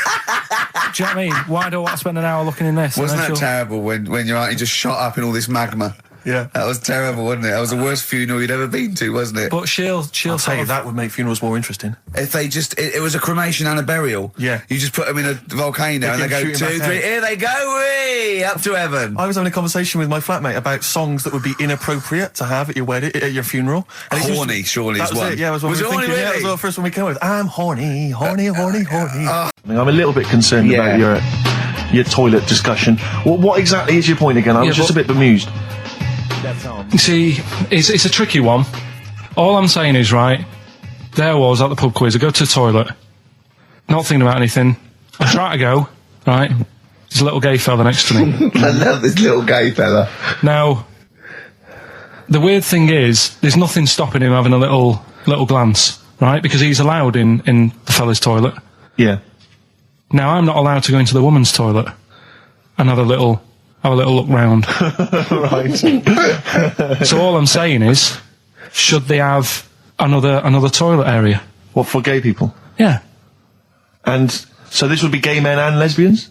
Do you know what I mean? Why do I want to spend an hour looking in this?" Wasn't that terrible when your auntie just shot up in all this magma? Yeah. That was terrible, wasn't it? That was the worst funeral you'd ever been to, wasn't it? But she'll I'll tell you, that would make funerals more interesting. If they just... It was a cremation and a burial. Yeah. You just put them in a volcano and they go 2, 3, here they go, wee, up to heaven. I was having a conversation with my flatmate about songs that would be inappropriate to have at your wedding, at your funeral. And horny, surely is one. Yeah, was what we were thinking. Really? Yeah, that was the first one we came up with. I'm horny. I'm a little bit concerned about your toilet discussion. What exactly is your point again? I was just a bit bemused. You see, it's a tricky one. All I'm saying is, right, there I was at the pub quiz. I go to the toilet, not thinking about anything. I try to go, right, there's a little gay fella next to me. I love this little gay fella. Now, the weird thing is, there's nothing stopping him having a little glance, right, because he's allowed in the fella's toilet. Yeah. Now, I'm not allowed to go into the woman's toilet. and have a little look round. Right. So all I'm saying is, should they have another toilet area? What, for gay people? Yeah. And so this would be gay men and lesbians?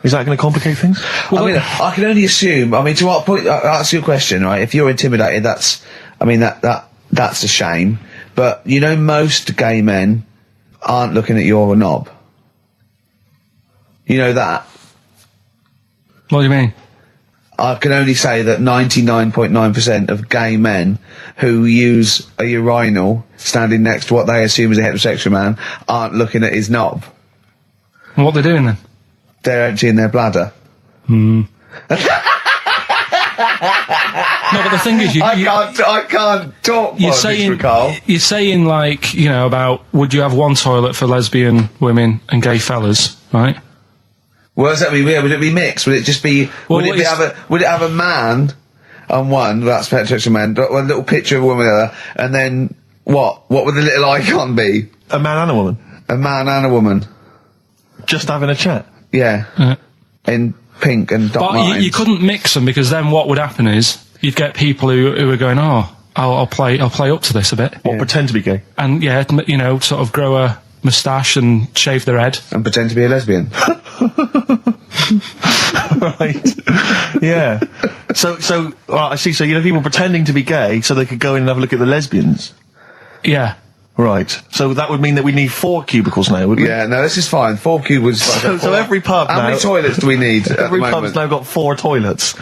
Is that going to complicate things? Well, I mean, I can only assume. I mean, to what point? I'll ask you a question, right? If you're intimidated, that's a shame. But you know, most gay men aren't looking at your knob. You know that. What do you mean? I can only say that 99.9% of gay men who use a urinal standing next to what they assume is a heterosexual man aren't looking at his knob. And what they're doing then? They're emptying their bladder. No, but the thing is, I can't talk. You're saying like, you know, about would you have one toilet for lesbian women and gay fellas, right? Well, does that mean? Would it be mixed? Would it just be? Would it have a man on one? That's heterosexual man. One little picture of a woman, the other, and then what? What would the little icon be? A man and a woman. A man and a woman. Just having a chat. Yeah. In pink and Doc Martens. But you couldn't mix them, because then what would happen is you'd get people who are going, oh, I'll play up to this a bit. What, pretend to be gay? And yeah, you know, sort of grow a moustache and shave their head. And pretend to be a lesbian. Right. Yeah. So I see. So you know, people pretending to be gay so they could go in and have a look at the lesbians. Yeah. Right. So that would mean that we need 4 cubicles now, would we? Yeah. No, this is fine. 4 cubicles. So every pub now. How many toilets do we need? Every pub's now got 4 toilets.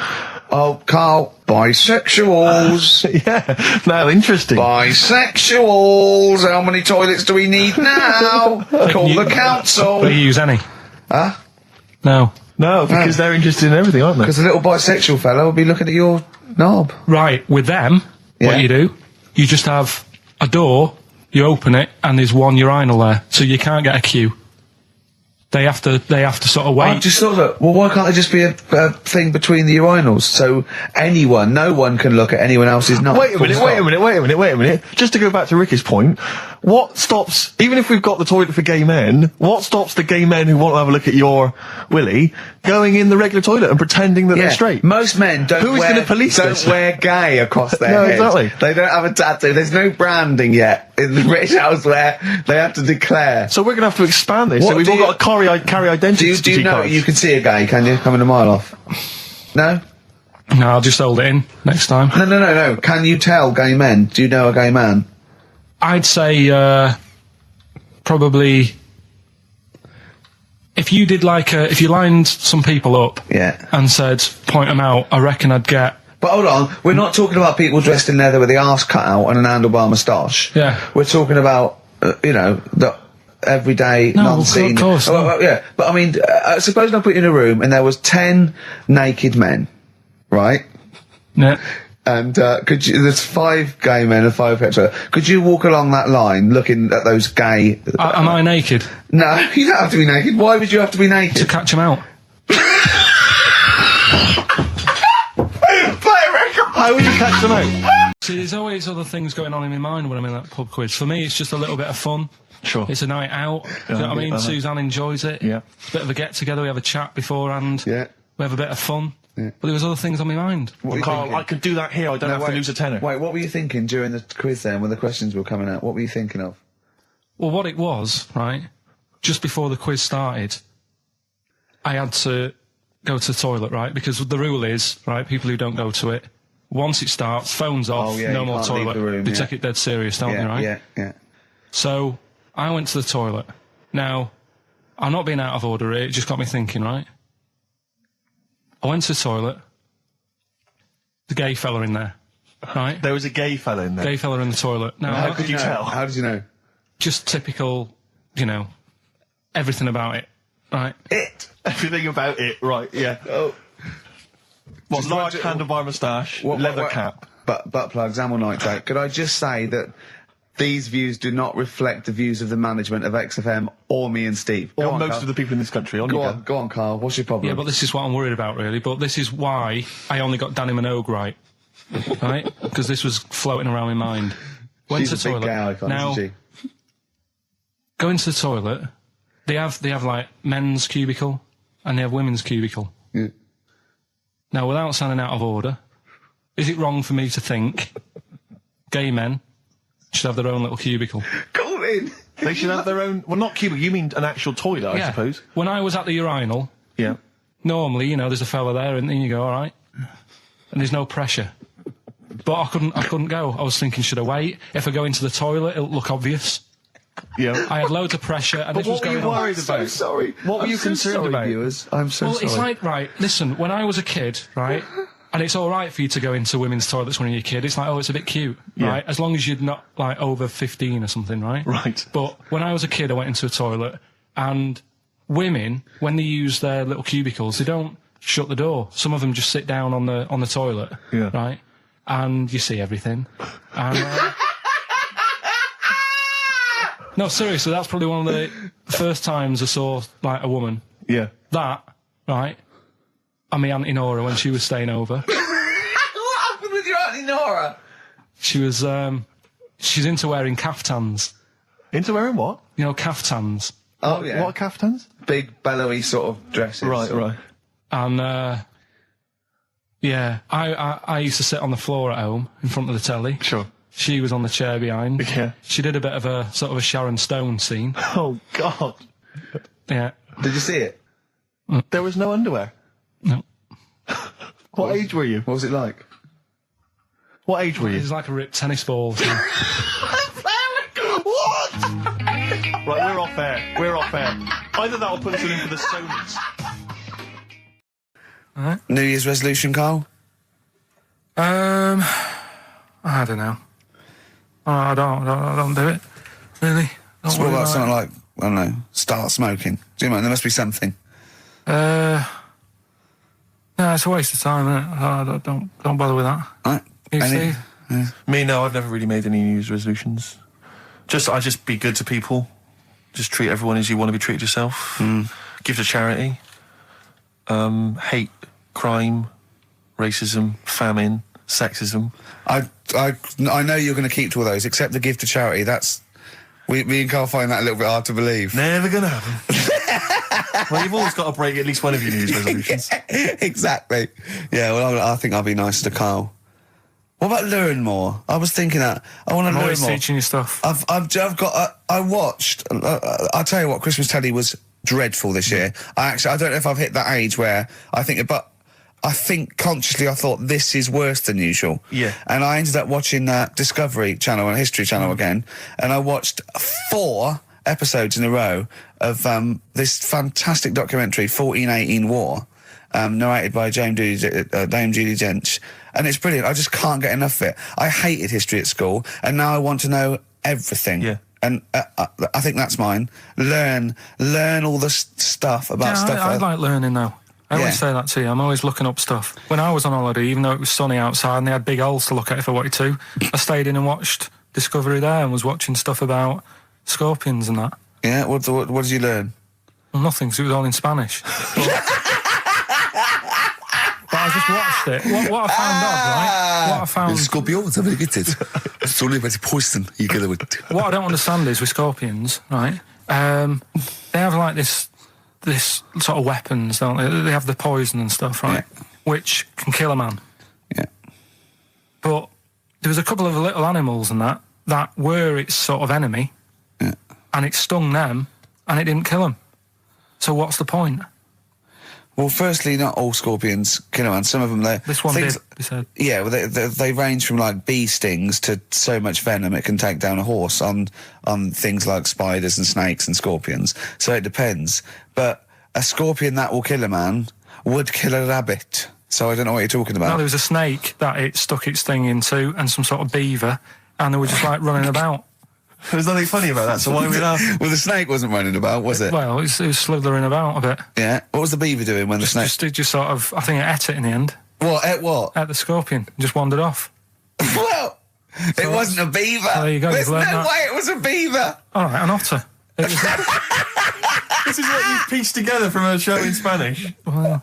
Oh, Carl, bisexuals. Yeah. Now, interesting. Bisexuals. How many toilets do we need now? Call the council. Will you use any? Huh? No. No, because they're interested in everything, aren't they? Because a little bisexual fella will be looking at your knob. Right. With them, what you do, you just have a door, you open it, and there's one urinal there, so you can't get a queue. They have to sort of wait. I just thought that, well, why can't there just be a thing between the urinals? So no one can look at anyone else's knob. Wait a minute. Just to go back to Ricky's point, what stops, even if we've got the toilet for gay men, what stops the gay men who want to have a look at your willy going in the regular toilet and pretending that they're straight? Most men don't wear gay across their head. Exactly. They don't have a tattoo. There's no branding yet in the British house where they have to declare. So we're going to have to expand this. So we've all got to carry identity. Do you know you can see a gay, can you? Coming a mile off. No? No, I'll just hold it in next time. No. Can you tell gay men? Do you know a gay man? I'd say, probably, if you did if you lined some people up and said, point them out, I reckon I'd get... But hold on, we're not talking about people dressed in leather with the arse cut out and an handlebar moustache. Yeah. We're talking about, the everyday, non-seen... of course. Yeah, but I mean, suppose I put you in a room and there was 10 naked men, right? Yeah. And there's 5 gay men and 5 hetero. Could you walk along that line looking at those gay... Am I naked? No, you don't have to be naked. Why would you have to be naked? To catch them out. How would you catch them out? See, there's always other things going on in my mind when I'm in that pub quiz. For me, it's just a little bit of fun. Sure. It's a night out. Do you know what I mean? Suzanne enjoys it. Yeah. Bit of a get-together, we have a chat beforehand. Yeah. We have a bit of fun. Yeah. But there was other things on my mind. Well, Carl, I could do that here. I don't have to lose a tenner. Wait, what were you thinking during the quiz then, when the questions were coming out? What were you thinking of? Well, what it was, right, just before the quiz started, I had to go to the toilet, right? Because the rule is, right, people who don't go to it, once it starts, phones off, no more toilet. They take it dead serious, don't they, right? Yeah. So, I went to the toilet. Now, I'm not being out of order here, it just got me thinking, right? I went to the toilet. The gay fella in there, right? There was a gay fella in there. Gay fella in the toilet. Now, how could you tell? How did you know? Just typical, everything about it, right? Everything about it, right, yeah. Oh. What, large handlebar moustache, leather cap. Butt plugs, amyl nitrate. Could I just say that these views do not reflect the views of the management of XFM or me and Steve. Or most of the people in this country. Go on, Carl. What's your problem? Yeah, but this is what I'm worried about, really. But this is why I only got Danny Minogue right. Right? Because this was floating around my mind. Went to the toilet. Icon, now, isn't she? go into the toilet. They have like men's cubicle and they have women's cubicle. Yeah. Now, without sounding out of order, is it wrong for me to think gay men should have their own little cubicle? Call in. They should have their own... Well, not cubicle, you mean an actual toilet, I suppose. When I was at the urinal, Yeah. normally, you know, there's a fella there and then you go, all right. And there's no pressure. But I couldn't go. I was thinking, should I wait? If I go into the toilet, it'll look obvious. Yeah. I had loads of pressure and But this was what were going you on. worried about? Sorry. What were you so concerned sorry, about? Viewers. I'm so Well, sorry. it's like, right, listen, when I was a kid, right, and it's all right for you to go into women's toilets when you're a kid, it's like, oh, it's a bit cute, right, as long as you're not, like, over 15 or something, right? Right. But when I was a kid, I went into a toilet, and women, when they use their little cubicles, they don't shut the door. Some of them just sit down on the toilet, Yeah. right, and you see everything, and... No, seriously, that's probably one of the first times I saw, like, a woman. Yeah. That, right, and my Auntie Nora when she was staying over. What happened with your Auntie Nora? She was, she's into wearing caftans. Into wearing what? You know, caftans. Oh, yeah. What are caftans? Big, bellowy sort of dresses. Right. And, yeah, I used to sit on the floor at home in front of the telly. Sure. She was on the chair behind. Yeah. She did a bit of a, sort of a Sharon Stone scene. Oh, God. Yeah. Did you see it? There was no underwear. No. What age were you? What was it like? What age were It you? was like a ripped tennis ball. So. What? Right, we're off air. We're off air. Either that or put us in for the Sonys. New Year's resolution, Carl? I don't know. I don't do it. Really. Don't So what worry about about something like, I don't know, start smoking? Do you know? There must be something. No, it's a waste of time, isn't it? Don't bother with that. Right? You Any- see? Me, no, I've never really made any New Year's resolutions. I just be good to people. Just treat everyone as you want to be treated yourself. Give to charity. Hate crime, racism, famine, sexism. I know you're going to keep to all those, except the give to charity. That's... Me and Carl find that a little bit hard to believe. Never gonna happen. Well, you've always got to break at least one of your New Year's resolutions. Exactly. Yeah, well, I think I'll be nice to Carl. What about learn more? I was thinking that. I want to I'm learn always more. teaching you stuff. I've got... I watched... I'll tell you what, Christmas telly was dreadful this year. I don't know if I've hit that age where I think... But I think consciously I thought this is worse than usual. Yeah. And I ended up watching Discovery Channel and History Channel again, and I watched 4 episodes in a row of this fantastic documentary, 1418 War, narrated by Dame Judi Dench, and it's brilliant. I just can't get enough of it. I hated history at school, and now I want to know everything. Yeah. And I think that's mine. Learn all the stuff about stuff. I like learning though. I always Yeah. say that to you. I'm always looking up stuff. When I was on holiday, even though it was sunny outside and they had big holes to look at if I wanted to, I stayed in and watched Discovery there and was watching stuff about scorpions and that. Yeah, what did you learn? Well, nothing, because it was all in Spanish. But I just watched it. What I found odd, right? What I found... Scorpions are very good. It's only about poison you get with. What I don't understand is with scorpions, right? They have like this sort of weapons, don't they? They have the poison and stuff, right? Yeah. Which can kill a man. Yeah. But there was a couple of little animals and that were its sort of enemy, Yeah. and it stung them, and it didn't kill them. So what's the point? Well, firstly, not all scorpions kill a man. Some of them, This one did, they said. Yeah, well, they range from like bee stings to so much venom it can take down a horse on things like spiders and snakes and scorpions. So it depends. But a scorpion that will kill a man would kill a rabbit. So I don't know what you're talking No, about. there was a snake that it stuck its thing into, and some sort of beaver, and they were just like running about. There's nothing funny about that, so why are we laughing? Well, the snake wasn't running about, was it? Well, it was slithering about a bit. Yeah. What was the beaver doing when the snake... Just sort of, I think it ate it in the end. What? Ate what? Ate the scorpion. Just wandered off. Well, it wasn't a beaver. There you go, There's you've no learned that. way it was a beaver. All right, an otter. It was, This is what you've pieced together from a show in Spanish. well,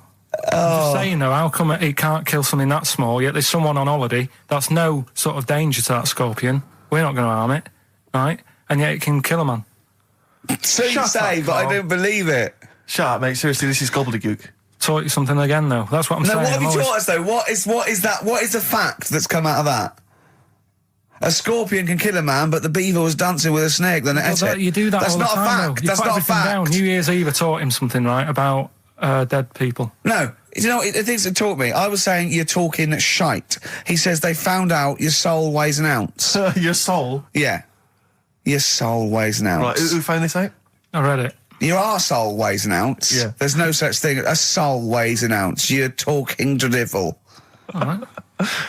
I'm just saying though, how come it can't kill something that small, yet there's someone on holiday that's no sort of danger to that scorpion. We're not going to harm it, right? And yet it can kill a man. So you Shut say, up, but I Carl. don't believe it. Shut up, mate. Seriously, this is gobbledygook. Taught you something again, though. That's what I'm No, saying. what have I'm you always- taught us though? What is that? What is the fact that's come out of that? A scorpion can kill a man, but the beaver was dancing with a snake. Then it Well, ate that- it. you do that That's all the not time, a though. fact. You That's put not a everything down. fact. New Year's Eve, I taught him something, right, about dead people. No, you know, the things that taught me. I was saying you're talking shite. He says they found out your soul weighs an ounce. Your soul? Yeah, your soul weighs an ounce. Right, who found this out? I read it. Your arsehole weighs an ounce. Yeah. There's no such thing. A soul weighs an ounce. You're talking drivel. All right.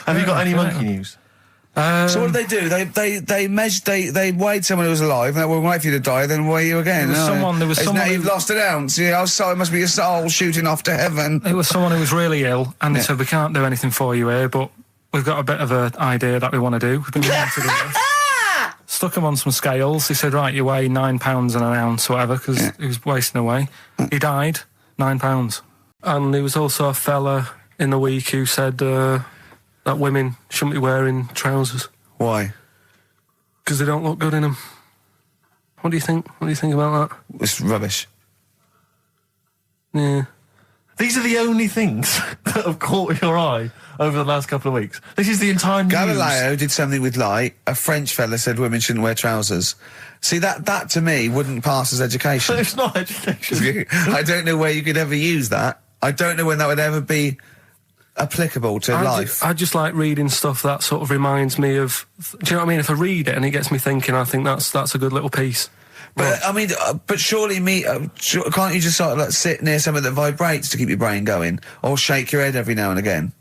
Have you got any monkey news? So what did they do? They measured. They weighed someone who was alive, and they will wait for you to die, then weigh you again. There was someone You've who- lost an ounce. Yeah, it must be your soul shooting off to heaven. It was someone who was really ill, and they said, we can't do anything for you here, but we've got a bit of an idea that we want to do. We've been wanting to do this. Stuck him on some scales. He said, right, you weigh 9 pounds and an ounce or whatever, because he was wasting away. He died, 9 pounds. And there was also a fella in the week who said that women shouldn't be wearing trousers Why? because they don't look good in them. What do you think? What do you think about that? It's rubbish. Yeah. These are the only things that have caught your eye over the last couple of weeks. This is the entire news. Galileo did something with light. A French fella said women shouldn't wear trousers. See, that to me wouldn't pass as education. It's not education. I don't know where you could ever use that. I don't know when that would ever be applicable to life. I just like reading stuff that sort of reminds me of. Do you know what I mean? If I read it and it gets me thinking, I think that's a good little piece. But I mean, but surely can't you just sort of like sit near something that vibrates to keep your brain going, or shake your head every now and again?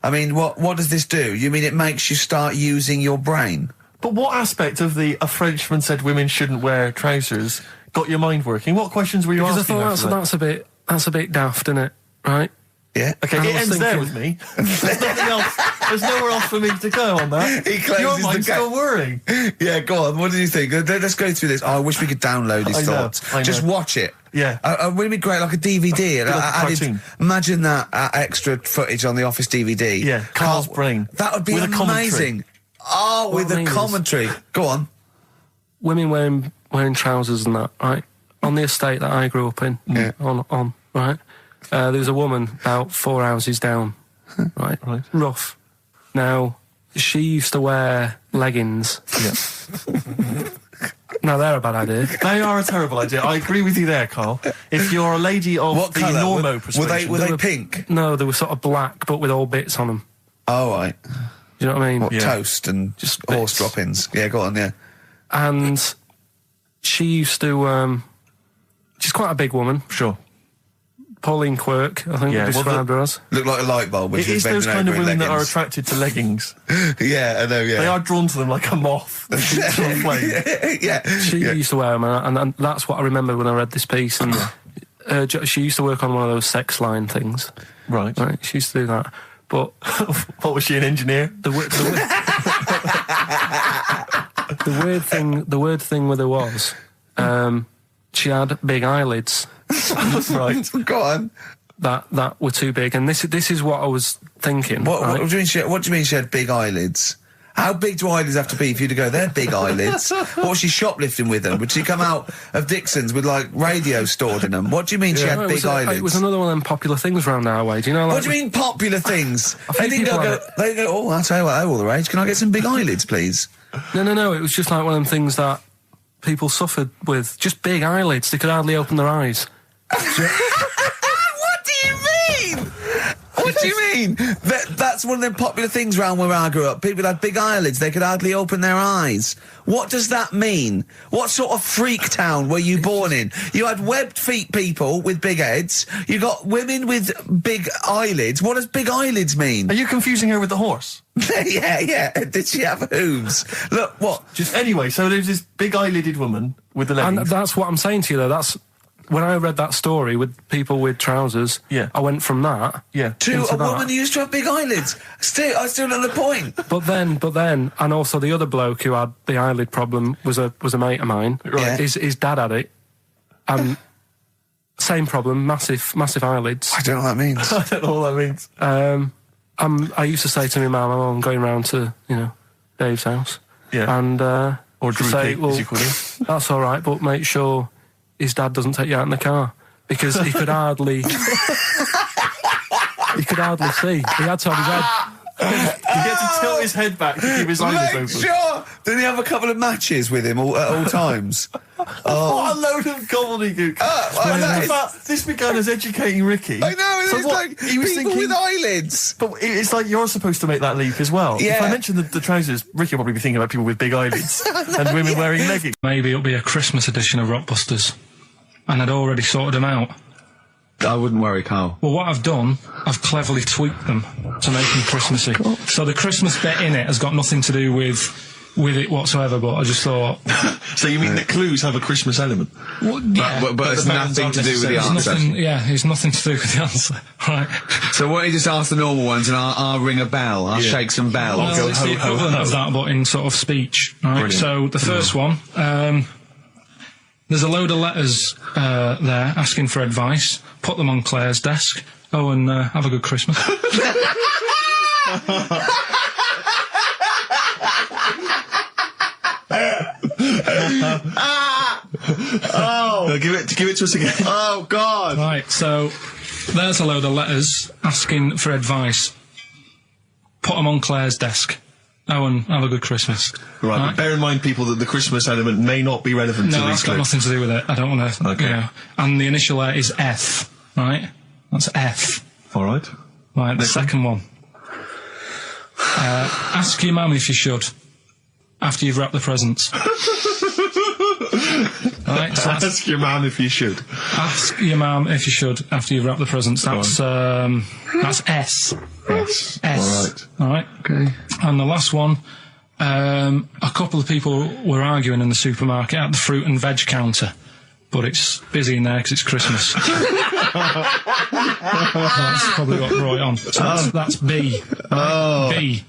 I mean, what does this do? You mean it makes you start using your brain? But what aspect of a Frenchman said women shouldn't wear trousers got your mind working? What questions were you Because I asking? thought that's a bit daft, isn't it? Right? Yeah. Okay, I it was ends there thinking- with me. There's nothing else. There's nowhere else for me to go on that. He closes Your the mind's gap. still worrying. Yeah, go on. What do you think? Let's go through this. Oh, I wish we could download his I know, thoughts. I know. Just watch it. Yeah. Wouldn't it be great, like a DVD? Like a cartoon. Imagine that extra footage on the Office DVD. Yeah, Carl's brain. That would be With a commentary. amazing. Oh, with I a mean is- commentary. Go on. Women wearing trousers and that, right? On the estate that I grew up in, Yeah. on right. There was a woman about 4 houses down, right? Right. Rough. Now, she used to wear leggings. Yeah. Now, they're a bad idea. They are a terrible idea. I agree with you there, Carl. If you're a lady of What the colour? normo persuasion... Were they pink? No, they were sort of black, but with all bits on them. Oh, right. Do you know what I mean? What, Yeah. toast and Just horse bits. droppings. Yeah, go on, yeah. And she used to... she's quite a big woman. Sure. Pauline Quirk, I think Yeah, we well, described her as. Look like a light bulb when It she was is those bending kind of over in women that are leggings. attracted to leggings. Yeah, I know, yeah. They are drawn to them like a moth. They keep to a flame. Yeah. She yeah. used to wear them, and that's what I remember when I read this piece. And she used to work on one of those sex line things. Right. Right, she used to do that. But What was she, an engineer? the weird thing with her was, she had big eyelids Right. Go on. that were too big, and this is what I was thinking. What right? do you mean? What do you mean she had big eyelids? How big do eyelids have to be for you to go? They're big eyelids. What was she shoplifting with them? Would she come out of Dixon's with like radio stored in them? What do you mean she No, had it big was eyelids? It was another one of them popular things round our way. Do you know? Like, What do you mean popular things? few They didn't people go. have it. They go. Oh, I'll tell you what. They're all the rage. Can I get some big eyelids, please? No. It was just like one of them things that people suffered with. Just big eyelids. They could hardly open their eyes. What do you mean? What do you mean? That's one of them popular things round where I grew up. People had big eyelids. They could hardly open their eyes. What does that mean? What sort of freak town were you born in? You had webbed feet people with big heads. You got women with big eyelids. What does big eyelids mean? Are you confusing her with the horse? yeah. Did she have hooves? Look, what? Just anyway, so there's this big eyelidded woman with the And leggings. that's what I'm saying to you, though. That's when I read that story with people with trousers. Yeah. I went from that. Yeah. To into a that. woman who used to have big eyelids. I still know the point. But then, and also the other bloke who had the eyelid problem was a mate of mine. Right. His dad had it, and same problem, massive eyelids. I don't know what that means. I don't know what that means. I used to say to my mum, I'm going round to Dave's house. Yeah. And Or she'd Drew say, Pete, well, as you call him. that's all right, but make sure his dad doesn't take you out in the car because he could hardly see. He had to have his head. He had to tilt his head back to keep his eyes open. Sure. Did he have a couple of matches with him at all times? What a load of gobbledygook. This began as educating Ricky. I know, So it's what, like he was people thinking, with eyelids. But it's like you're supposed to make that leap as well. Yeah. If I mention the trousers, Ricky will probably be thinking about people with big eyelids and women wearing leggings. Maybe it'll be a Christmas edition of Rockbusters. And I'd already sorted them out. I wouldn't worry, Carl. Well, what I've done, I've cleverly tweaked them to make them Christmassy. So the Christmas bit in it has got nothing to do with it whatsoever, but I just thought... So you mean the clues have a Christmas element? Well, yeah, But it's nothing to do with the answer. It's nothing to do with the answer. Right. So why don't you just ask the normal ones and I'll ring a bell. I'll shake some bells. Well, it's the equivalent of that, but in sort of speech. Right. Brilliant. So the first one, there's a load of letters there asking for advice. Put them on Claire's desk. Oh, and have a good Christmas. Give it to us again. Oh, God. Right, so there's a load of letters asking for advice. Put them on Claire's desk. Oh, and have a good Christmas. Right, but bear in mind, people, that the Christmas element may not be relevant to No, these that's got clues. nothing to do with it. I don't want to... Okay. You know. And the initial letter is F, right? That's F. All right. Right, the second one. Ask your mum if you should, after you've wrapped the presents. Right, so Ask your man if you should. ask your mum if you should, after you've wrapped the presents. That's S. Yes. S. All right. Okay. And the last one, a couple of people were arguing in the supermarket at the fruit and veg counter, but it's busy in there because it's Christmas. That's probably what brought it on. So that's B. Right? B.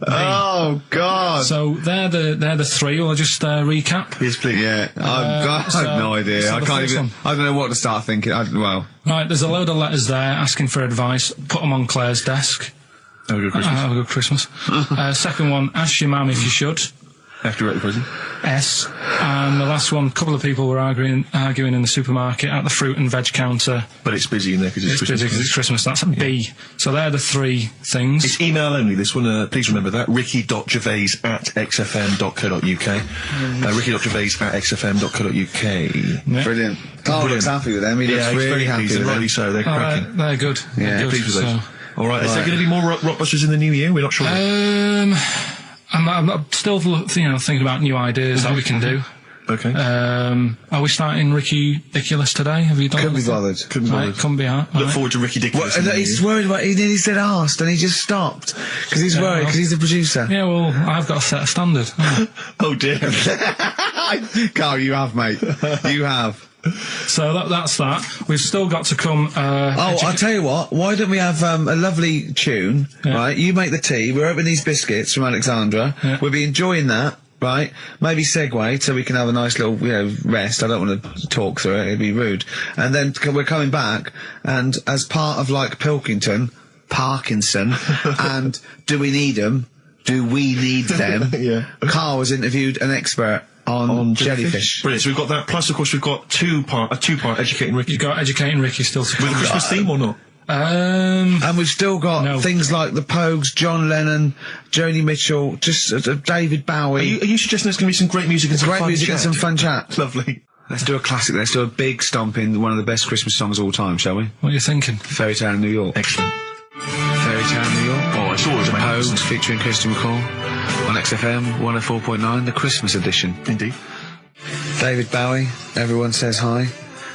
Oh, God. So they're the three. Will I just recap? Yes, please. Yeah, I have no idea. so I the can't first even... one. I don't know what to start thinking. Right, there's a load of letters there asking for advice. Put them on Claire's desk. Have a good Christmas. Have a good Christmas. Second one, ask your mum if you should. After you're at the prison. S. And the last one, a couple of people were arguing in the supermarket at the fruit and veg counter. But it's busy in there because it's It's Christmas. busy because it's Christmas. That's a B. So they're the three things. It's email only, this one. Please remember that. ricky.gervais@xfm.co.uk. ricky.gervais@xfm.co.uk. Yeah. Brilliant. Carl looks happy with them. He looks he's really very happy pleased, with and them. rightly so. They're cracking. They're good. Yeah, They're good. Pleased with those. So, All right. Is there going to be more Rockbusters in the new year? We're not sure. I'm still thinking about new ideas that we can do. Okay. Are we starting Ridiculous today? Have you done Couldn't be anything? bothered. Couldn't be Right, bothered. couldn't be hard. Look Right. forward to Ricky Dickinson. Well, he's worried about... He nearly said asked, and he just stopped. Because he's worried, because he's the producer. Yeah, well, I've got to set a standard. Oh, dear. Carl, you have, mate. You have. So that's that. We've still got to come... I'll tell you what, why don't we have a lovely tune, right? You make the tea, we're opening these biscuits from Alexandra, we'll be enjoying that, right? Maybe segue so we can have a nice little, rest. I don't want to talk through it, it'd be rude. And then we're coming back, and as part of, like, Pilkington, Parkinson, and Do We Need Them? Do We Need Them? Carl has interviewed an expert on jellyfish. Brilliant. So we've got that. Plus, of course, we've got a two-part Educating Ricky. You've got Educating Ricky still to come. With a Christmas theme or not? And we've still got things like the Pogues, John Lennon, Joni Mitchell, just David Bowie. Are you suggesting there's going to be some great music and some fun chat? And some fun chat. Lovely. Let's do a classic. Let's do a big stomp in one of the best Christmas songs of all time, shall we? What are you thinking? Fairy Tale in New York. Excellent. Fairy Tale in New York. Oh, it's always amazing. Pogues featuring Christian McCall on XFM 104.9, the Christmas edition. Indeed. David Bowie, everyone says hi.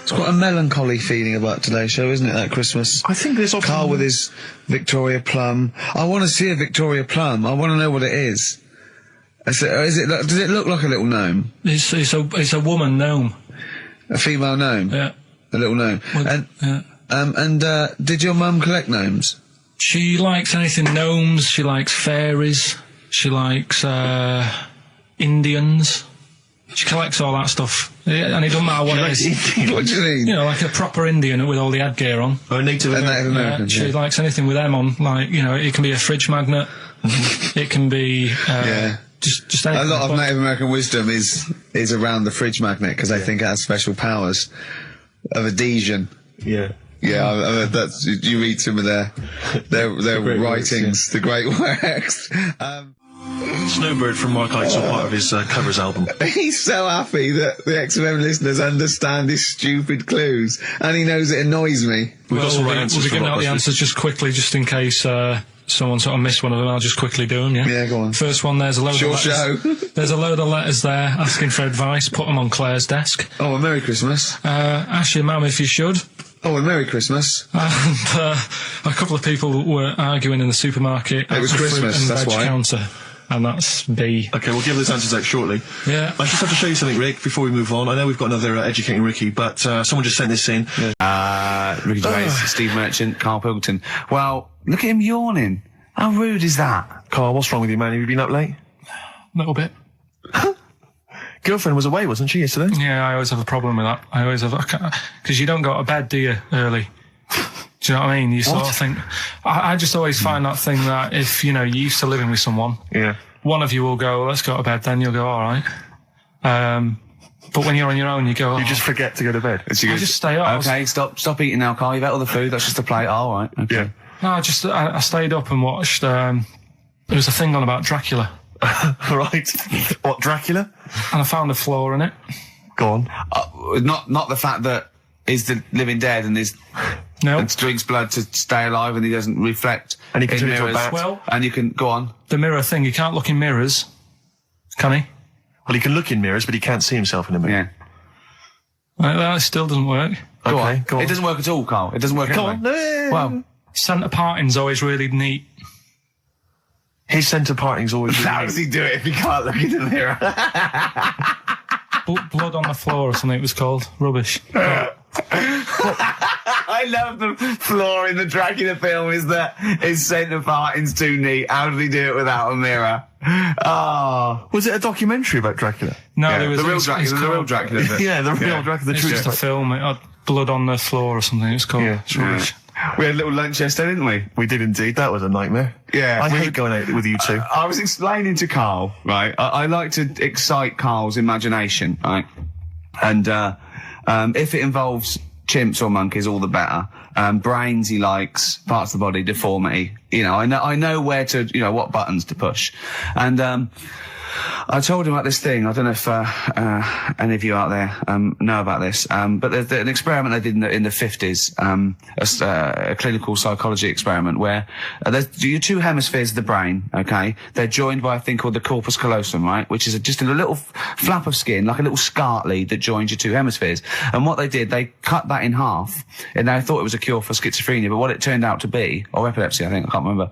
It's quite a melancholy feeling about today's show, isn't it, that Christmas? I think there's often... Carl with his Victoria Plum. I want to see a Victoria Plum. I want to know what it is. Does it look like a little gnome? It's a woman gnome. A female gnome? Yeah. A little gnome. Well, and did your mum collect gnomes? She likes anything gnomes, she likes fairies, she likes Indians. She collects all that stuff. Yeah, and it doesn't matter what it is. What do you mean? You know, like a proper Indian with all the headgear on. Oh, Native American. She likes anything with them on. Like, it can be a fridge magnet. It can be Just a lot of Native American wisdom is around the fridge magnet because they think it has special powers of adhesion. Yeah. Yeah, that's, you read some of their writings, the great works. Snowbird from Mark Heights are part of his covers album. He's so happy that the XFM listeners understand his stupid clues, and he knows it annoys me. We've got some right answers. We'll be giving out the answers just quickly, just in case someone sort of missed one of them. I'll just quickly do them, yeah? Yeah, go on. First one, there's a load of letters. There's a load of letters there asking for advice. Put them on Claire's desk. Oh, a Merry Christmas. Ask your mum if you should. Oh, a Merry Christmas. And a couple of people were arguing in the supermarket. It was Christmas, and that's veg why. counter. And that's B. Okay, we'll give those answers out shortly. Yeah. I just have to show you something, Rick, before we move on. I know we've got another Educating Ricky, but someone just sent this in. Ricky Gervais, Steve Merchant, Karl Pilkington. Well, look at him yawning. How rude is that? Carl, what's wrong with you, man? Have you been up late? A little bit. Girlfriend was away, wasn't she, yesterday? Yeah, I always have a problem with that. I always have, because you don't go to bed, do you, early? Do you know what I mean? You sort of think, I just always find that thing that if, you know, you're used to living with someone, one of you will go, let's go to bed, then you'll go, all right. But when you're on your own, you go, You just forget to go to bed. I just stay up. Okay, stop eating now, Carl. You've ate all the food. That's just a plate. All right. Okay. Yeah. No, I stayed up and watched, there was a thing on about Dracula. Right. What, Dracula? And I found a flaw in it. Go on. Not the fact that he's the living dead and and drinks blood to stay alive and he doesn't reflect. And he can in turn into a mirrors. bat. Well, and you can go on. The mirror thing, you can't look in mirrors, can he? Well, he can look in mirrors, but he can't see himself in a mirror. Yeah. That still doesn't work. Go Okay, on. go on. It doesn't work at all, Carl. It doesn't work Go anyway. on. Well, Centre parting's always really neat. His centre parting's always... how does he do it if he can't look in the mirror? Blood on the floor or something it was called. Rubbish. I love the flaw in the Dracula film is that his centre parting's too neat. How did he do it without a mirror? Oh. Was it a documentary about Dracula? No, Yeah, there was the real it's Dracula. The real called- Dracula. Yeah, the real Dracula. The It's true just a film. It had blood on the floor or something. It's called. Yeah. It's rubbish. We had a little lunch yesterday, didn't we? We did indeed. That was a nightmare. Yeah. I hate going out with you two. I was explaining to Carl, right? I like to excite Carl's imagination, right? And if it involves chimps or monkeys, all the better. Brains he likes, parts of the body, deformity. You know, I know where to, you know, what buttons to push. And I told him about this thing. I don't know if any of you out there know about this, but there's an experiment they did in the 50s, a clinical psychology experiment where there's your two hemispheres of the brain, okay? They're joined by a thing called the corpus callosum, right? Which is just a little flap of skin, like a little scarlet lead that joins your two hemispheres. And what they did, they cut that in half, and they thought it was a cure for schizophrenia, but what it turned out to be, or epilepsy, I think, I can't remember,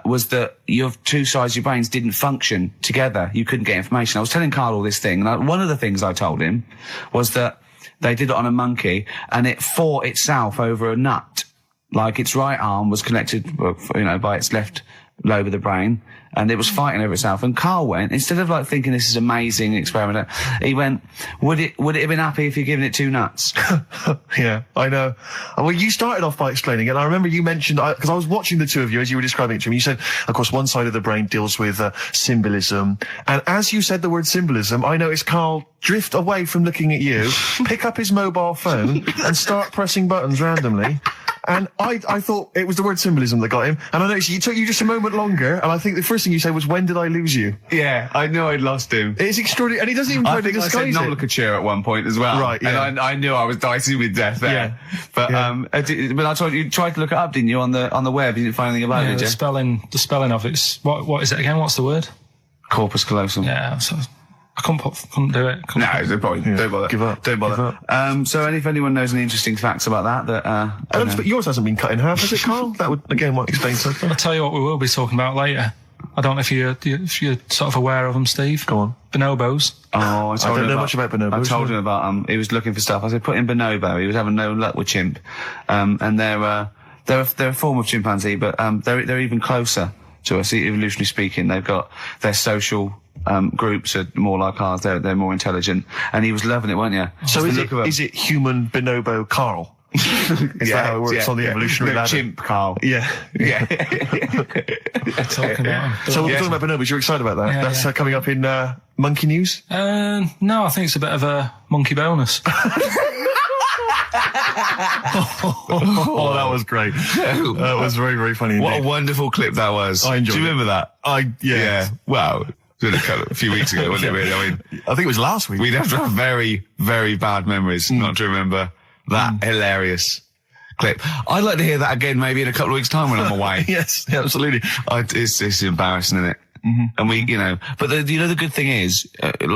was that your two sides of your brains didn't function together. You couldn't get information. I was telling Carl all this thing, and one of the things I told him was that they did it on a monkey, and it fought itself over a nut. Like its right arm was connected, you know, by its left lobe of the brain, and it was fighting over itself. And Carl went, instead of like thinking this is amazing experiment, he went, would it have been happy if you'd given it two nuts? Yeah, I know. Well, you started off by explaining it, and I remember you mentioned, because I was watching the two of you as you were describing it to me, you said, of course, one side of the brain deals with symbolism, and as you said the word symbolism, I noticed Carl drift away from looking at you, pick up his mobile phone, and start pressing buttons randomly. And I thought it was the word symbolism that got him. And I noticed it took you just a moment longer. And I think the first thing you said was, when did I lose you? Yeah, I knew I'd lost him. It's extraordinary. And he doesn't even try I to think I said disguise it. nomenclature at one point as well. Right, yeah. And I knew I was dicing with death there. Yeah. But, Yeah. but I told you, you tried to look it up, didn't you, on the web? You didn't find anything about Yeah, it, did you? the spelling of it's what is it again? What's the word? Corpus callosum. Yeah, so I couldn't do it. No, no point. Yeah. Don't bother. Give up. Don't bother. Give up. So if anyone knows any interesting facts about that, I don't expect yours hasn't been cut in half, has it, Carl? That would, again, might explain something. I'll tell you what we will be talking about later. I don't know if you're sort of aware of them, Steve. Go on. Bonobos. Oh, I don't know much about bonobos. I told him about, he was looking for stuff. I said, put in bonobo. He was having no luck with chimp. And they're a form of chimpanzee, but, they're even closer to us, evolutionarily speaking. They've got their social, groups are more like ours. They're more intelligent. And he was loving it, weren't you? So is it human bonobo Carl? Is that how it works on the evolutionary ladder? Chimp, Carl. Yeah. Yeah. Talking about him. So we're talking about bonobos. You're excited about that? Yeah, That's yeah. Coming up in Monkey News? No, I think it's a bit of a monkey bonus. Oh, that was great. That was very, very funny What indeed. a wonderful clip that was. I enjoyed Do you it. remember that? Yeah. Wow. It was a few weeks ago, wasn't it, really? I mean, I think it was last week. we'd have to have very, very bad memories not to remember that hilarious clip. I'd like to hear that again maybe in a couple of weeks' time when I'm away. Yes, absolutely. It's embarrassing, isn't it? And we, but the good thing is,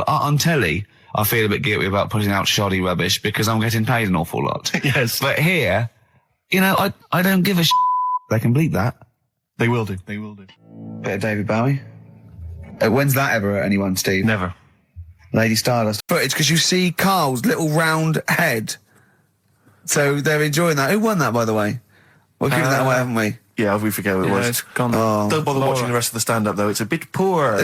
on telly, I feel a bit guilty about putting out shoddy rubbish because I'm getting paid an awful lot. Yes. But here, I don't give a They can bleep that. They will do. They will do. Bit of David Bowie. When's that ever at anyone, Steve? Never. Lady Stardust. Footage, because you see Carl's little round head. So they're enjoying that. Who won that, by the way? We're giving that away, haven't we? Yeah, we forget what it was. It's gone. Don't bother watching the rest of the stand-up, though. It's a bit poor.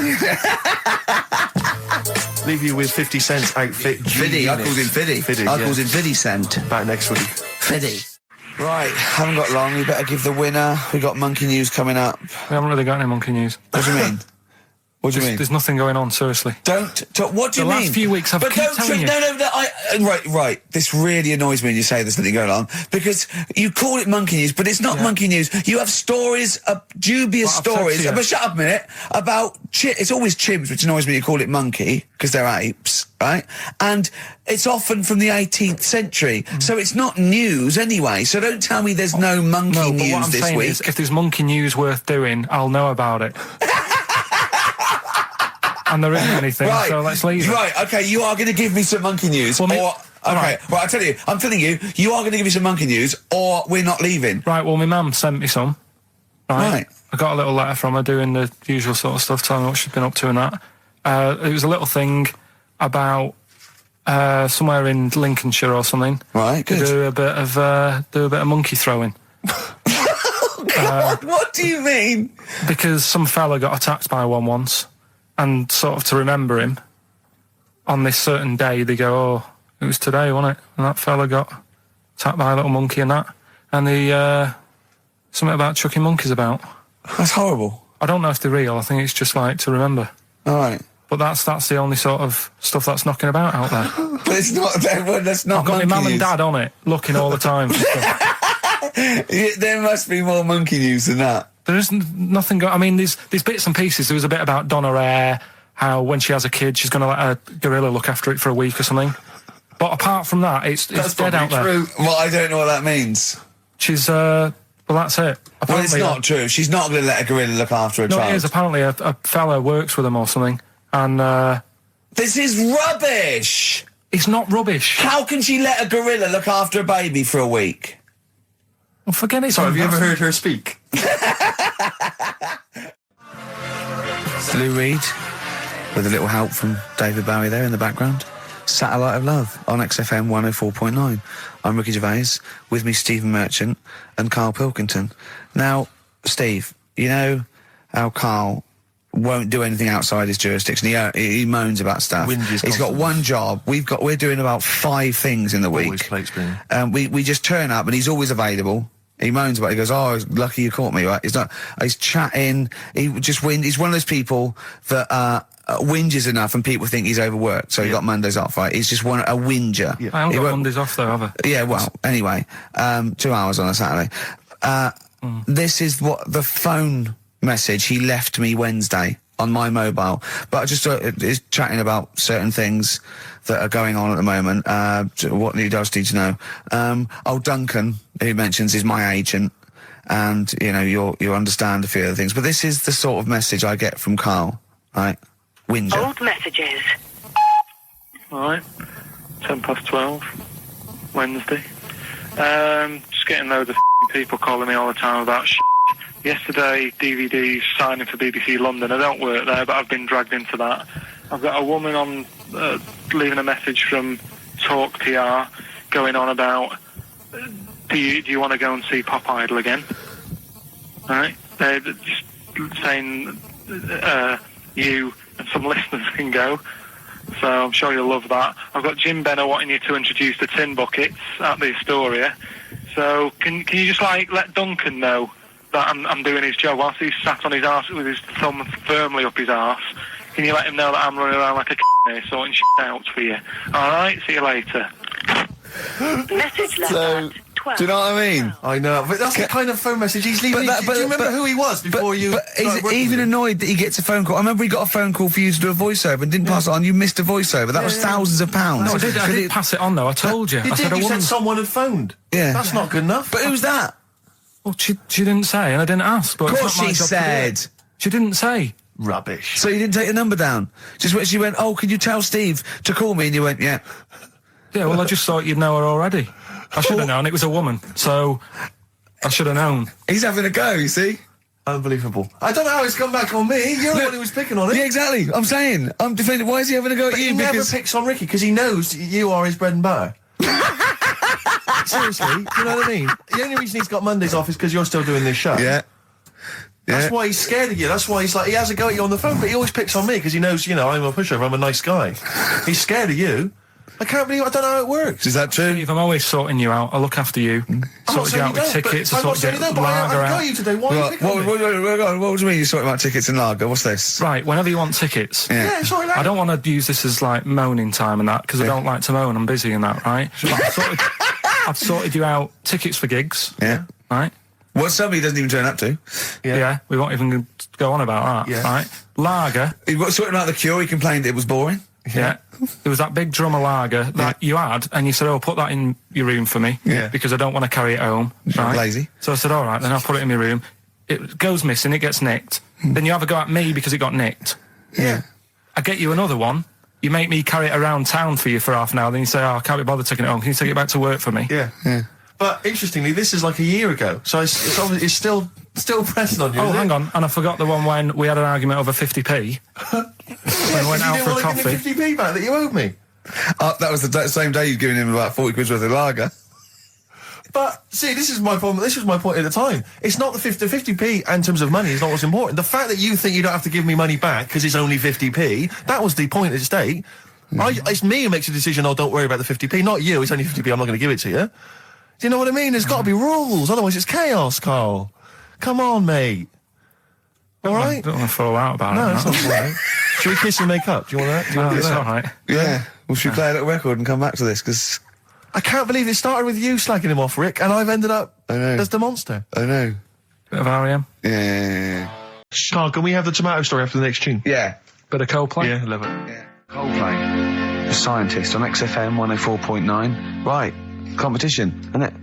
Leave you with 50 Cent's outfit. Fiddy. I called him Fiddy. Fiddy, I yeah. called him Fiddy Cent. Back next week. Fiddy. Right, haven't got long. We better give the winner. We got Monkey News coming up. We haven't really got any monkey news. What do you mean? What do you mean? There's nothing going on, seriously. What do you The mean? last few weeks I've but kept don't telling you. No, right. This really annoys me when you say there's nothing going on because you call it monkey news, but it's not monkey news. You have stories, dubious What I've said stories. to you. But shut up a minute about it's always chimps, which annoys me. You call it monkey because they're apes, right? And it's often from the 18th century, so it's not news anyway. So don't tell me there's no monkey No, but news what I'm this saying week. is, if there's monkey news worth doing, I'll know about it. And there isn't anything, Right, so let's leave it. Right, okay, you are going to give me some monkey news, Well, right, I tell you, I'm telling you, you are going to give me some monkey news, or we're not leaving. Right, well, my mum sent me some. Right. I got a little letter from her doing the usual sort of stuff, telling me what she's been up to and that. It was a little thing about somewhere in Lincolnshire or something. Right, good. Do a bit of monkey throwing. God, what do you mean? Because some fella got attacked by one once, and sort of to remember him, on this certain day, they go, oh, it was today, wasn't it? And that fella got attacked by a little monkey and that. And the, something about chucking monkeys about. That's horrible. I don't know if they're real, I think it's just like to remember. Alright. But that's the only sort of stuff that's knocking about out there. But it's not, that's not I've got my monkey mum and news. dad on it, looking all the time for stuff. There must be more monkey news than that. There isn't nothing. I mean, there's bits and pieces. There was a bit about Donna Rare, how when she has a kid, she's going to let a gorilla look after it for a week or something. But apart from that, it's dead out there. True. Well, I don't know what that means. She's well, that's it. Well, it's Apparently, not true. She's not going to let a gorilla look after a No, child. it is. Apparently, a fella works with them or something, and This is rubbish! it's not rubbish. How can she let a gorilla look after a baby for a week? Well, forget it. Sorry, have you ever heard her speak? Lou Reed, with a little help from David Bowie there in the background. Satellite of Love on XFM 104.9. I'm Ricky Gervais, with me Stephen Merchant and Karl Pilkington. Now, Steve, you know how Karl won't do anything outside his jurisdiction. He moans about stuff. Whinges He's got constantly. one job. We're doing about 5 things in the week. Always plate spinning. We just turn up and he's always available. He moans about it. He goes, oh, lucky you caught me, right? He's chatting. He just He's one of those people that, whinges enough and people think he's overworked. So he got Mondays off, right? He's just a whinger. Yeah. I haven't He got won't- Mondays off though, have I? Yeah, well, anyway, 2 hours on a Saturday. This is what the phone message he left me Wednesday on my mobile. But I just is chatting about certain things that are going on at the moment. What he does need to know. Duncan, who mentions, is my agent. And, you know, you'll understand a few other things. But this is the sort of message I get from Karl, right? Whinger. Old messages. Alright, 12:10, Wednesday. Just getting loads of people calling me all the time about Yesterday, DVD's signing for BBC London. I don't work there, but I've been dragged into that. I've got a woman on leaving a message from Talk TR going on about, do you want to go and see Pop Idol again? Right? They're just saying you and some listeners can go. So I'm sure you'll love that. I've got Jim Benner wanting you to introduce the tin buckets at the Astoria. So can you just like let Duncan know that I'm doing his job whilst he's sat on his arse with his thumb firmly up his arse? Can you let him know that I'm running around like a here sorting shit out for you? Alright, see you later. Message left So, at 12. do you know what I mean? I know, but that's the kind of phone message he's leaving. Do you remember who he was before you? But he's even annoyed that he gets a phone call. I remember he got a phone call for you to do a voiceover and didn't pass it on. You missed a voiceover. That was thousands of pounds. No, I did pass it on though. I told you. You I did. said a You said woman. someone had phoned. Yeah. That's not good enough. But who's that? Well, she didn't say, and I didn't ask. But Of it's course not my she job to do it. said. She didn't say. Rubbish. So you didn't take the number down? Just when she went, oh, can you tell Steve to call me? And you went, yeah. Yeah, well, I just thought you'd know her already. I should have known. It was a woman, so I should have known. He's having a go, you see? Unbelievable. I don't know how it's come back on me. You're the one who was picking on it. Yeah, exactly. I'm saying. I'm defending. Why is he having a go at you? He never picks on Ricky because he knows you are his bread and butter. Seriously, do you know what I mean? The only reason he's got Mondays off is because you're still doing this show. Yeah. That's why he's scared of you. That's why he's like, he has a go at you on the phone, but he always picks on me because he knows, you know, I'm a pushover, I'm a nice guy. He's scared of you. I can't believe, I don't know how it works. Is that true? Steve, I'm always sorting you out. I look after you. Sorted you out with tickets. I sorted you out with lager I got out. you today. Why are you picking on me? What do you mean you're sorting about tickets and lager? What's this? Right, whenever you want tickets. Yeah, sorry, I don't want to use this as like moaning time and that because I don't like to moan. I'm busy and that, right? But I've sorted you out tickets for gigs. Yeah. Right? What somebody doesn't even turn up to. Yeah. We won't even go on about that. Yeah. Right? Lager. He got sorting out the Cure. He complained it was boring. Yeah. There was that big drum of lager that you had, and you said, oh, put that in your room for me. Yeah. Because I don't want to carry it home. Right? Lazy. So I said, all right, then I'll put it in my room. It goes missing, it gets nicked. Then you have a go at me because it got nicked. Yeah. I get you another one. You make me carry it around town for you for half an hour. Then you say, oh, I can't be bothered taking it home. Can you take it back to work for me? Yeah. Yeah. But interestingly, this is like a year ago, so it's obviously it's still pressing on you. Oh, isn't hang it? on. And I forgot the one when we had an argument over 50p. When we went out for a coffee. You didn't want to give me 50p back that you owed me. That was the same day you'd given him about 40 quid worth of lager. But see, this is my problem. This was my point at the time. It's not the 50p in terms of money is not what's important. The fact that you think you don't have to give me money back because it's only 50p, that was the point at stake. It's me who makes a decision. Oh, don't worry about the 50p, not you. It's only 50p. I'm not going to give it to you. Do you know what I mean? There's got to be rules, otherwise it's chaos, Carl. Come on, mate. All right? I don't want to fall out about No, it. it's not all right. Should we kiss and make up? Do you want that? Do you want to do It's that? all right. Yeah. Well, should we play a little record and come back to this? Because I can't believe it started with you slagging him off, Rick, and I've ended up I know. as the monster. I know. Bit of R.E.M. Yeah. Carl, can we have the tomato story after the next tune? Yeah. Bit of Coldplay. Yeah, love it. Yeah. Coldplay. The Scientist on XFM 104.9. Right. Competition, isn't it?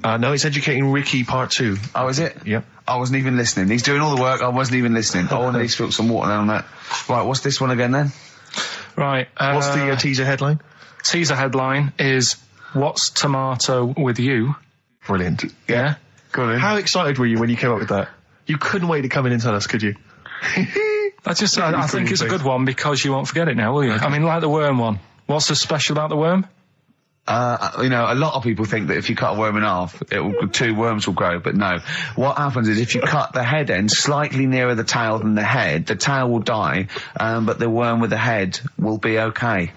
No, it's Educating Ricky Part 2. Oh, is it? Yep. I wasn't even listening. He's doing all the work. I wasn't even listening. I want to spill some water down on that. Right, what's this one again then? Right. What's the teaser headline? Teaser headline is, What's Tomato with You? Brilliant. Yeah? Go on. How excited were you when you came up with that? You couldn't wait to come in and tell us, could you? I think it's a good one because you won't forget it now, will you? I mean, like the worm one. What's so special about the worm? You know, a lot of people think that if you cut a worm in half, two worms will grow, but no. What happens is if you cut the head end slightly nearer the tail than the tail will die, but the worm with the head will be okay.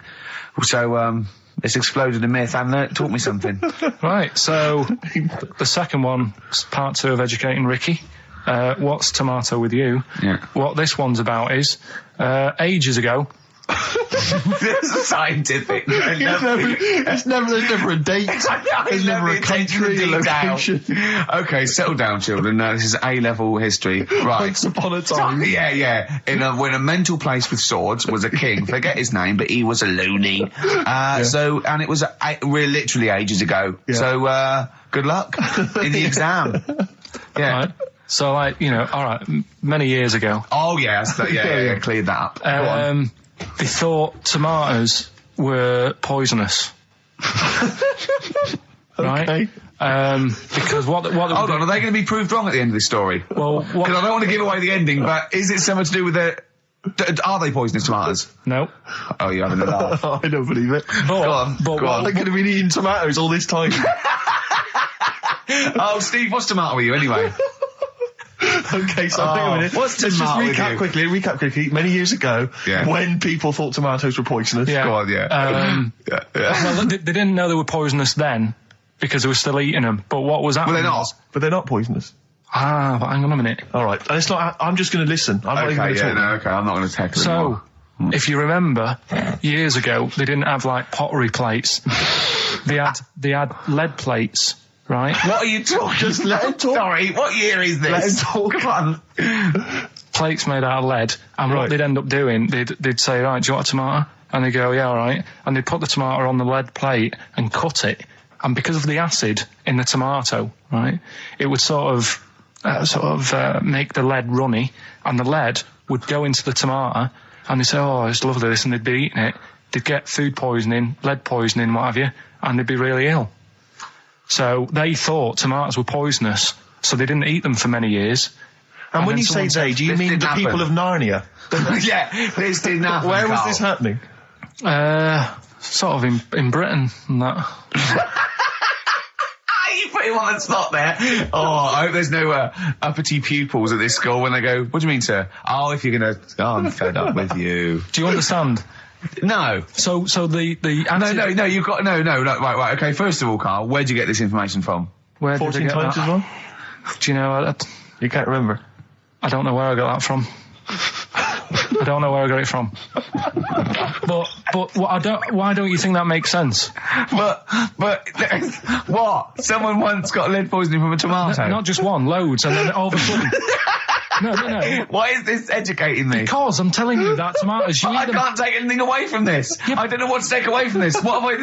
So, it's exploded a myth, and it taught me something. Right, so the second one, part 2 of Educating Ricky. What's Tomato with You? Yeah. What this one's about is, ages ago, It's scientific. There's never a date. There's never a country, a location. Okay, settle down, children. This is A-level history. Right. Once upon a time. Yeah. When a mental place with swords was a king, forget his name, but he was a loony. So, and it was literally ages ago. Yeah. So, good luck in the exam. Yeah. Right. So, alright, many years ago. Oh, yeah, cleared that up. Go on. They thought tomatoes were poisonous. Right? Okay. Because what Hold on, are they going to be proved wrong at the end of this story? Well, because I don't want to give away the ending, but is it something to do with are they poisonous tomatoes? No. Oh, you're having a laugh. I don't believe it. Go on. They could have been eating tomatoes all this time. Oh, Steve, what's tomato with you anyway? Okay, so hang on a minute. what's Let's just tomato with recap quickly. Many years ago, when people thought tomatoes were poisonous. Yeah. Go on, Well, they didn't know they were poisonous then because they were still eating them. But what was happening? Well, they're not. But they're not poisonous. But hang on a minute. All right, and it's not. I'm just going to listen. I'm not even going to talk. I'm not going to tackle it anymore. If you remember, years ago they didn't have like pottery plates. They had lead plates, right? What are you talking? Just let him talk. Sorry, what year is this? Let him talk. Come on. Plates made out of lead, and what they'd end up doing, they'd say, right, do you want a tomato? And they'd go, yeah, all right. And they'd put the tomato on the lead plate and cut it. And because of the acid in the tomato, right, it would sort of make the lead runny, and the lead would go into the tomato, and they'd say, oh, it's lovely this, and they'd be eating it. They'd get food poisoning, lead poisoning, what have you, and they'd be really ill. So they thought tomatoes were poisonous, so they didn't eat them for many years. And when you say they, do you mean the people of Narnia? Yeah, this didn't happen. Where was this happening? Sort of in Britain and that. You put him on the spot there. Oh, I hope there's no uppity pupils at this school when they go, what do you mean, sir? Oh, if you're gonna... Oh, I'm fed up with you. Do you understand? No. So the... No, you've got... No, right, okay, first of all, Carl, where'd you get this information from? Where did 14 I get times that? as well? Do you know... You can't remember? I don't know where I got that from. I don't know where I got it from. But why don't you think that makes sense? But what? Someone once got lead poisoning from a tomato? Not just one, loads, and then all of a sudden... No. Why is this educating me? Because I'm telling you that tomatoes... I can't take anything away from this. I don't know what to take away from this. What have I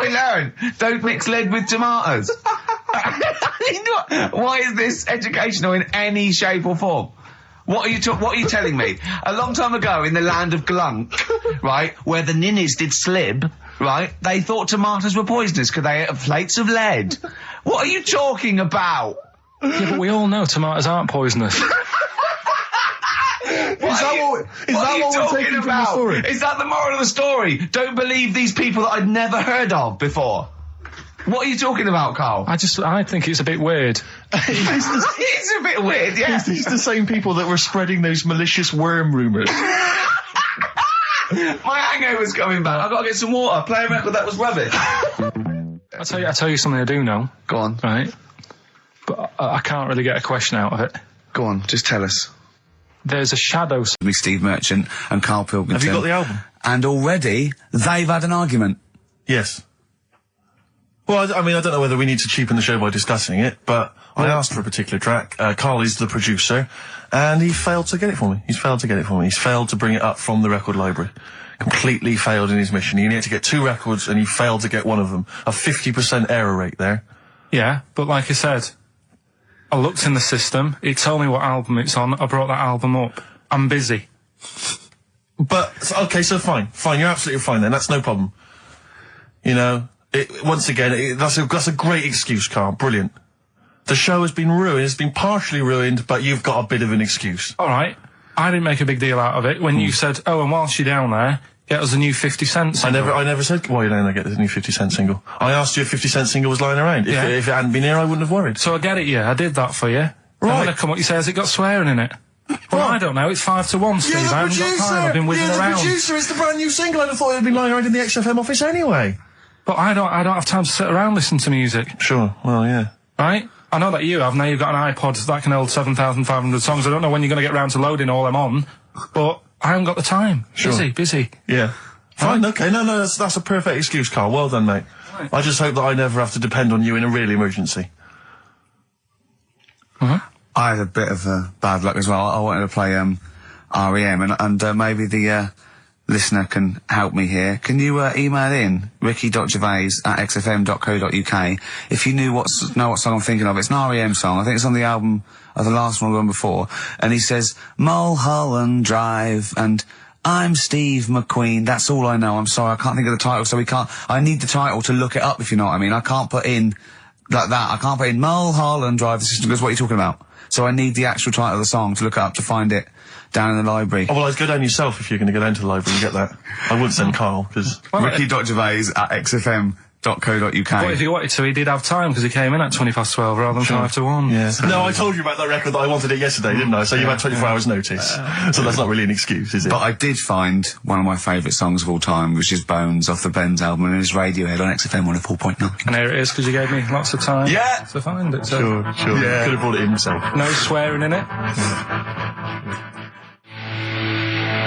learned? Don't mix lead with tomatoes. Why is this educational in any shape or form? What are you telling me? A long time ago in the land of Glunk, right, where the ninnies did slib, right, they thought tomatoes were poisonous because they ate plates of lead. What are you talking about? Yeah, but we all know tomatoes aren't poisonous. Is that what we're taking from the story? Is that the moral of the story? Don't believe these people that I'd never heard of before. What are you talking about, Carl? I think it's a bit weird. It's a bit weird, yeah. It's the same people that were spreading those malicious worm rumours. My hangover's coming back. I've got to get some water. Play a record that was rubbish. I tell you something I do know. Go on. Right? But I can't really get a question out of it. Go on, just tell us. There's a shadow... Steve Merchant and Karl Pilkington. Have you got the album? And already, they've had an argument. Yes. Well, I mean, I don't know whether we need to cheapen the show by discussing it, but I asked for a particular track. Karl is the producer, and he failed to get it for me. He's failed to bring it up from the record library. Completely failed in his mission. He needed to get 2 records, and he failed to get one of them. A 50% error rate there. Yeah, but like I said, I looked in the system, it told me what album it's on, I brought that album up. I'm busy. But, okay, so fine, you're absolutely fine then, that's no problem. You know, once again, that's a great excuse, Karl, brilliant. The show has been ruined, it's been partially ruined, but you've got a bit of an excuse. Alright, I didn't make a big deal out of it when you said, oh, and whilst you're down there, get us a new 50 Cent single. I never said, why don't I get the new 50 Cent single? I asked you if 50 Cent single was lying around. If it hadn't been here, I wouldn't have worried. So I get it, yeah, I did that for you. Right. And when I come up, you say, has it got swearing in it? Well, I don't know, it's 5 to 1, Steve. I haven't got time, I've been whizzing around. You're the producer, it's the brand new single. I'd have thought it had been lying around in the XFM office anyway. But I don't have time to sit around listening to music. Sure, well, yeah. Right? I know that you have. Now you've got an iPod that can hold 7,500 songs. I don't know when you're going to get round to loading all them on, but I haven't got the time. Sure. Busy. Yeah. Fine, okay, no, that's a perfect excuse, Karl. Well done, mate. Right. I just hope that I never have to depend on you in a real emergency. I had a bit of bad luck as well. I wanted to play REM, and maybe the listener can help me here. Can you email in ricky.gervais@xfm.co.uk if you know what song I'm thinking of? It's an REM song. I think it's on the album of the last one we won before. And he says, Mulholland Drive, and I'm Steve McQueen. That's all I know. I'm sorry, I can't think of the title, so I need the title to look it up, if you know what I mean. I can't put in like that. I can't put in Mulholland Drive. The system goes, what are you talking about? So I need the actual title of the song to look up to find it down in the library. Oh, well, I'd go down yourself if you're going to go down to the library and get that. I wouldn't send Karl, because... Ricky.Gervais@xfm.co.uk. But if he wanted to, he did have time because he came in at 12:20 rather than 5 to 1. Yeah. No, I told you about that record that I wanted it yesterday, didn't I? So you had 24 hours notice. So that's not really an excuse, is it? But I did find one of my favourite songs of all time, which is Bones off the Bends album, and it was Radiohead on XFM 104.9. And here it is because you gave me lots of time to find it. So. Sure. Yeah. Could have brought it in himself. No swearing in it.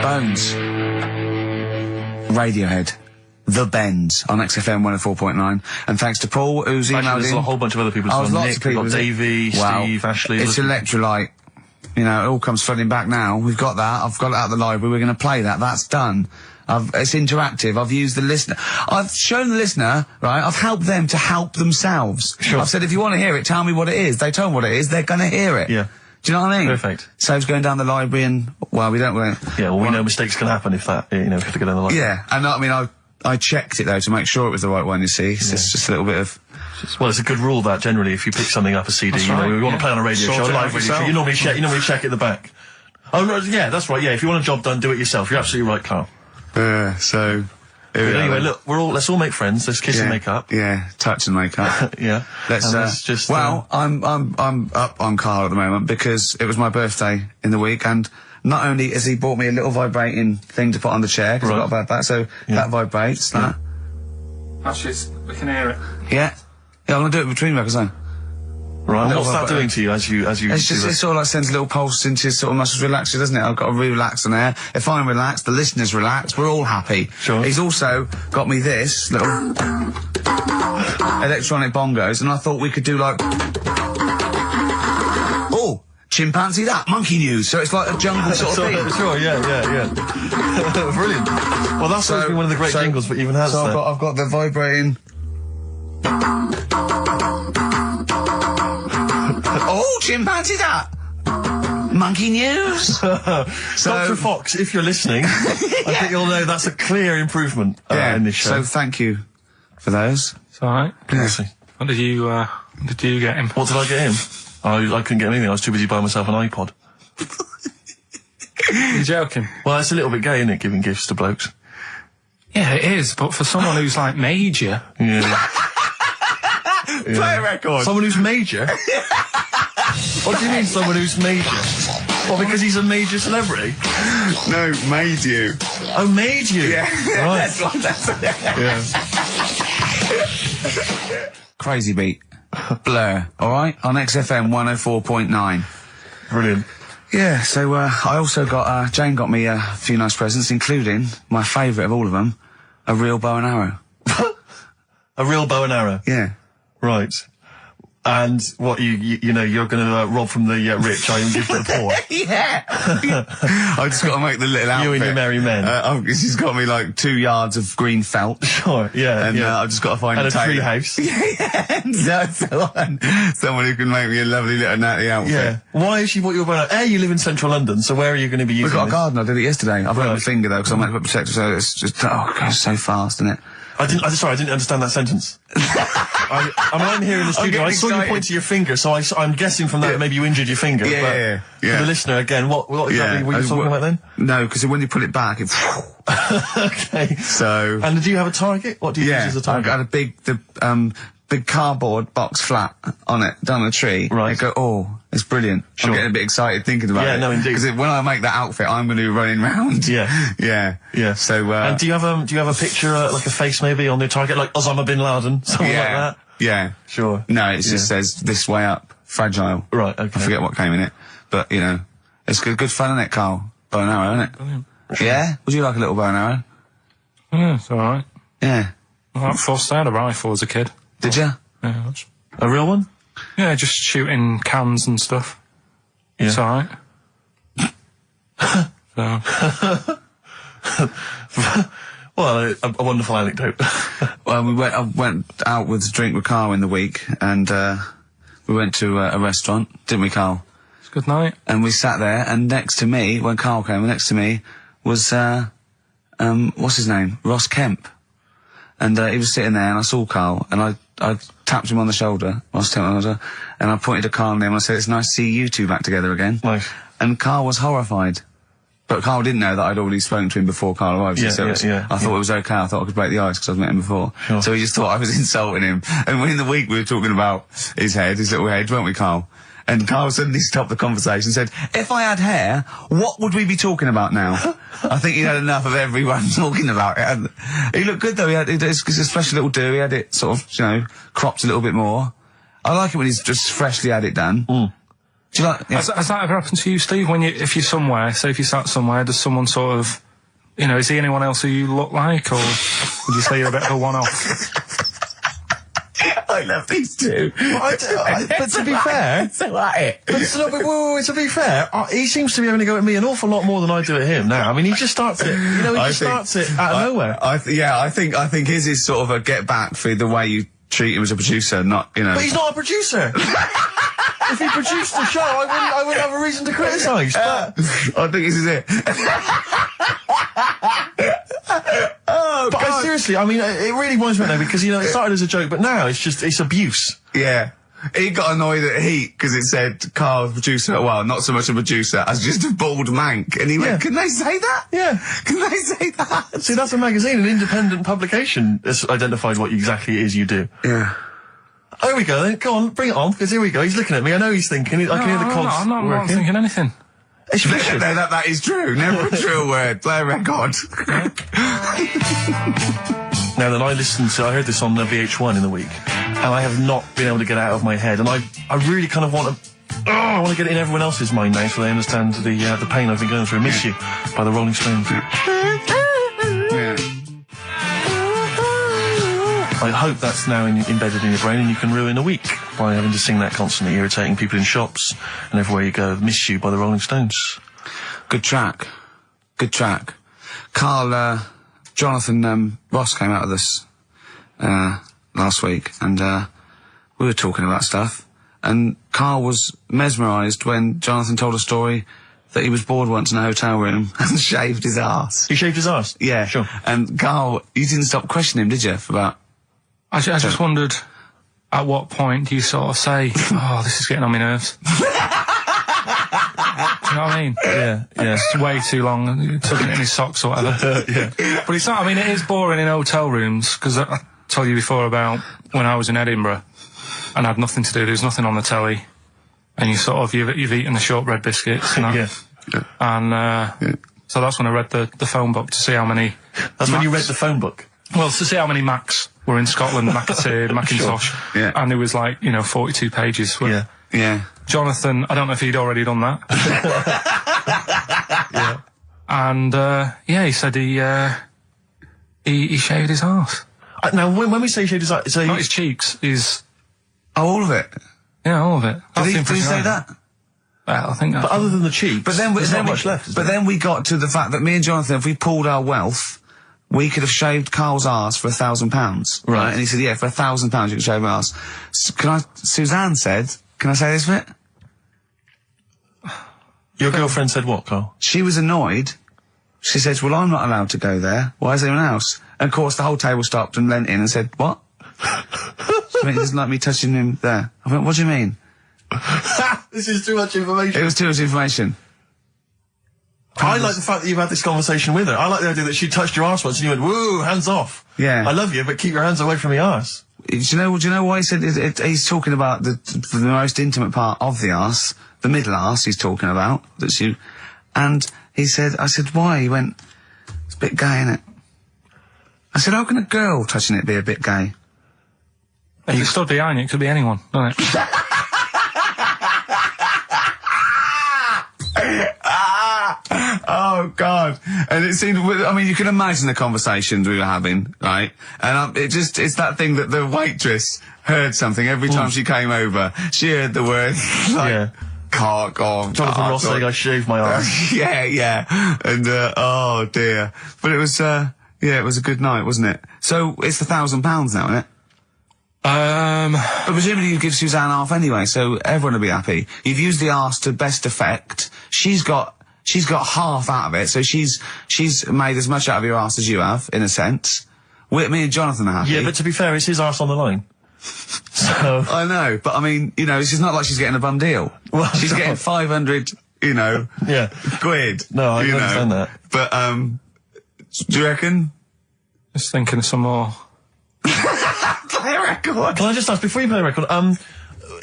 Bones. Radiohead. The Bends on XFM 104.9. And thanks to Paul, who's emailed there's in. a whole bunch of other people. Lots Nick, of people. we've got Davey, Steve, Ashley. It's Electrolyte. You know, it all comes flooding back now. We've got that. I've got it out of the library. We're going to play that. That's done. It's interactive. I've used the listener. I've shown the listener, right? I've helped them to help themselves. Sure. I've said, if you want to hear it, tell me what it is. They tell me what it is. They're going to hear it. Yeah. Do you know what I mean? Perfect. Saves going down the library and, well, we don't... Yeah, well, we know mistakes can happen if that, you know, if you have to go down the library. Yeah, and I mean, I checked it, though, to make sure it was the right one, you see. It's just a little bit of... Well, it's a good rule that, generally, if you pick something up, a CD, you know, we want to play on a radio show, a live radio show, you normally check at the back. Oh, no, yeah, that's right, yeah, if you want a job done, do it yourself. You're absolutely right, Carl. So... Anyway, look, let's all make friends. Let's kiss and make up. Yeah, touch and make up. Yeah. Let's just. Well, I'm up on Carl at the moment because it was my birthday in the week, and not only has he bought me a little vibrating thing to put on the chair because I got about that, so that vibrates. That. Actually, we can hear it. Yeah. I'm gonna do it between records then. Right. What's that doing to you as you? It's just it sort of like sends a little pulse into his sort of muscles, relaxes, doesn't it? I've got to relax on air. If I'm relaxed, the listeners relax. We're all happy. Sure. He's also got me this little electronic bongos, and I thought we could do like chimpanzee that monkey news. So it's like a jungle sort of thing. Sure. Yeah. Brilliant. Well, that's supposed to be one of the great jingles, but even has. So I've got the vibrating. Oh, chimpanzee that! Monkey news! Dr. Fox, if you're listening, I think you'll know that's a clear improvement in this show. So thank you for those. It's alright. Yeah. What did you get him? What did I get him? I couldn't get anything. I was too busy buying myself an iPod. You're joking? Well, it's a little bit gay, isn't it, giving gifts to blokes? Yeah, it is, but for someone who's like major... Yeah. Play a record. Someone who's major? What do you mean, someone who's major? Well, because he's a major celebrity? No, made you. Oh, made you? Yeah. Right. Yeah. Crazy beat. Blur, alright? On XFM 104.9. Brilliant. Yeah, so, I also got, Jane got me a few nice presents, including my favourite of all of them, a real bow and arrow. A real bow and arrow? Yeah. Right. And what, you know, you're going to rob from the rich and give to the poor? Yeah! I've just got to make the little outfit. You and your merry men. She's got me like 2 yards of green felt. Sure, yeah. And I've just got to find a tailor. tree house. Yeah. Someone who can make me a lovely little natty outfit. Yeah. Why has she bought you a bow and arrow? You live in central London, so where are you going to be using We've got this? a garden, I did it yesterday. I've got my finger though, because I'm a protector, so it's just, oh, it goes so fast, isn't it? Sorry, I didn't understand that sentence. I'm here in the studio. I saw you point to your finger, so I'm guessing from that maybe you injured your finger. Yeah. For the listener, again, what exactly were you talking about then? No, because when you put it back, it... Okay. So... And do you have a target? What do you use as a target? I've got a big cardboard box flat on it, down a tree. Right. I go, oh, it's brilliant. Sure. I'm getting a bit excited thinking about it. Yeah, no, indeed. Because when I make that outfit, I'm going to be running round. Yeah. Yeah. So, and do you have a picture, like a face maybe on the target, like Osama bin Laden, something like that? Yeah. Sure. No, it just says, this way up, fragile. Right, okay. I forget what came in it. But, you know, it's good fun, isn't it, Carl? Bow and arrow, isn't it? Brilliant. Yeah? Would you like a little bow and arrow? Yeah, it's alright. Yeah. I forced out a rifle as a kid. Did you? Yeah. A real one? Yeah, just shooting cans and stuff. Yeah. It's alright. So. Well, a wonderful anecdote. Well, I went out with a drink with Carl in the week, and we went to a restaurant, didn't we, Carl? It's a good night. And we sat there, and next to me, when Carl came, next to me was, what's his name? Ross Kemp. And he was sitting there, and I saw Carl, and I tapped him on the shoulder, Ross Kemp on the shoulder, and I pointed to Carl and him, and I said, it's nice to see you two back together again. Nice. And Carl was horrified. But Karl didn't know that I'd already spoken to him before Karl arrived. Yeah, so I thought it was okay. I thought I could break the ice because I'd met him before. Sure. So he just thought I was insulting him. And in the week we were talking about his little head, weren't we, Karl? And Karl suddenly stopped the conversation and said, if I had hair, what would we be talking about now? I think he'd had enough of everyone talking about it. And he looked good though. It's a special little do. He had it sort of, cropped a little bit more. I like it when he's just freshly had it done. Mm. Do you like? Yeah. Has that ever happened to you, Steve? If you're somewhere, say if you sat somewhere, does someone sort of, is he anyone else who you look like, or would you say you're a bit of a one-off? I love these two. But to be fair, to be fair, he seems to be having to go at me an awful lot more than I do at him now. I mean, he just starts it. He starts it out of nowhere. I think his is sort of a get back for the way you treat him as a producer, not. But he's not a producer. If he produced the show, I wouldn't have a reason to criticise. But I think this is it. But seriously, I mean, it really winds me up now because, it started as a joke, but now it's abuse. Yeah. He got annoyed at Heat because it said Karl, producer, well, not so much a producer as just a bald mank. And he went, can they say that? Yeah. Can they say that? See, that's a magazine, an independent publication that's identified what exactly it is you do. Yeah. There we go then. Go on, bring it on, because here we go. He's looking at me. I know he's thinking. I can hear the cogs I'm not thinking anything. It's vicious. No, that is true. Never a true word. Play a record. Now then, I heard this on VH1 in the week, and I have not been able to get it out of my head, and I really kind of want to get it in everyone else's mind now so they understand the pain I've been going through. Miss You by the Rolling Stones. I hope that's now embedded in your brain and you can ruin a week by having to sing that constantly, irritating people in shops and everywhere you go. Miss You by the Rolling Stones. Good track. Good track. Karl, Jonathan Ross came out with us last week and we were talking about stuff and Karl was mesmerised when Jonathan told a story that he was bored once in a hotel room and shaved his arse. He shaved his arse? Yeah. Sure. And Karl, you didn't stop questioning him, did you, about... I just wondered, at what point do you sort of say, oh, this is getting on my nerves? Do you know what I mean? Yeah. It's way too long, tugging it in his socks or whatever. Yeah. But it's not, I mean, it is boring in hotel rooms, because I told you before about when I was in Edinburgh, and I had nothing to do, there was nothing on the telly, and you've eaten the shortbread biscuits, and so that's when I read the phone book to see how many... That's when you read the phone book? Well, to see how many Macs were in Scotland, Macintosh, Sure. Yeah. and it was 42 pages. Yeah. Jonathan, I don't know if he'd already done that. Yeah. And, he said he shaved his arse. Now, when we say shaved his arse... Not his cheeks, his... Oh, all of it? Yeah, all of it. Did he say that? Well, I think that's... But other than the cheeks, there's not much left, is there? Then we got to the fact that me and Jonathan, if we pooled our wealth... we could have shaved Karl's arse for £1,000. Right. And he said, yeah, for £1,000 you can shave my arse. Suzanne said, can I say this bit? Your girlfriend said what, Karl? She was annoyed. She says, well, I'm not allowed to go there. Why is anyone else? And of course the whole table stopped and leant in and said, what? He doesn't like me touching him there. I went, what do you mean? This is too much information. It was too much information. I like the fact that you've had this conversation with her. I like the idea that she touched your arse once and you went, woo, hands off. Yeah. I love you, but keep your hands away from the arse. Do you know why he said he's talking about the most intimate part of the arse, the middle arse he's talking about, and I said, why? He went, it's a bit gay, innit? I said, how can a girl touching it be a bit gay? If you stood behind it could be anyone, doesn't it? Oh, God. And it seemed, I mean, you can imagine the conversations we were having, right? And it's that thing that the waitress heard something every time she came over. She heard the word, cock or... Jonathan Ross saying I shaved my arse. Yeah. And, oh, dear. But it was, it was a good night, wasn't it? So, it's £1,000 now, isn't it? But presumably you give Suzanne half anyway, so everyone will be happy. You've used the arse to best effect. She's got half out of it, so she's made as much out of your arse as you have, in a sense. Me and Jonathan are happy. Yeah, but to be fair, it's his arse on the line. So... I know, but I mean, it's just not like she's getting a bum deal. Well, she's getting 500 you know, Yeah. quid. No, I you know. understand that. But, do you reckon? Just thinking of some more. Play a record. Can I just ask, before you play the record,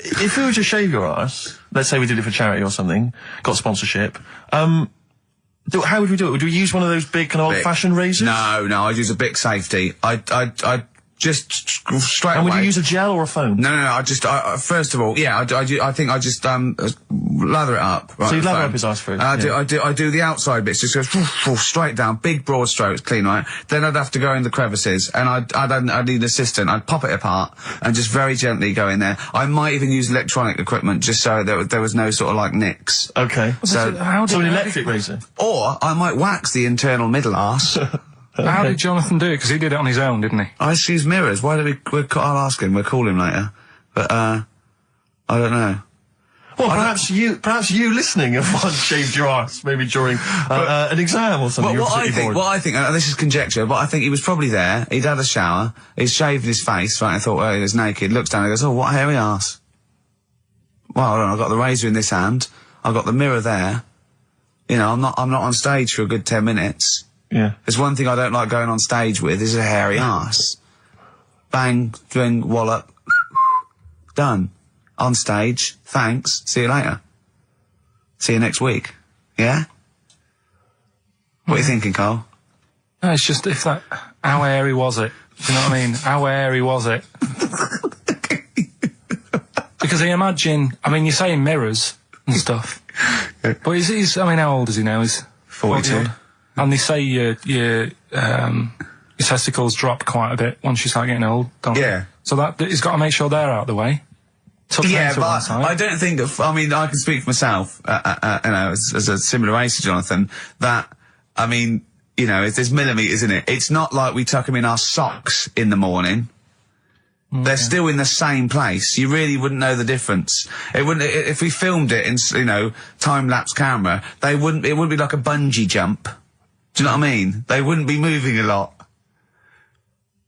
if we were to shave your arse, let's say we did it for charity or something, got sponsorship, how would we do it? Would we use one of those big kind of old-fashioned razors? No, I'd use a Bic Safety. I'd just straight And away. would you use a gel or a foam? No, I first of all, yeah, I think I just, lather it up. Right, So you the lather foam. up his arse first? I do the outside bits, just goes straight down, big broad strokes, clean, right? Then I'd have to go in the crevices, and I'd need an assistant. I'd pop it apart, and just very gently go in there. I might even use electronic equipment, just so there was no sort of like nicks. Okay. So an electric razor? Or I might wax the internal middle arse. How did Jonathan do it? Because he did it on his own, didn't he? I just use mirrors. Why don't I'll ask him. We'll call him later. But, I don't know. Well, perhaps you listening have once shaved your arse, maybe during an exam or something. What I think, and this is conjecture, but I think he was probably there, he'd had a shower, he'd shaved his face, right, I thought, well, he was naked, looks down and goes, oh, what a hairy arse. Well, hold on, I've got the razor in this hand, I've got the mirror there, you know, I'm not on stage for a good 10 minutes. Yeah. There's one thing I don't like going on stage with, is a hairy arse. Bang, drink, wallop, done. On stage, thanks, see you later. See you next week. Yeah? What are you thinking, Carl? No, it's just how hairy was it? Do you know what I mean? How hairy was it? Because I imagine, you're saying mirrors and stuff. But he's how old is he now? He's 42. And they say your testicles drop quite a bit once you start getting old, don't they? Yeah. So he's got to make sure they're out of the way. Yeah, but I don't think I can speak for myself, you know, as a similar age to Jonathan, that, there's millimetres in it. It's not like we tuck them in our socks in the morning. They're still in the same place. You really wouldn't know the difference. It wouldn't, if we filmed it in, time-lapse camera, it wouldn't be like a bungee jump. Do you know what I mean? They wouldn't be moving a lot.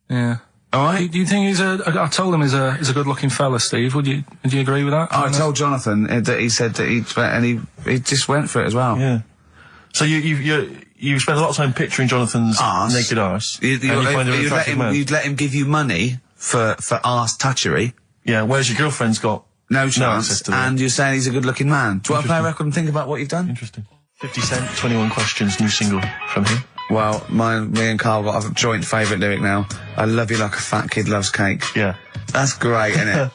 Yeah. All right. Do you think I told him he's a good-looking fella, Steve. Would you agree with that? I told Jonathan that he said that he just went for it as well. Yeah. So you spent a lot of time picturing Jonathan's naked arse. You'd let him give you money for arse touchery. Yeah. Whereas your girlfriend's got no chance, and you're saying he's a good-looking man. Do you want to play a record and think about what you've done? Interesting. 50 Cent, 21 Questions, new single from him. Well, me and Carl got a joint favourite lyric now. I love you like a fat kid loves cake. Yeah. That's great, isn't it?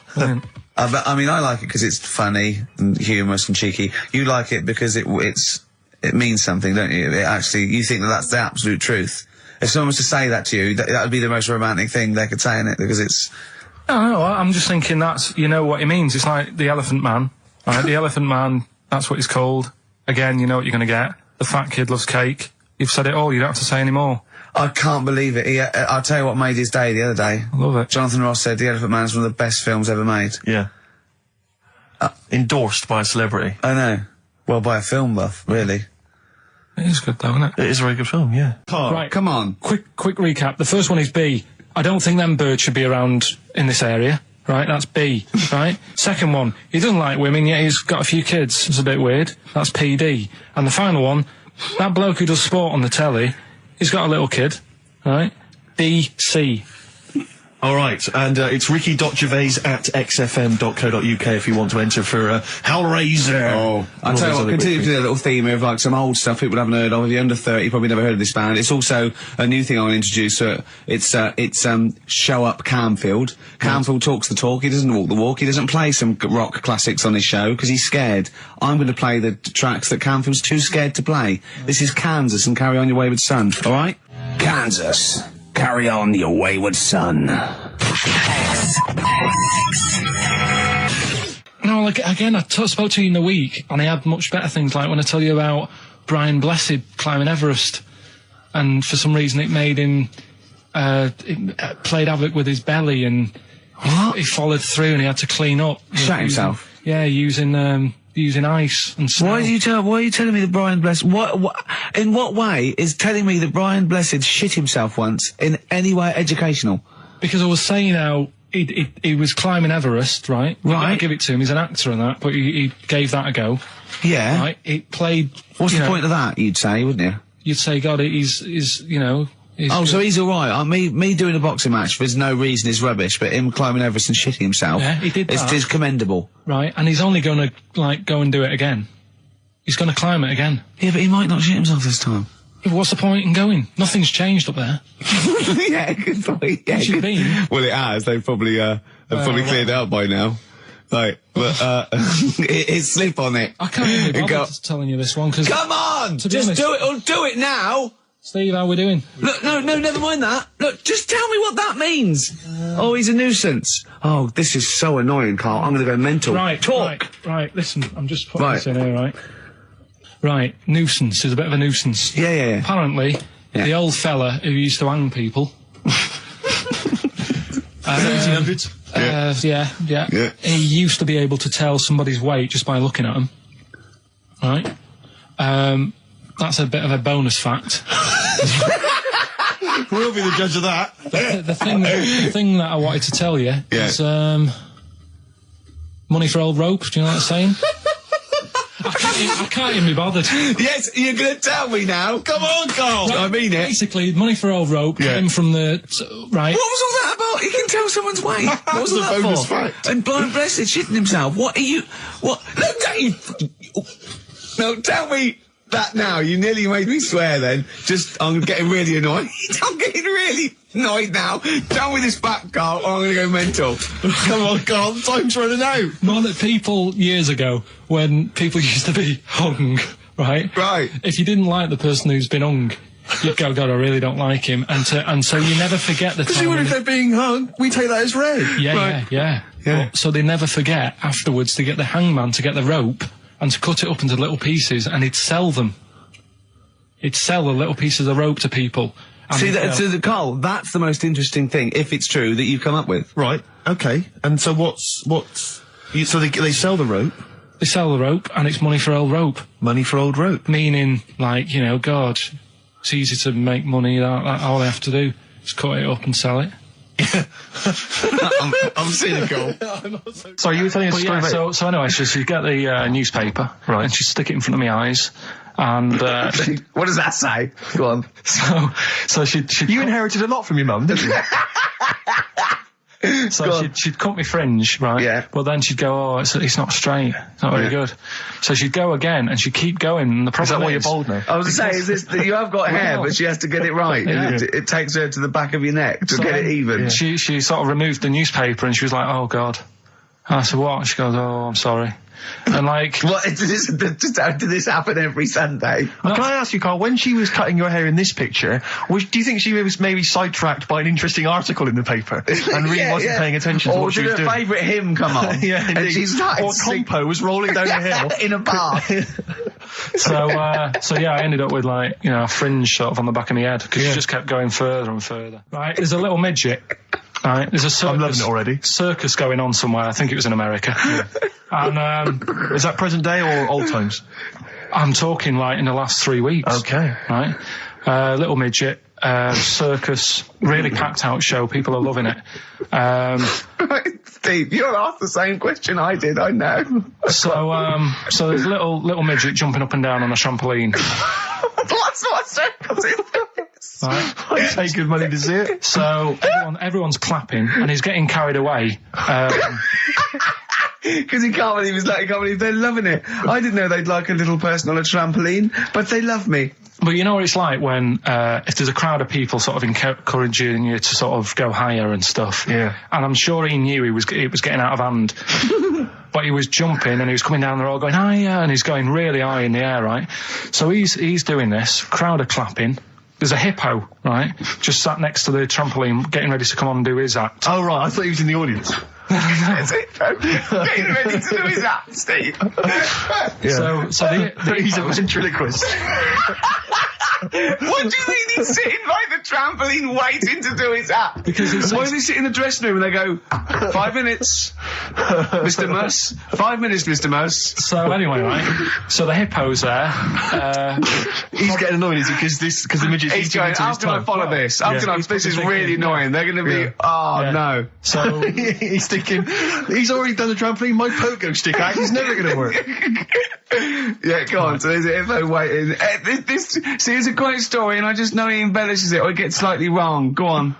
I like it because it's funny and humorous and cheeky. You like it because it means something, don't you? You think that's the absolute truth. If someone was to say that to you, that would be the most romantic thing they could say, in it, because it's... No, I'm just thinking you know what he means. It's like the Elephant Man. Right? The Elephant Man, that's what he's called. Again, you know what you're going to get. The fat kid loves cake. You've said it all, you don't have to say any more. I can't believe it. I'll tell you what made his day the other day. I love it. Jonathan Ross said The Elephant Man is one of the best films ever made. Yeah. Endorsed by a celebrity. I know. Well, by a film buff, really. It is good though, isn't it? It is a very good film, yeah. Right, come on. Quick recap. The first one is B. I don't think them birds should be around in this area. Right, that's B, right? Second one, he doesn't like women, yet he's got a few kids. It's a bit weird. That's PD. And the final one, that bloke who does sport on the telly, he's got a little kid, right? BC. All right, and it's ricky.gervais@xfm.co.uk if you want to enter for Hellraiser. Oh, I'll tell you what, continue to do a little theme of like some old stuff people haven't heard of. If you're under 30, you probably never heard of this band. It's also a new thing I want to introduce. It's Show Up Camfield. Camfield talks the talk, he doesn't walk the walk, he doesn't play some rock classics on his show because he's scared. I'm going to play the tracks that Camfield's too scared to play. This is Kansas and Carry On Your Wayward Son, alright? Kansas. Carry on your wayward son. No, like, again, I spoke to you in the week, and I had much better things, like when I tell you about Brian Blessed climbing Everest, and for some reason it made him, it played havoc with his belly, and he followed through, and he had to clean up. Shut himself? Yeah, using ice and snow. Why are you telling me that Brian Blessed, in what way is telling me that Brian Blessed shit himself once in any way educational? Because I was saying how he was climbing Everest, right? Right. I'll give it to him, he's an actor and that, but he gave that a go. Yeah. Right? It played... What's you the know, point of that, you'd say, wouldn't you? You'd say, God, he's you know... Oh, so he's alright. Me doing a boxing match for no reason is rubbish, but him climbing Everest and shitting himself... Yeah, he did that. It's commendable. Right, and he's only gonna, like, go and do it again. He's gonna climb it again. Yeah, but he might not shit himself this time. Yeah, but what's the point in going? Nothing's changed up there. Yeah, good point. Yeah, Where's you been? Well, it has. They've probably cleared it up by now. Like, but, it's slip on it. I can't even bother telling you this one, because... Come on! Just do it, or do it now! Steve, how we doing? Look, no, never mind that. Look, just tell me what that means. Oh, he's a nuisance. Oh, this is so annoying, Carl. I'm gonna go mental. Right, talk. Right, listen, I'm just putting this in here, right? Right, nuisance is a bit of a nuisance. Yeah. Apparently, the old fella who used to hang people... 1800s? Yeah. He used to be able to tell somebody's weight just by looking at them. Right? That's a bit of a bonus fact. We'll be the judge of that. The thing that I wanted to tell you is money for old rope. Do you know what I'm saying? I can't even be bothered. Yes, you're going to tell me now. Come on, Carl. Right, I mean it. Basically, money for old rope came from the... Right. What was all that about? He can tell someone's weight. What was all that bonus for? fact. And blind breasted shitting himself. What are you... What? Look, Dave! No, tell me that now. You nearly made me swear then. I'm getting really annoyed. I'm getting really annoyed now. Tell me this back, Carl, or I'm going to go mental. Come on, Carl, time's running out. More that people, years ago, when people used to be hung, right? Right. If you didn't like the person who's been hung, you'd go, God, I really don't like him. And so you never forget the time. Because even if they're being hung, we take that as read. Yeah. So they never forget afterwards to get the hangman to get the rope and to cut it up into little pieces, and he'd sell them. He'd sell the little pieces of rope to people. See, Carl, that's the most interesting thing, if it's true, that you've come up with. Right, okay. And so so they sell the rope? They sell the rope, and it's money for old rope. Money for old rope? Meaning, like, you know, God, it's easy to make money, all they have to do is cut it up and sell it. I'm cynical. Sorry, you were telling us a story about... So anyway, she'd get the newspaper, right, and she'd stick it in front of my eyes, and... what does that say? Go on. So she'd... You inherited a lot from your mum, didn't you? So she'd cut me fringe, right? Yeah. But then she'd go, it's not straight. It's not very good. So she'd go again, and she'd keep going, and the problem is that why you're bald now? I was going to say, is this that you have got hair, but she has to get it right. Yeah. It takes her to the back of your neck to get it even. She sort of removed the newspaper, and she was like, oh, God. And I said, what? She goes, oh, I'm sorry. And like... What, did this happen every Sunday? Can I ask you, Carl, when she was cutting your hair in this picture, do you think she was maybe sidetracked by an interesting article in the paper and really wasn't paying attention to what she was doing? Or did her favourite hymn come on? Yeah, and she started or Compo was rolling down the hill. In a bath. So I ended up with, like, you know, a fringe sort of on the back of my head, because she just kept going further and further. Right, there's a little midget. Right, there's a circus. I'm loving it already. Circus going on somewhere. I think it was in America. And is that present day or old times? I'm talking like in the last 3 weeks. Okay. Right, little midget. Circus, really packed out show. People are loving it. Right, Steve, you're asked the same question I did. I know. So there's little midget jumping up and down on a trampoline. That's what circus is. Right. I pay good money to see it. So everyone's clapping, and he's getting carried away. Because he can't believe they're loving it. I didn't know they'd like a little person on a trampoline, but they love me. But you know what it's like when, if there's a crowd of people sort of encouraging you to sort of go higher and stuff. Yeah. And I'm sure he knew it was getting out of hand. But he was jumping, and he was coming down the road going, higher, and he's going really high in the air, right? So he's doing this, crowd are clapping. There's a hippo, right, just sat next to the trampoline, getting ready to come on and do his act. Oh, right, I thought he was in the audience. There's a hippo getting ready to do his act, Steve. Yeah. So he's a ventriloquist. What do you mean he's sitting by the trampoline waiting to do his act? Because why does he sit in the dressing room and they go, 5 minutes? Mr. Muss. 5 minutes, Mr. Muss. So anyway, right? So the hippo's there. He's getting annoyed, is he? Because the midget's He's going, how can I follow this? This is really annoying. They're going to be, no. So he's thinking, he's already done the trampoline, my pogo stick out, he's never going to work. Yeah, go on. So there's a hippo waiting. See, it's a great story, and I just know he embellishes it, or it gets slightly wrong. Go on.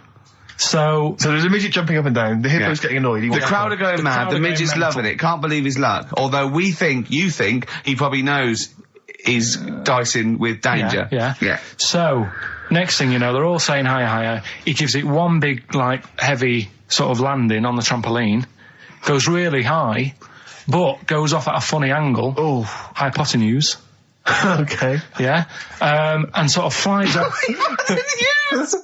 So there's a midget jumping up and down, the hippo's getting annoyed. The crowd are going mad, the midget's loving it, can't believe his luck. Although you think, he probably knows he's dicing with danger. Yeah. So, next thing you know, they're all saying hi. He gives it one big, heavy sort of landing on the trampoline, goes really high, but goes off at a funny angle. Oh. Hypotenuse. Okay. Yeah. And sort of flies up. Hypotenuse!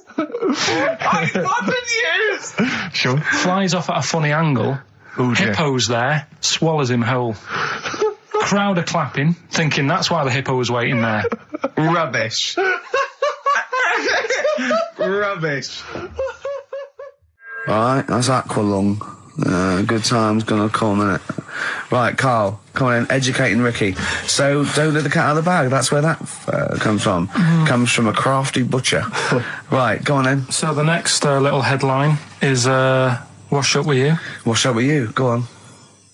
Sure. Flies off at a funny angle. Oh, dear. Hippo's there, swallows him whole. Crowd are clapping, thinking that's why the hippo was waiting there. Rubbish. Rubbish. Alright, that's Aqualung. Good time's gonna come, innit? Right, Carl, come on in, educating Ricky. So, don't let the cat out of the bag, that's where that comes from. Comes from a crafty butcher. Right, go on then. So the next little headline is, Wash Up With You. Wash Up With You, go on.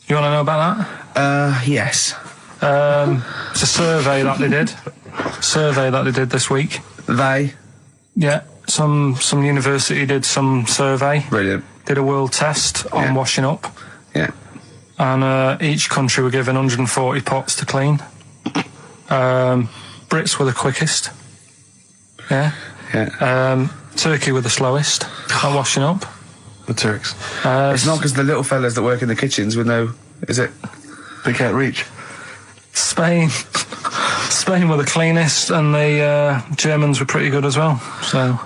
You wanna know about that? Yes. It's a survey that they did. This week. They? Yeah, some university did some survey. Brilliant. Did a world test on washing up. Yeah. And each country were given 140 pots to clean. Brits were the quickest. Yeah. Turkey were the slowest at washing up. The Turks. It's not because the little fellas that work in the kitchens with no... Is it? They can't reach. Spain were the cleanest, and the Germans were pretty good as well. So...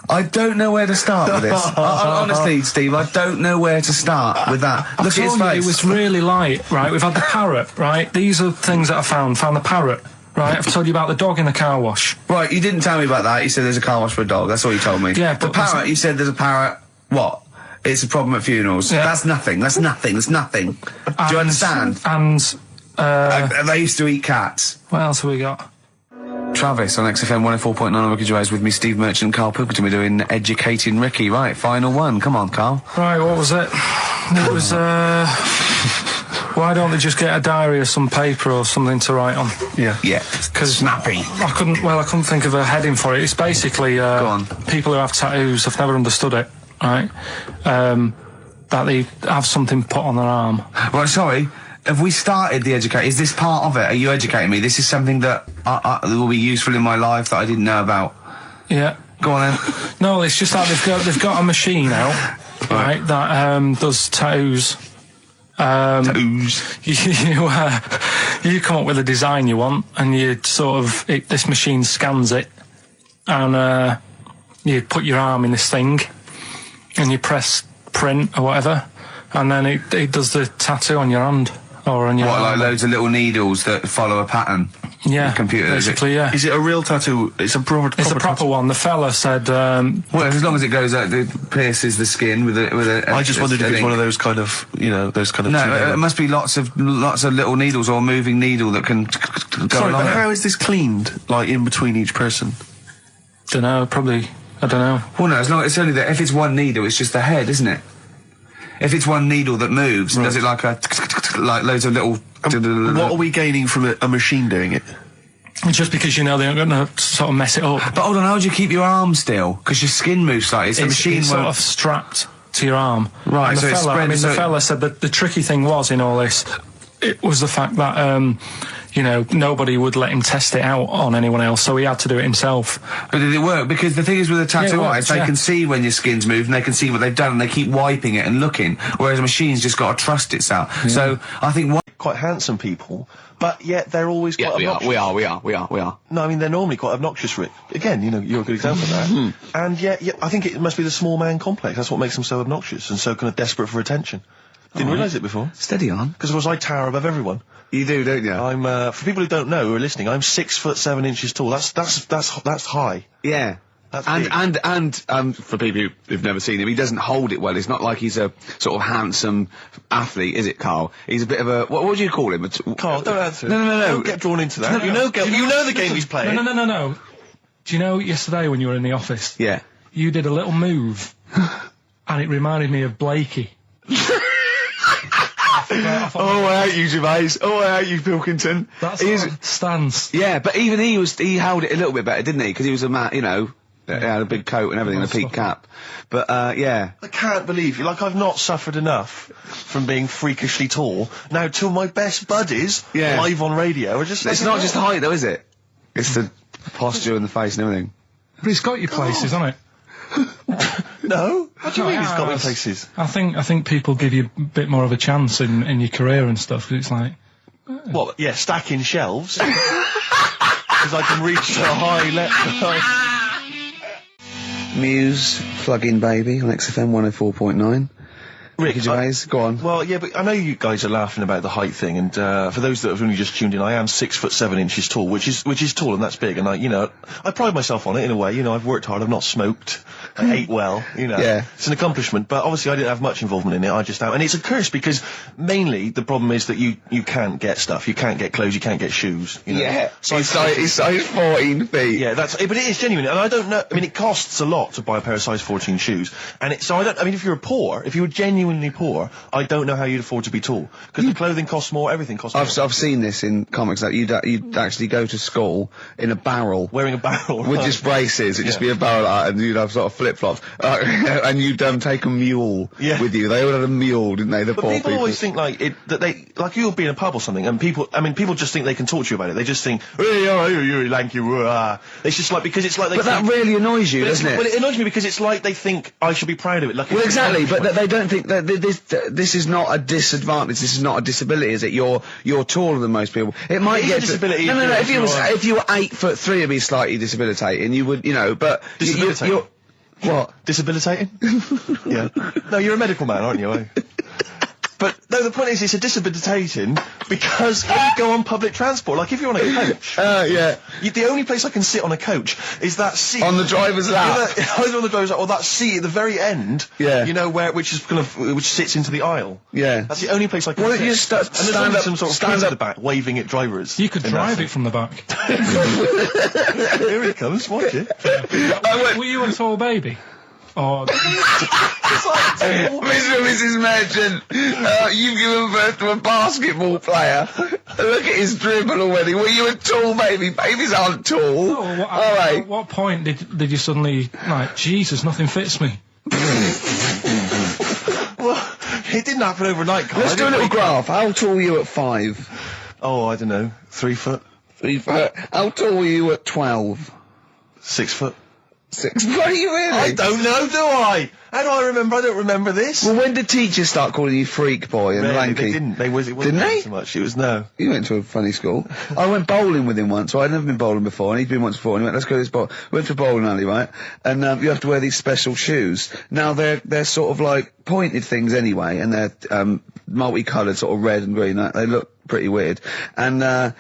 I don't know where to start with this. Honestly, Steve, I don't know where to start with that. Look at his face. It was really light, right? We've had the parrot, right? These are things that I found the parrot, right? I've told you about the dog in the car wash. Right, you didn't tell me about that. You said there's a car wash for a dog. That's all you told me. Yeah, the parrot, you said there's a parrot. What? It's a problem at funerals. Yeah. That's nothing. Do you understand? And they used to eat cats. What else have we got? Travis on XFM 104.9 on Ricky Gervais with me, Steve Merchant and Karl Pilkington. We're doing Educating Ricky. Right, final one. Come on, Karl. Right, what was it? It was, why don't they just get a diary or some paper or something to write on? Yeah. Because snappy. I couldn't think of a heading for it. It's basically, Go on. People who have tattoos, I've never understood it, right? That they have something put on their arm. Right, sorry. Have we started the educate? Is this part of it? Are you educating me? This is something that will be useful in my life that I didn't know about. Yeah. Go on then. No, it's just that they've got a machine out, right, that does tattoos. Tattoos. You come up with a design you want, and you sort of this machine scans it, and you put your arm in this thing, and you press print or whatever, and then it does the tattoo on your hand. Or on your like loads of little needles that follow a pattern? Yeah, the computer, basically, yeah. Is it a real tattoo? It's a proper proper one. The fella said... well, as long as it goes out, it pierces the skin with a I just wondered if it's one of those kind of, those kind of... No, it must be lots of little needles or a moving needle that can go along. But how is this cleaned, in between each person? Dunno, probably... I don't know. Well, no, it's only that if it's one needle, it's just the head, isn't it? If it's one needle that moves, does it like loads of little... What are we gaining from a machine doing it? Just because they're not going to sort of mess it up. But hold on, how do you keep your arm still? Because your skin moves slightly, so the machine it's won't... sort of strapped to your arm. Right, and so it's spread... the fella said that the tricky thing was in all this, it was the fact that, nobody would let him test it out on anyone else, so he had to do it himself. But did it work? Because the thing is with a tattoo artist, they can see when your skin's moved and they can see what they've done and they keep wiping it and looking, whereas a machine's just got to trust itself. Yeah. So I think quite handsome people, but yet they're always quite obnoxious. We are. No, I mean, they're normally quite obnoxious, Rick. Again, you're a good example of that. And yet, I think it must be the small man complex. That's what makes them so obnoxious and so kind of desperate for attention. Didn't realise it before. Steady on. Because, of course, I tower above everyone. You do, don't you? I'm, for people who don't know, who are listening, I'm 6'7" That's high. Yeah. That's and for people who've never seen him, he doesn't hold it well. It's not like he's a sort of handsome athlete, is it, Carl? He's a bit of a what do you call him? Carl, don't answer. No. Don't get drawn into that. You know the game he's playing. No. Do you know yesterday when you were in the office? Yeah. You did a little move, and it reminded me of Blakey. Oh, I hate you, Gervais. Oh, I hate you, Pilkington. That's his stance. Yeah, but even he held it a little bit better, didn't he? Because he was a man, you know, he had a big coat and everything, and a peak cap. But, yeah. I can't believe you. Like, I've not suffered enough from being freakishly tall. Now, two of my best buddies, live on radio, are just... It's not just height, though, is it? It's the posture and the face and everything. But it's got your places, hasn't it? No? What do you mean it's got me places? I think people give you a bit more of a chance in your career and stuff, 'cause it's like... What, yeah, stacking shelves? Because I can reach to a high level. Muse, Plug-in Baby on XFM 104.9. Rick, Gervais, go on. Well, yeah, but I know you guys are laughing about the height thing, and for those that have only just tuned in, I am 6'7" tall, which is tall, and that's big, and I pride myself on it in a way. You know, I've worked hard, I've not smoked, I ate well, you know. Yeah. It's an accomplishment, but obviously I didn't have much involvement in it, I just am, and it's a curse because mainly the problem is that you can't get stuff, you can't get clothes, you can't get shoes, you know. Yeah. He's size 14 feet. Yeah, but it is genuine, and I don't know, I mean, it costs a lot to buy a pair of size 14 shoes, and if you were genuinely poor, I don't know how you'd afford to be tall, because the clothing costs more, everything costs more. I've seen this in comics, that you'd actually go to school in a barrel. Wearing a barrel, with just braces, it'd just be a barrel, and you'd have sort of flip-flops, and you'd take a mule with you. They all had a mule, didn't they, the poor people? People always think, like you'll be in a pub or something, and people just think they can talk to you about it. They just think, hey, you're lanky, it's just like, because it's like they But that really annoys you, doesn't it? Well, it annoys me because it's like they think I should be proud of it. Like, well, exactly, but they don't think that this is not a disadvantage, this is not a disability, is it? You're taller than most people. It might get a disability. No, if you were 8'3", it'd be slightly disabilitating, you would, but... Disabilitating? What? Disabilitating? Yeah. No, you're a medical man, aren't you, eh? But, no, the point is, it's a disabilitating because when you go on public transport, like if you're on a coach... yeah. The only place I can sit on a coach is that seat... On the driver's lap? Either on the driver's lap or that seat at the very end, you know, which sits into the aisle. Yeah. That's the only place I can sit. Well, you stand up, some sort of kid at the back, waving at drivers. You could drive it from the back. Here he comes, watch it. Were you a tall baby? Oh, Mr. and Mrs. Merchant, you've given birth to a basketball player. Look at his dribble already. Were you a tall baby? Babies aren't tall. At what point did you suddenly, like, Jesus, nothing fits me? Well, it didn't happen overnight, Carl. Let's do a little graph. How tall were you at 5? Oh, I don't know. 3 foot. 3 foot. How tall were you at 12? 6 foot. 6. What are you really? I don't know, do I? How do I remember? I don't remember this. Well, when did teachers start calling you freak boy and lanky? They didn't. It wasn't so much. It was no. You went to a funny school. I went bowling with him once. So I'd never been bowling before, and he'd been once before. And he went, let's go to this bowl. We went to a bowling alley, right? And you have to wear these special shoes. Now they're sort of like pointed things anyway, and they're multicoloured, sort of red and green. They look pretty weird. And the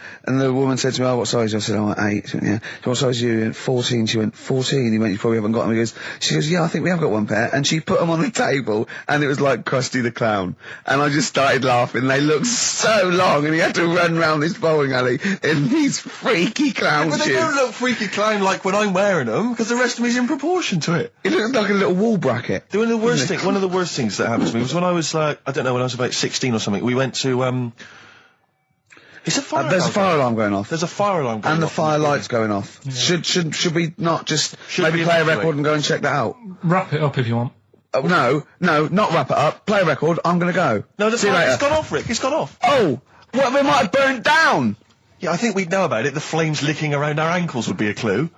woman said to me, oh, what size? I said, oh, 8. She went, yeah. So what size are you? 14. She went, 14. He went, you probably haven't got them. She goes, yeah, I think we have got one pair. And she put them on the table, and it was like Krusty the Clown. And I just started laughing. They looked so long, and he had to run round this bowling alley in these freaky clown shoes. But they don't look freaky clown like when I'm wearing them, because the rest of me is in proportion to it. It looked like a little wall bracket. One of the worst things that happened to me was when I was like, I don't know, when I was about 16 or something, we went to, It's a fire there's a fire alarm going off. There's a fire alarm going off. And the fire light's going off. Yeah. Should we not just maybe we play a record and go and check that out? Wrap it up if you want. No, not wrap it up. Play a record, I'm gonna go. No, the fire, it's gone off, Rick, it's gone off. Oh! Well, they might have burnt down! Yeah, I think we'd know about it. The flames licking around our ankles would be a clue.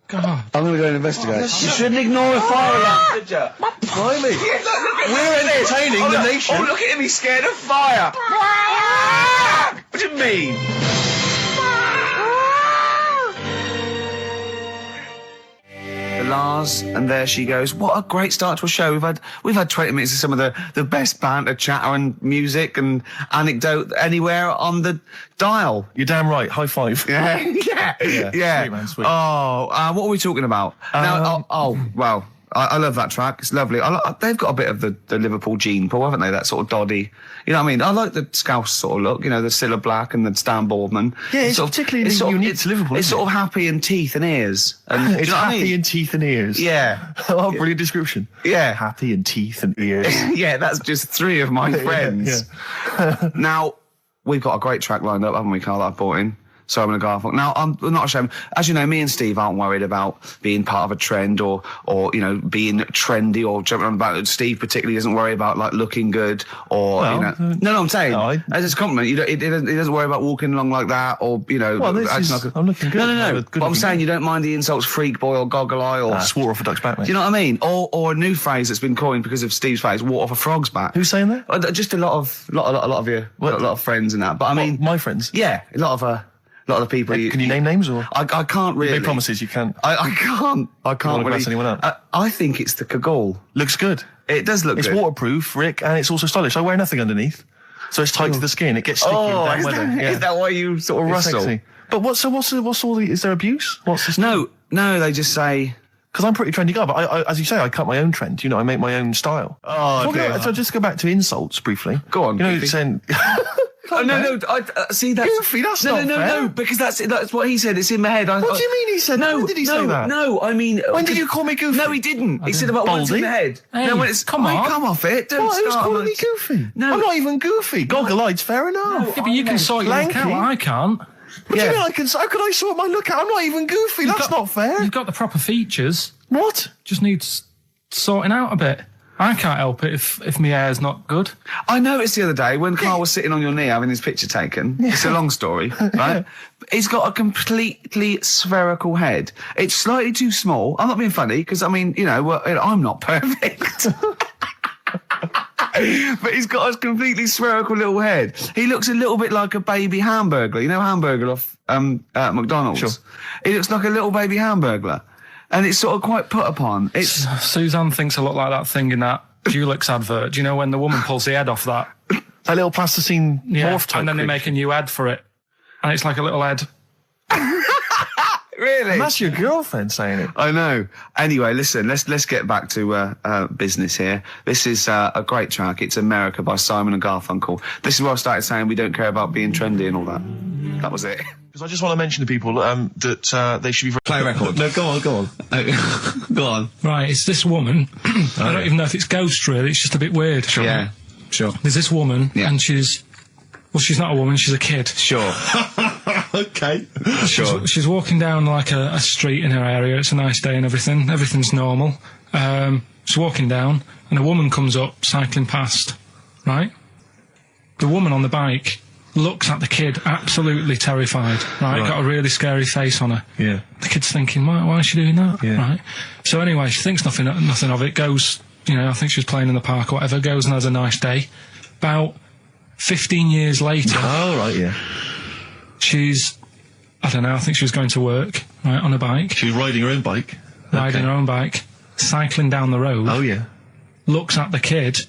God. I'm gonna go and investigate. You shouldn't ignore a fire alarm, did you? Blimey. We're entertaining the nation. Oh, look at him, he's scared of fire! What do you mean? The Lars, and there she goes. What a great start to a show. We've had 20 minutes of some of the best banter, chatter and music and anecdote anywhere on the dial. You're damn right. High five. Yeah. Sweet, man, sweet. Oh, what are we talking about? Well, I love that track. It's lovely. They've got a bit of the Liverpool gene, Paul, haven't they? That sort of doddy. You know what I mean? I like the Scouse sort of look. You know, the Cilla Black and the Stan Boardman. Yeah, it's particularly unique to Liverpool. It's sort of happy in teeth and ears. And it's happy in teeth and ears. Yeah. Oh, brilliant description. Yeah. Happy in teeth and ears. Yeah, that's just 3 of my friends. Yeah. Now, we've got a great track lined up, haven't we, Carl, that I brought in? Simon and Garfunkel. Now, I'm not ashamed. As you know, me and Steve aren't worried about being part of a trend or you know, being trendy or jumping on about it. Steve particularly doesn't worry about, like, looking good or, No, I'm saying, as a compliment, he doesn't worry about walking along like that or, you know, I'm looking good. No. But I'm saying you don't mind the insults freak boy or goggle eye or... swore off a duck's back, mate. Do you know what I mean? Or a new phrase that's been coined because of Steve's face, walk off a frog's back. Who's saying that? Just a lot of friends and that. But I mean... my friends? Yeah, a lot of the people. Can you name names or? I can't really. Big promises you can't. I can't. I can't really. Anyone up. I think it's the Kagol. Looks good. It does look good. It's waterproof, Rick, and it's also stylish. I wear nothing underneath, so it's tight to the skin. It gets sticky in damp weather. Is that why you sort of rustle? Sexy. But what's all the? Is there abuse? What's this? No. They just say. Because I'm a pretty trendy guy, but I, as you say, I cut my own trend. You know, I make my own style. Oh, dear. So just go back to insults briefly. Go on. You know, saying. Oh, no, see, that's... Goofy, that's not fair. No, because that's what he said, it's in my head. What do you mean he said that? When did he say that? No, I mean... When did you call me goofy? No, he didn't. He said about what's in the head. Hey, no, when it's... come on. Come off it. Don't Who's start calling me goofy? No. I'm not even goofy. Goggle-eyed's fair enough. Yeah, but you can sort your look out. I can't. What do you mean I can... How can I sort my look out? I'm not even goofy. That's not fair. You've got the proper features. What? Just needs sorting out a bit. I can't help it if my hair's not good. I noticed the other day when Carl was sitting on your knee having his picture taken. It's a long story, right? He's got a completely spherical head. It's slightly too small. I'm not being funny because, I mean, you know, I'm not perfect. But he's got a completely spherical little head. He looks a little bit like a baby Hamburglar. You know Hamburglar off McDonald's? Sure. He looks like a little baby Hamburglar. And it's sort of quite put upon. Suzanne thinks I look like that thing in that Dulux advert. Do you know when the woman pulls the head off that? That little plasticine morph type. And then they make a new ad for it. And it's like a little head. Really? And that's your girlfriend saying it. I know. Anyway, listen, let's get back to business here. This is a great track. It's America by Simon and Garfunkel. This is where I started saying we don't care about being trendy and all that. That was it. Because I just want to mention to people that they should be... Play a record. No, go on. Go on. Right, it's this woman. I don't even know if it's ghost, really. It's just a bit weird. Sure. Yeah, sure. There's this woman, and she's not a woman, she's a kid. Sure. Okay. Sure. She's walking down, like, a street in her area. It's a nice day and everything. Everything's normal. She's walking down, and a woman comes up, cycling past, right? The woman on the bike looks at the kid, absolutely terrified, right? Got a really scary face on her. Yeah. The kid's thinking, why is she doing that? Yeah. Right? So anyway, she thinks nothing of it, goes, you know, I think she was playing in the park or whatever, goes and has a nice day. About 15 years later... Oh, right, yeah. She's, I don't know, I think she was going to work, right, on a bike. She was riding her own bike. Riding her own bike, cycling down the road. Oh, yeah. Looks at the kid.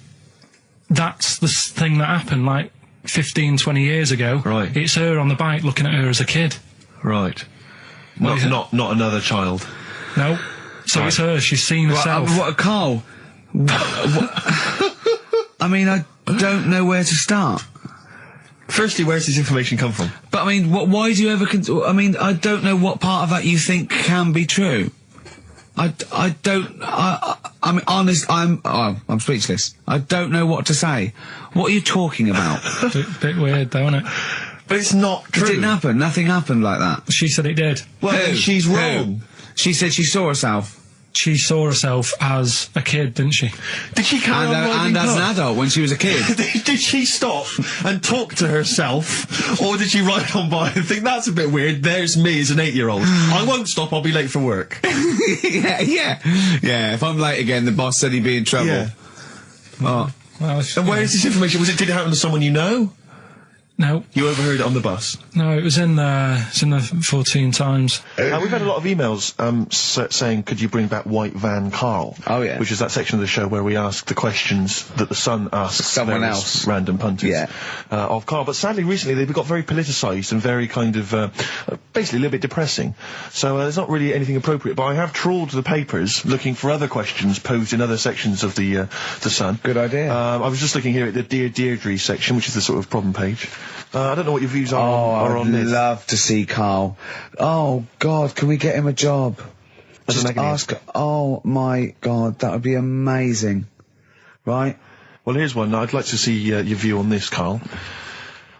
That's the thing that happened, like, 15, 20 years ago. Right. It's her on the bike looking at her as a kid. Right. Not another child. No. So it's her. She's seen herself. What, Carl? I mean, I don't know where to start. Firstly, where's this information come from? But I mean, why do you ever? I mean, I don't know what part of that you think can be true. I mean, honest. I'm speechless. I don't know what to say. What are you talking about? Bit weird, though, isn't it? But it's not true. It didn't happen. Nothing happened like that. She said it did. Well, she's wrong. Who? She said she saw herself. She saw herself as a kid, didn't she? Did she carry on riding and as an adult when she was a kid. Did she stop and talk to herself, or did she ride on by and think that's a bit weird? There's me as an 8-year-old. I won't stop. I'll be late for work. Yeah. If I'm late again, the boss said he'd be in trouble. Yeah. Oh. Well, and where is this information? Did it happen to someone you know? No. You overheard it on the bus? No, it was in the 14 Times. We've had a lot of emails saying, could you bring back White Van Karl? Oh, yeah. Which is that section of the show where we ask the questions that the Sun asks someone various else. Random punters Yeah. Of Karl. But sadly, recently, they've got very politicised and very kind of, basically a little bit depressing. So there's not really anything appropriate. But I have trawled the papers looking for other questions posed in other sections of the Sun. Good idea. I was just looking here at the Dear Deirdre section, which is the sort of problem page. I don't know what your views are on this. I'd love to see Karl. Oh, God, can we get him a job? As Just ask... Oh, my God, that would be amazing. Right? Well, here's one. I'd like to see your view on this, Karl.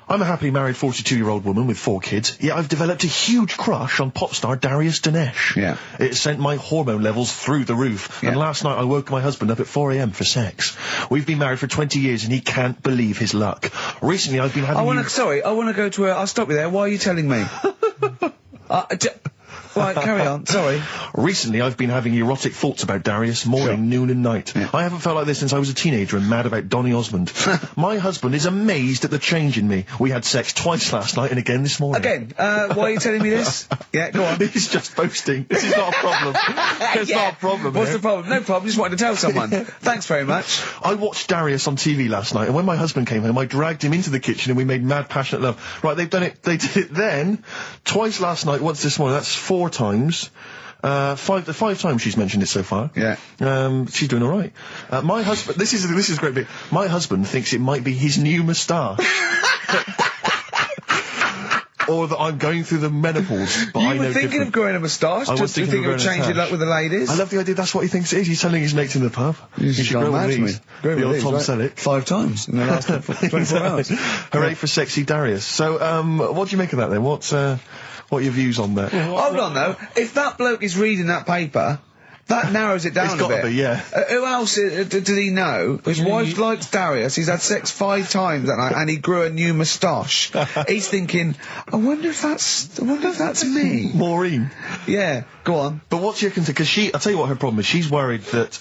I'm a happily married 42-year-old woman with 4 kids, yet I've developed a huge crush on pop star Darius Dinesh. Yeah. It sent my hormone levels through the roof, and last night I woke my husband up at 4 a.m. for sex. We've been married for 20 years and he can't believe his luck. Recently I've been having... I want to go to I'll stop you there. Why are you telling me? Right, carry on. Sorry. Recently, I've been having erotic thoughts about Darius morning, noon and night. Yeah. I haven't felt like this since I was a teenager and mad about Donny Osmond. My husband is amazed at the change in me. We had sex twice last night and again this morning. Again? Why are you telling me this? Yeah, go on. He's just boasting. This is not a problem. It's not a problem. What's the problem? No problem. Just wanted to tell someone. Thanks very much. I watched Darius on TV last night, and when my husband came home, I dragged him into the kitchen and we made mad, passionate love. Right, they've done it. They did it then, twice last night, once this morning. That's 4 times. 5 times she's mentioned it so far. Yeah. She's doing all right. My husband. This is a great bit. My husband thinks it might be his new moustache. Or that I'm going through the menopause, but I know You were thinking of growing a moustache? I was thinking of changing it up with the ladies? I love the idea. That's what he thinks it is. He's telling his mates in the pub. You should grow mad with to me. these. Grow The with old these, Tom right? Selleck. 5 times in the last 24 hours. Hooray for sexy Darius. So, what do you make of that then? What are your views on that? Hold on though, if that bloke is reading that paper, that narrows it down It's a gotta bit. be, yeah. Who else did he know? His wife likes Darius, he's had sex 5 times that night, and he grew a new moustache. He's thinking, I wonder if that's me. Maureen. Yeah, go on. But what's your concern? Because I'll tell you what her problem is. She's worried that,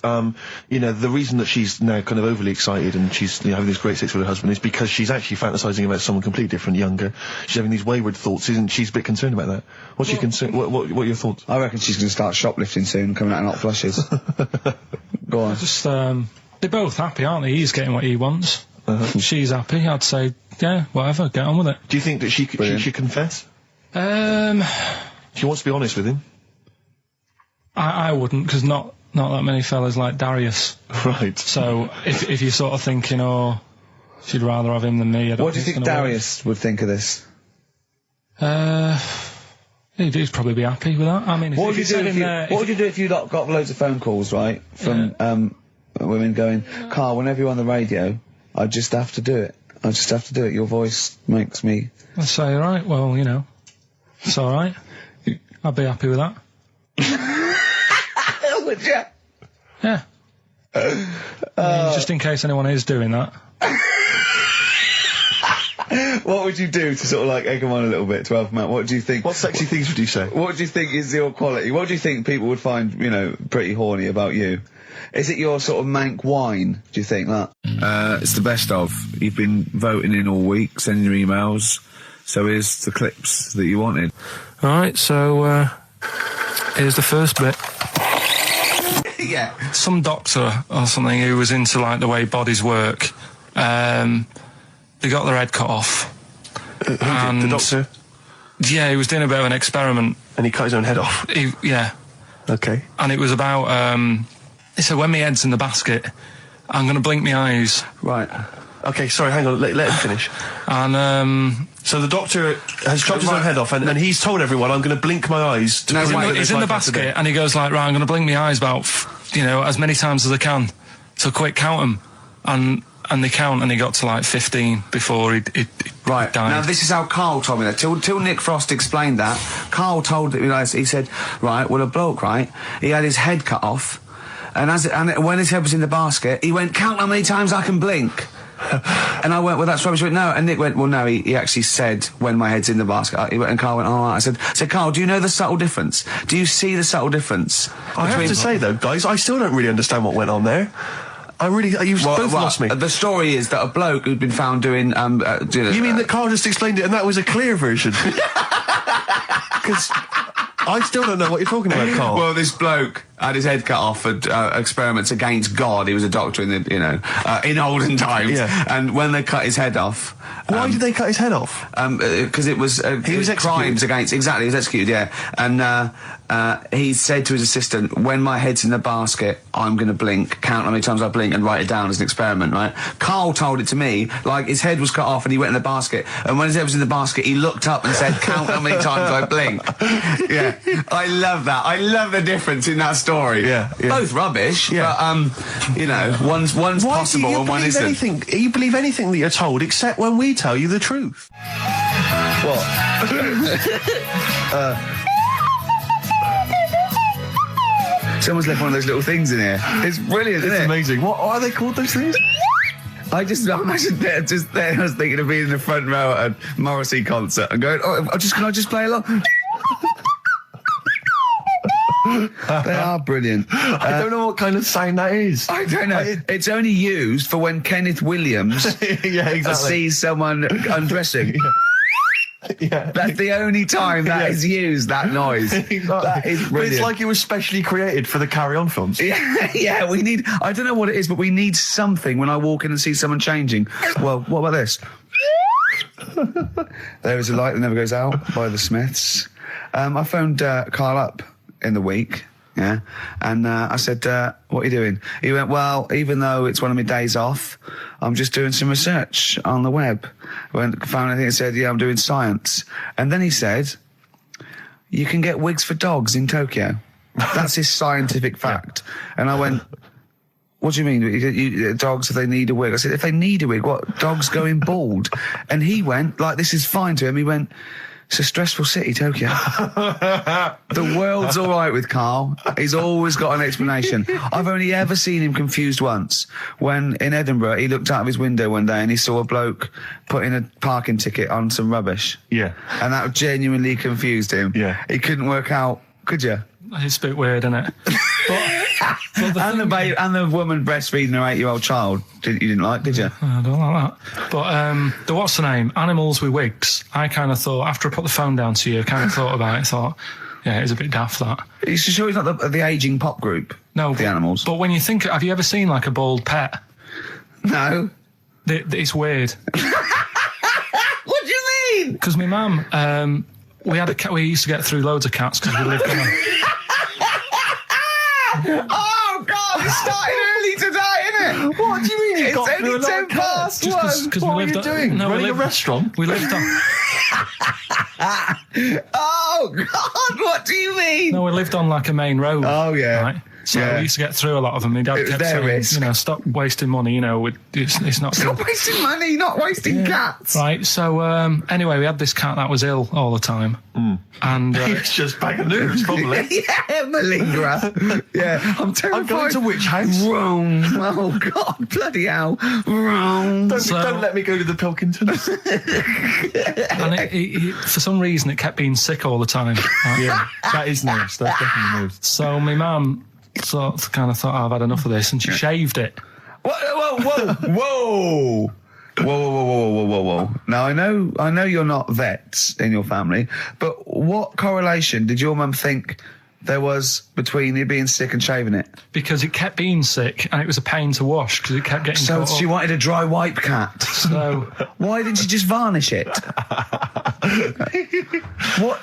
the reason that she's now kind of overly excited and she's having this great sex with her husband is because she's actually fantasising about someone completely different, younger. She's having these wayward thoughts, isn't she? She's a bit concerned about that. What's your concern? What are your thoughts? I reckon she's going to start shoplifting soon and coming out in hot flushes. Go on. Just, they're both happy, aren't they? He's getting what he wants. She's happy. I'd say, yeah, whatever, get on with it. Do you think that she should confess? She wants to be honest with him. I wouldn't, because not that many fellas like Darius. Right. So, if you're sort of thinking, oh, she'd rather have him than me, I don't What do you think Darius would think of this? He'd probably be happy with that. I mean, What would you do if you got loads of phone calls, right, from women going, Karl, whenever you're on the radio, I just have to do it. I just have to do it. Your voice makes me... I'd say, right, well, it's alright. I'd be happy with that. Would you? Yeah. I mean, just in case anyone is doing that. What would you do to sort of like egg them on a little bit to help them out? What do you think? What sexy things would you say? What do you think is your quality? What do you think people would find, pretty horny about you? Is it your sort of mank wine, do you think, that? It's the best of. You've been voting in all week, sending your emails. So here's the clips that you wanted. Alright, so, here's the first bit. Yeah. Some doctor or something who was into, like, the way bodies work, they got their head cut off. Who did? The doctor? Yeah, he was doing a bit of an experiment. And he cut his own head off? Yeah. Okay. And it was about, he said, when my head's in the basket, I'm going to blink my eyes. Right. Okay, sorry, hang on, let him finish. And, so the doctor has chopped his own head off, and he's told everyone, I'm going to blink my eyes to prove that he's in the basket, and he goes like, right, I'm going to blink my eyes about, as many times as I can. So quick, count them. And they count, and he got to like 15 before he Right, died. now this is how Karl told me that. Till Nick Frost explained that, Karl told me, he said, right, well, a bloke, right, he had his head cut off, and when his head was in the basket, he went, count how many times I can blink. And I went, well, that's rubbish. He went, no. And Nick went, well, no, he actually said, when my head's in the basket. He went, and Karl went, all right. I said, Karl, do you know the subtle difference? Do you see the subtle difference? I have to say, though, guys, I still don't really understand what went on there. You've both lost me. The story is that a bloke who'd been found doing, You mean that Carl just explained it and that was a clear version? Because I still don't know what you're talking about, Carl. Well, this bloke had his head cut off for experiments against God. He was a doctor in the, in olden times. Yeah. And when they cut his head off... Why did they cut his head off? Because it was... he was crimes executed. against... Exactly, he was executed, yeah. And he said to his assistant, when my head's in the basket, I'm going to blink, count how many times I blink and write it down as an experiment, right? Carl told it to me, like, his head was cut off and he went in the basket. And when his head was in the basket, he looked up and said, count how many times I blink. Yeah. I love that. I love the difference in that story. Yeah. Both rubbish, but, one's possible and one isn't. You believe anything that you're told except when we tell you the truth. What? Someone's left one of those little things in here. It's brilliant, isn't It's it? amazing. What are they called, those things? I imagine just there, I was thinking of being in the front row at a Morrissey concert and going, can I just play along? They are brilliant. I don't know what kind of sound that is. I don't know. It's only used for when Kenneth Williams yeah, exactly. sees someone undressing. Yeah. That's the only time that is used, that noise. Exactly. That is But brilliant. it's like it was specially created for the Carry On films. Yeah, we need... I don't know what it is, but we need something when I walk in and see someone changing. Well, what about this? There is a Light That Never Goes Out by the Smiths. I phoned Carl up in the week, yeah, and I said, what are you doing? He went, well, even though it's one of my days off, I'm just doing some research on the web. Found anything and said, yeah, I'm doing science. And then he said, you can get wigs for dogs in Tokyo. That's his scientific fact. And I went, what do you mean? Dogs, if they need a wig? I said, if they need a wig, what? Dogs going bald? And he went, like, this is fine to him. He went, it's a stressful city, Tokyo. The world's all right with Carl. He's always got an explanation. I've only ever seen him confused once. When in Edinburgh, he looked out of his window one day and he saw a bloke putting a parking ticket on some rubbish. Yeah. And that genuinely confused him. Yeah. He couldn't work out, could you? It's a bit weird, isn't it? And the woman breastfeeding her 8-year-old child, you didn't like, did you? I don't like that. But the what's the name? Animals with wigs. I kind of thought, after I put the phone down to you, I kind of thought about it, thought, yeah, it's a bit daft, that. Are you sure he's not the ageing pop group? No. The Animals? But when you think, have you ever seen, like, a bald pet? No. It's weird. What do you mean? Because my mum, we had a cat, we used to get through loads of cats because we lived on a... Oh, God, it started early today, isn't it? What do you mean? It's only 10 past one. Because What are you doing? Running a restaurant? We lived on... Oh, God, what do you mean? No, we lived on, like, a main road. Oh, yeah. Right? So Yeah. we used to get through a lot of them. My dad It was kept their saying, risk. stop wasting money, it's not Stop good. wasting money, not wasting cats. Right, so anyway, we had this cat that was ill all the time. And It's just bag of news, probably. Yeah, malingerer. Yeah, I'm terrified. I'm going to which house? Rome. Oh, God, bloody hell. Rome. Don't let me go to the Pilkingtons. and it, for some reason, it kept being sick all the time. Right? Yeah, that is news. That's definitely news. So my mum kind of thought, I've had enough of this, and she shaved it. Whoa. Whoa. Now, I know you're not vets in your family, but what correlation did your mum think there was between you being sick and shaving it? Because it kept being sick, and it was a pain to wash, because it kept getting So caught she up. wanted a dry wipe cat. So Why didn't she just varnish it? What?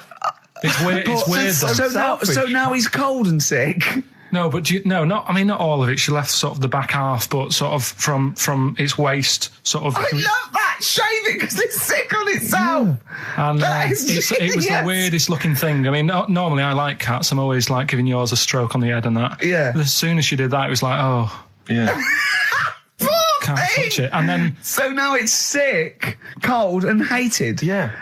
it's weird. It's weird, though. So now he's cold and sick. No, but not all of it. She left sort of the back half, but sort of from its waist, sort of. I love that. Shave it because it's sick on itself. And That is it was the genius. weirdest looking thing. I mean, normally I like cats. I'm always like giving yours a stroke on the head and that. Yeah. But as soon as she did that, it was like, oh, Yeah. can't touch it. And then So now it's sick, cold, and hated. Yeah.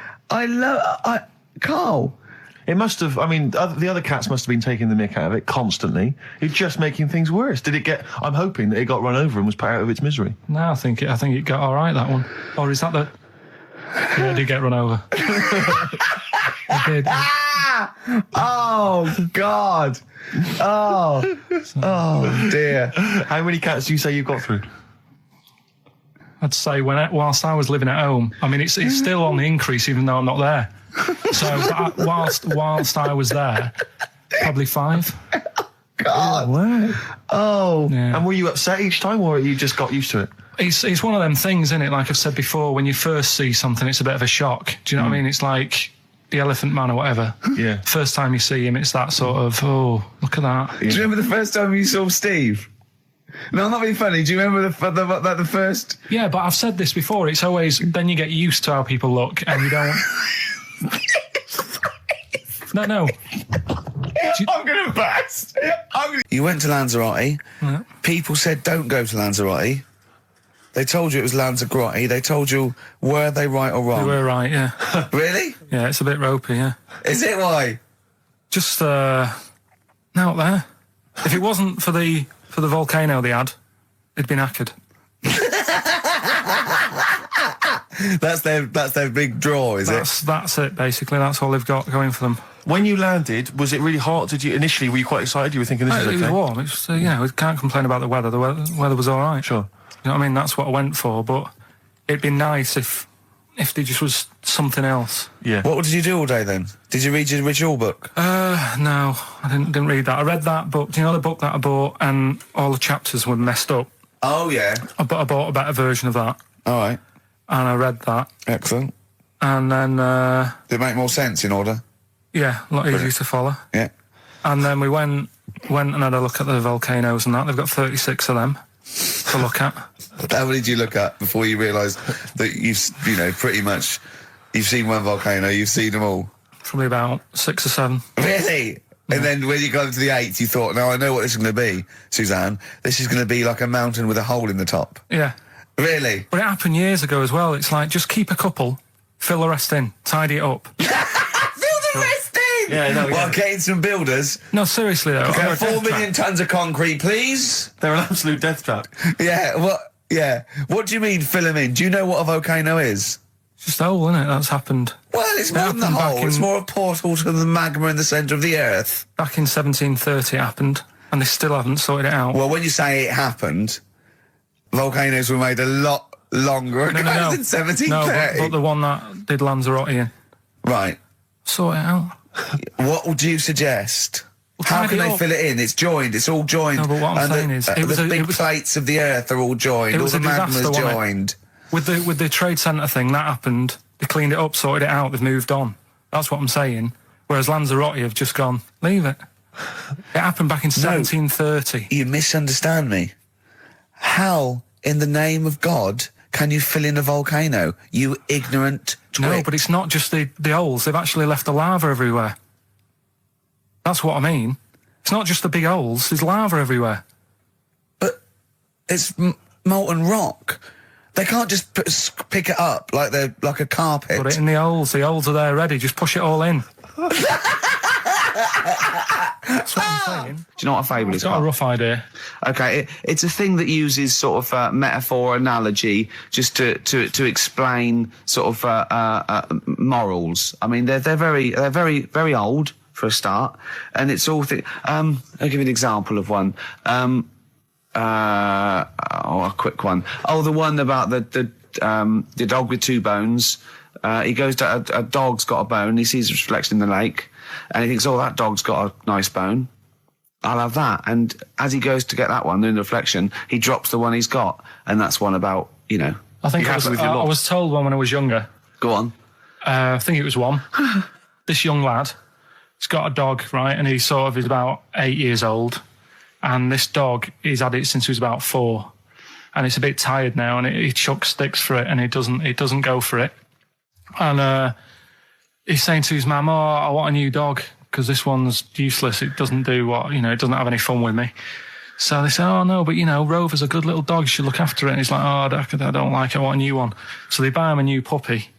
Carl. It must have, I mean, the other cats must have been taking the mick out of it constantly. It's just making things worse. Did it get, I'm hoping that it got run over and was put out of its misery. no, I think it got all right, that one. Or is that the? Yeah, it did get run over. They did. Oh, God. Oh, dear. How many cats do you say you've got through? I'd say whilst I was living at home, I mean, it's still on the increase even though I'm not there. So whilst I was there, probably 5. God. Wow. Oh. Yeah. And were you upset each time, or you just got used to it? It's one of them things, isn't it? Like I've said before, when you first see something, it's a bit of a shock. Do you know what I mean? It's like the Elephant Man or whatever. Yeah. First time you see him, it's that sort of, oh, look at that. Do you remember the first time you saw Steve? No, I'm not being funny. Do you remember the first? Yeah, but I've said this before. It's always, then you get used to how people look and you don't... No. I'm going to burst. You went to Lanzarote. Yeah. People said don't go to Lanzarote. They told you it was Lanzarote. They told you, were they right or wrong? You were right, yeah. Really? Yeah, it's a bit ropey, yeah. Is it? Why? Just, out there. If it wasn't for the volcano they had, it'd been knackered. That's their big draw, is it? That's it, basically. That's all they've got going for them. When you landed, was it really hot? Were you quite excited? You were thinking this is okay? It was warm. It's we can't complain about the weather. The weather was all right. Sure. You know what I mean? That's what I went for. But it'd be nice if there just was something else. Yeah. What did you do all day then? Did you read your ritual book? No, I didn't read that. I read that book. Do you know the book that I bought and all the chapters were messed up? Oh yeah. I bought a better version of that. All right. And I read that. Excellent. And then did it make more sense in order? Yeah, a lot easier to follow. Yeah. And then we went and had a look at the volcanoes and that. They've got 36 of them to look at. How many did you look at before you realised that pretty much you've seen one volcano, you've seen them all? Probably about 6 or 7. Really? Yeah. And then when you got to the 8th, you thought, now I know what this is going to be, Suzanne. This is going to be like a mountain with a hole in the top. Yeah. Really? But it happened years ago as well. It's like, just keep a couple, fill the rest in, tidy it up. Fill the rest in? Yeah, no. Well, getting some builders. No, seriously though. Okay, 4 million tons of concrete, please. They're an absolute death trap. Yeah, what do you mean fill them in? Do you know what a volcano is? It's just a hole, isn't it? That's happened. Well, it's more than the hole. It's more a portal to the magma in the centre of the earth. Back in 1730 it happened, and they still haven't sorted it out. Well, when you say it happened, volcanoes were made a lot longer ago than 1730. No, but the one that did Lanzarote in. Right. Sort it out. What would you suggest? Well, how can they fill it in? It's joined. It's all joined. No, but what I'm saying is, the big plates of the earth are all joined. All the magma's joined. With the trade centre thing, that happened. They cleaned it up, sorted it out. They've moved on. That's what I'm saying. Whereas Lanzarote have just gone, leave it. It happened back in 1730. You misunderstand me. How, in the name of God, can you fill in a volcano? You ignorant twit. No, but it's not just the holes. They've actually left the lava everywhere. That's what I mean. It's not just the big holes. There's lava everywhere. But it's molten rock. They can't just pick it up like they're like a carpet. Put it in the holes. The holes are there ready. Just push it all in. That's what I'm saying. Do you know what a fable is? I've got a rough idea. Okay, it's a thing that uses sort of metaphor, analogy, just to explain sort of morals. I mean, they're very old for a start, and it's all. I'll give you an example of one. A quick one. Oh, the one about the dog with 2 bones. He goes to a dog's got a bone. He sees a reflection in the lake, and he thinks, "Oh, that dog's got a nice bone. I'll have that." And as he goes to get that one in the reflection, he drops the one he's got, and that's one about I think I was told one when I was younger. Go on. I think it was one. This young lad, he's got a dog, right, and he's about 8 years old, and this dog, he's had it since he was about 4, and it's a bit tired now, and he chucks sticks for it, and it doesn't go for it. And he's saying to his mum, "Oh, I want a new dog because this one's useless. It doesn't do it doesn't have any fun with me." So they say, "Oh no, but Rover's a good little dog. You should look after it." And he's like, "Oh, I don't like it. I want a new one." So they buy him a new puppy,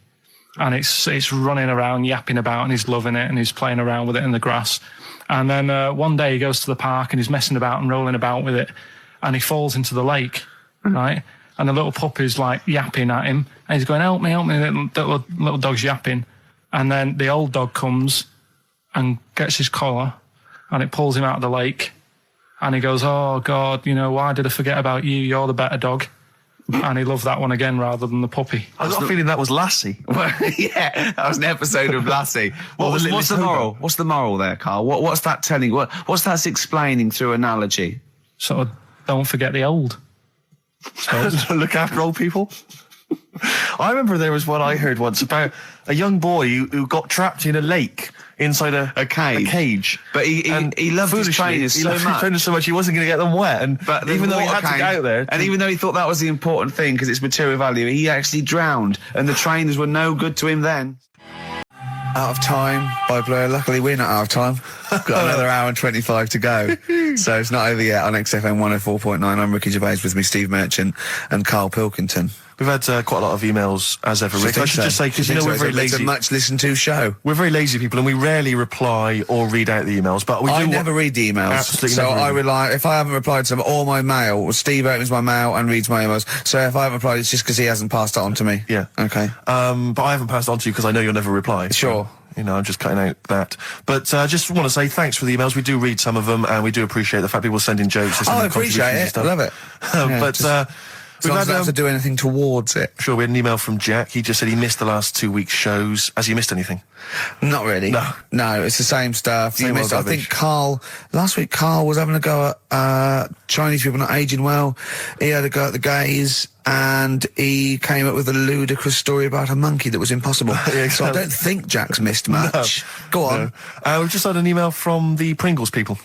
and it's running around, yapping about, and he's loving it, and he's playing around with it in the grass. And then one day he goes to the park and he's messing about and rolling about with it, and he falls into the lake, right? And the little puppy's like yapping at him, and he's going, help me, the little dog's yapping. And then the old dog comes and gets his collar, and it pulls him out of the lake. And he goes, "Oh, God, why did I forget about you? You're the better dog." And he loved that one again rather than the puppy. I got a feeling that was Lassie. Well, yeah, that was an episode of Lassie. What's the moral? What's the moral there, Carl? What's that telling? What's that explaining through analogy? Sort of, don't forget the old. So, Look after old people. I remember there was one I heard once about a young boy who got trapped in a lake inside a cage. But he loved his trainers so much. He wasn't going to get them wet. But even though he had to get out there, and even though he thought that was the important thing because it's material value, he actually drowned, and the trainers were no good to him then. Out of time by Blur. Luckily, we're not out of time. Got another hour and 25 to go. So it's not over yet on XFM 104.9. I'm Ricky Gervais, with me Steve Merchant and Karl Pilkington. We've had quite a lot of emails, as ever. I should just say, because we're very lazy. It's a much listened to show. We're very lazy people, and we rarely reply or read out the emails. But I never read the emails. Absolutely. So I rely, if I haven't replied to them, or my mail, Steve opens my mail and reads my emails. So if I haven't replied, it's just because he hasn't passed it on to me. Yeah. Okay. But I haven't passed it on to you because I know you'll never reply. Sure. So, I'm just cutting out that. But I just want to say thanks for the emails. We do read some of them, and we do appreciate the fact people send in jokes. I appreciate it. I love it. We've don't have to do anything towards it. Sure, we had an email from Jack. He just said he missed the last 2 weeks' shows. Has he missed anything? Not really. No, it's the same stuff. I think last week Carl was having a go at Chinese people not aging well. He had a go at the gays, and he came up with a ludicrous story about a monkey that was impossible. Yeah, exactly. So I don't think Jack's missed much. No. Go on. No. We've just had an email from the Pringles people.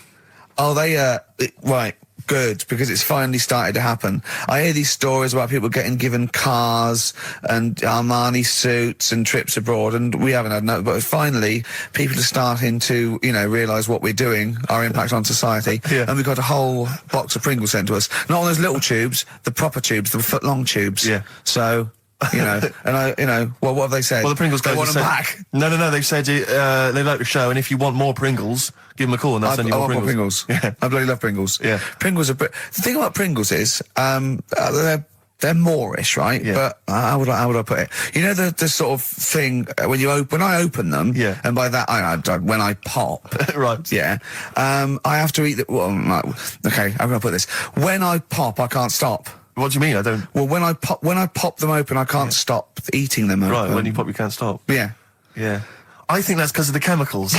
Oh, right. Good, because it's finally started to happen. I hear these stories about people given cars and Armani suits and trips abroad, and we haven't had no. But finally, people are starting to, realise what we're doing, our impact on society, and we've got a whole box of Pringles sent to us. Not on those little tubes, the proper tubes, the foot-long tubes. Yeah. So. And what have they said? Well, the Pringles guys want them back. No, they've said they like the show, and if you want more Pringles, give them a call and they'll send you more Pringles. More Pringles. Yeah. I bloody love Pringles. Yeah. Pringles are... The thing about Pringles is, they're Moorish, right? Yeah. But how would I put it? The sort of thing when I open them, and by that when I pop, right? Yeah, I have to eat the. Well, okay, I'm gonna put this. When I pop, I can't stop. What do you mean? I don't. Well, when I pop them open, I can't stop eating them. Right, open. when you pop, you can't stop. Yeah. I think that's because of the chemicals.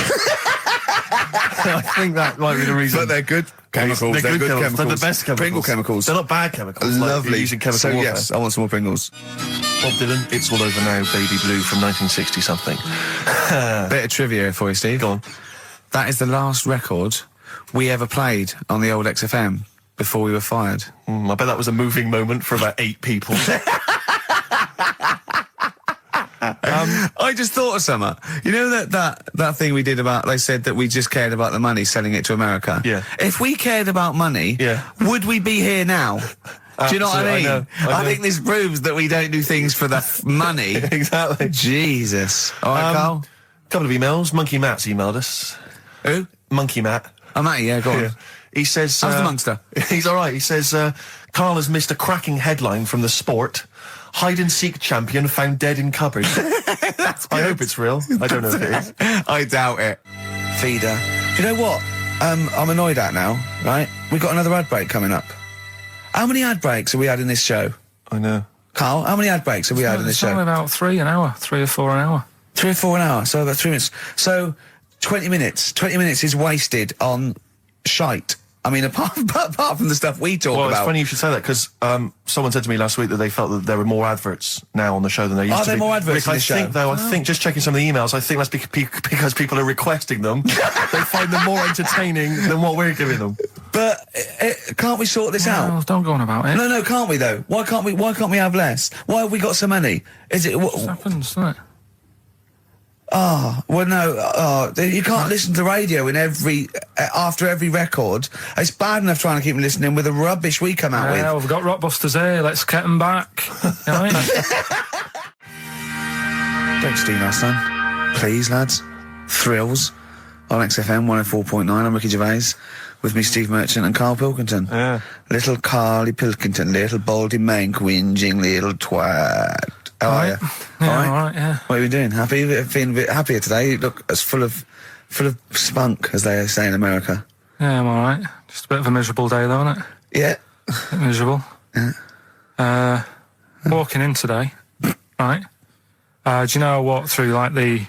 I think that might be the reason. But they're good chemicals. They're good chemicals. They're the best chemicals. Pringle chemicals. They're not bad chemicals. Lovely. Like using chemical warfare. Yes, I want some more Pringles. Bob Dylan, It's All Over Now, Baby Blue from 1960 something. Bit of trivia for you, Steve. Go on. That is the last record we ever played on the old XFM before we were fired. I bet that was a moving moment for about 8 people. I just thought of something. That thing we did about, they said that we just cared about the money, selling it to America. Yeah. If we cared about money, would we be here now? Do you know what I mean? I know. I think this proves that we don't do things for the money. Exactly. Jesus. All right, Carl? Couple of emails. Monkey Matt's emailed us. Who? Monkey Matt. Oh, Matty, go on. Yeah. He says... How's the Monster? He's all right. He says, Carl has missed a cracking headline from The Sport. Hide-and-seek champion found dead in cupboard. I hope it's real. I don't know if it is. I doubt it. Feeder. Do you know what? I'm annoyed at now, right? We've got another ad break coming up. How many ad breaks have we had in this show? I know. Carl, how many ad breaks have we had in this show? It's about 3 an hour. 3 or 4 an hour. 3 or 4 an hour, so about 3 minutes. So, 20 minutes. 20 minutes is wasted on shite. I mean, apart from the stuff we talk about. Well, it's funny you should say that, because someone said to me last week that they felt that there were more adverts now on the show than there used to be. Are there more adverts in the show? I think, just checking some of the emails, I think that's because people are requesting them. They find them more entertaining than what we're giving them. But can't we sort this out? Don't go on about it. No, can't we though? Why can't we have less? Why have we got so many? Is it what happens, doesn't it? Well, no, you can't listen to radio after every record. It's bad enough trying to keep them listening with the rubbish we come out with. Yeah, we've got Rockbusters here, let's get them back. Don't steal our son. Please, lads. Thrills on XFM 104.9. I'm Ricky Gervais. With me, Steve Merchant and Karl Pilkington. Yeah. Little Karl Pilkington, little baldy mank, whinging little twat. How are you? Yeah, All right? all right, yeah. What are you doing? Happy? Feeling a bit happier today? You look as full of spunk, as they say in America. Yeah, I'm alright. Just a bit of a miserable day, though, isn't it? Yeah. A bit miserable. Yeah. Walking in today, right? Do you know I walked through, like, the,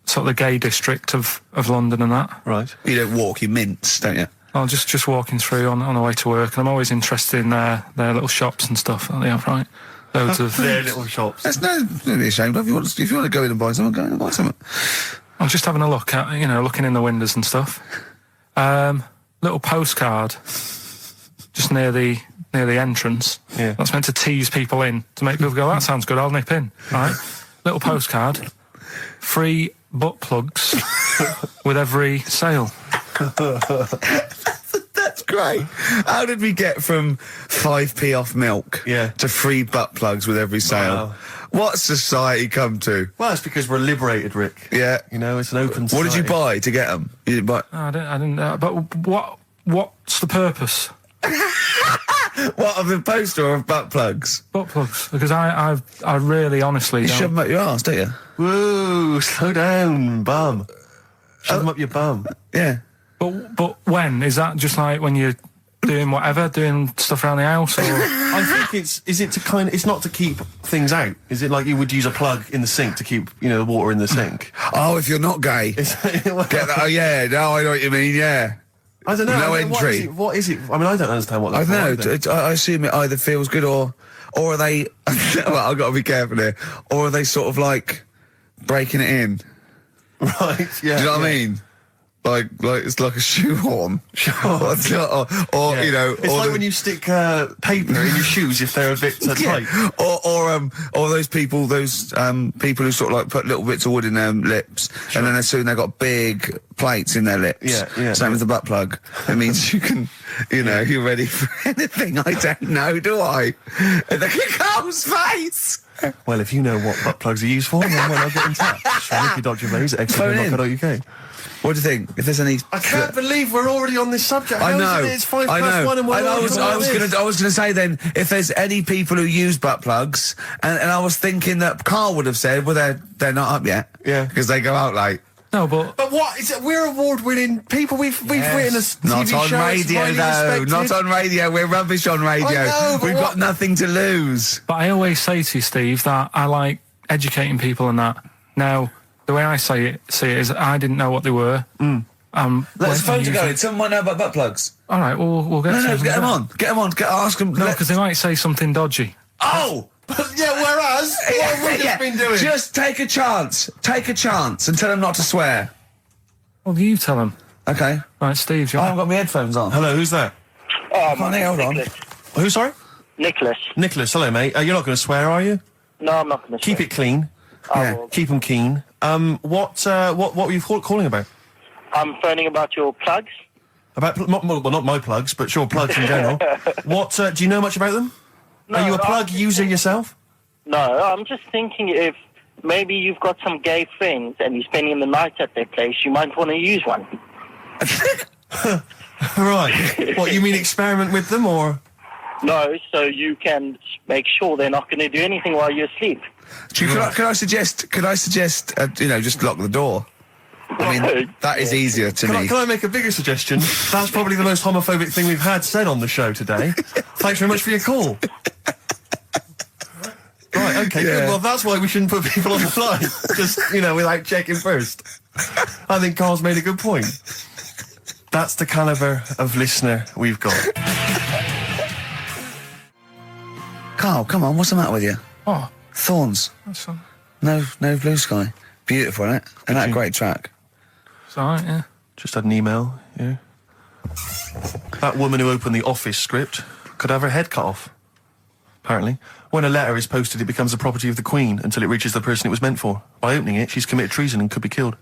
sort of the gay district of London and that? Right. You don't walk, you mince, don't you? Well, just walking through on the way to work, and I'm always interested in their little shops and stuff that they have, right? Loads of Their little shops. That's no be ashamed of. If you want to go in and buy something, go in and buy something. I'm just having a look at, looking in the windows and stuff. Little postcard just near the entrance. Yeah. That's meant to tease people in, to make people go, that sounds good, I'll nip in. Right? Little postcard. Free butt plugs with every sale. That's great. How did we get from 5p off milk to free butt plugs with every sale? Wow. What's society come to? Well, it's because we're liberated, Rick. Yeah. You know, it's an open society. What did you buy to get them? You didn't buy... I didn't but what's the purpose? What, of the poster or of butt plugs? Butt plugs. Because I really honestly You don't... shove them up your arse, don't you? Whoa, slow down, bum. Shove them up your bum. Yeah. But when? Is that just like when you're doing whatever, doing stuff around the house? Or? I think it's not to keep things out. Is it like you would use a plug in the sink to keep, the water in the sink? Oh, if you're not gay. Get that, oh, yeah, no, I know what you mean, yeah. I don't know. No entry. What is it? I mean, I don't understand what that's I don't know. I assume it either feels good or are they... well, I've got to be careful here. Or are they sort of like breaking it in? Right, yeah. Do you know what I mean? Like it's like a shoehorn. Sure. or It's like when you stick paper in your shoes if they're a bit tight. Or those people who sort of like put little bits of wood in their lips, and then as soon they've got big plates in their lips. Yeah. Same with the butt plug. It means you can, you're ready for anything. I don't know, do I? And look at Carl's face. Well, if you know what butt plugs are used for, then I'll get in touch. Ricky.Gervais at XFM.co.uk. What do you think? If there's any... I can't believe we're already on this subject. I know. It's 1:05 and we're I was going to say then, if there's any people who use butt plugs, and I was thinking that Carl would have said, well, they're not up yet. Yeah. Because they go out late. No, but what is it? We're award-winning people. We've written a TV Not on show. radio, though. Not on radio. We're rubbish on radio. I know, but We've got nothing to lose. But I always say to you, Steve, that I like educating people and that. Now, the way I see it is I didn't know what they were. Let's phone to go in. Someone might know about butt plugs. All right, we'll get No, get them on. Get them on. Ask them. No, because they might say something dodgy. Oh! Yeah, whereas, what have we just been doing? Just take a chance. Take a chance and tell them not to swear. Well, you tell them. Okay. Right, Steve, I haven't got my headphones on. Hello, who's that? Hold on. Who, sorry? Nicholas. Nicholas, hello, mate. You're not going to swear, are you? No, I'm not going to Keep it clean. Yeah. Keep them keen. What were you calling about? I'm phoning about your plugs. About, not my plugs, but sure, plugs in general. What, do you know much about them? No, Are you a plug user yourself? No, I'm just thinking if maybe you've got some gay friends and you're spending the night at their place, you might want to use one. Right. What, you mean experiment with them, or...? No, so you can make sure they're not going to do anything while you're asleep. Could I suggest, just lock the door? I mean, that is easier to me. Can I make a bigger suggestion? That's probably the most homophobic thing we've had said on the show today. Thanks very much for your call. Right, okay, good. Well, that's why we shouldn't put people on the line. Just, without checking first. I think Carl's made a good point. That's the calibre of listener we've got. Carl, come on, what's the matter with you? Oh. Thorns. That's all. No blue sky. Beautiful, isn't it? And that great track. It's all right, yeah. Just had an email, yeah. That woman who opened the Office script could have her head cut off. Apparently. When a letter is posted, it becomes the property of the Queen until it reaches the person it was meant for. By opening it, she's committed treason and could be killed.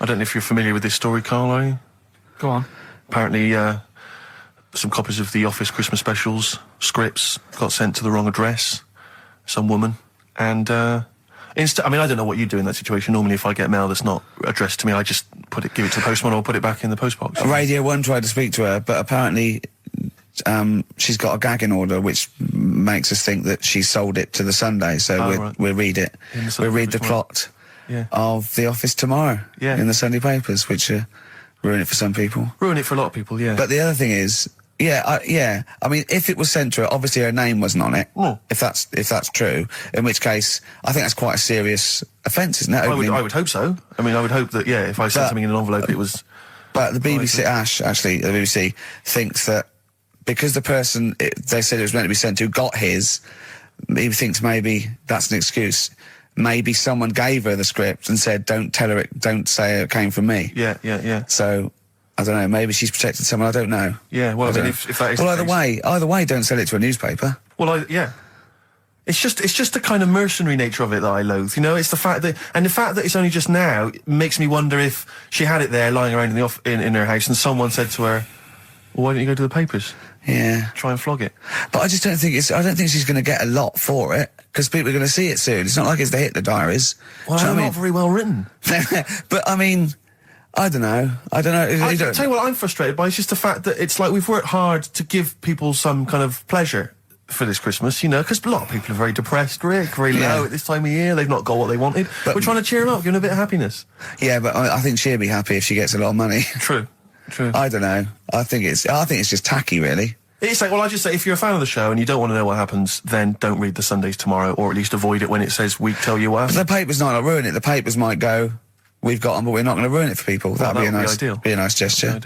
I don't know if you're familiar with this story, Carl, are you? Go on. Apparently, some copies of the Office Christmas specials, scripts, got sent to the wrong address. Some woman. And, I don't know what you do in that situation. Normally, if I get mail that's not addressed to me, I just give it to the postman or put it back in the postbox. Radio 1 tried to speak to her, but apparently she's got a gagging order, which makes us think that she sold it to the Sunday. So we'll read it. We'll read the plot of The Office tomorrow in the Sunday papers, which ruin it for some people. Ruin it for a lot of people, yeah. But the other thing is, I mean, if it was sent to her, obviously her name wasn't on it. If that's true, in which case, I think that's quite a serious offence, isn't it? I would hope so. I mean, I would hope that, if I sent something in an envelope, it was... But the BBC, the BBC thinks that because the person they said it was meant to be sent to got his, he thinks maybe that's an excuse. Maybe someone gave her the script and said, don't say it came from me. Yeah. So, I don't know, maybe she's protected someone, I don't know. Yeah, well, I mean, if that is well, either way, don't sell it to a newspaper. Well, It's just the kind of mercenary nature of it that I loathe, you know? It's the fact that it's only just now makes me wonder if she had it there lying around in her house and someone said to her, well, why don't you go to the papers? Yeah. Try and flog it. But I just don't think I don't think she's going to get a lot for it, because people are going to see it soon. It's not like it's the Hitler Diaries. Well, they're not very well written. But, I mean, I don't know. I tell you what I'm frustrated by, is just the fact that it's like we've worked hard to give people some kind of pleasure for this Christmas, you know, because a lot of people are very depressed, Rick, very low at this time of year. They've not got what they wanted. But we're trying to cheer them up, give them a bit of happiness. Yeah, but I think she'll be happy if she gets a lot of money. True. I don't know. I think it's just tacky, really. It's like, well, I just say, if you're a fan of the show and you don't want to know what happens, then don't read the Sundays tomorrow, or at least avoid it when it says we tell you what. But the papers might not ruin it. The papers might go, we've got them, but we're not going to ruin it for people. That'd be a nice gesture.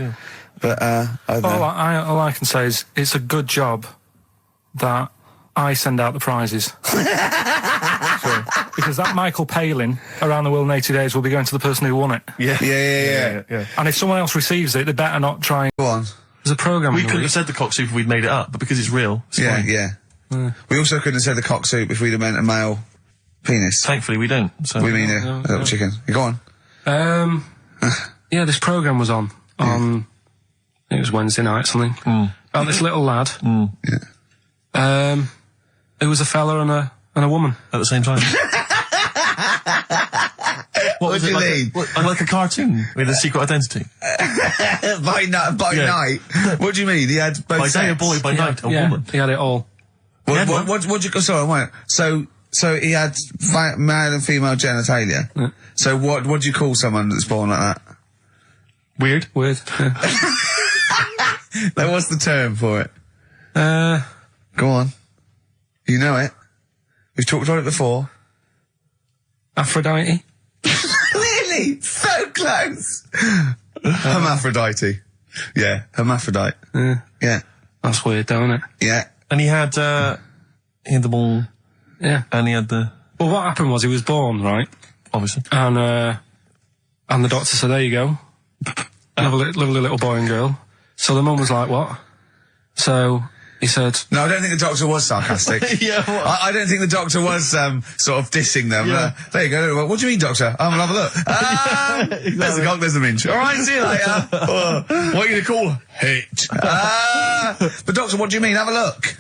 But I don't know. All I can say is it's a good job that I send out the prizes. Because that Michael Palin around the world in 80 days will be going to the person who won it. Yeah. And if someone else receives it, they better not try and... Go on. There's a programme. We couldn't have said the cock soup if we'd made it up, but because it's real, it's fine. We also couldn't have said the cock soup if we'd have meant a male penis. Thankfully, we don't. So. We mean a little chicken. Go on. Yeah, this programme was on. I think it was Wednesday night, something. About this little lad. It was a fella and a woman at the same time. What do you mean? Like a cartoon with a secret identity. by night. What do you mean? He had both by day a sets? boy, by night a woman. He had it all. What'd you? Sorry, wait. So he had male and female genitalia. Yeah. So what do you call someone that's born like that? Weird. Yeah. Like, what's the term for it? Go on. You know it. We've talked about it before. Aphrodite. Really? So close. Hermaphrodite. Yeah, hermaphrodite. Yeah. That's weird, though, isn't it? Yeah. And he had the ball. Yeah. And he had the... Well, what happened was he was born, right? Obviously. And the doctor said, there you go. Lovely little boy and girl. So the mum was like, what? So he said... No, I don't think the doctor was sarcastic. I don't think the doctor was sort of dissing them. There you go. What do you mean, doctor? I'm gonna have a look. Exactly. There's the cock, there's the minch. All right, see you later. What are you going to call her? Hit. But doctor, what do you mean? Have a look.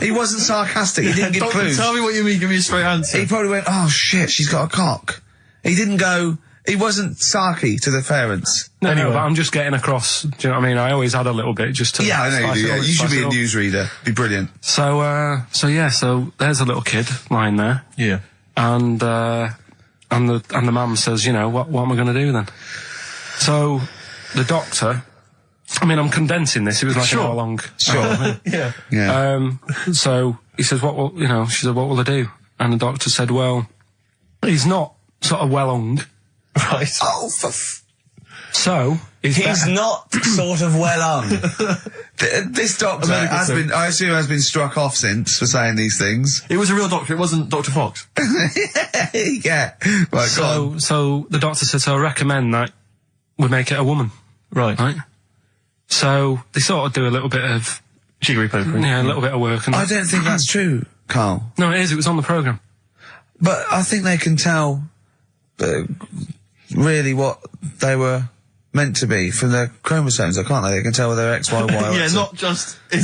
He wasn't sarcastic. He didn't give clues. Tell me what you mean. Give me a straight answer. He probably went, oh shit, she's got a cock. He didn't go... He wasn't sarky to the parents. No, but I'm just getting across. Do you know what I mean? I always had a little bit just to... Yeah, I know you do. Yeah. You should be a newsreader. Be brilliant. So there's a little kid lying there. Yeah. And the mum says, you know, what am I going to do then? So the doctor... I mean, I'm condensing this. It was like an hour long. Sure. Yeah. So he says, she said, what will I do? And the doctor said, well, he's not sort of well hung. Right. Oh, so he's not sort of well on. This doctor has been struck off since for saying these things. It was a real doctor. It wasn't Dr. Fox. Yeah. Right. So the doctor said, so I recommend that we make it a woman. Right. So they sort of do a little bit of jiggery pokery. Yeah, a little bit of work. And I don't think that's true, Carl. No, it is. It was on the programme. But I think they can tell really what they were meant to be from their chromosomes, can't they? They can tell whether they're X, Y, Y, or yeah, it's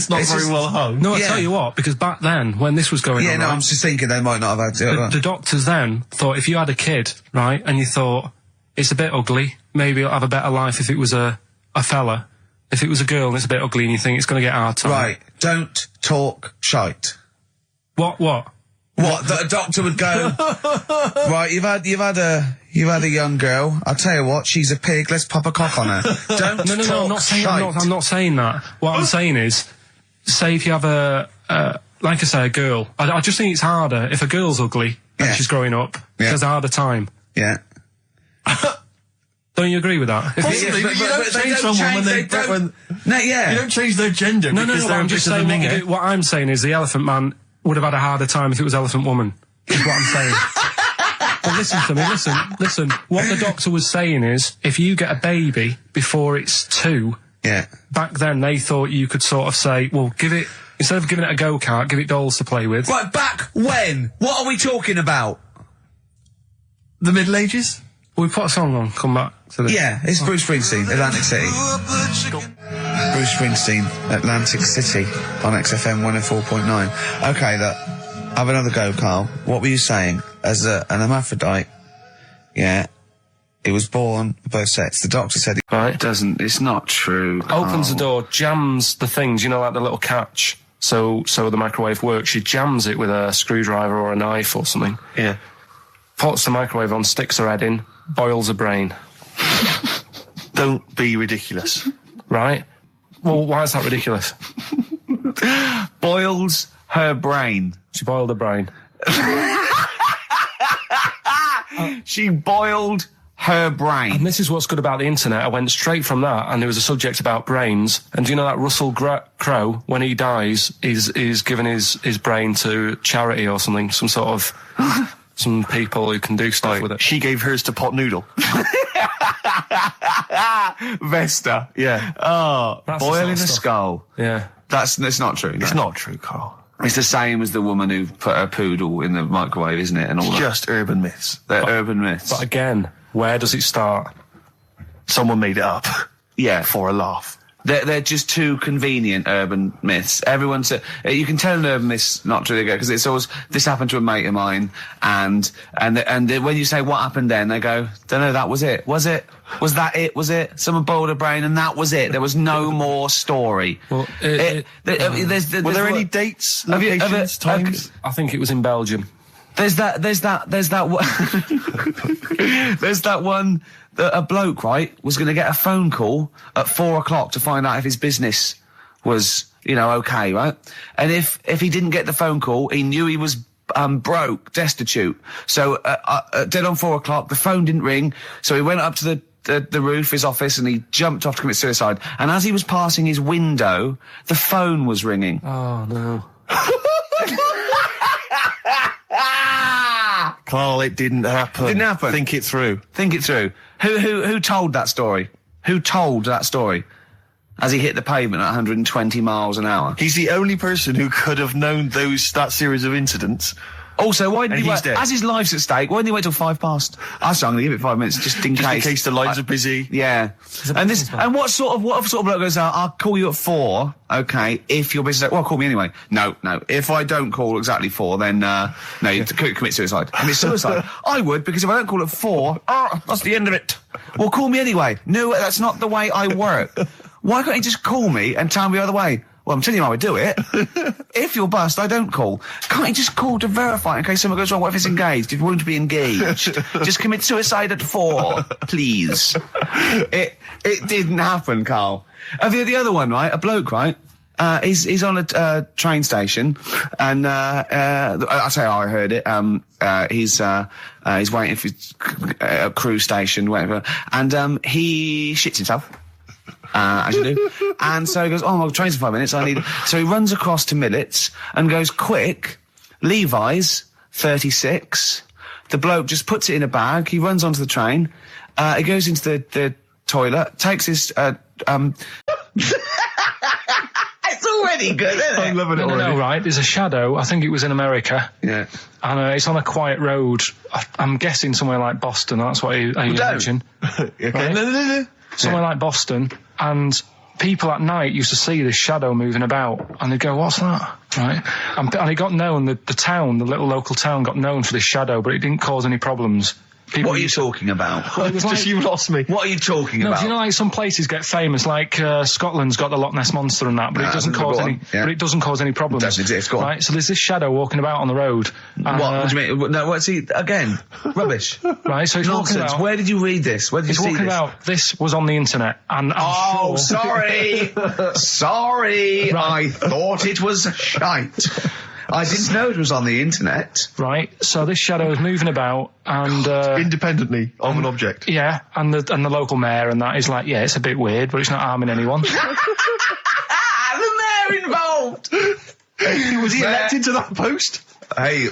not very well hung. No, I tell you what, because back then, when this was going on... Yeah, no, I'm just thinking they might not have had it. The doctors then thought if you had a kid, right, and you thought, it's a bit ugly, maybe it'll have a better life if it was a fella, If it was a girl and it's a bit ugly and you think it's going to get hard time. Right, don't talk shite. What? What? That a doctor would go, right, you've had a young girl, I'll tell you what, she's a pig, let's pop a cock on her. Don't No, I'm not saying that. What I'm saying is, say if you have like I say, a girl, I just think it's harder if a girl's ugly and she's growing up, she has a harder time. Yeah. Don't you agree with that? Possibly, but you don't change someone when they you don't change their gender because they're I'm just saying what I'm saying is the Elephant Man would have had a harder time if it was Elephant Woman, is what I'm saying. But listen to me, listen. What the doctor was saying is, if you get a baby before it's 2, back then they thought you could sort of say, well, instead of giving it a go-kart, give it dolls to play with. Right, back when? What are we talking about? The Middle Ages? We put a song on, come back to this. Yeah, it's Bruce Springsteen, Atlantic City. Bruce Springsteen, Atlantic City, on XFM 104.9. Okay, look, have another go, Carl. What were you saying? As an hermaphrodite, he was born both sexes. The doctor said it's not true, Carl. Opens the door, jams the things, like the little catch, so the microwave works. She jams it with a screwdriver or a knife or something. Yeah. Puts the microwave on, sticks her head in, boils her brain. Don't be ridiculous. Right? Well, why is that ridiculous? Boils her brain. She boiled her brain. She boiled her brain. And this is what's good about the internet. I went straight from that, and there was a subject about brains. And do you know that Russell Crowe, when he dies, is giving his brain to charity or something, some sort of... some people who can do stuff with it. She gave hers to Pot Noodle. Vesta. Yeah. Oh, That's boiling the a sort of skull. Yeah. It's not true. It's not true, Carl. It's the same as the woman who put her poodle in the microwave, isn't it? And all Just urban myths. They're urban myths. But again, where does it start? Someone made it up. Yeah. For a laugh. They're just too convenient urban myths. Everyone said you can tell an urban myth's not true because it's always this happened to a mate of mine, and when you say what happened then, they go, don't know, that was it. Was it? Was that it? Was it? Someone boiled a brain and that was it. There was no more story. Well, were there any dates, locations, times? I think it was in Belgium. There's that one that a bloke, right, was going to get a phone call at 4 o'clock to find out if his business was, okay, right? And if he didn't get the phone call, he knew he was broke, destitute. So dead on 4 o'clock, the phone didn't ring, so he went up to the roof, his office, and he jumped off to commit suicide. And as he was passing his window, the phone was ringing. Oh, no. Carl, it didn't happen. Didn't happen. Think it through. Think it through. Who told that story? Who told that story? As he hit the pavement at 120 miles an hour. He's the only person who could have known that series of incidents. Also, why didn't he wait? Dead. As his life's at stake, why didn't he wait till 5 past? I'm going to give it 5 minutes just in case. In case the lines are busy. Yeah. And what sort of bloke goes out, I'll call you at 4, okay, if you're busy. Well, call me anyway. No. If I don't call exactly 4, then, you commit suicide. Commit suicide. I would, because if I don't call at 4, that's the end of it. Well, call me anyway. No, that's not the way I work. Why can't you just call me and tell me the other way? Well, I'm telling you how I do it. If you're bust, I don't call. Can't you just call to verify in case something goes wrong? What if it's engaged? If you want to be engaged, just commit suicide at 4, please. It didn't happen, Carl. The other one, right? A bloke, right? He's on a train station, and I'll tell you how I heard it. He's waiting for a cruise station, whatever, and he shits himself. As you do. And so he goes, my train's in 5 minutes, so he runs across to Millets and goes, quick, Levi's, 36. The bloke just puts it in a bag, he runs onto the train, he goes into the toilet, takes his, It's already good, isn't it? I'm loving it already. No, right, there's a shadow, I think it was in America. Yeah. And it's on a quiet road, I'm guessing somewhere like Boston, that's what you mentioned. Okay. Right? No. Somewhere like Boston, and people at night used to see this shadow moving about, and they'd go, what's that? Right? And it got known, the little local town got known for this shadow, but it didn't cause any problems. What are you talking about? Well, it was Just like- you lost me. What are you talking No, about? do you know, like, some places get famous, like, Scotland's got the Loch Ness Monster and that, but it doesn't go cause on. any, Yeah. but it doesn't cause any problems. It doesn't exist, go on. Right, so there's this shadow walking about on the road. And, What do you mean? No, what's he, again? Rubbish. Right, so it's walking Nonsense. about. Where did you read this? Where did you It's see walking this? about. This was on the internet, and I'm Oh, sure. sorry. Sorry. I thought it was shite. I didn't know it was on the internet. Right, so this shadow is moving about, and Independently of an object. yeah, and the local mayor and that is like, yeah, it's a bit weird, but it's not harming anyone. The mayor involved. Was he elected to that post? Hey,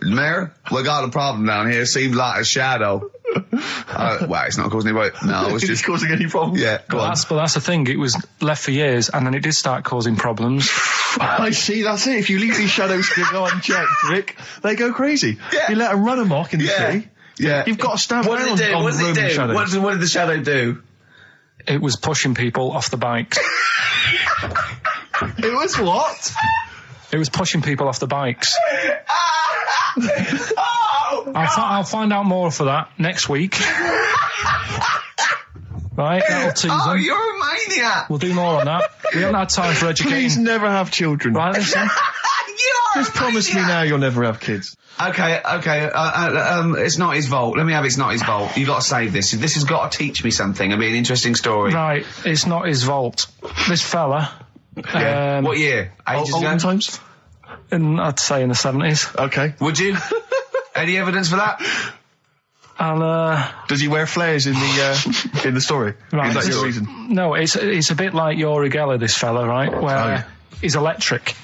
Mayor, we got a problem down here. Seems like a shadow. Well, it's not causing any. No, it's just causing any problems. Yeah, go on. But that's the thing. It was left for years, and then it did start causing problems. I see, that's it. If you leave these shadows to go unchecked, Rick, they go crazy. Yeah. You let them run amok in the Yeah. city. Yeah. You've got to stamp What did down it do? on What did it roaming do? shadows. What did the shadow do? It was pushing people off the bikes. It was what? It was pushing people off the bikes. Oh, I'll find out more for that next week. Right, that'll tease oh, them. you're a maniac. We'll do more on that. We haven't had time for educating. Please never have children. Right, listen. Just promise me now you'll never have kids. Okay. It's not his fault. Let me have It's Not His Fault. You got to save this. This has got to teach me something. It'll be an interesting story. Right, it's not his fault. This fella. Yeah. What year? Ages Olden ago? times? I'd say in the 70s. Okay. Would you? Any evidence for that? And Does he wear flares in the story? Right, Is that your reason? no, it's a bit like Yuri Geller, this fella, right? Where he's electric.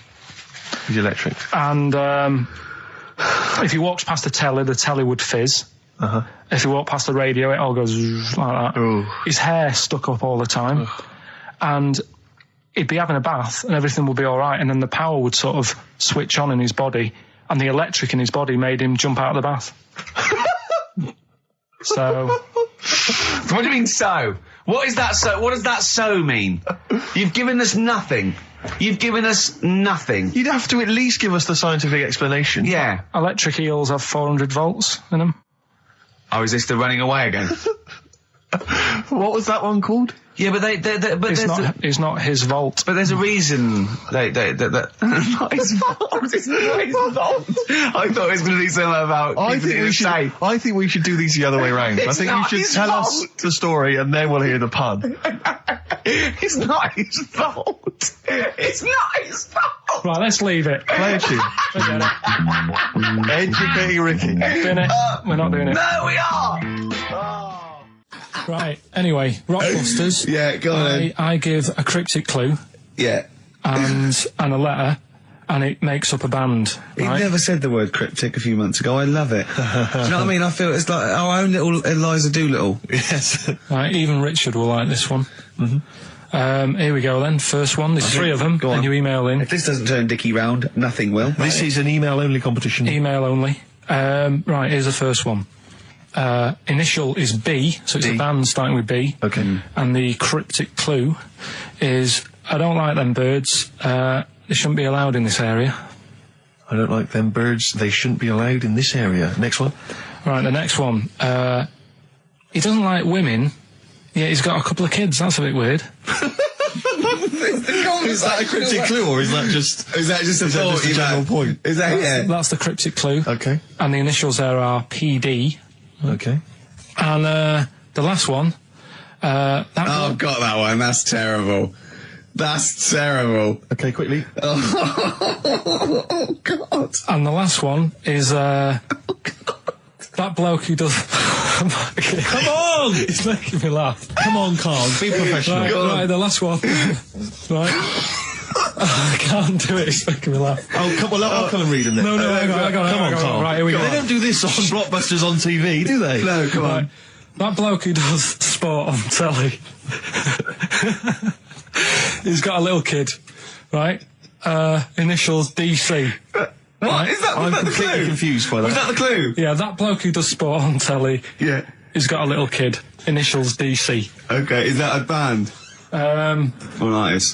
He's electric. And if he walks past the telly would fizz. Uh-huh. If he walked past the radio, it all goes like that. Ooh. His hair stuck up all the time. And he'd be having a bath and everything would be all right, and then the power would sort of switch on in his body, and the electric in his body made him jump out of the bath. So... What do you mean so? What is that so? What does that so mean? You've given us nothing. You've given us nothing. You'd have to at least give us the scientific explanation. Yeah. Electric eels have 400 volts in them. Oh, is this the running away again? What was that one called? Yeah, but It's not his vault. But there's a reason not his fault. It's not his fault. I thought it was going to be something about. I think we should do these the other way round. I think you should tell us the story and then we'll hear the pun. It's not his fault. It's not his fault. Right, let's leave it. Play a tune. Forget it. Educating Ricky. Bin it. We're not doing it. No, we are. Right, anyway, Rockbusters. Yeah, go on then. I give a cryptic clue Yeah. and a letter, and it makes up a band. He Right? never said the word cryptic a few months ago. I love it. Do you know what I mean? I feel it's like our own little Eliza Doolittle. Yes. Right, even Richard will like this one. Here we go then. First one. There's three of them, Go on. and you email in. If this doesn't turn Dickie round, nothing will. This is an email-only competition. Email only. Right, here's the first one. Initial is B, so it's D. a band starting with B. Okay. And the cryptic clue is, I don't like them birds. They shouldn't be allowed in this area. I don't like them birds. They shouldn't be allowed in this area. Next one. Right, the next one. He doesn't like women. Yeah, he's got a couple of kids. That's a bit weird. Is that a cryptic clue, or is that just a thought? a general point? Is that That's the cryptic clue. Okay. And the initials there are PD. Okay. And the last one. I've got that one. That's terrible. That's terrible. Okay, quickly. Oh, God. And the last one is that bloke who does. Come on! It's making me laugh. Come on, Carl. Be professional. Right, the last one. Right. I can't do it. It's making me laugh. Oh, come on. I'll come and read them then. No, hang on. Come on, Carl. Right, here we go. They don't do this on Blockbusters on TV, do they? No, come on. That bloke who does sport on telly. He's got a little kid, right? Initials DC. What is that? Was I'm that the completely clue? confused by that. Was that the clue? Yeah, that bloke who does sport on telly. Yeah. He's got a little kid. Initials DC. Okay, is that a band? What that is?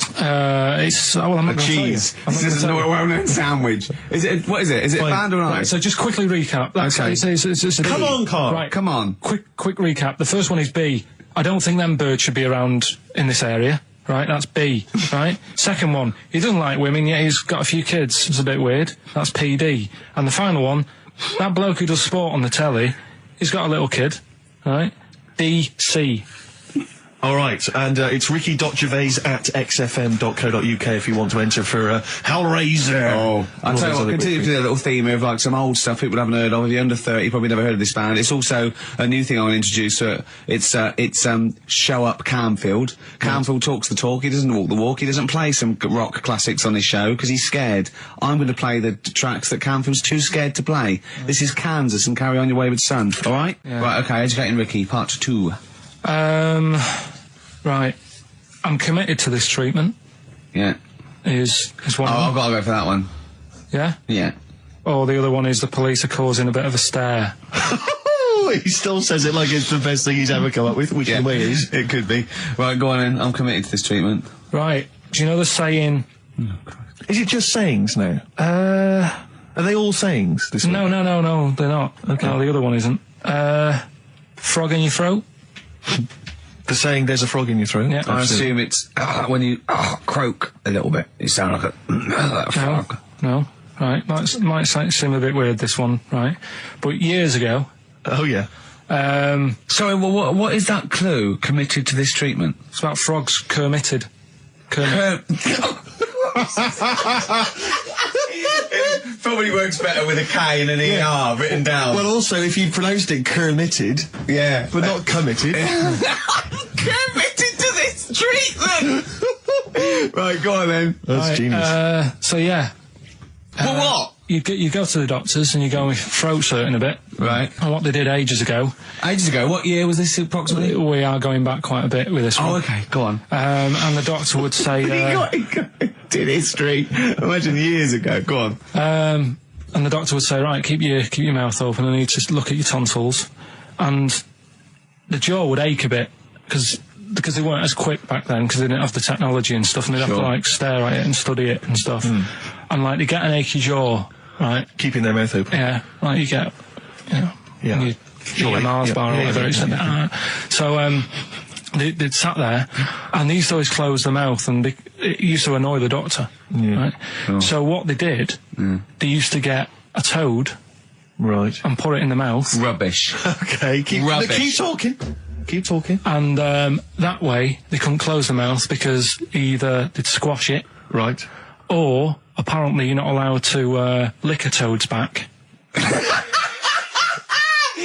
It's well, I'm not going to tell you. Cheese. I'm not This gonna is tell not you. a well-known sandwich. Is it? What is it? Is it band or Right, not? so just quickly recap. That's Okay. it's a Come B. on, Carl. Right, Come on. quick recap. The first one is B. I don't think them birds should be around in this area. Right, that's B. Right. Second one, he doesn't like women, yet he's got a few kids. It's a bit weird. That's PD. And the final one, that bloke who does sport on the telly, he's got a little kid. Right. DC. All right, and it's ricky.gervais@xfm.co.uk if you want to enter for Hellraiser. Oh, I'll And all tell you those what, other continue quick to do a little theme of like some old stuff people haven't heard of. If you're under 30, you probably never heard of this band. It's also a new thing I want to introduce. It's Show Up Camfield. Camfield talks the talk, he doesn't walk the walk, he doesn't play some rock classics on his show because he's scared. I'm going to play the tracks that Camfield's too scared to play. This is Kansas and Carry On Your Wayward Son, alright? Yeah. Right, okay, Educating Ricky, part 2. Right. I'm committed to this treatment. Yeah. Is one of them. I've got to go for that one. Yeah? Yeah. Or the other one is the police are causing a bit of a stir. He still says it like it's the best thing he's ever come up with, which in a way is. It could be. Right, go on then. I'm committed to this treatment. Right. Do you know the saying... Is it just sayings now? Are they all sayings? This No, week? no, they're not. Okay. No, the other one isn't. Frog in your throat? The saying, there's a frog in your throat? Yeah. I assume it's when you croak a little bit. You sound like a frog. No. Right. Might seem a bit weird, this one, right? But years ago... Oh, yeah. Sorry, well, what is that clue? Committed to this treatment? It's about frogs Kermitted. Probably works better with a K and an ER written down. Well, also, if you pronounced it Kermitted, yeah. but not committed. Committed to this treatment! Right, go on then. That's genius. So, yeah. Well, what? You go to the doctors and you go with throat hurting a bit. Right. And what they did ages ago. Ages ago? What year was this approximately? We are going back quite a bit with this one. Oh, okay, go on. And the doctor would say... did history. Imagine years ago. Go on. And the doctor would say, right, keep your mouth open and I need to look at your tonsils. And the jaw would ache a bit because they weren't as quick back then because they didn't have the technology and stuff and they'd have to like stare at it and study it and stuff. And like they get an achy jaw, right? Keeping their mouth open. Yeah, like you get, Yeah. you get a Mars bar or whatever. So they'd sat there and they used to always close their mouth and it used to annoy the doctor. Yeah. Right? Oh. So what they did, they used to get a toad Right. and put it in the mouth. Rubbish. Okay, keep talking. Keep talking. And that way they couldn't close the mouth because either they'd squash it, Right. or apparently you're not allowed to lick a toad's back.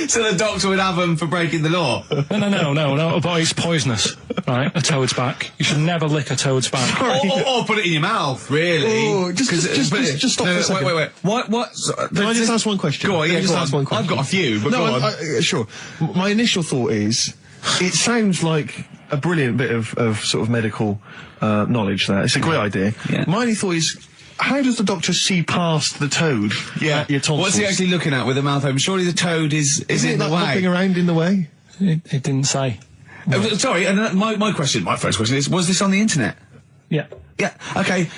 So the doctor would have them for breaking the law? No, but it's poisonous, right? A toad's back. You should never lick a toad's back. Or put it in your mouth, really. Oh, just stop for a second. Wait. What? Can I just ask one question? Go on, yeah, Can I just go ask on. one question? I've got a few, but no, go on. sure. My initial thought is, it sounds like a brilliant bit of sort of medical knowledge there. It's a great idea. Yeah. My only thought is, how does the doctor see past the toad? At your tonsils? What's he actually looking at with the mouth open? Surely the toad is Isn't in it the like way. hopping around in the way? It didn't say. Sorry, and my first question is, was this on the internet? Yeah. Yeah, okay.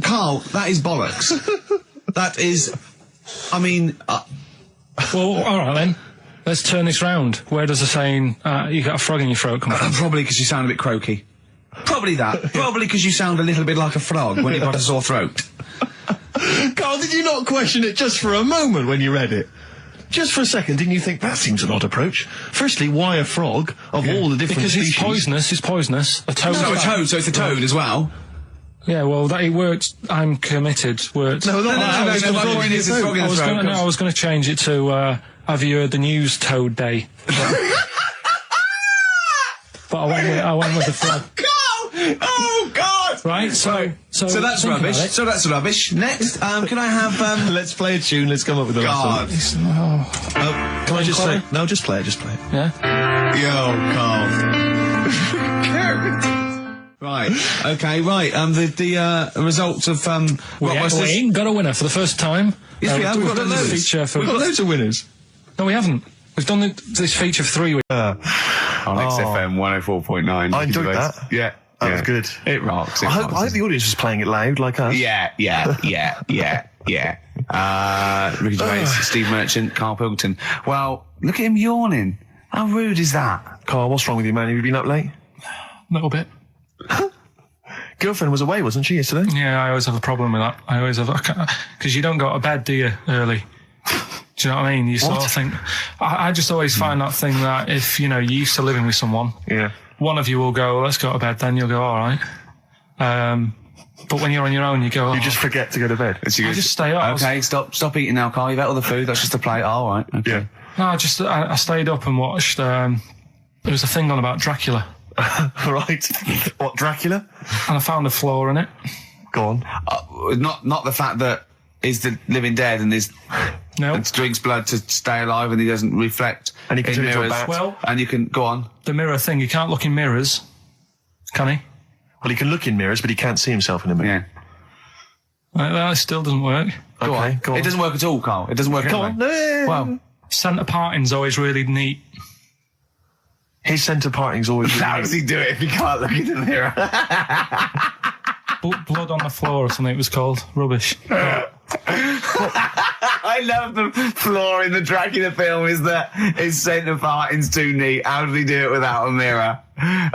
Carl, that is bollocks. That is, I mean... Well, alright then. Let's turn this round. Where does the saying, you got a frog in your throat come from? Probably because you sound a bit croaky. Probably that. Probably because you sound a little bit like a frog when you've got a sore throat. Carl, did you not question it just for a moment when you read it? Just for a second, didn't you think that seems an odd approach? Firstly, why a frog of all the different Because species? it's poisonous. A toad. So a toad, so it's a toad as well. Yeah, well, it worked. I'm committed. Worked. No, my point is it's frog in the throat. I was going to change it to, have you heard the news Toad Day? But I went with the frog. Oh God! Right, so that's rubbish. So that's rubbish. Next, can I have Let's play a tune. Let's come up with a God. Can I just say? No, just play it. Just play it. Yeah. Yo, Carl. Right. Okay. Right. The results of We Blockbusters. ain't got a winner for the first time. Yes, we have. We've got done this loads. feature for. We've got loads of winners. No, we haven't. We've done this feature for 3 weeks. On XFM 104.9. I enjoyed that. Yeah. That was good. It rocks. I hope the audience was playing it loud, like us. Yeah. Ricky Gervais, Steve Merchant, Karl Pilkington. Well, look at him yawning. How rude is that? Carl, what's wrong with you, man? Have you been up late? A little bit. Girlfriend was away, wasn't she, yesterday? Yeah, I always have a problem with that. I always have, because you don't go to bed, do you, early? Do you know what I mean? You sort of think, I just always find that thing that if, you're used to living with someone, one of you will go, let's go to bed, then you'll go, all right. But when you're on your own, you go, You just forget to go to bed. I just stay up. Okay, stop eating now, Carl. You've ate all the food. That's just a plate. All right. Okay. Yeah. No, I stayed up and watched, there was a thing on about Dracula. Right. What, Dracula? And I found a flaw in it. Go on. Not the fact that he's the living dead and and drinks blood to stay alive and he doesn't reflect and he can in turn into a mirrors. bat. Well, and you can go on. The mirror thing, you can't look in mirrors, can he? Well, he can look in mirrors, but he can't see himself in a mirror. Yeah. That still doesn't work. Go on. It doesn't work at all, Carl. It doesn't work. Go on. Well, centre parting's always really neat. His centre parting's always really how does he do it if he can't look in the mirror? Blood on the floor or something it was called. Rubbish. I love the flaw in the Dracula film is that his centre parting's too neat. How did he do it without a mirror?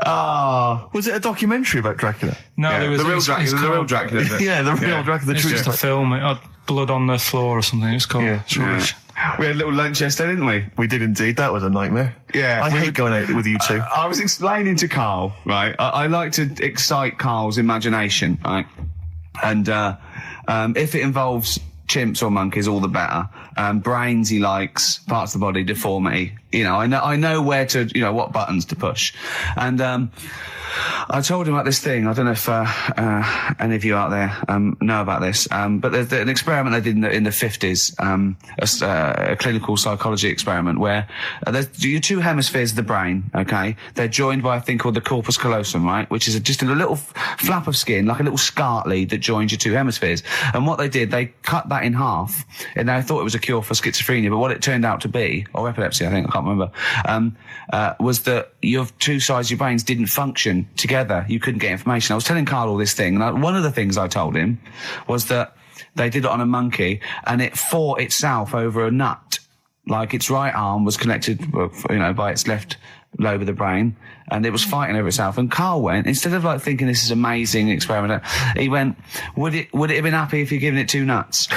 Oh. Was it a documentary about Dracula? No, there was the real Dracula. The real Dracula. Yeah, the real Dracula. The It's true just a stuff. film. It had blood on the floor or something. It's called. Yeah. It's rubbish. We had a little lunch yesterday, didn't we? We did indeed. That was a nightmare. Yeah. I hate going out with you two. I was explaining to Carl, right? I like to excite Carl's imagination, right? And if it involves chimps or monkeys, all the better. Brains he likes, parts of the body, deformity. I know where to, what buttons to push. And I told him about this thing. I don't know if any of you out there know about this, but there's an experiment they did in the 50s, a clinical psychology experiment where there's your two hemispheres of the brain, okay? They're joined by a thing called the corpus callosum, right? Which is just a little flap of skin, like a little scarlet lead that joins your two hemispheres. And what they did, they cut that in half, and they thought it was a cure for schizophrenia, but what it turned out to be, or epilepsy, I think, I can't remember, was that your two sides of your brains didn't function together. You couldn't get information. I was telling Carl all this thing, and one of the things I told him was that they did it on a monkey, and it fought itself over a nut. Like its right arm was connected, by its left lobe of the brain, and it was fighting over itself. And Carl went, instead of thinking this is amazing experiment, he went, would it have been happy if you'd given it two nuts?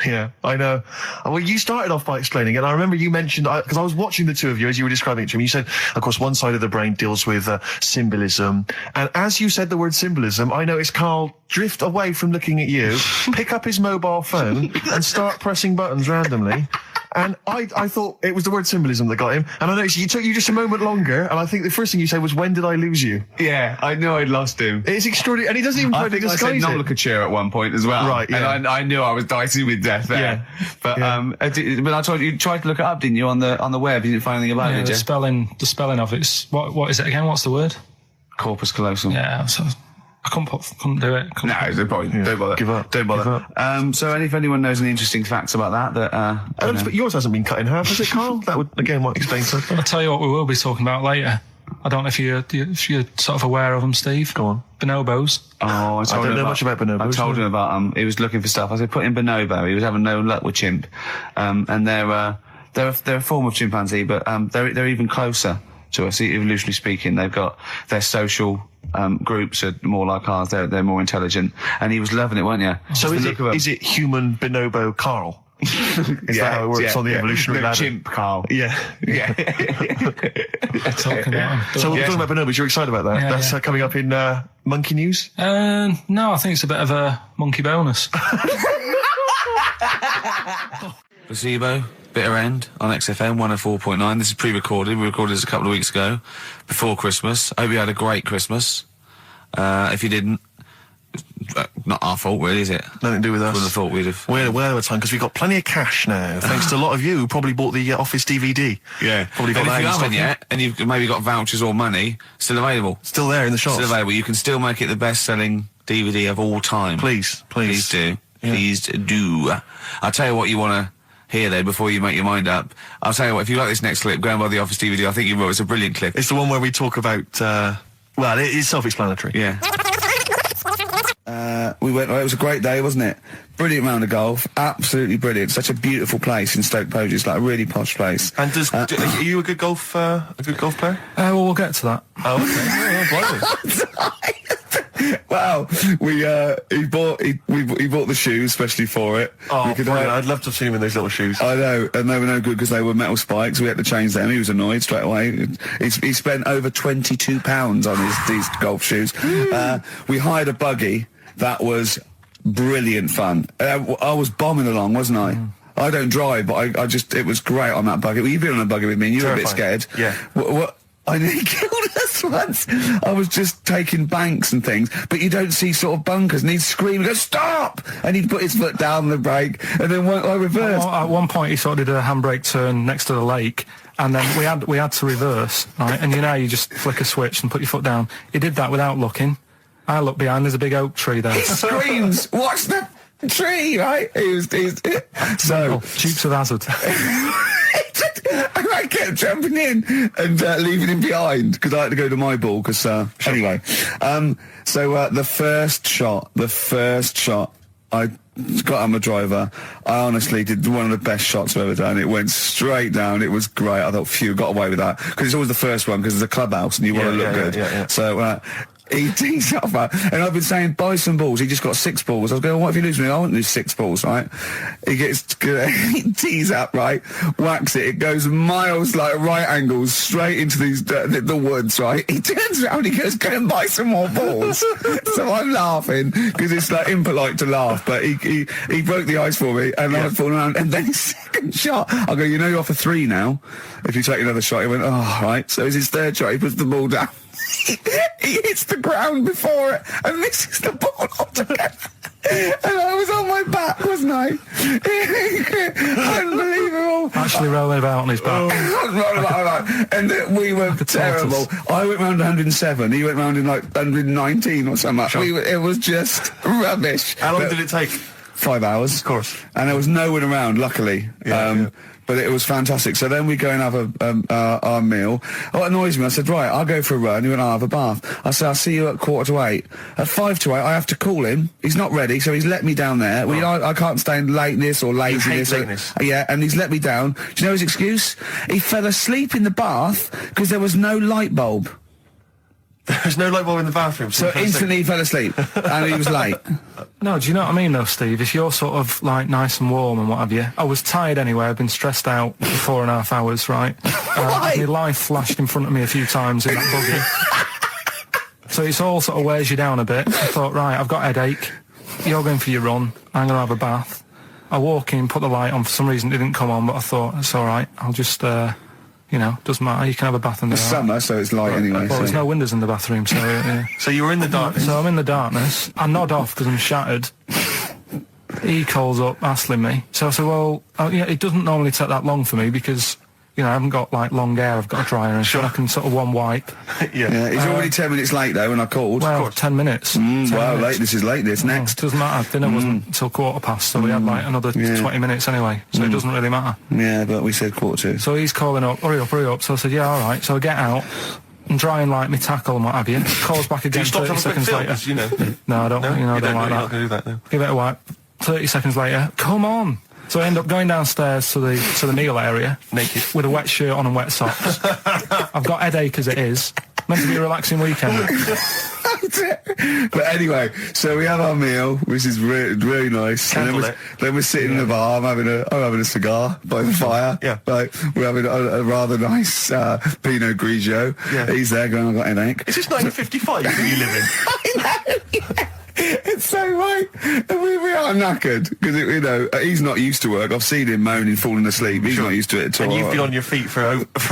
Yeah, I know. Well, you started off by explaining it, and I remember you mentioned, because I was watching the two of you as you were describing it to me, you said, of course, one side of the brain deals with symbolism, and as you said the word symbolism, I noticed Carl drift away from looking at you, pick up his mobile phone, and start pressing buttons randomly. And I thought it was the word symbolism that got him. And I noticed you took you just a moment longer. And I think the first thing you said was, "When did I lose you?" Yeah, I knew I'd lost him. It's extraordinary, and he doesn't even try to disguise it. I said nomenclature at one point as well. Right, yeah. And I knew I was dicing with death there. Yeah. But I told you tried to look it up, didn't you, on the web? You didn't find anything about it, did you? The spelling of it's what is it again? What's the word? Corpus callosum. Yeah. So I couldn't do it. No, don't bother. Give up. Don't bother. Give up. So if anyone knows any interesting facts about that, but yours hasn't been cut in half, has it, Carl? That would again might explain something. I'll tell you what we will be talking about later. I don't know if you're sort of aware of them, Steve. Go on. Bonobos. Oh, I don't know much about bonobos. I told him about he was looking for stuff. I said put in bonobo. He was having no luck with chimp, and they're a form of chimpanzee, but they're even closer to us, evolutionarily speaking. They've got their social groups are more like ours. They're more intelligent, and he was loving it, weren't you? So is it human bonobo Carl? Is that how it works on the evolutionary ladder? Chimp Carl. Yeah. Talking about So we're talking about bonobos. You're excited about that? Yeah, That's coming up in Monkey News? No, I think it's a bit of a monkey bonus. Placebo, Bitter End on XFM 104.9. This is pre-recorded. We recorded this a couple of weeks ago, before Christmas. Hope you had a great Christmas. If you didn't, not our fault, really, is it? Nothing to do with us. Wouldn't have thought we'd have. We're well over time because we've got plenty of cash now, thanks to a lot of you who probably bought the Office DVD. Yeah. Probably got and that if you in haven't stock. yet, and you've maybe got vouchers or money, still available. Still there in the shops. Still available. You can still make it the best-selling DVD of all time. Please do. Yeah. Please do. I'll tell you what you want to hear though before you make your mind up. I'll tell you what, if you like this next clip, go and buy the Office DVD. I think you will. It's a brilliant clip. It's the one where we talk about Well, it is self-explanatory. Yeah. We went. It was a great day, wasn't it? Brilliant round of golf. Absolutely brilliant. Such a beautiful place in Stoke Poges, like a really posh place. And are you a good golf player? Well, we'll get to that. Oh, okay. Wow, he bought the shoes especially for it. Oh, I'd love to have seen him in those little shoes. I know, and they were no good because they were metal spikes. We had to change them. He was annoyed straight away. He spent over £22 on these golf shoes. We hired a buggy that was brilliant fun. I was bombing along, wasn't I? I don't drive, but it was great on that buggy. Well, you've been on a buggy with me, and you were a bit scared. Yeah. What I nearly killed us once. I was just taking banks and things, but you don't see sort of bunkers, and he'd scream and go, "Stop!" And he'd put his foot down the brake, and then I reversed. At one point, he sort of did a handbrake turn next to the lake, and then we had to reverse, right? And you just flick a switch and put your foot down. He did that without looking. I look behind, there's a big oak tree there. He screams, "Watch the tree!" Right? He's so Dukes of Hazzard. And I kept jumping in and leaving him behind because I had to go to my ball. Because anyway, so the first shot, I got on my driver. I honestly did one of the best shots I've ever done. It went straight down. It was great. I thought, phew, got away with that because it's always the first one because it's a clubhouse and you want to look good. Yeah. So. He tees up, and I've been saying, buy some balls. He just got 6 balls. I was going, what if you lose me? I won't lose 6 balls, right? He tees up, right? Whacks it. It goes miles, like right angles, straight into these the woods, right? He turns around, he goes, go and buy some more balls. So I'm laughing because it's like impolite to laugh, but he broke the ice for me, and I was falling around. And then his second shot, I go, you're off for 3 now. If you take another shot, he went, oh, right. So it's his third shot. He puts the ball down. He hits the ground before it and misses the ball altogether. And I was on my back, wasn't I? Unbelievable. Actually rolling about on his back. And we were terrible. I went round 107. He went round in like 119 or something. Sure. It was just rubbish. How long did it take? 5 hours. Of course. And there was no one around, luckily. But it was fantastic. So then we go and have our meal. What annoys me, I said, right, I'll go for a run. He went, I'll have a bath. I said, I'll see you at 7:45. At 7:55, I have to call him. He's not ready, so he's let me down there. I can't stand lateness or laziness. Yeah, and he's let me down. Do you know his excuse? He fell asleep in the bath because there was no light bulb. There's no light bulb in the bathroom. So instantly he fell asleep, and he was late. No, do you know what I mean though, Steve? If you're sort of like nice and warm and what have you. I was tired anyway, I've been stressed out for 4.5 hours, right? My life flashed in front of me a few times in that buggy. So it's all sort of wears you down a bit. I thought, right, I've got a headache, you're going for your run, I'm going to have a bath. I walk in, put the light on, for some reason it didn't come on, but I thought, it's alright, I'll just, doesn't matter, you can have a bath in the dark. It's summer, so it's light anyway. Well, there's no windows in the bathroom, so... So you were in the darkness? So I'm in the darkness. I nod off because I'm shattered. He calls up, hassling me. So I said, well, it doesn't normally take that long for me because, I haven't got, like, long hair. I've got a dryer and I can sort of one wipe. Yeah, he's already 10 minutes late, though, when I called. Well, 10 minutes. 10 minutes. Lateness is lateness. Next. Doesn't matter. Dinner wasn't until 7:15, so we had, like, another 20 minutes anyway, so it doesn't really matter. Yeah, but we said 7:45. So he's calling up, hurry up. So I said, yeah, all right. So I get out and dry and like my tackle and what have you. Calls back again 30 seconds later. No, I don't, I don't like that. Not gonna do that, no. Give it a wipe. 30 seconds later, come on. So I end up going downstairs to the meal area. Naked. With a wet shirt on and wet socks. I've got headache as it is. Meant to be a relaxing weekend. But anyway, so we have our meal, which is really nice. And then we're sitting in the bar. I'm having a cigar by the fire. Yeah. Like, we're having a rather nice Pinot Grigio. Yeah. He's there going, I've got headache. Is this 1955 that you live in? I know, yeah. It's so right. And we are knackered because he's not used to work. I've seen him moaning, falling asleep. He's not used to it at all. And you've been on your feet for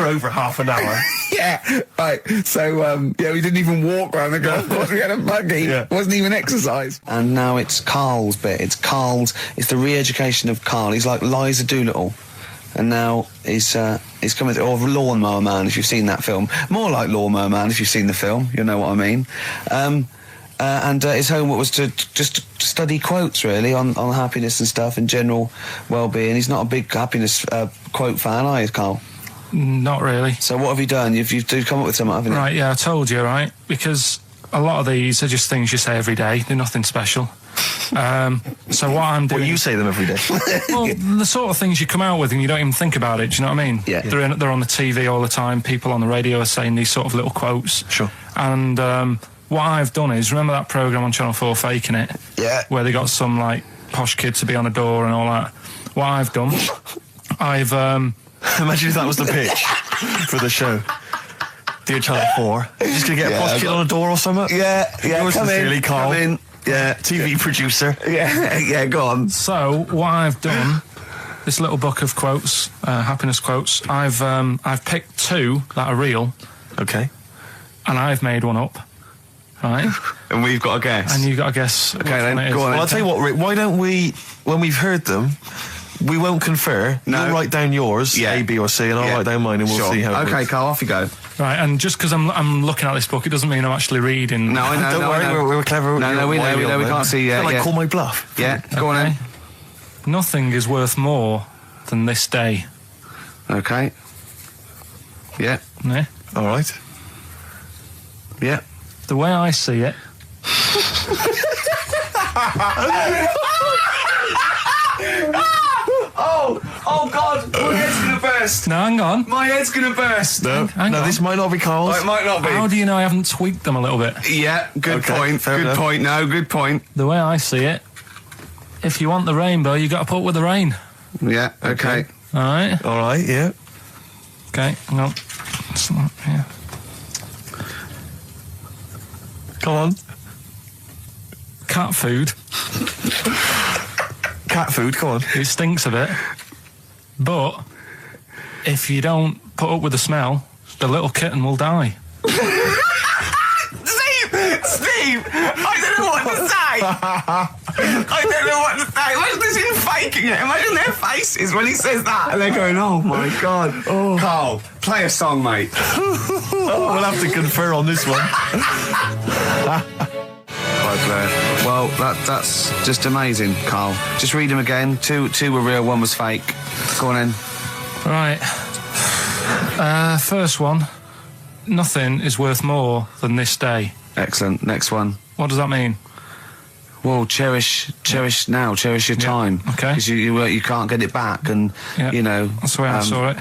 over half an hour. Yeah, right. So we didn't even walk around the golf course. We had a buggy. Yeah. It wasn't even exercise. And now it's Karl's bit. It's the re-education of Karl. He's like Liza Doolittle. And now he's coming to, or Lawnmower Man, if you've seen that film. More like Lawnmower Man, if you've seen the film. You know what I mean. And his homework was to just study quotes, really, on happiness and stuff and general well-being. He's not a big happiness quote fan, are you, Karl? Not really. So what have you done? You've come up with something, haven't you? Right, yeah, I told you, right? Because a lot of these are just things you say every day. They're nothing special. So what I'm doing... Well, you say them every day. Well, the sort of things you come out with and you don't even think about it, do you know what I mean? Yeah. They're on the TV all the time. People on the radio are saying these sort of little quotes. Sure. And what I've done is, remember that programme on Channel 4, Faking It? Yeah. Where they got some, like, posh kid to be on a door and all that. What I've done, I've... Imagine if that was the pitch for the show. Dear Channel 4, just gonna get a posh kid on a door or something? Yeah, Yours sincerely, Carl. Come in. Yeah. TV producer. Yeah, go on. So, what I've done, this little book of quotes, happiness quotes, I've picked 2 that are real. Okay. And I've made one up. Right? And we've got a guess. And you've got to guess. Okay, then, go on. Well, I'll tell you what, Rick, why don't we, when we've heard them, we won't confer. No. You'll write down yours, A, B, or C, and I'll write down mine, and we'll see how it Okay, works. Carl, off you go. Right, and just because I'm looking at this book, it doesn't mean I'm actually reading. No, I know. Don't worry, we're clever. No, we know, we can't see yet. Call my bluff. Yeah, go on then. Nothing is worth more than this day. Okay. Yeah. Yeah. All right. Yeah. The way I see it. Oh God, my head's gonna burst. No, hang on. My head's gonna burst. No, Hang on. this might not be Carl's. Oh, it might not be. How do you know I haven't tweaked them a little bit? Yeah, good Okay, point. fair Good enough. point. No, good point. The way I see it, if you want the rainbow, you got to put up with the rain. Yeah. Okay. All right. All right, yeah. Okay. Hang on. It's not here. Come on. Cat food. Cat food, come on. It stinks a bit, but if you don't put up with the smell, the little kitten will die. Steve, I don't know what to say. I don't know what to say. Imagine this in faking it. Imagine their faces when he says that, and they're going, "Oh my God." Oh. Carl, play a song, mate. We'll have to confer on this one. Well, that's just amazing, Carl. Just read them again. Two were real, one was fake. Go on in. Right. First one. Nothing is worth more than this day. Excellent. Next one. What does that mean? Well, cherish now, cherish your time. Okay. Because you can't get it back, and Yeah. you know. That's the way I saw it.